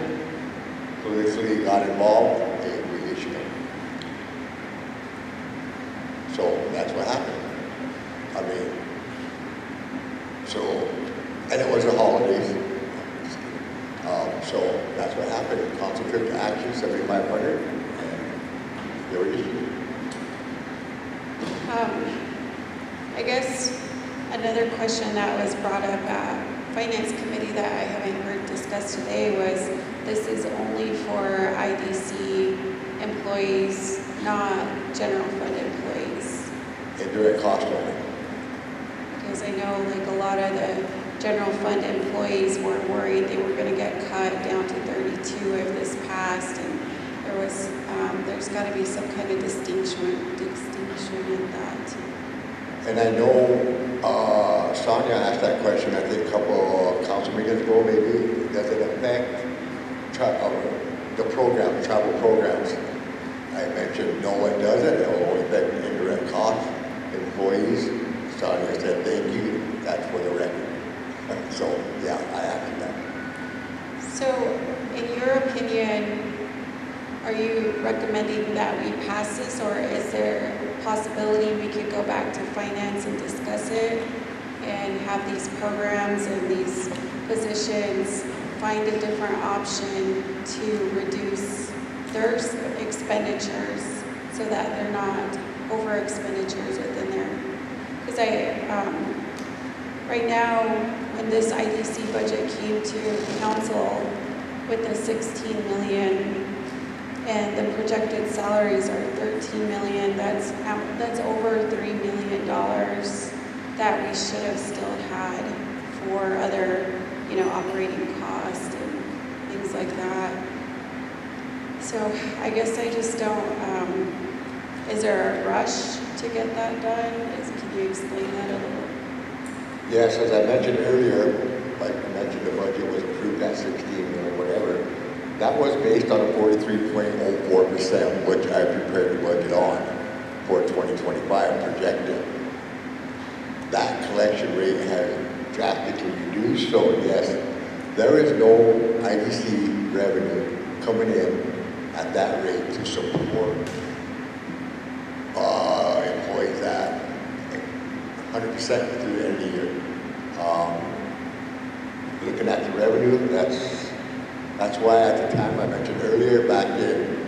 Politically got involved and we issued them. So that's what happened. I mean, and it was the holidays. So that's what happened. Council took action, 7,500, and they were issued. I guess another question that was brought up at Finance Committee that I haven't heard discussed today was this is only for IDC employees, not general fund employees. Indirect cost only. Because I know like a lot of the general fund employees were worried they were going to get cut down to 32 if this passed, and there's got to be some kind of distinction in that. And I know Sonia asked that question, I think a couple of council meetings ago maybe. Does it affect the program, travel programs? I mentioned no, it doesn't. It will only affect indirect costs, employees. Sonia said thank you, that's for the record. So yeah, I added that. So in your opinion, are you recommending that we pass this, or is there a possibility we could go back to finance and discuss it and have these programs and these positions find a different option to reduce their expenditures so that they're not over expenditures within there? Because right now, when this IDC budget came to council with the 16 million and the projected salaries are 13 million, that's over $3 million that we should have still had for other, operating costs and things like that. So I guess I just don't, is there a rush to get that done? Can you explain that a little? Yes, as I mentioned earlier, like I mentioned, the budget was approved at 16 or whatever. That was based on a 43.04%, which I prepared the budget on for 2025 projected. That collection rate has drastically reduced, so yes, there is no IDC revenue coming in at that rate to support employees at 100% through the end of the year. Looking at the revenue, that's why at the time I mentioned earlier, back in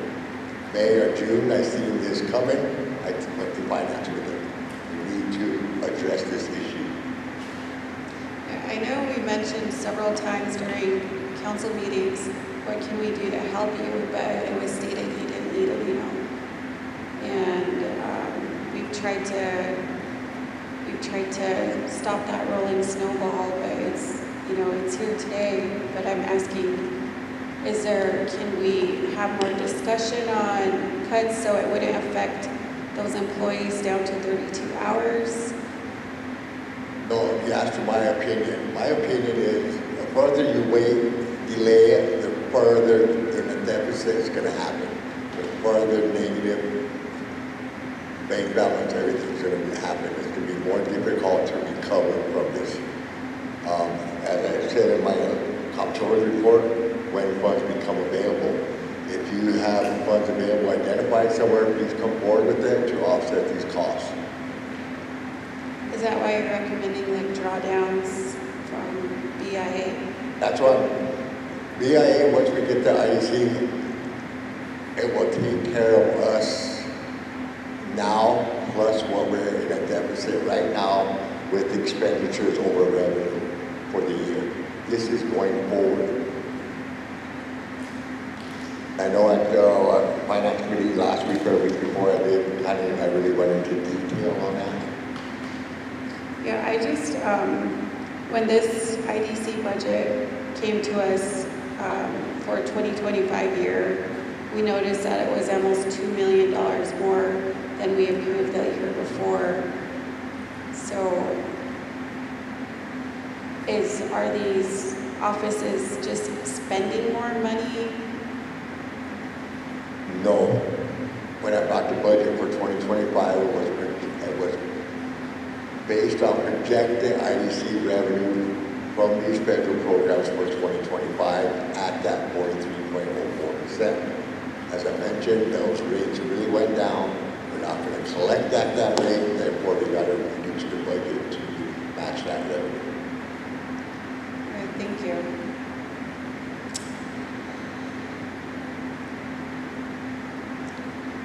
May or June, I seen this coming. I went to finance with it. We need to address this issue. I know we mentioned several times during council meetings, what can we do to help you, but it was stated he didn't need a loan. And we've tried to stop that rolling snowball, but it's here today. But I'm asking, can we have more discussion on cuts so it wouldn't affect those employees down to 32 hours? No, you asked for my opinion. My opinion is the further you wait, delay it, the further in the deficit is going to happen. The further negative bank balance, everything's going to happen. It's going to be more difficult to recover from this. As I said in my comptroller's report, when funds become available, if you have funds available identified somewhere, please come forward with them to offset these costs. Is that why you're recommending like drawdowns from BIA? That's what BIA, once we get the IDC, it will take care of us now, plus what we're in a deficit right now with expenditures over revenue for the year. This is going forward. I know at the Finance Committee last week or a week before I really went into detail on that. Yeah, I just, when this IDC budget came to us for 2025 year, we noticed that it was almost $2 million more than we approved the year before. So are these offices just spending more money? No. When I brought the budget for 2025, it was based on projected IDC revenue from these federal programs for 2025 at that 43.04%. As I mentioned, those rates really went down. We're not going to collect at that rate, therefore we got to reduce the budget to match that revenue. All right, thank you.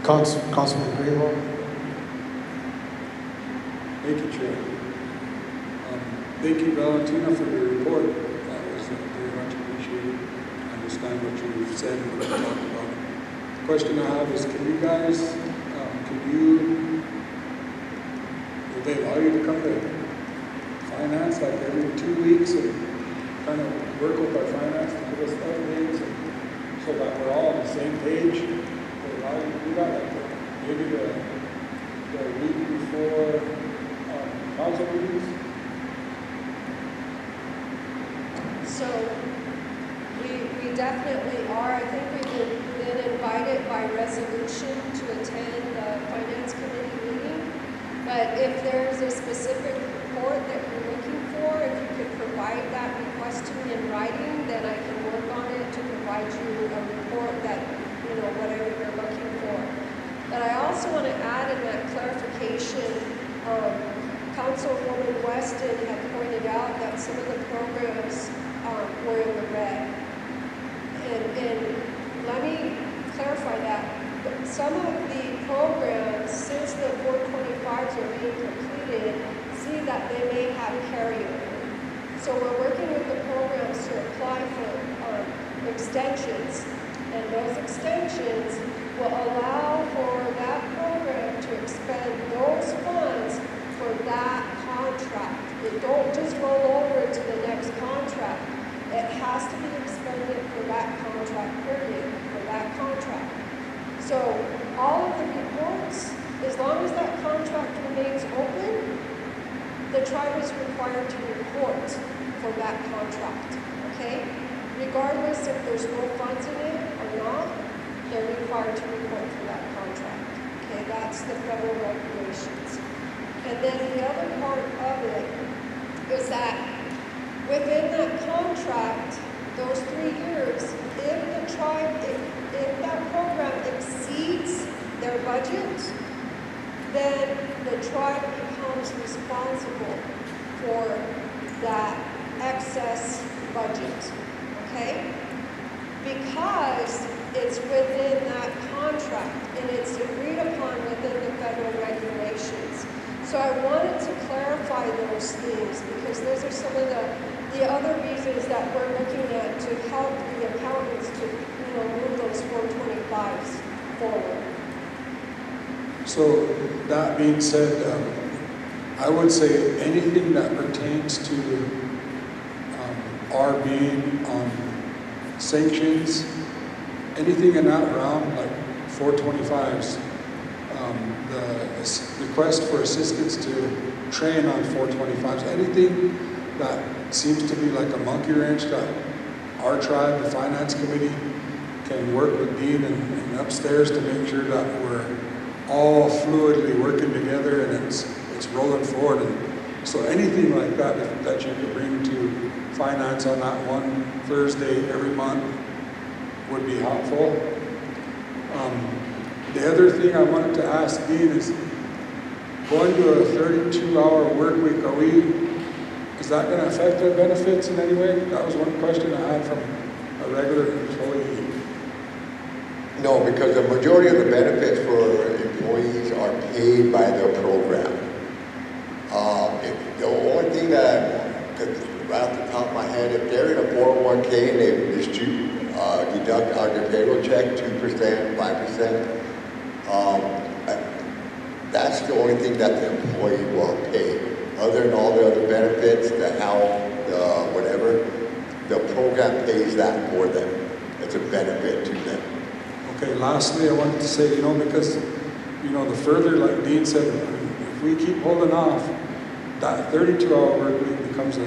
Councilman Dreamer. Thank you, Chair. Thank you, Valentina, for your report. That was very much appreciated. I understand what you've said and what you talked about. The question I have is, can you guys, will they allow you to come to finance like every 2 weeks and kind of work with our finance to give us updates so that we're all on the same page? They allow you to do that, like maybe the week before council meetings? So we definitely are. I think we've been invited by resolution to attend the Finance Committee meeting. But if there's a specific report that you're looking for, if you could provide that request to me in writing, then I can work on it to provide you a report that, whatever you're looking for. But I also want to add in that clarification, Councilwoman Weston had pointed out that some of the programs were in the red. And let me clarify that. Some of the programs, since the 425s are being completed, see that they may have carryover. So we're working with the programs to apply for extensions. And those extensions will allow for that program to expend those funds for that contract. It don't just roll over to the next contract. It has to be expended for that contract period, for that contract. So all of the reports, as long as that contract remains open, the tribe is required to report for that contract, okay? Regardless if there's no funds in it or not, they're required to report for that contract, okay? That's the federal regulations. And then the other part of it is that within that contract, those 3 years, if the tribe, if that program exceeds their budget, then the tribe becomes responsible for that excess budget, okay? Because it's within that contract and it's agreed upon within the federal regulations. So I wanted to clarify those things because those are some of the other reasons that we're looking at to help the accountants to move those 425s forward. So that being said, I would say anything that pertains to our being on sanctions, anything in that realm, like 425s, the request for assistance to train on 425s, anything that seems to be like a monkey wrench that our tribe, the Finance Committee, can work with Dean and upstairs to make sure that we're all fluidly working together and it's rolling forward. And so anything like that that you could bring to Finance on that one Thursday every month would be helpful. The other thing I wanted to ask Dean is, going to a 32-hour work week, is that going to affect our benefits in any way? That was one question I had from a regular employee? No, because the majority of the benefits for employees are paid by the program. The only thing that, right off the top of my head, if they're in a 401k and they deduct out their payroll check 2%, 5%, that's the only thing that the employee will pay. Other than all the other benefits, the health, the whatever, the program pays that for them. It's a benefit to them. Okay, lastly, I wanted to say, because, the further, like Dean said, if we keep holding off, that 32-hour work week becomes a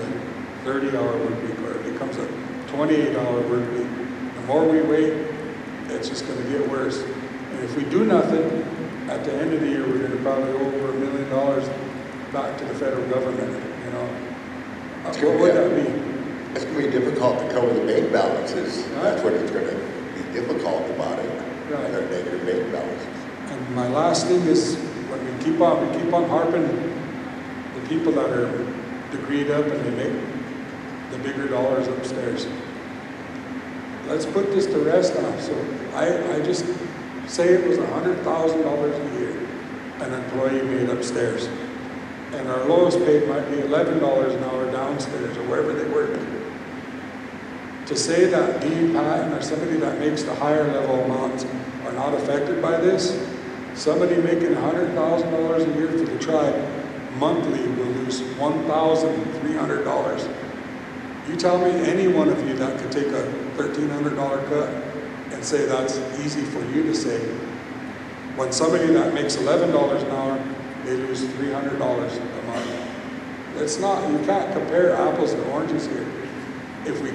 30-hour work week, or it becomes a 28-hour work week. The more we wait, it's just going to get worse. And if we do nothing, at the end of the year, we're going to probably owe over $1 million back to the federal government, What would that be? It's going to be difficult to cover the bank balances. Right. That's what it's going to be difficult about it. Right. The negative bank balances. And my last thing is, when we keep on harping the people that are degreed up and they make the bigger dollars upstairs. Let's put this to rest now. So I just say it was $100,000 a year an employee made upstairs. And our lowest paid might be $11 an hour downstairs or wherever they work. To say that Dean Patton or somebody that makes the higher level amounts are not affected by this, somebody making $100,000 a year for the tribe monthly will lose $1,300. You tell me any one of you that could take a $1,300 cut and say that's easy for you to say. When somebody that makes $11 an hour, they lose $300 a month. It's not, you can't compare apples and oranges here. If we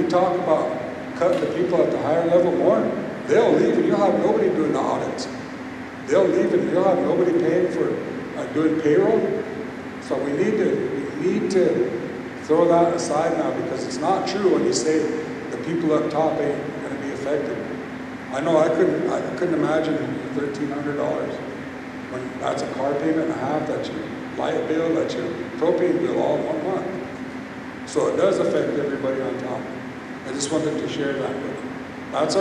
talk about cutting the people at the higher level more, they'll leave and you'll have nobody doing the audits. They'll leave and you'll have nobody paying for doing payroll. So we need to throw that aside now, because it's not true when you say the people up top ain't going to be affected. I know I couldn't imagine $1,300 when that's a car payment and a half, that's your light bill, that's your propane bill all in 1 month. So it does affect everybody on top. I just wanted to share that with you. That's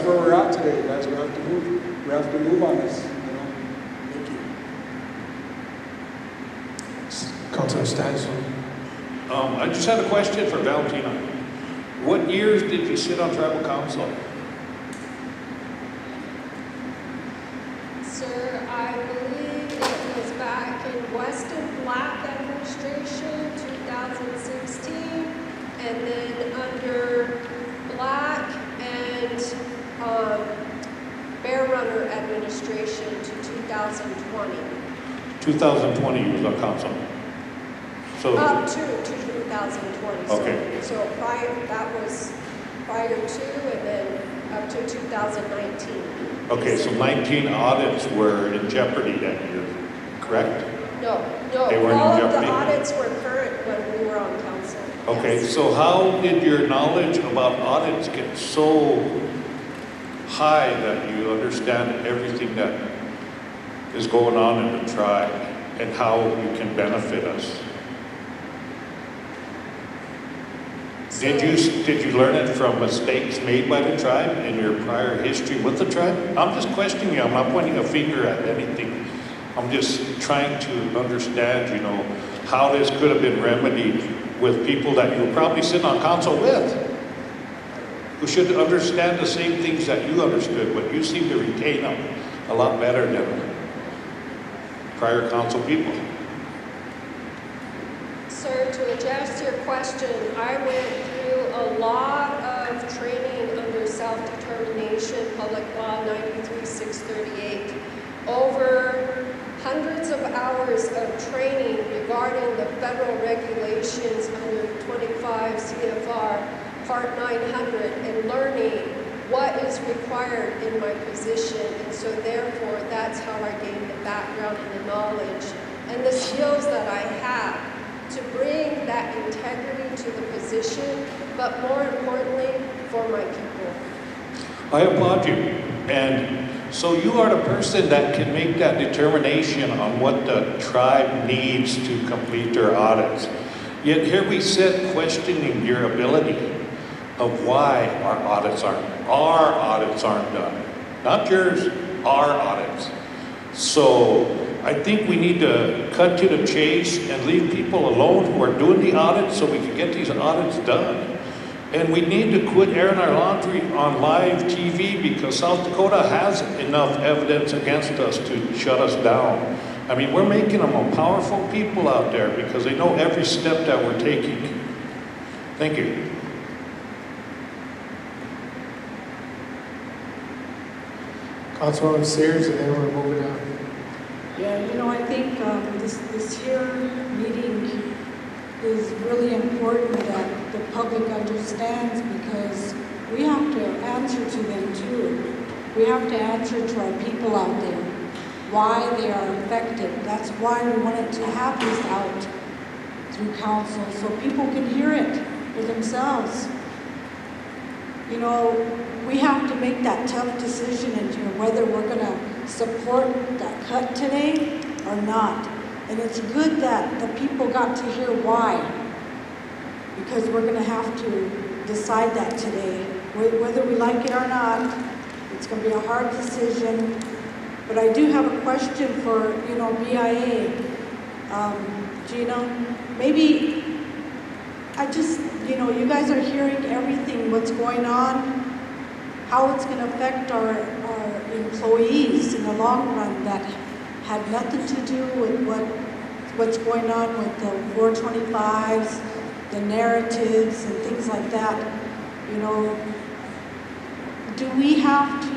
where we're at today, guys. We have to move on this. Thank you. Councilor Stanson. I just had a question for Valentina. What years did you sit on tribal council? Sir, I believe it was back in Weston Black administration, 2016, and then under Black and Bear Runner administration to 2020. 2020 you was on council. So Up to 2020. Okay. So that was prior to, and then up to 2019. Okay, so 19 audits were in jeopardy that year, correct? No, They weren't in all of jeopardy? the audits were current when we were on council. Okay, Yes. so how did your knowledge about audits get so high that you understand everything that is going on in the tribe and how you can benefit us? Did you learn it from mistakes made by the tribe in your prior history with the tribe? I'm just questioning you. I'm not pointing a finger at anything. I'm just trying to understand, how this could have been remedied with people that you probably sit on council with, who should understand the same things that you understood, but you seem to retain them a lot better than prior council people. Sir, to address your question, I went through a lot of training under self-determination, Public Law 93-638, over hundreds of hours of training regarding the federal regulations under 25 CFR Part 900 and learning what is required in my position. And so therefore, that's how I gained the background and the knowledge and the skills that I have to bring that integrity to the position, but more importantly, for my people. I applaud you. And so you are the person that can make that determination on what the tribe needs to complete their audits. Yet here we sit questioning your ability. of why our audits aren't done. Not yours, our audits. So I think we need to cut to the chase and leave people alone who are doing the audits so we can get these audits done. And we need to quit airing our laundry on live TV because South Dakota has enough evidence against us to shut us down. I mean, we're making them a powerful people out there because they know every step that we're taking. Thank you. Councilwoman Sears, and then we're moving on. Yeah, you know, I think this here meeting is really important that the public understands because we have to answer to them too. We have to answer to our people out there why they are affected. That's why we wanted to have this out through council so people can hear it for themselves. You know, we have to make that tough decision into whether we're going to support that cut today or not. And it's good that the people got to hear why, because we're going to have to decide that today. Whether we like it or not, it's going to be a hard decision. But I do have a question for, you know, BIA. Gina, maybe I just, you know, you guys are hearing everything, what's going on, how it's going to affect our employees in the long run that had nothing to do with what's going on with the 425s, the narratives and things like that. You know, do we have to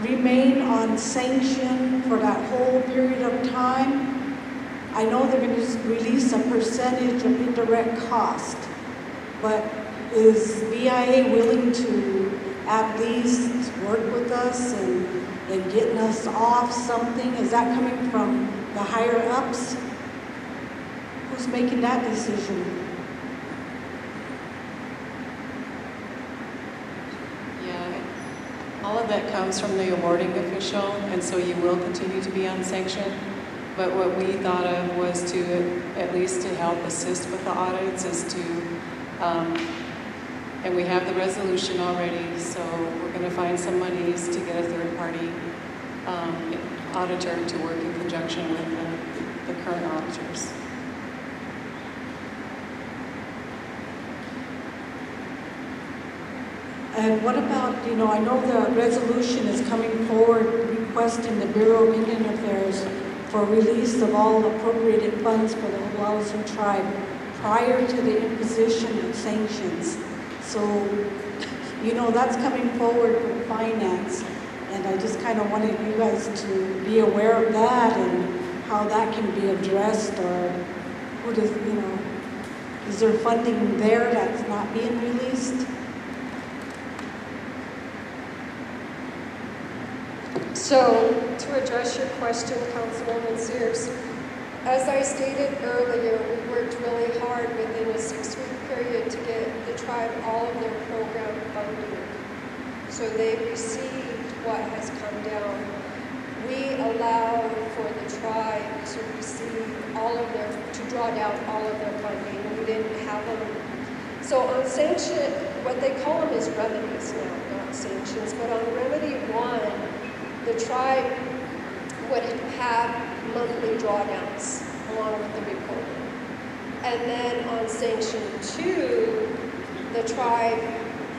remain on sanction for that whole period of time? I know they're going to release a percentage of indirect cost, but is BIA willing to at least work with us and getting us off something? Is that coming from the higher ups? Who's making that decision? Yeah, all of that comes from the awarding official, and so you will continue to be on sanction. But what we thought of was to, at least to help assist with the audits, is to, and we have the resolution already, so we're going to find some monies to get a third-party auditor to work in conjunction with the current auditors. And what about, you know, I know the resolution is coming forward requesting the Bureau of Indian Affairs for release of all appropriated funds for the Oglala tribe prior to the imposition of sanctions. So, you know, that's coming forward from finance, and I just kind of wanted you guys to be aware of that and how that can be addressed, or who does, you know, is there funding there that's not being released? So, to address your question, Councilwoman Sears, as I stated earlier, we worked really hard within a 6-week period to get the tribe all of their program funding. So they received what has come down. We allowed for the tribe to receive all of their, to draw down all of their funding. We didn't have them. So on sanction, what they call them is remedies now, not sanctions, but on remedy 1, the tribe would have monthly drawdowns along with the reporting. And then on sanction 2, the tribe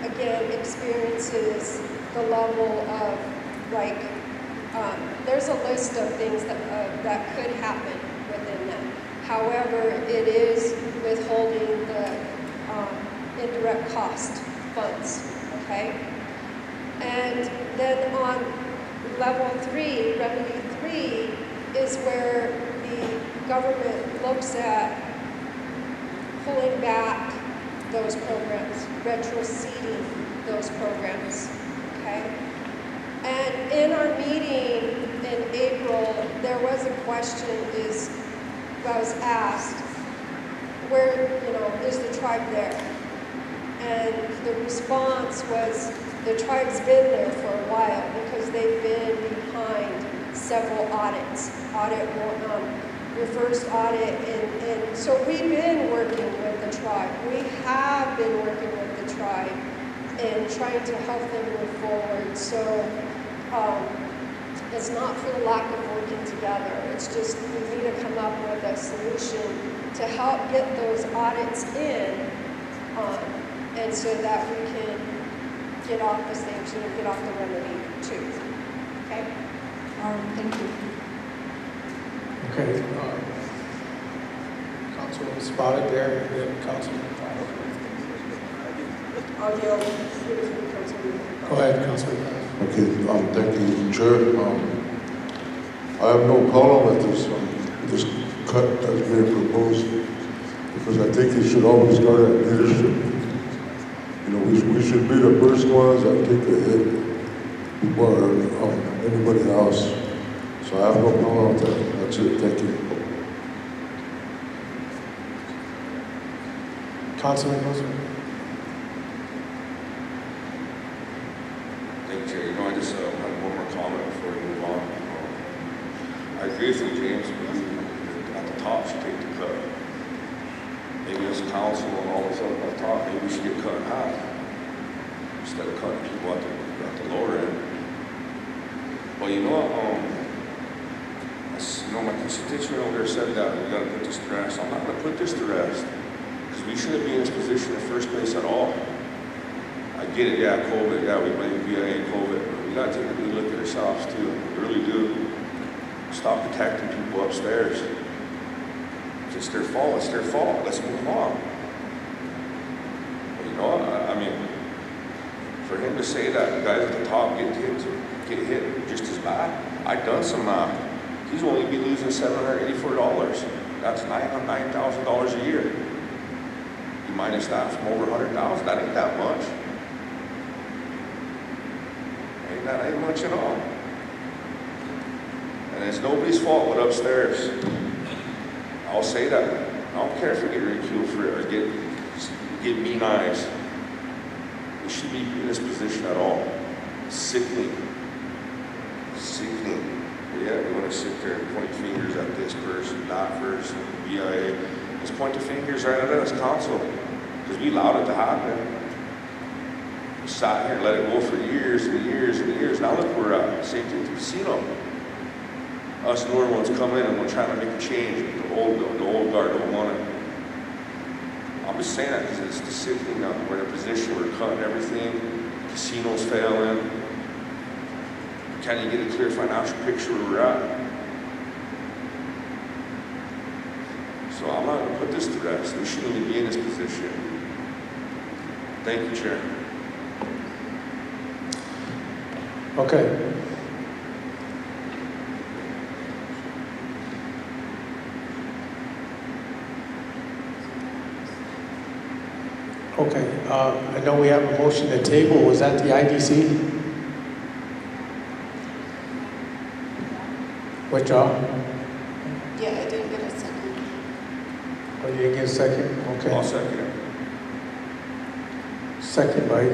again experiences the level of, like, there's a list of things that could happen within that. However, it is withholding the indirect cost funds, okay? And then on level 3, remedy 3, is where the government looks at pulling back those programs, retroceding those programs, okay? And in our meeting in April, there was a question I was asked, where, you know, is the tribe there? And the response was, the tribe's been there for a while because they've been behind several audits. Your first audit, and so we've been working with the tribe. tribe. We have been working with the tribe and trying to help them move forward. So it's not for the lack of working together. It's just we need to come up with a solution to help get those audits in, and so that we can get off the sanction and get off the remedy too. Okay? Thank you. Okay. Councilman spotted there, and then Councilman. Go ahead, Councilman. Okay, thank you, Chair. I have no problem with this cut that's being proposed, because I think it should always start at leadership. You know, we should be the first ones that take the hit before anybody else. So I have no problem with that. That's it. Thank you. Councilman Wilson. Thank you, Chair. You know, I just have one more comment before we move on. I agree with you, James. We at the top should take the cut. Maybe as council and all this other at the top, maybe we should get cut in half instead of cutting people at the lower end. Well, you know, my constituent over there said that we got to put this to rest. I'm not going to put this to rest because we shouldn't be in this position in the first place at all. I get it, yeah, COVID, yeah, we blame VIA COVID, but we got to take a good look at ourselves too. We really do. Stop protecting people upstairs. It's their fault, it's their fault. Let's move on. But you know, I mean, for him to say that the guys at the top get hit just as bad, I've done some math. He's only be losing $784. That's $9,000 a year. You minus that from over $100,000, that ain't that much. That ain't much at all. And it's nobody's fault but upstairs. I'll say that. I don't care if we get ridiculed for it or get mean eyes. We should be in this position at all. Sickening. Sickening. But yeah, we want to sit there and point fingers at this person, that person, BIA. Let's point the fingers right at us, council. Because we allowed it to happen. We sat here and let it go for years and years and years. Now look where we're at. Same thing with the casino. Us newer ones come in and we're trying to make a change. The old guard don't want it. I'm just saying that because it's the sickening now. We're in a position where we're cutting everything. Casinos failing. Can't even get a clear financial picture where we're at. So I'm not going to put this to rest. We shouldn't even be in this position. Thank you, Chair. Okay. Okay, I know we have a motion to table. Was that the IDC? Withdraw? Yeah, I didn't get a second. Oh, you didn't get a second? Okay. I'll second it. Second by,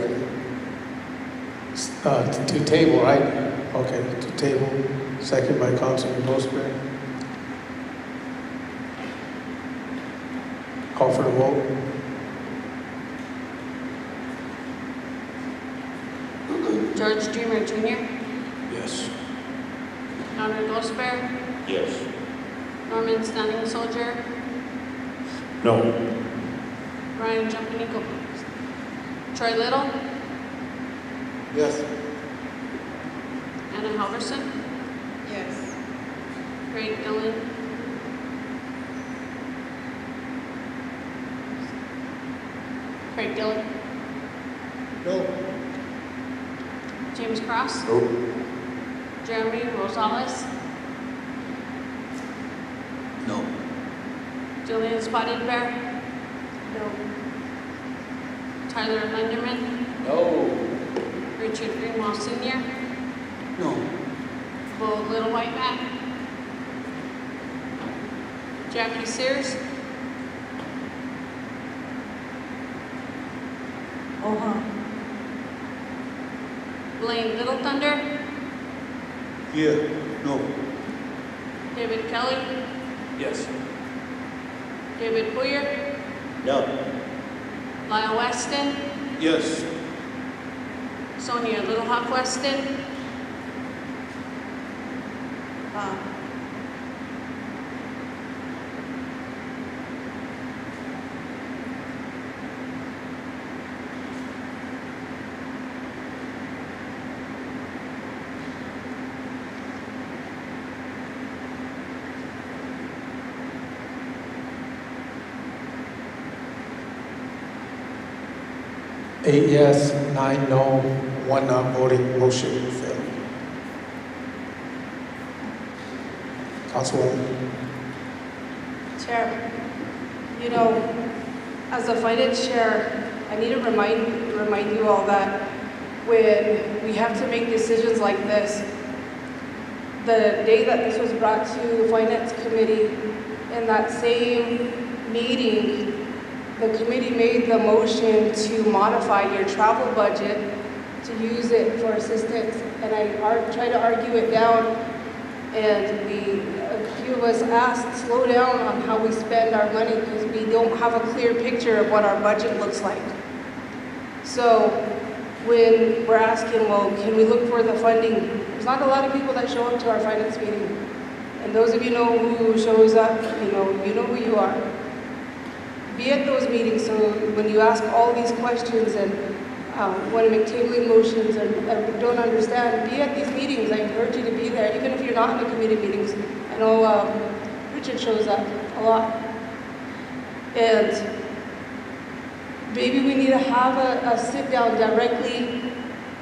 to table, right? Okay, to table. Second by Councilman Roseberry. Call for the vote. George Dreamer Jr., Yes. Leonard Gosper, Yes. Norman Standing Soldier, No. Ryan Jumpanico, Troy Little, Yes. Anna Halverson, Yes. Craig Dillon, Craig Dillon, No. James Cross, Nope. Jeremy Rosales, No. Julian Spotted Bear, No. Tyler Linderman, No. Richard Greenwald Sr., No. Bo Little White Man, Jackie Sears, Blaine Little Thunder, Yeah. No. David Kelly, Yes. David Boyer, No. Lyle Weston, Yes. Sonia Little Hawk Weston, Eight yes, 9 no, 1 not voting, motion failed. Councilwoman. Chair, you know, as a finance chair, I need to remind you all that when we have to make decisions like this, the day that this was brought to Finance Committee, in that same meeting, the committee made the motion to modify your travel budget to use it for assistance. And I tried to argue it down, and a few of us asked, slow down on how we spend our money because we don't have a clear picture of what our budget looks like. So when we're asking, well, can we look for the funding? There's not a lot of people that show up to our finance meeting. And those of you know who shows up, you know who you are. Be at those meetings, so when you ask all these questions and want to make tabling motions and don't understand, be at these meetings. I encourage you to be there, even if you're not in the committee meetings. I know Richard shows up a lot. And maybe we need to have a sit down directly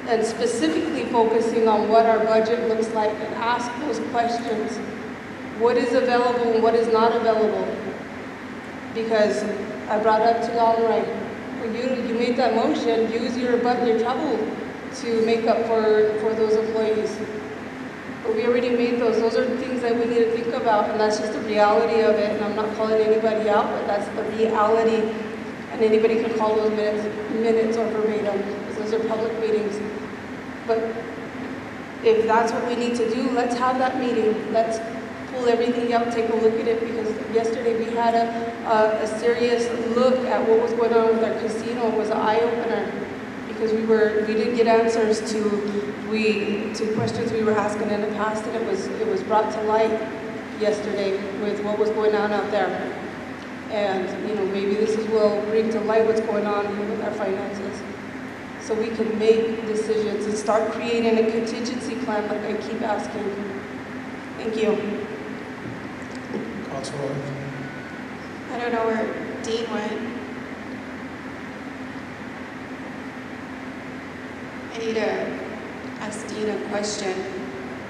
and specifically focusing on what our budget looks like and ask those questions. What is available and what is not available? Because I brought up to y'all, right, when you made that motion, use your travel to make up for those employees. But we already made those. Those are things that we need to think about, and that's just the reality of it. And I'm not calling anybody out, but that's the reality. And anybody can call those minutes or verbatim, because those are public meetings. But if that's what we need to do, let's have that meeting. Let's pull everything out, take a look at it, because yesterday we had a serious look at what was going on with our casino. It was an eye-opener, because we didn't get answers to questions we were asking in the past, and it was brought to light yesterday with what was going on out there. And maybe this will bring to light what's going on with our finances, so we can make decisions and start creating a contingency plan like I keep asking. Thank you. I don't know where Dean went. I need to ask Dean a question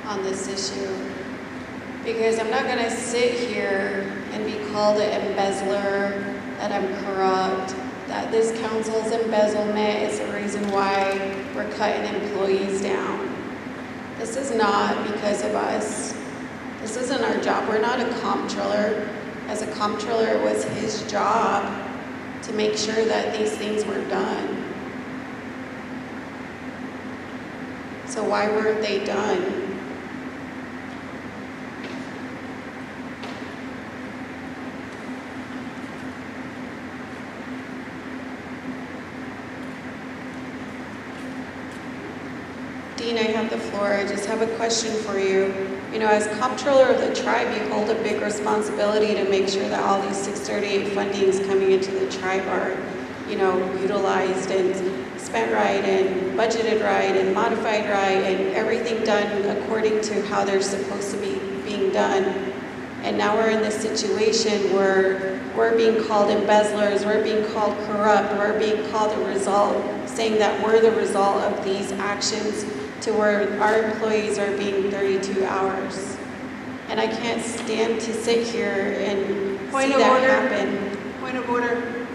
on this issue, because I'm not going to sit here and be called an embezzler, that I'm corrupt, that this council's embezzlement is the reason why we're cutting employees down. This is not because of us. This isn't our job. We're not a comptroller. As a comptroller, it was his job to make sure that these things were done. So why weren't they done? Dean, I have the floor. I just have a question for you. As comptroller of the tribe, you hold a big responsibility to make sure that all these 638 fundings coming into the tribe are, utilized and spent right and budgeted right and modified right and everything done according to how they're supposed to be being done. And now we're in this situation where we're being called embezzlers, we're being called corrupt, we're being called a result, saying that we're the result of these actions, to where our employees are being 32 hours. And I can't stand to sit here and see that happen. Point of order.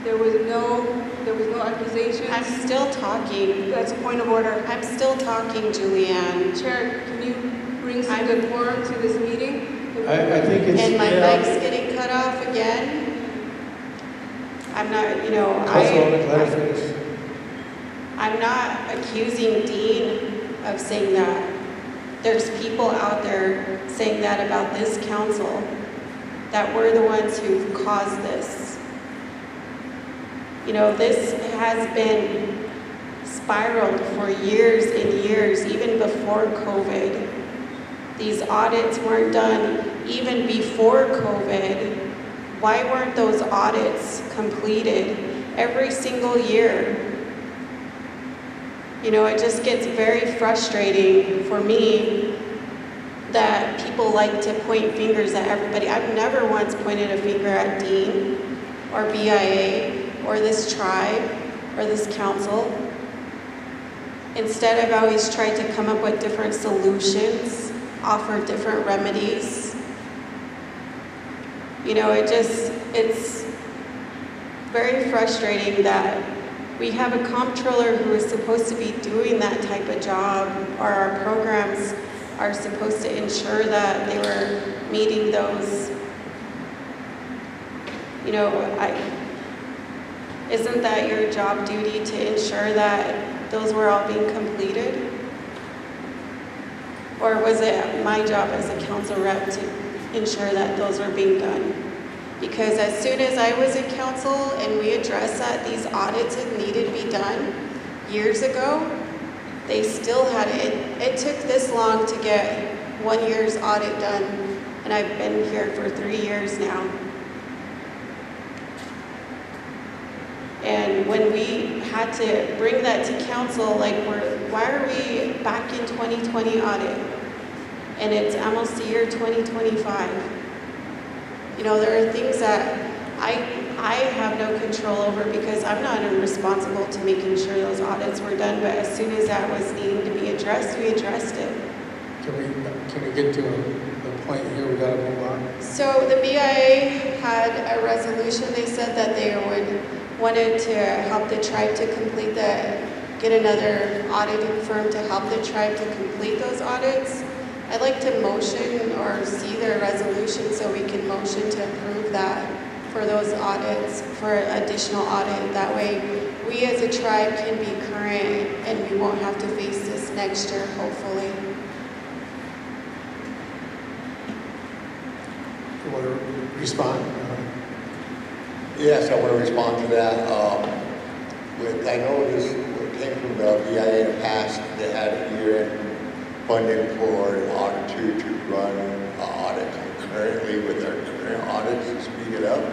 There was no accusation. I'm still talking. That's a point of order. I'm still talking, Julianne. Chair, can you bring some decorum to this meeting? I think it's... And my mic's getting cut off again. I'm not, Councilwoman, let her finish. I'm not accusing Dean of saying that. There's people out there saying that about this council, that we're the ones who caused this. You know, this has been spiraled for years and years, even before COVID. These audits weren't done even before COVID. Why weren't those audits completed every single year? You know, it just gets very frustrating for me that people like to point fingers at everybody. I've never once pointed a finger at Dean or BIA or this tribe or this council. Instead, I've always tried to come up with different solutions, offer different remedies. You know, it's very frustrating that we have a comptroller who is supposed to be doing that type of job, or our programs are supposed to ensure that they were meeting those. You know, isn't that your job duty to ensure that those were all being completed? Or was it my job as a council rep to ensure that those were being done? Because as soon as I was in council and we addressed that these audits had needed to be done years ago, they still had it. It took this long to get 1 year's audit done, and I've been here for 3 years now. And when we had to bring that to council, like, why are we back in 2020 audit? And it's almost the year 2025. You know, there are things that I have no control over because I'm not responsible to making sure those audits were done, but as soon as that was needing to be addressed, we addressed it. Can we get to the point here? We gotta move on. So the BIA had a resolution. They said that they wanted to help the tribe to get another auditing firm to help the tribe to complete those audits. I'd like to motion or see their resolution so we can motion to approve that for those audits, for additional audit. That way we as a tribe can be current and we won't have to face this next year, hopefully. You want to respond? Yes, I want to respond to that. I know this came from the BIA in the past. They had a year-end funding for an auditor to run an audit concurrently with their current audits to speed it up.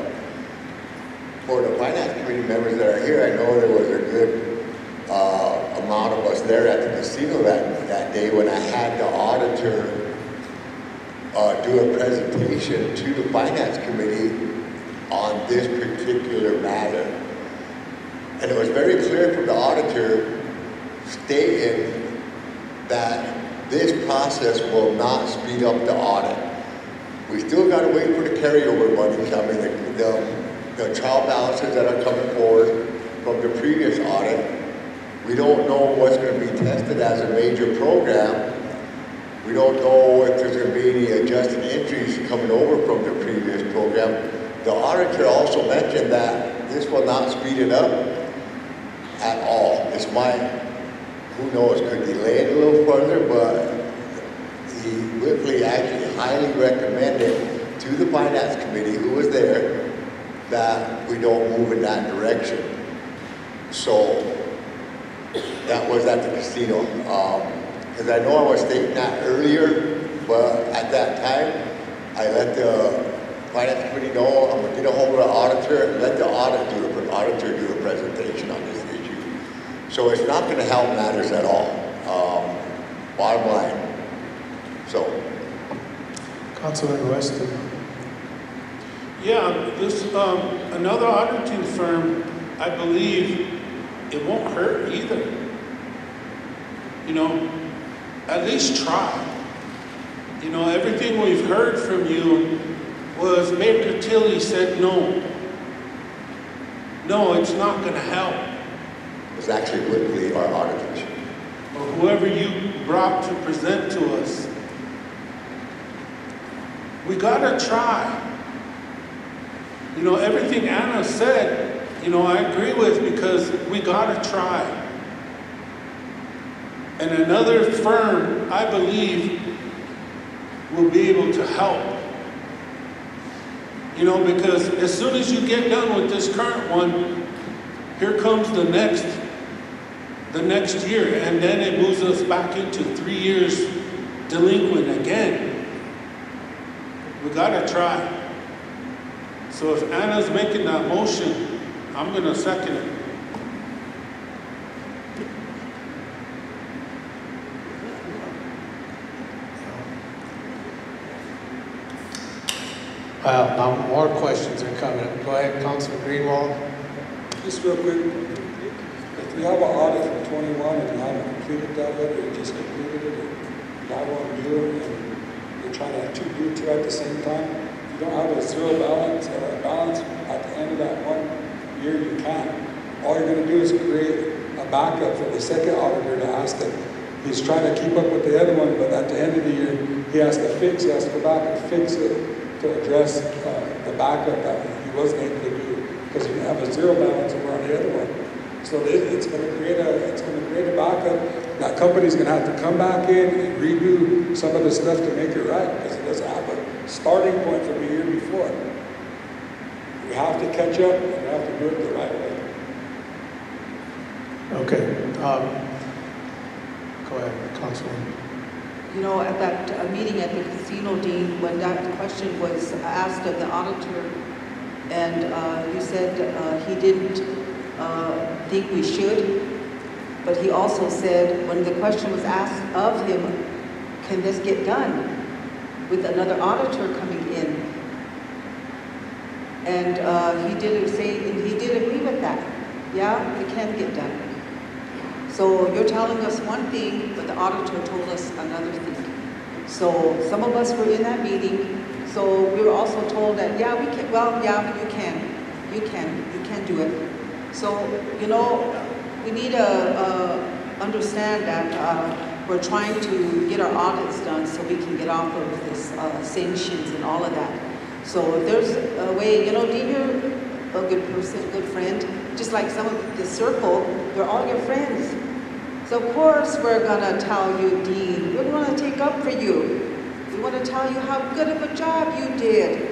For the finance committee members that are here, I know there was a good amount of us there at the casino that day when I had the auditor do a presentation to the finance committee on this particular matter. And it was very clear from the auditor stating that this process will not speed up the audit. We still got to wait for the carryover money coming, the trial balances that are coming forward from the previous audit. We don't know what's going to be tested as a major program. We don't know if there's going to be any adjusted entries coming over from the previous program. The auditor also mentioned that this will not speed it up at all. This might, who knows, could delay it a little further, but Whitley actually highly recommended to the finance committee, who was there, that we don't move in that direction. So that was at the casino. Because I know I was stating that earlier, but at that time, I let the finance committee know I'm going to get a hold of the auditor and let the auditor do a presentation on this issue. So it's not going to help matters at all, bottom line. So. Councilman Weston. Yeah, this, another auditing firm, I believe it won't hurt either. You know, at least try. You know, everything we've heard from you was Mayor Tilly said no. No, it's not going to help. It was actually Whitley, our auditors. Or whoever you brought to present to us. We got to try. You know, everything Anna said, you know, I agree with, because we got to try. And another firm, I believe, will be able to help. You know, because as soon as you get done with this current one, Here comes the next year, and then it moves us back into 3 years delinquent again. We gotta try. So if Anna's making that motion, I'm gonna second it. Now more questions are coming. Go ahead, Councilman Greenwald. Just real quick, if you have an audit from 21 and you haven't completed that yet, or you just completed it, or now want to do it, and you're trying to do two at the same time, if you don't have a zero balance or a balance at the end of that 1 year, you can't. All you're going to do is create a backup for the second auditor to ask them. He's trying to keep up with the other one, but at the end of the year, he has to go back and fix it to address the backup that he wasn't able to do because he didn't have a zero balance over on the other one. So it's going to create a backup. That company's going to have to come back in and redo some of the stuff to make it right because it doesn't have a starting point from the year before. We have to catch up and we have to do it the right way. Okay. Go ahead, Councilman. You know, at that meeting at the casino, Dean, when that question was asked of the auditor, and you said he didn't think we should, but he also said when the question was asked of him, can this get done with another auditor coming in? And he did agree with that. Yeah, it can get done. So you're telling us one thing, but the auditor told us another thing. So some of us were in that meeting, so we were also told that, yeah, we can, well, yeah, you can do it. So, you know, we need to understand that we're trying to get our audits done so we can get off of this sanctions and all of that. So if there's a way, you know, Dean, you're a good person, good friend, just like some of the circle, they're all your friends. So of course we're gonna tell you, Dean, we want to take up for you. We want to tell you how good of a job you did.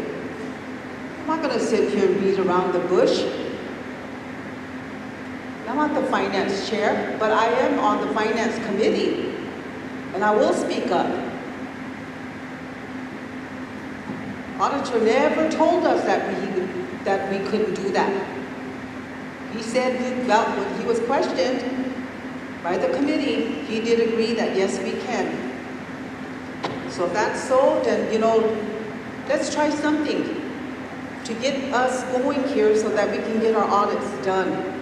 I'm not gonna sit here and beat around the bush. I'm not the finance chair, but I am on the finance committee, and I will speak up. Auditor never told us that we couldn't do that. He said that when he was questioned by the committee, he did agree that yes, we can. So if that's so, then, you know, let's try something to get us going here so that we can get our audits done.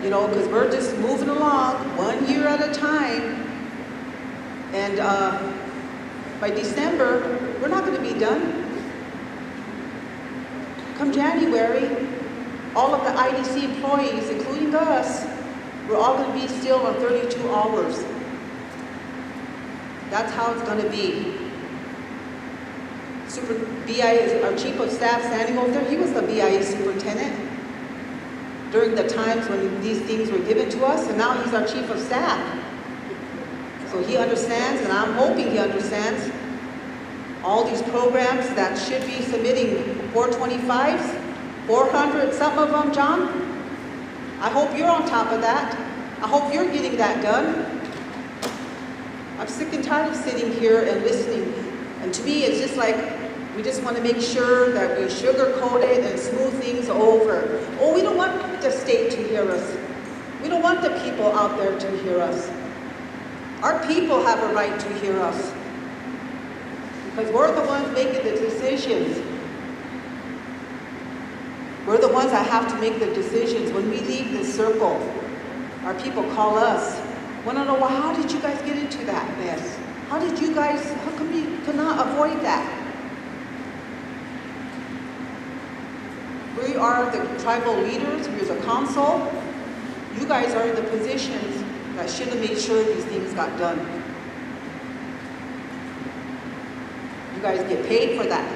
You know, because we're just moving along 1 year at a time. And by December, we're not going to be done. Come January, all of the IDC employees, including us, we're all going to be still on 32 hours. That's how it's going to be. BIA, our chief of staff standing over there, he was the BIA superintendent during the times when these things were given to us, and now he's our chief of staff. So he understands, and I'm hoping he understands all these programs that should be submitting 425s, 400, some of them, John. I hope you're on top of that. I hope you're getting that done. I'm sick and tired of sitting here and listening. And to me, it's just like, we just want to make sure that we sugarcoat it and smooth things over. Oh, we don't want the state to hear us. We don't want the people out there to hear us. Our people have a right to hear us. Because we're the ones making the decisions. We're the ones that have to make the decisions. When we leave this circle, our people call us. Want to know, well, how did you guys get into that mess? How come you could not avoid that? We are the tribal leaders, we're the council. You guys are in the positions that should have made sure these things got done. You guys get paid for that.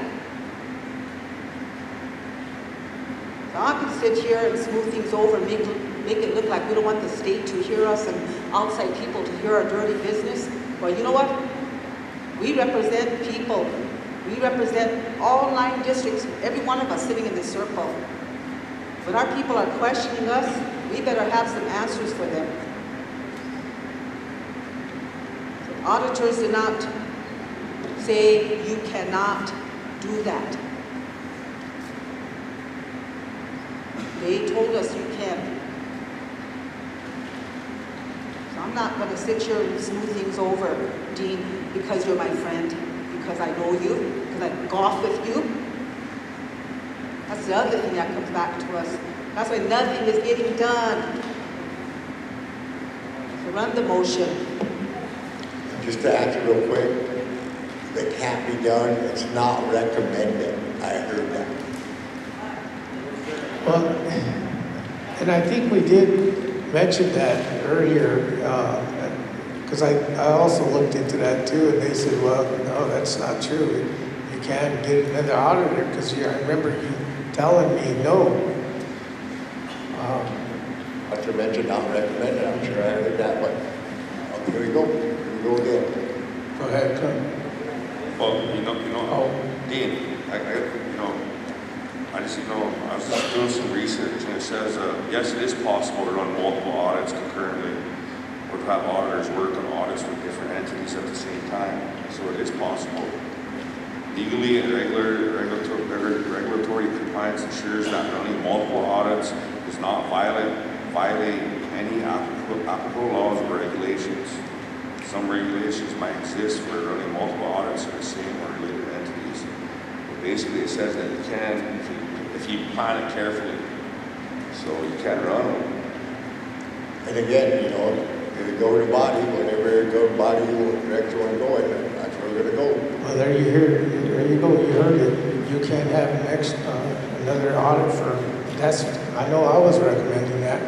So I can sit here and smooth things over and make it look like we don't want the state to hear us and outside people to hear our dirty business. Well, you know what? We represent people. We represent all 9 districts, every one of us sitting in this circle. When our people are questioning us, we better have some answers for them. So auditors did not say you cannot do that. They told us you can. So I'm not going to sit here and smooth things over, Dean, because you're my friend, because I know you, because I golf with you. That's the other thing that comes back to us. That's why nothing is getting done. So run the motion. Just to answer real quick, it can't be done, it's not recommended. I heard that. Well, and I think we did mention that earlier, because I also looked into that too, and they said, well, no, that's not true. You can't get another auditor, because I remember you telling me no. Not to mention not recommended, I'm sure I heard that, but here we go. Here we go again. Go ahead, come. Well, you know, Dean, I just, I was just doing some research, and it says, yes, it is possible to run multiple audits concurrently, or to have auditors work on audits with different entities at the same time. So it is possible. Legally and regulatory compliance ensures that running multiple audits does not violate any applicable laws or regulations. Some regulations might exist for running multiple audits of the same or related entities. But basically, it says that you can, if you plan it carefully, so you can run them. And again, the governing body, whatever governing body direction you want to go in, that's where we're going to go. Well, there you go. You heard it. You can't have another audit for, I know I was recommending that.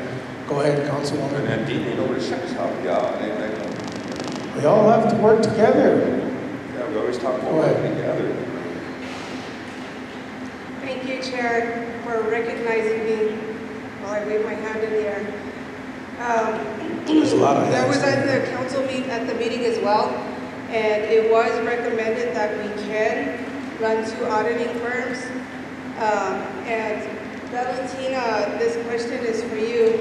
Go ahead, Councilwoman. And Dean, nobody should help you out. We all have to work together. Yeah, we always talk about working together. Thank you, Chair, for recognizing me while I wave my hand in the air. There's a lot of That was at the council at the meeting as well, and it was recommended that we can run 2 auditing firms. And Valentina, this question is for you.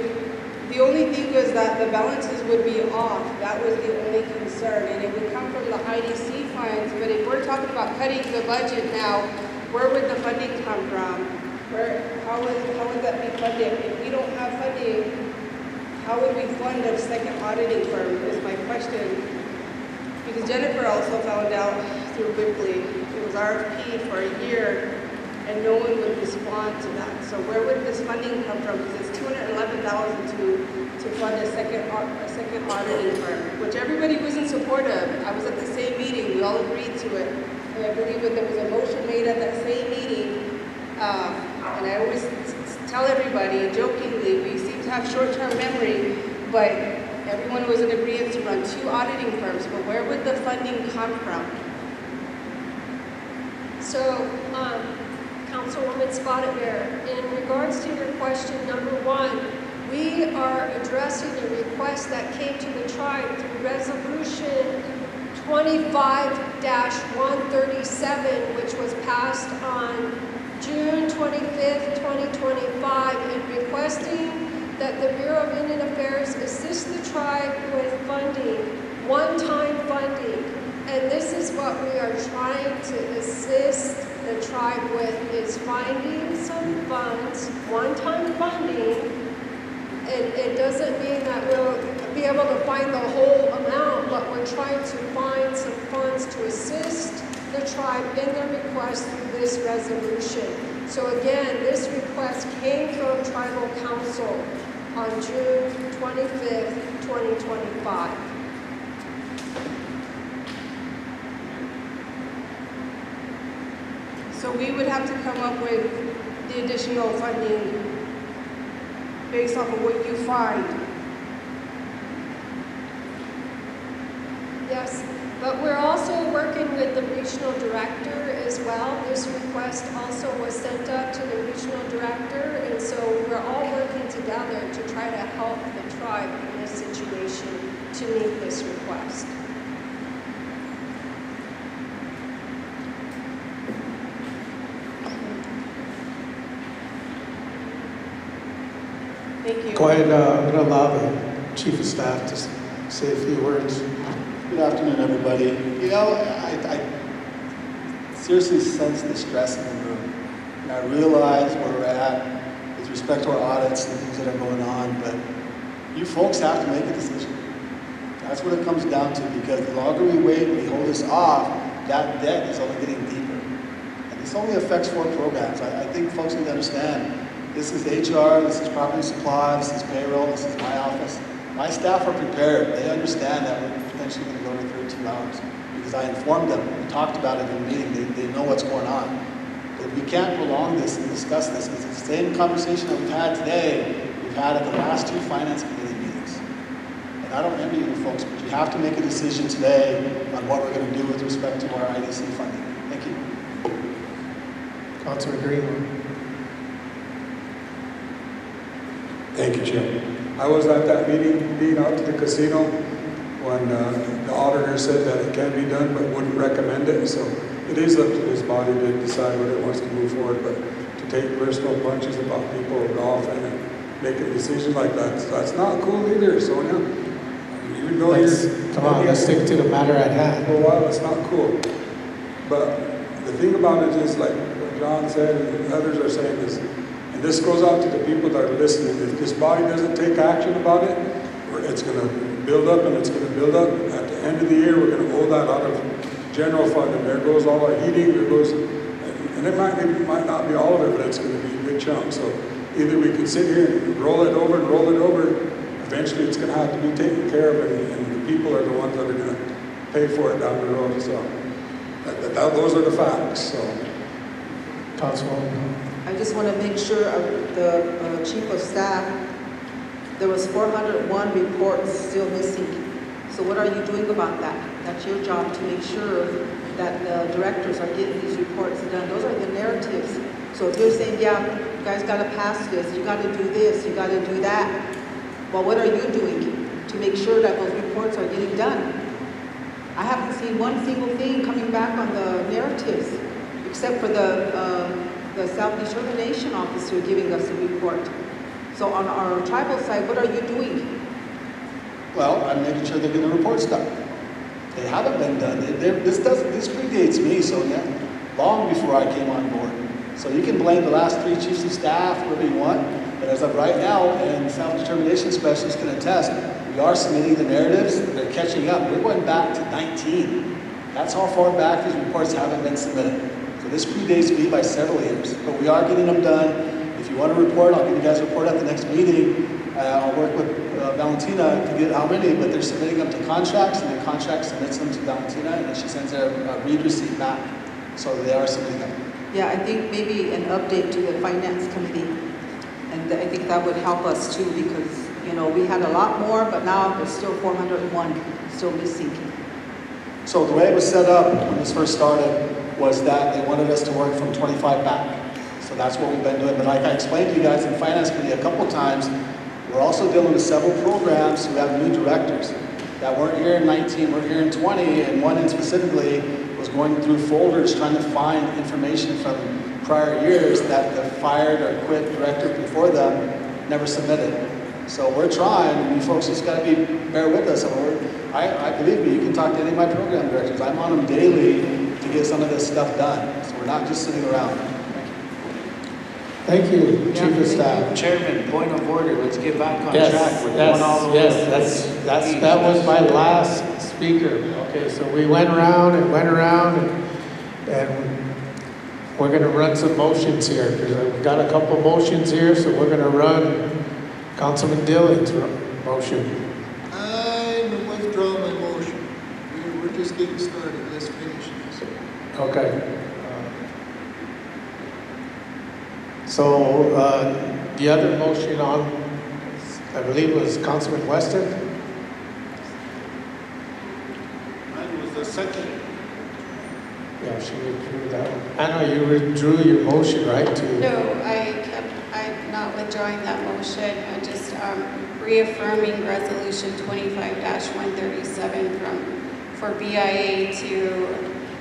The only thing was that the balances would be off. That was the only concern, and it would come from the IDC funds. But if we're talking about cutting the budget now, where would the funding come from? How would that be funded? If we don't have funding, how would we fund a second auditing firm is my question. Because Jennifer also found out through Whipley, it was RFP for a year, and no one would respond to that. So where would this funding come from? Because it's $211,000 to fund a second auditing firm, which everybody was in support of. I was at the same meeting, we all agreed to it. And I believe that there was a motion made at that same meeting. And I always tell everybody, jokingly, we seem to have short-term memory, but everyone was in agreement to run 2 auditing firms. But where would the funding come from? So, Councilwoman Spotted Bear, in regards to your question number 1, we are addressing a request that came to the tribe through Resolution 25-137, which was passed on June 25th, 2025, and requesting that the Bureau of Indian Affairs assist the tribe with funding, one-time funding. And this is what we are trying to assist the tribe with, is finding some funds, one-time funding. It doesn't mean that we'll be able to find the whole amount, but we're trying to find some funds to assist the tribe in their request through this resolution. So again, this request came from Tribal Council on June 25th, 2025. So we would have to come up with the additional funding based off of what you find. Yes, but we're also working with the regional director as well. This request also was sent up to the regional director, and so we're all working together to try to help the tribe in this situation to meet this request. Thank you. Go ahead, I'm going to allow the Chief of Staff to say a few words. Good afternoon, everybody. You know, I seriously sense the stress in the room. And I realize where we're at with respect to our audits and things that are going on, but you folks have to make a decision. That's what it comes down to, because the longer we wait, we hold this off, that debt is only getting deeper. And this only affects 4 programs. I think folks need to understand, this is HR, this is property supply, this is payroll, this is my office. My staff are prepared. They understand that we're potentially going to go to 32 hours because I informed them. We talked about it in the meeting. They know what's going on. But we can't prolong this and discuss this because it's the same conversation that we've had today, we've had at the last 2 finance committee meetings. And I don't envy you folks, but you have to make a decision today on what we're going to do with respect to our IDC funding. Thank you. Councilor Dreamer. Thank you, Chair. I was at that meeting, being out to the casino, when the auditor said that it can be done, but wouldn't recommend it. So it is up to this body to decide whether it wants to move forward. But to take personal punches about people golfing and make a decision like that, that's not cool either, Sonia. Even though come on, let's stick to the matter at hand. For a while, it's not cool. But the thing about it is, like what John said and others are saying, is, and this goes out to the people that are listening, if this body doesn't take action about it, it's going to build up and it's going to build up. At the end of the year, we're going to hold that out of general fund, and there goes all our heating, there goes, and it might not be all of it, but it's going to be a good chunk. So either we can sit here and roll it over, eventually it's going to have to be taken care of, and the people are the ones that are going to pay for it down the road. So those are the facts. So, Councilwoman. I just want to make sure the Chief of Staff, there was 401 reports still missing. So what are you doing about that? That's your job, to make sure that the directors are getting these reports done. Those are the narratives. So if you're saying, yeah, you guys got to pass this, you got to do this, you got to do that, well, what are you doing to make sure that those reports are getting done? I haven't seen one single thing coming back on the narratives, except for the self-determination officer giving us a report. So on our tribal side, what are you doing? Well, I'm making sure they're getting the reports done. They haven't been done. This predates me, Sonia, long before I came on board. So you can blame the last 3 chiefs of staff, whoever you want, but as of right now, and self-determination specialists can attest, we are submitting the narratives, they're catching up. We're going back to 19. That's how far back these reports haven't been submitted. So this predates me by several years, but we are getting them done. If you want a report, I'll give you guys a report at the next meeting. I'll work with Valentina to get how many, but they're submitting them to contracts, and the contract submits them to Valentina, and then she sends a read receipt back. So they are submitting them. Yeah, I think maybe an update to the finance committee, and I think that would help us too, because we had a lot more, but now there's still 401 still missing. So the way it was set up when this first started was that they wanted us to work from 25 back. So that's what we've been doing. But like I explained to you guys in finance committee a couple times, we're also dealing with several programs who have new directors that weren't here in 19, we're here in 20, and one in specifically was going through folders trying to find information from prior years that the fired or quit director before them never submitted. So we're trying, and you folks just got to bear with us. I believe me, you can talk to any of my program directors. I'm on them daily to get some of this stuff done. So we're not just sitting around. Thank you, Chief of Staff. Chairman, point of order. Let's get back on track. We're going all the way. That was my last speaker. Okay, so we went around and and we're going to run some motions here, because we've got a couple motions here, so we're going to run Councilman Dillon's motion. I withdraw my motion. We're just getting started. Let's finish this. Okay. So the other motion on, I believe, was Councilman Weston. Mine was the second. Yeah, she withdrew that one. Anna, you withdrew your motion, right? No, I'm not withdrawing that motion. I'm just reaffirming Resolution 25-137 for BIA to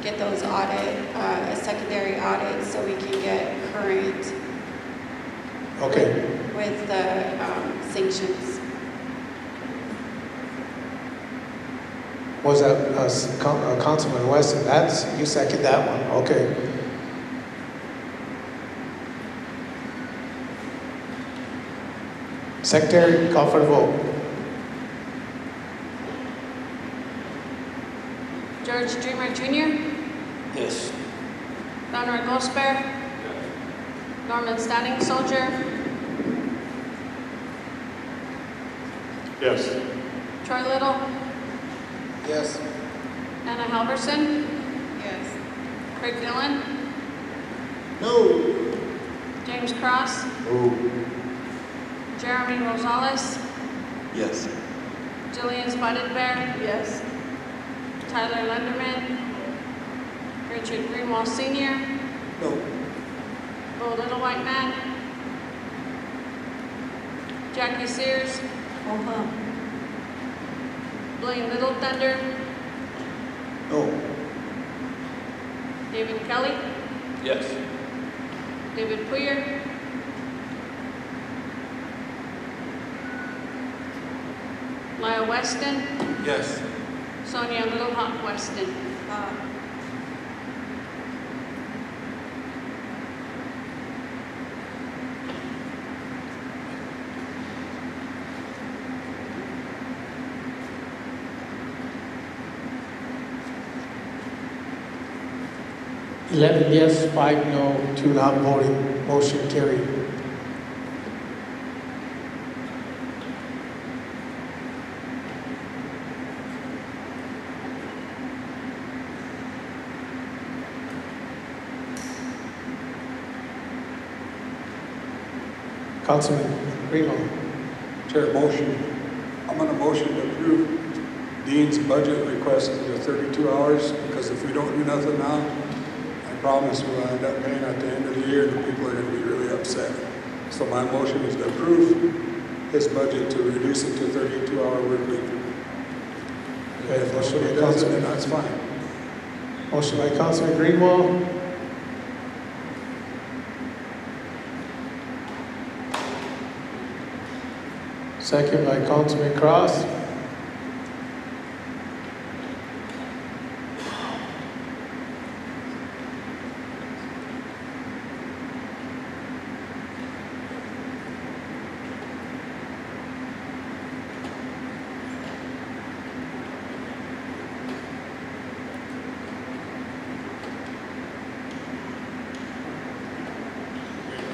get those a secondary audit so we can get current. Okay. With with the sanctions. Was that Councilman Weston? That's, you second that one, okay. Secretary, call for the vote. George Dreamer Jr., Yes. Donald Gosper, Norman Standing Soldier, Yes. Troy Little, Yes. Anna Halverson, Yes. Craig Dillon, No. James Cross, No. Jeremy Rosales, Yes. Jillian Spotted Bear, Yes. Tyler Lenderman, Richard Greenwald Sr., No. Bo Little White Man, Jackie Sears, Blaine Little Thunder, No. David Kelly, Yes. David Poyer, Lyle Weston, Yes. Sonia Little Hawk Weston. Eleven yes, 5 no, 2 not voting, motion carried. Councilman Greenwald. Chair, motion. I'm on a motion to approve Dean's budget request for the 32 hours, because if we don't do nothing now, I promise we'll end up paying at the end of the year and the people are going to be really upset. So my motion is to approve his budget to reduce it to 32-hour work week. Okay, If motion nobody by does it, Councilman. then that's fine. Motion by Councilman Greenwald. Second by Councilman Cross.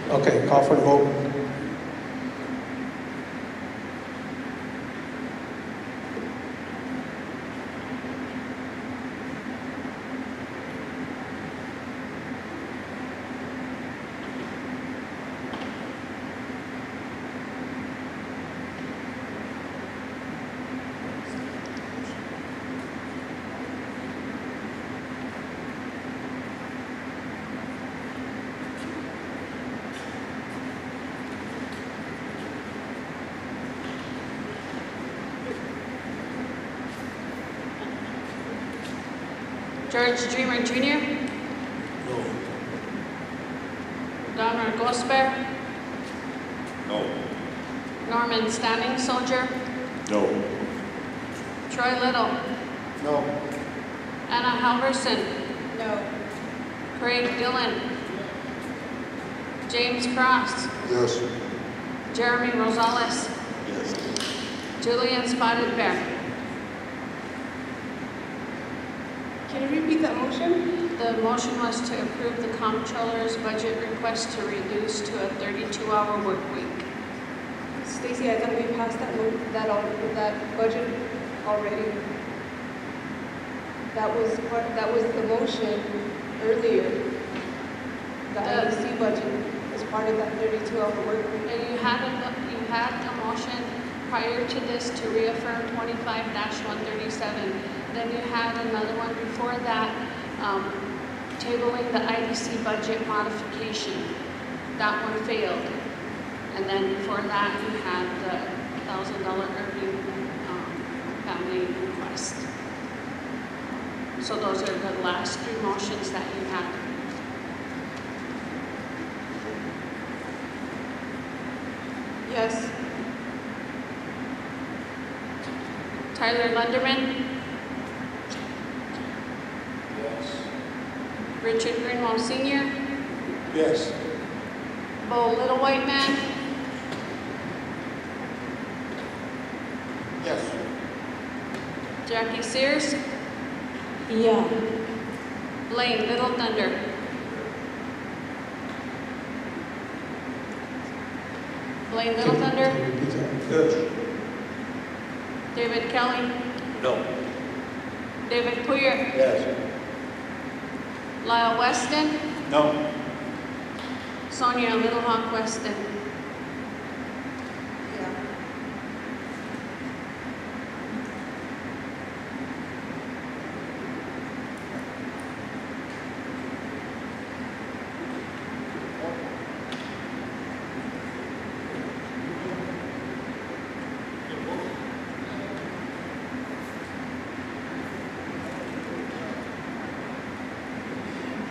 Okay, call for the vote. George Dreamer Jr., No. Donald Gosper, No. Norman Standing Soldier, No. Troy Little, No. Anna Halverson, No. Craig Dillon, James Cross, Yes. Jeremy Rosales, Yes. Julian Spotted Bear. Can you repeat that motion? The motion was to approve the comptroller's budget request to reduce to a 32-hour work week. Stacy, I thought we passed that budget already. That was the motion earlier. The IDC budget was part of that 32-hour work week. And you had a motion prior to this to reaffirm 25-137. Then you had another one before that, tabling the IDC budget modification. That one failed. And then before that, you had the $1,000 Irving family request. So those are the last three motions that you had. Yes. Tyler Lunderman. Yes. Richard Greenwald Sr. Yes. Bo Little White Man. Yes. Jackie Sears. Yeah. Blaine Little Thunder. Blaine Little Thunder. Yes. David Kelly. No. David Poyer. Yes. Lyle Weston. No. Sonia Little Hawk Weston. Yeah.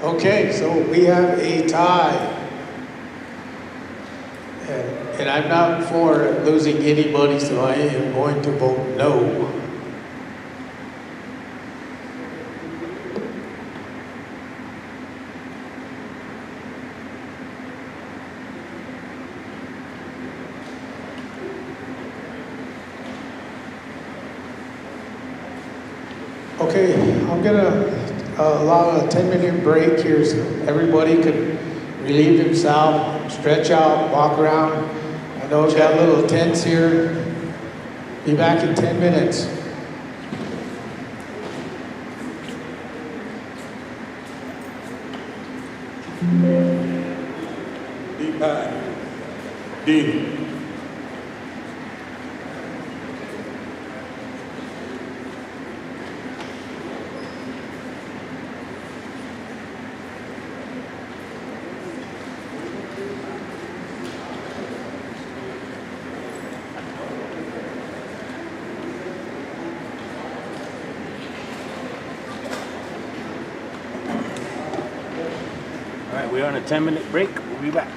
Okay, so we have a tie. And I'm not for losing anybody, so I am going to vote no. Okay, I'm gonna allow a 10-minute break here so everybody could relieve themselves, stretch out, walk around. I know we've got little tents here. Be back in 10 minutes. Dean. All right, we're on a 10-minute break. We'll be back.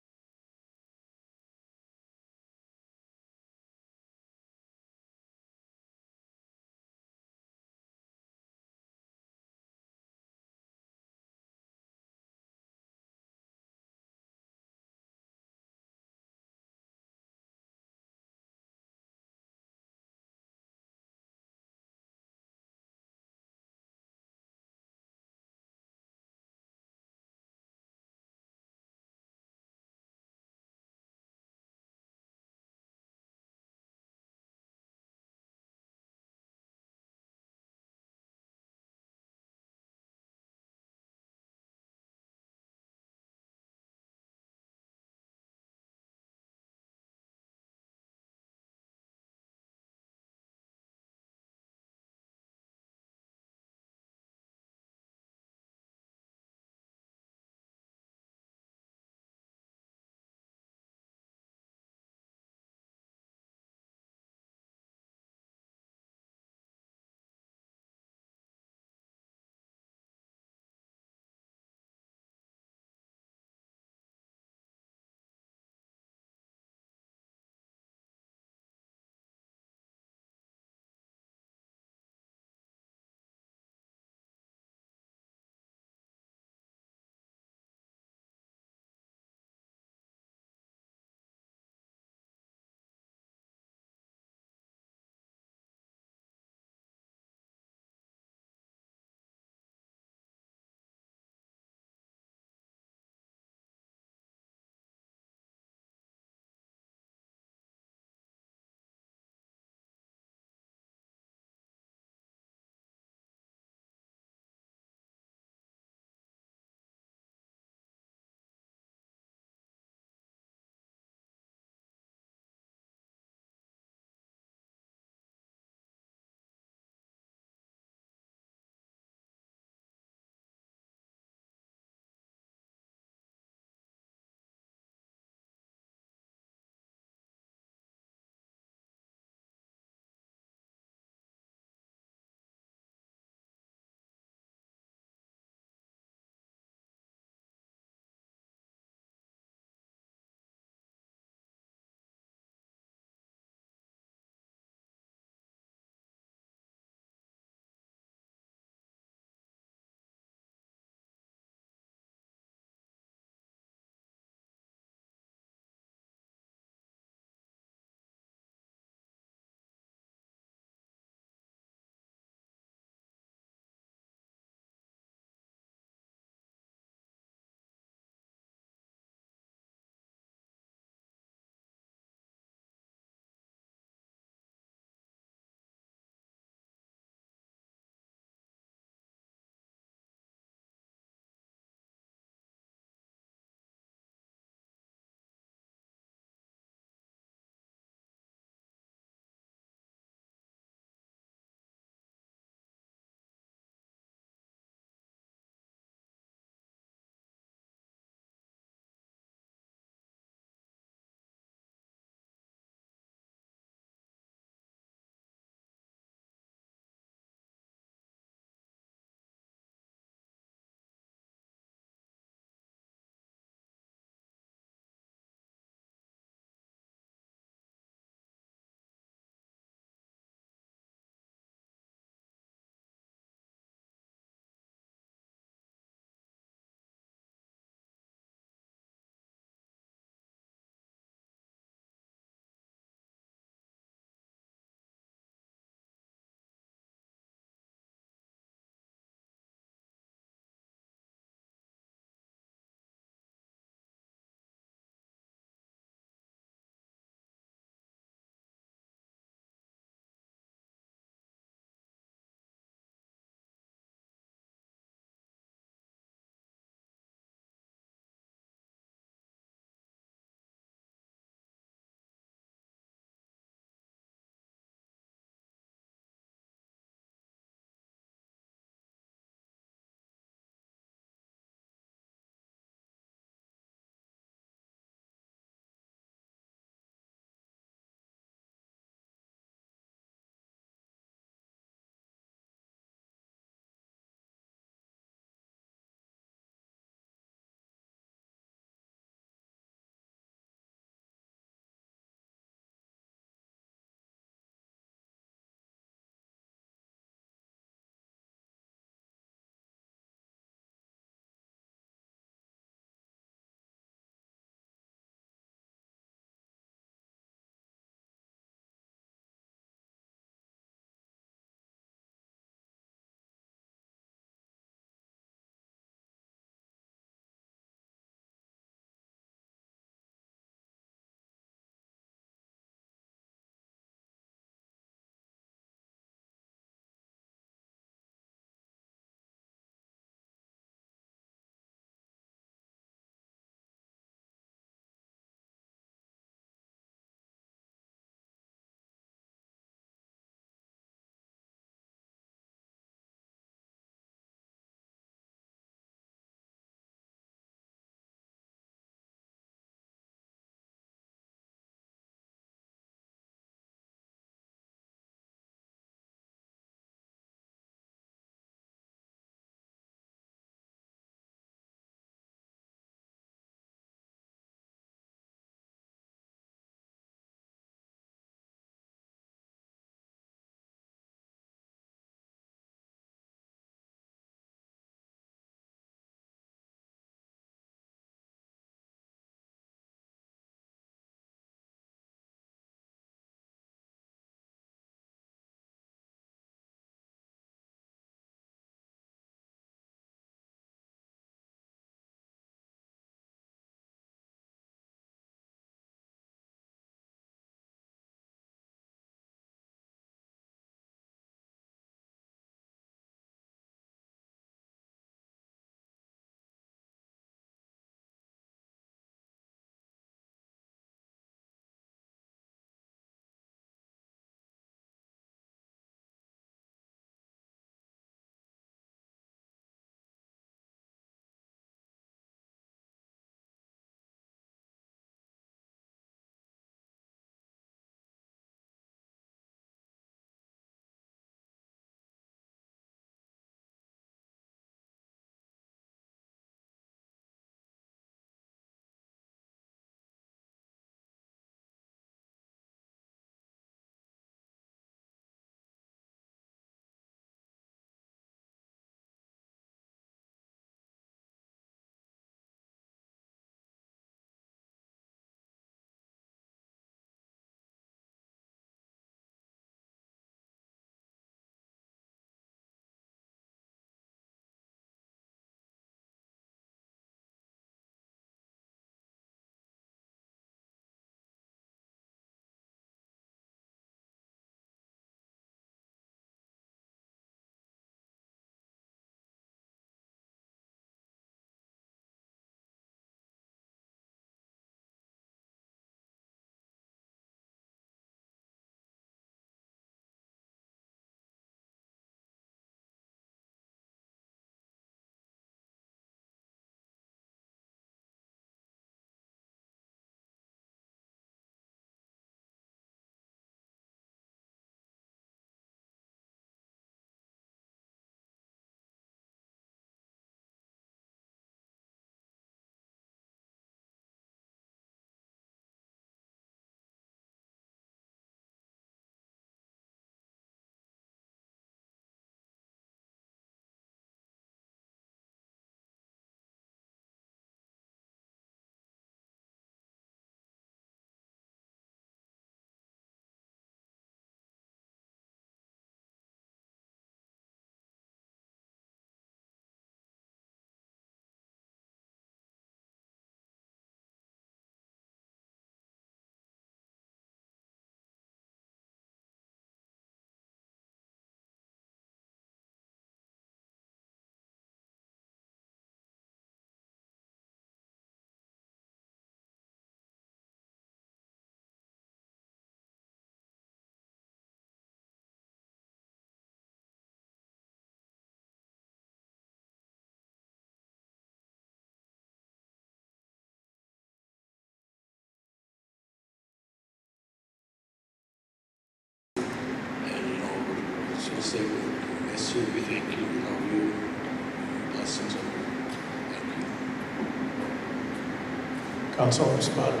Councilwoman Spotted.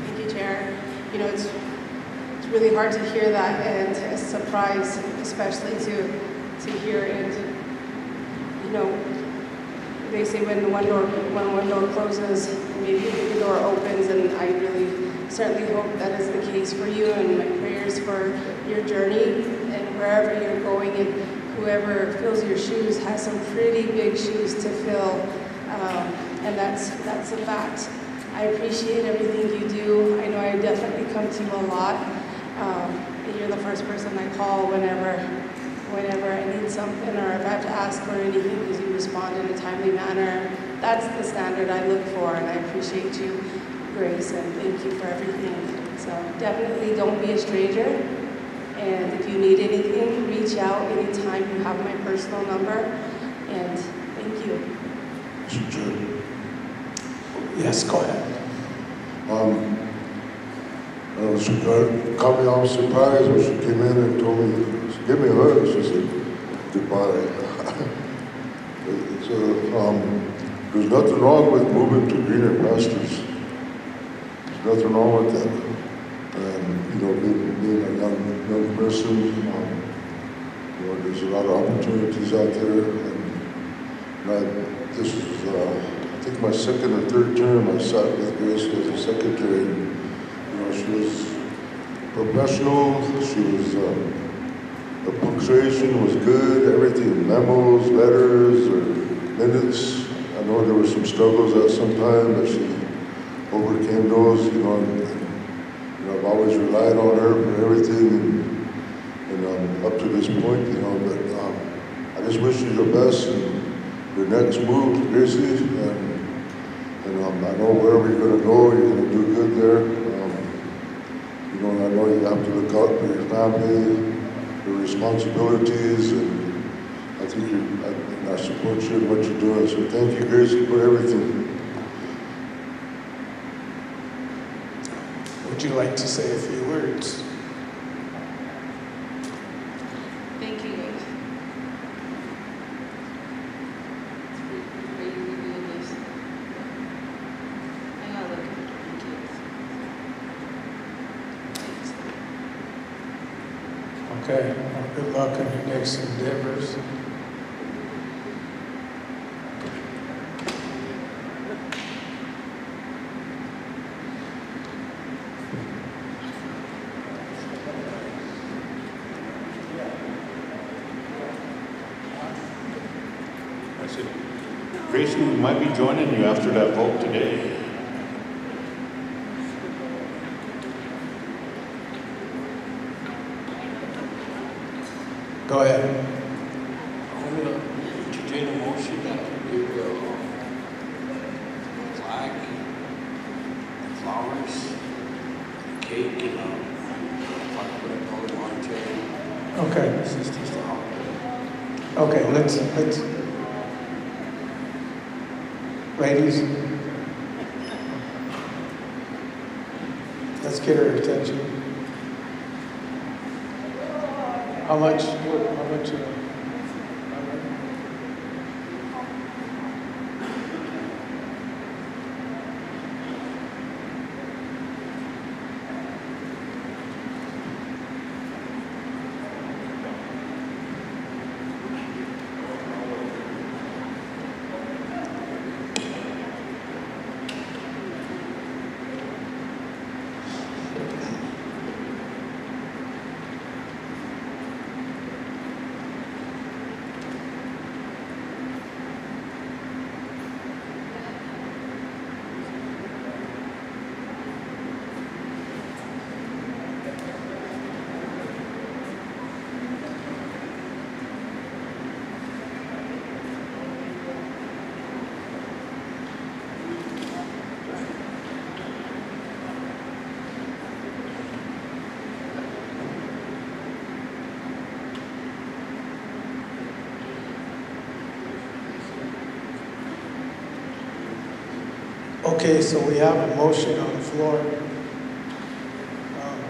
Thank you, Chair. You know, it's really hard to hear that and a surprise, especially to hear it. You know, they say when one door closes, maybe the door opens, and I really certainly hope that is the case for you, and my prayers for your journey and wherever you're going, and whoever fills your shoes has some pretty big shoes to fill, and that's a fact. I appreciate everything you do. I know I definitely come to you a lot. You're the first person I call whenever I need something, or if I have to ask for anything, because you respond in a timely manner. That's the standard I look for, and I appreciate you, Grace, and thank you for everything. So definitely don't be a stranger, and if you need anything, reach out anytime. You have my personal number, and thank you. Mr. Chair. Yes, go ahead. Caught me off surprise when she came in and told me, give me a hug. She said, goodbye. There's nothing wrong with moving to greener pastures. There's nothing wrong with that. And, you know, being a young person, there's a lot of opportunities out there. And this is, I think, my second or third term I sat with Grace as a secretary. She was professional. She was, the punctuation was good, everything, memos, letters, or minutes. I know there were some struggles at some time, but she overcame those, and I've always relied on her for everything, and up to this point, but I just wish you the best in your next move, Gracie, and I know wherever you're going to go, you're going to do good there. I know you have to look out for your family, your responsibilities, and I think I support you in what you're doing. So thank you, Grace, for everything. Would you like to say a few words? Thank you. Okay, well, good luck on your next endeavors. I said, Gracie, we might be joining you after that vote today. Go ahead. I'm going to entertain a motion that we give a flag, flowers, cake, and what I call it, monetary. Okay. Assistance to holiday. Okay, let's, ladies, let's get her attention. How much? Okay, so we have a motion on the floor.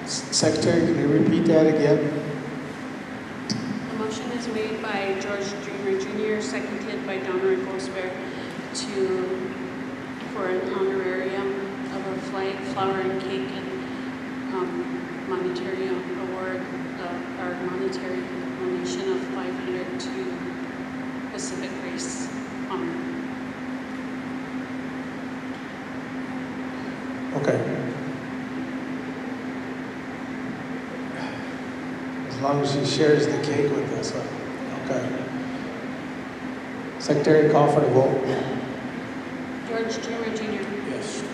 Secretary, can you repeat that again? The motion is made by George Dreamer Jr., seconded by Donna Gosberg, to for an honorarium of a flag, flower, and cake, and monetary award, or monetary donation of $500 to Pacific Grace Honor. Okay. As long as she shares the cake with us, okay. Secretary, call for the vote. George Dreamer Jr. Yes.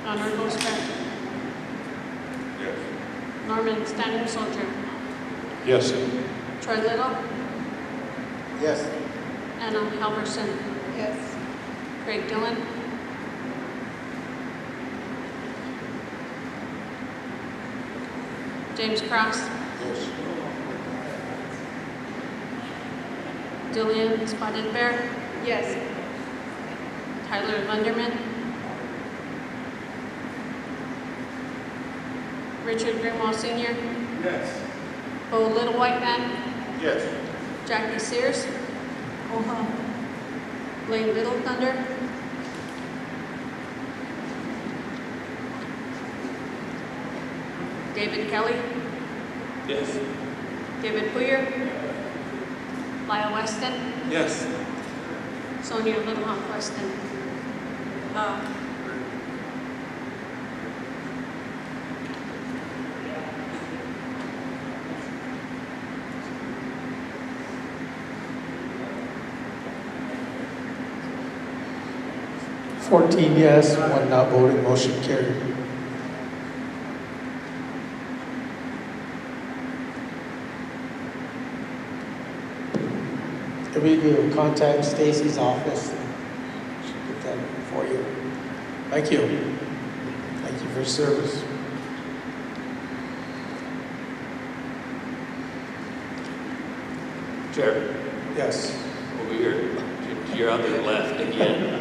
Honor Gosper. Yes. Norman Standing Soldier. Yes. Troy Little. Yes. Anna Halverson. Yes. Craig Dillon. James Cross. Yes. Dillian Spotted Bear. Yes. Tyler Lunderman. Richard Greenwald Sr. Yes. Bo Little White Man. Yes. Jackie Sears. Blaine Little Thunder. David Kelly. Yes. David Poyer. Lyle Weston. Yes. Sonia Little Hawk Weston. 14 yes, 1 not voting, motion carried. If we do contact Stacy's office, she'll get that for you. Thank you. Thank you for your service. Chair, Yes. over here. You're on the left again.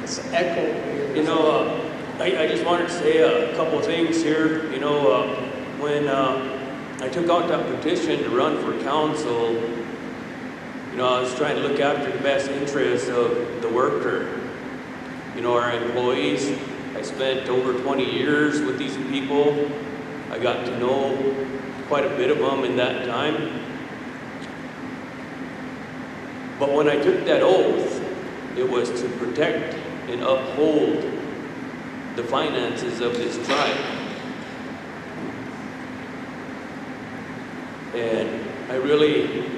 It's an echo. You know, I just wanted to say a couple of things here. You know, when I took out that petition to run for council, you know, I was trying to look after the best interests of the worker. You know, our employees. I spent over 20 years with these people. I got to know quite a bit of them in that time. But when I took that oath, it was to protect and uphold the finances of this tribe. And I really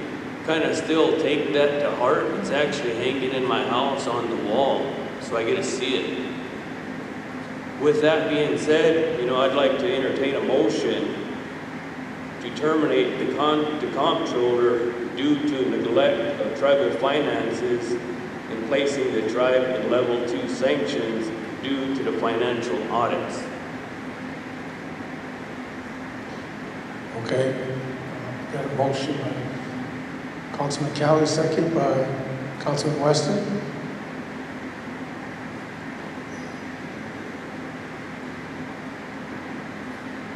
kind of still take that to heart. It's actually hanging in my house on the wall, so I get to see it. With that being said, you know, I'd like to entertain a motion to terminate the comptroller due to neglect of tribal finances and placing the tribe in level 2 sanctions due to the financial audits. Okay. Got a motion by Councilman Calley, second by Councilman Weston.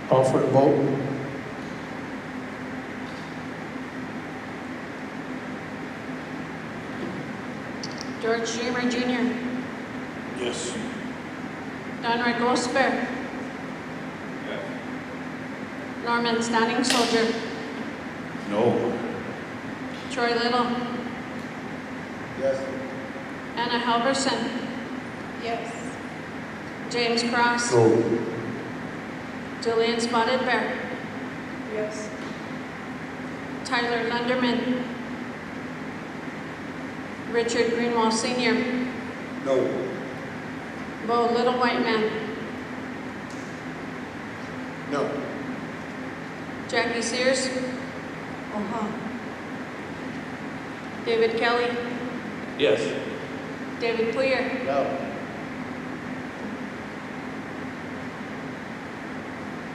Call for the vote. George Dreamer Jr. Yes. Donroy Gosper. Norman Standing Soldier. No. Troy Little. Yes. Anna Halverson. Yes. James Cross. No. Jillian Spotted Bear. Yes. Tyler Lunderman. Richard Greenwald Sr. No. Bo Little White Man. No. Jackie Sears. David Kelly. Yes. David Poyer. No.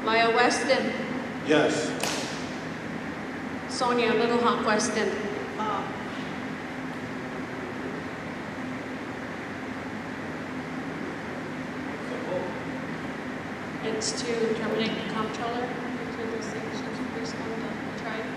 Lyle Weston. Yes. Sonia Little Hawk Weston. It's to terminate the comptroller due to the sanctions based on the tribe.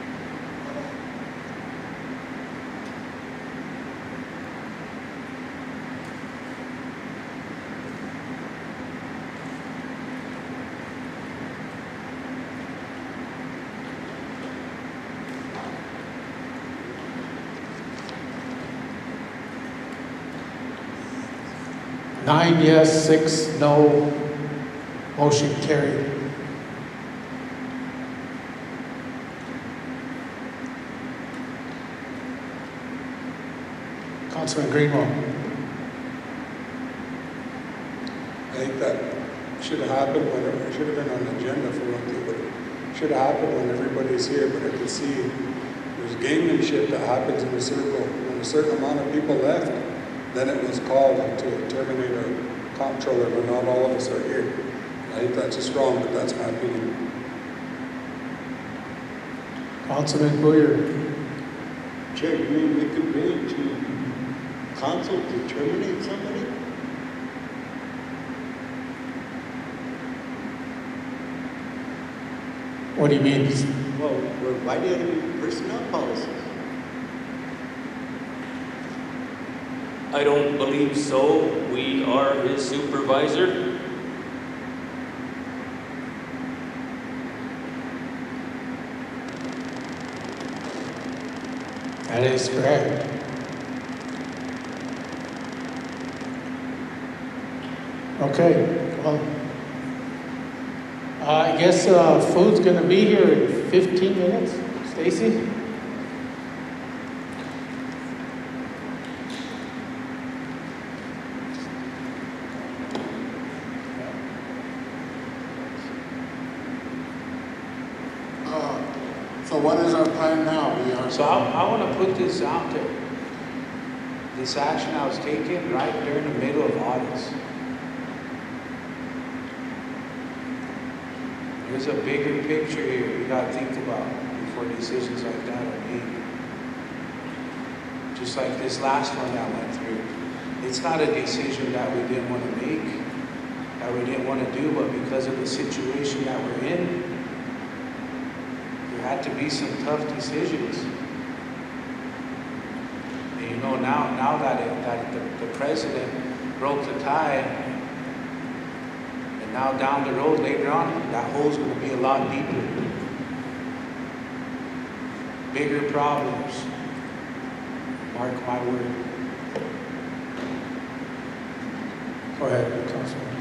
9 yes, 6 no, motion carried. Councilman Greenwald. I think that should have happened when it should have been on the agenda for one thing, but it should have happened when everybody's here. But I can see there's gamemanship that happens in the circle. When a certain amount of people left, then it was called to terminate our comptroller, but not all of us are here. I think that's just wrong, but that's my opinion. Councilman Boyer. Chair, you mean we could bring it to council to terminate somebody? What do you mean? Well, we're violating personnel policies. I don't believe so. We are his supervisor. That is correct. Okay, well, I guess food's gonna be here in 15 minutes. Stacy? So what is our plan now? So I want to put this out there. This action I was taking right during the middle of audits. There's a bigger picture here we got to think about before decisions like that are made. Just like this last one that went through. It's not a decision that we didn't want to make, that we didn't want to do, but because of the situation that we're in, there had to be some tough decisions. And you know, now that the president broke the tie, and now down the road later on, that hole's going to be a lot deeper. Bigger problems. Mark my word. Go ahead, Councilman.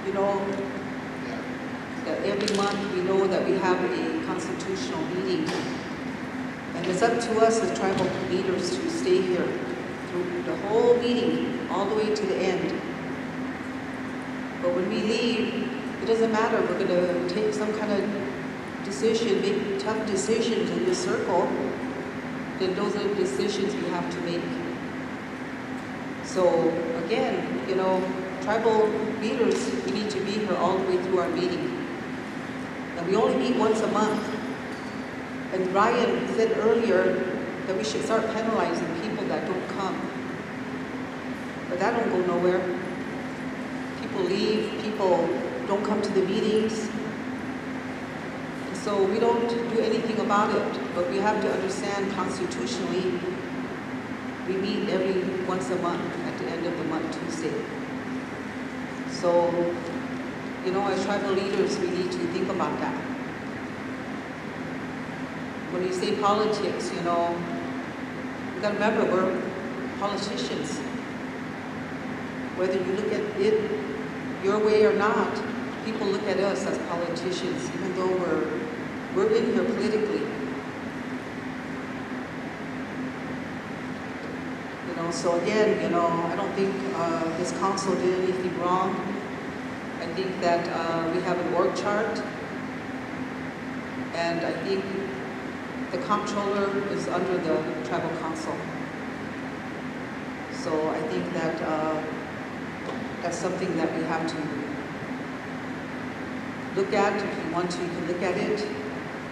You know, that every month we know that we have a constitutional meeting. And it's up to us as tribal leaders to stay here through the whole meeting, all the way to the end. But when we leave, it doesn't matter. We're going to take some kind of decision, make tough decisions in this circle. Then those are the decisions we have to make. So again, you know, tribal leaders, we need to be here all the way through our meeting. And we only meet once a month. And Ryan said earlier that we should start penalizing people that don't come. But that don't go nowhere. People leave, people don't come to the meetings. And so we don't do anything about it. But we have to understand constitutionally, we meet every once a month at the end of the month, Tuesday. So, you know, as tribal leaders, we need to think about that. When you say politics, you know, you gotta remember we're politicians. Whether you look at it your way or not, people look at us as politicians, even though we're in here politically. You know, so again, you know, I don't think this council did anything wrong. I think that we have an org chart, and I think the comptroller is under the tribal council. So I think that that's something that we have to look at. If you want to, you can look at it.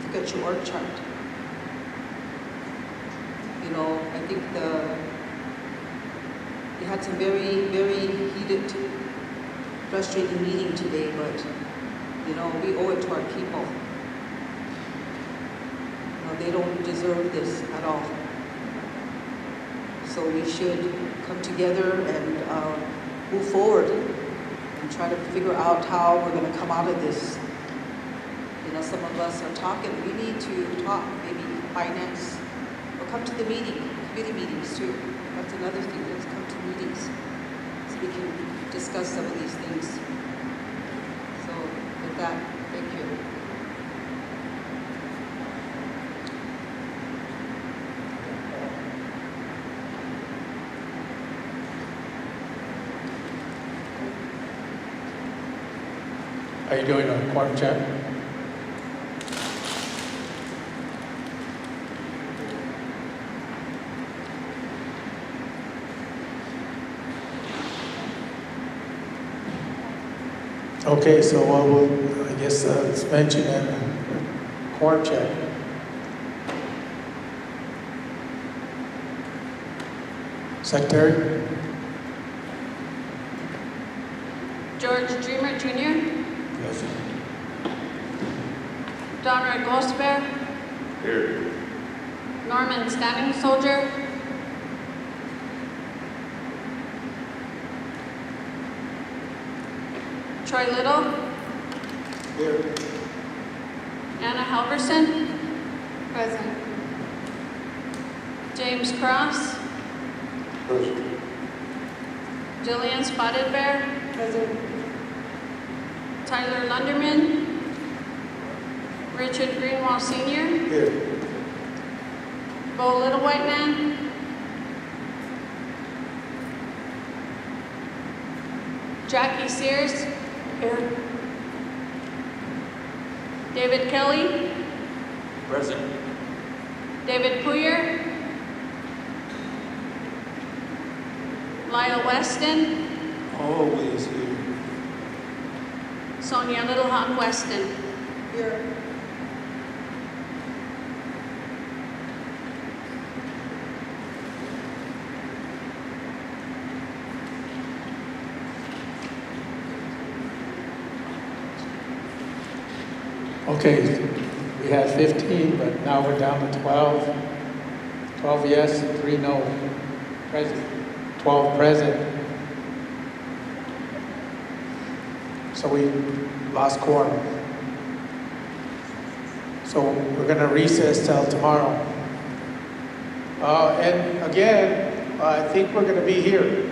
Look at your org chart. You know, I think we had some very, very heated, frustrating meeting today, but you know, we owe it to our people. They don't deserve this at all. So we should come together and move forward and try to figure out how we're going to come out of this. You know, some of us are talking, we need to talk, maybe finance, or come to the meeting, committee meetings too. That's another thing, let's come to meetings so we can discuss some of these things. So with that, thank you. Are you doing a quorum check? Okay, so we'll, I guess, let's mention a quorum check. Secretary? George Dreamer Jr., Present. Donald Gosper, Here. Norman Standing Soldier, Troy Little, Here. Anna Halverson, Present. James Cross, Present. Jillian Spotted Bear, Present. Tyler Lunderman, Richard Greenwald Sr., Here. Bo Little White Man, Jackie Sears, here. David Kelly, Present. David Puyer, Lyle Weston, Always here. Sonia Littlehawk Weston. Here. Okay, we had 15, but now we're down to 12. 12 yes, 3 no. Present. 12 present. So we lost quorum. So we're going to recess till tomorrow. And again, I think we're going to be here.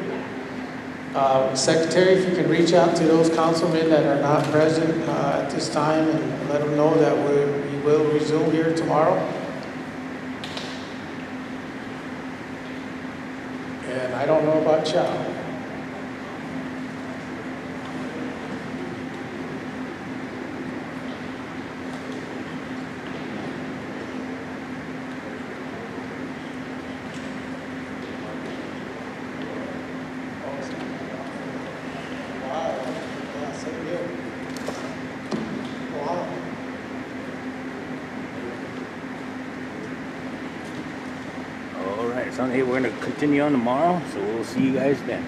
Secretary, if you can reach out to those councilmen that are not present at this time and let them know that we will resume here tomorrow. And I don't know about Chow. All right, so hey, we're gonna continue on tomorrow, so we'll see you guys then.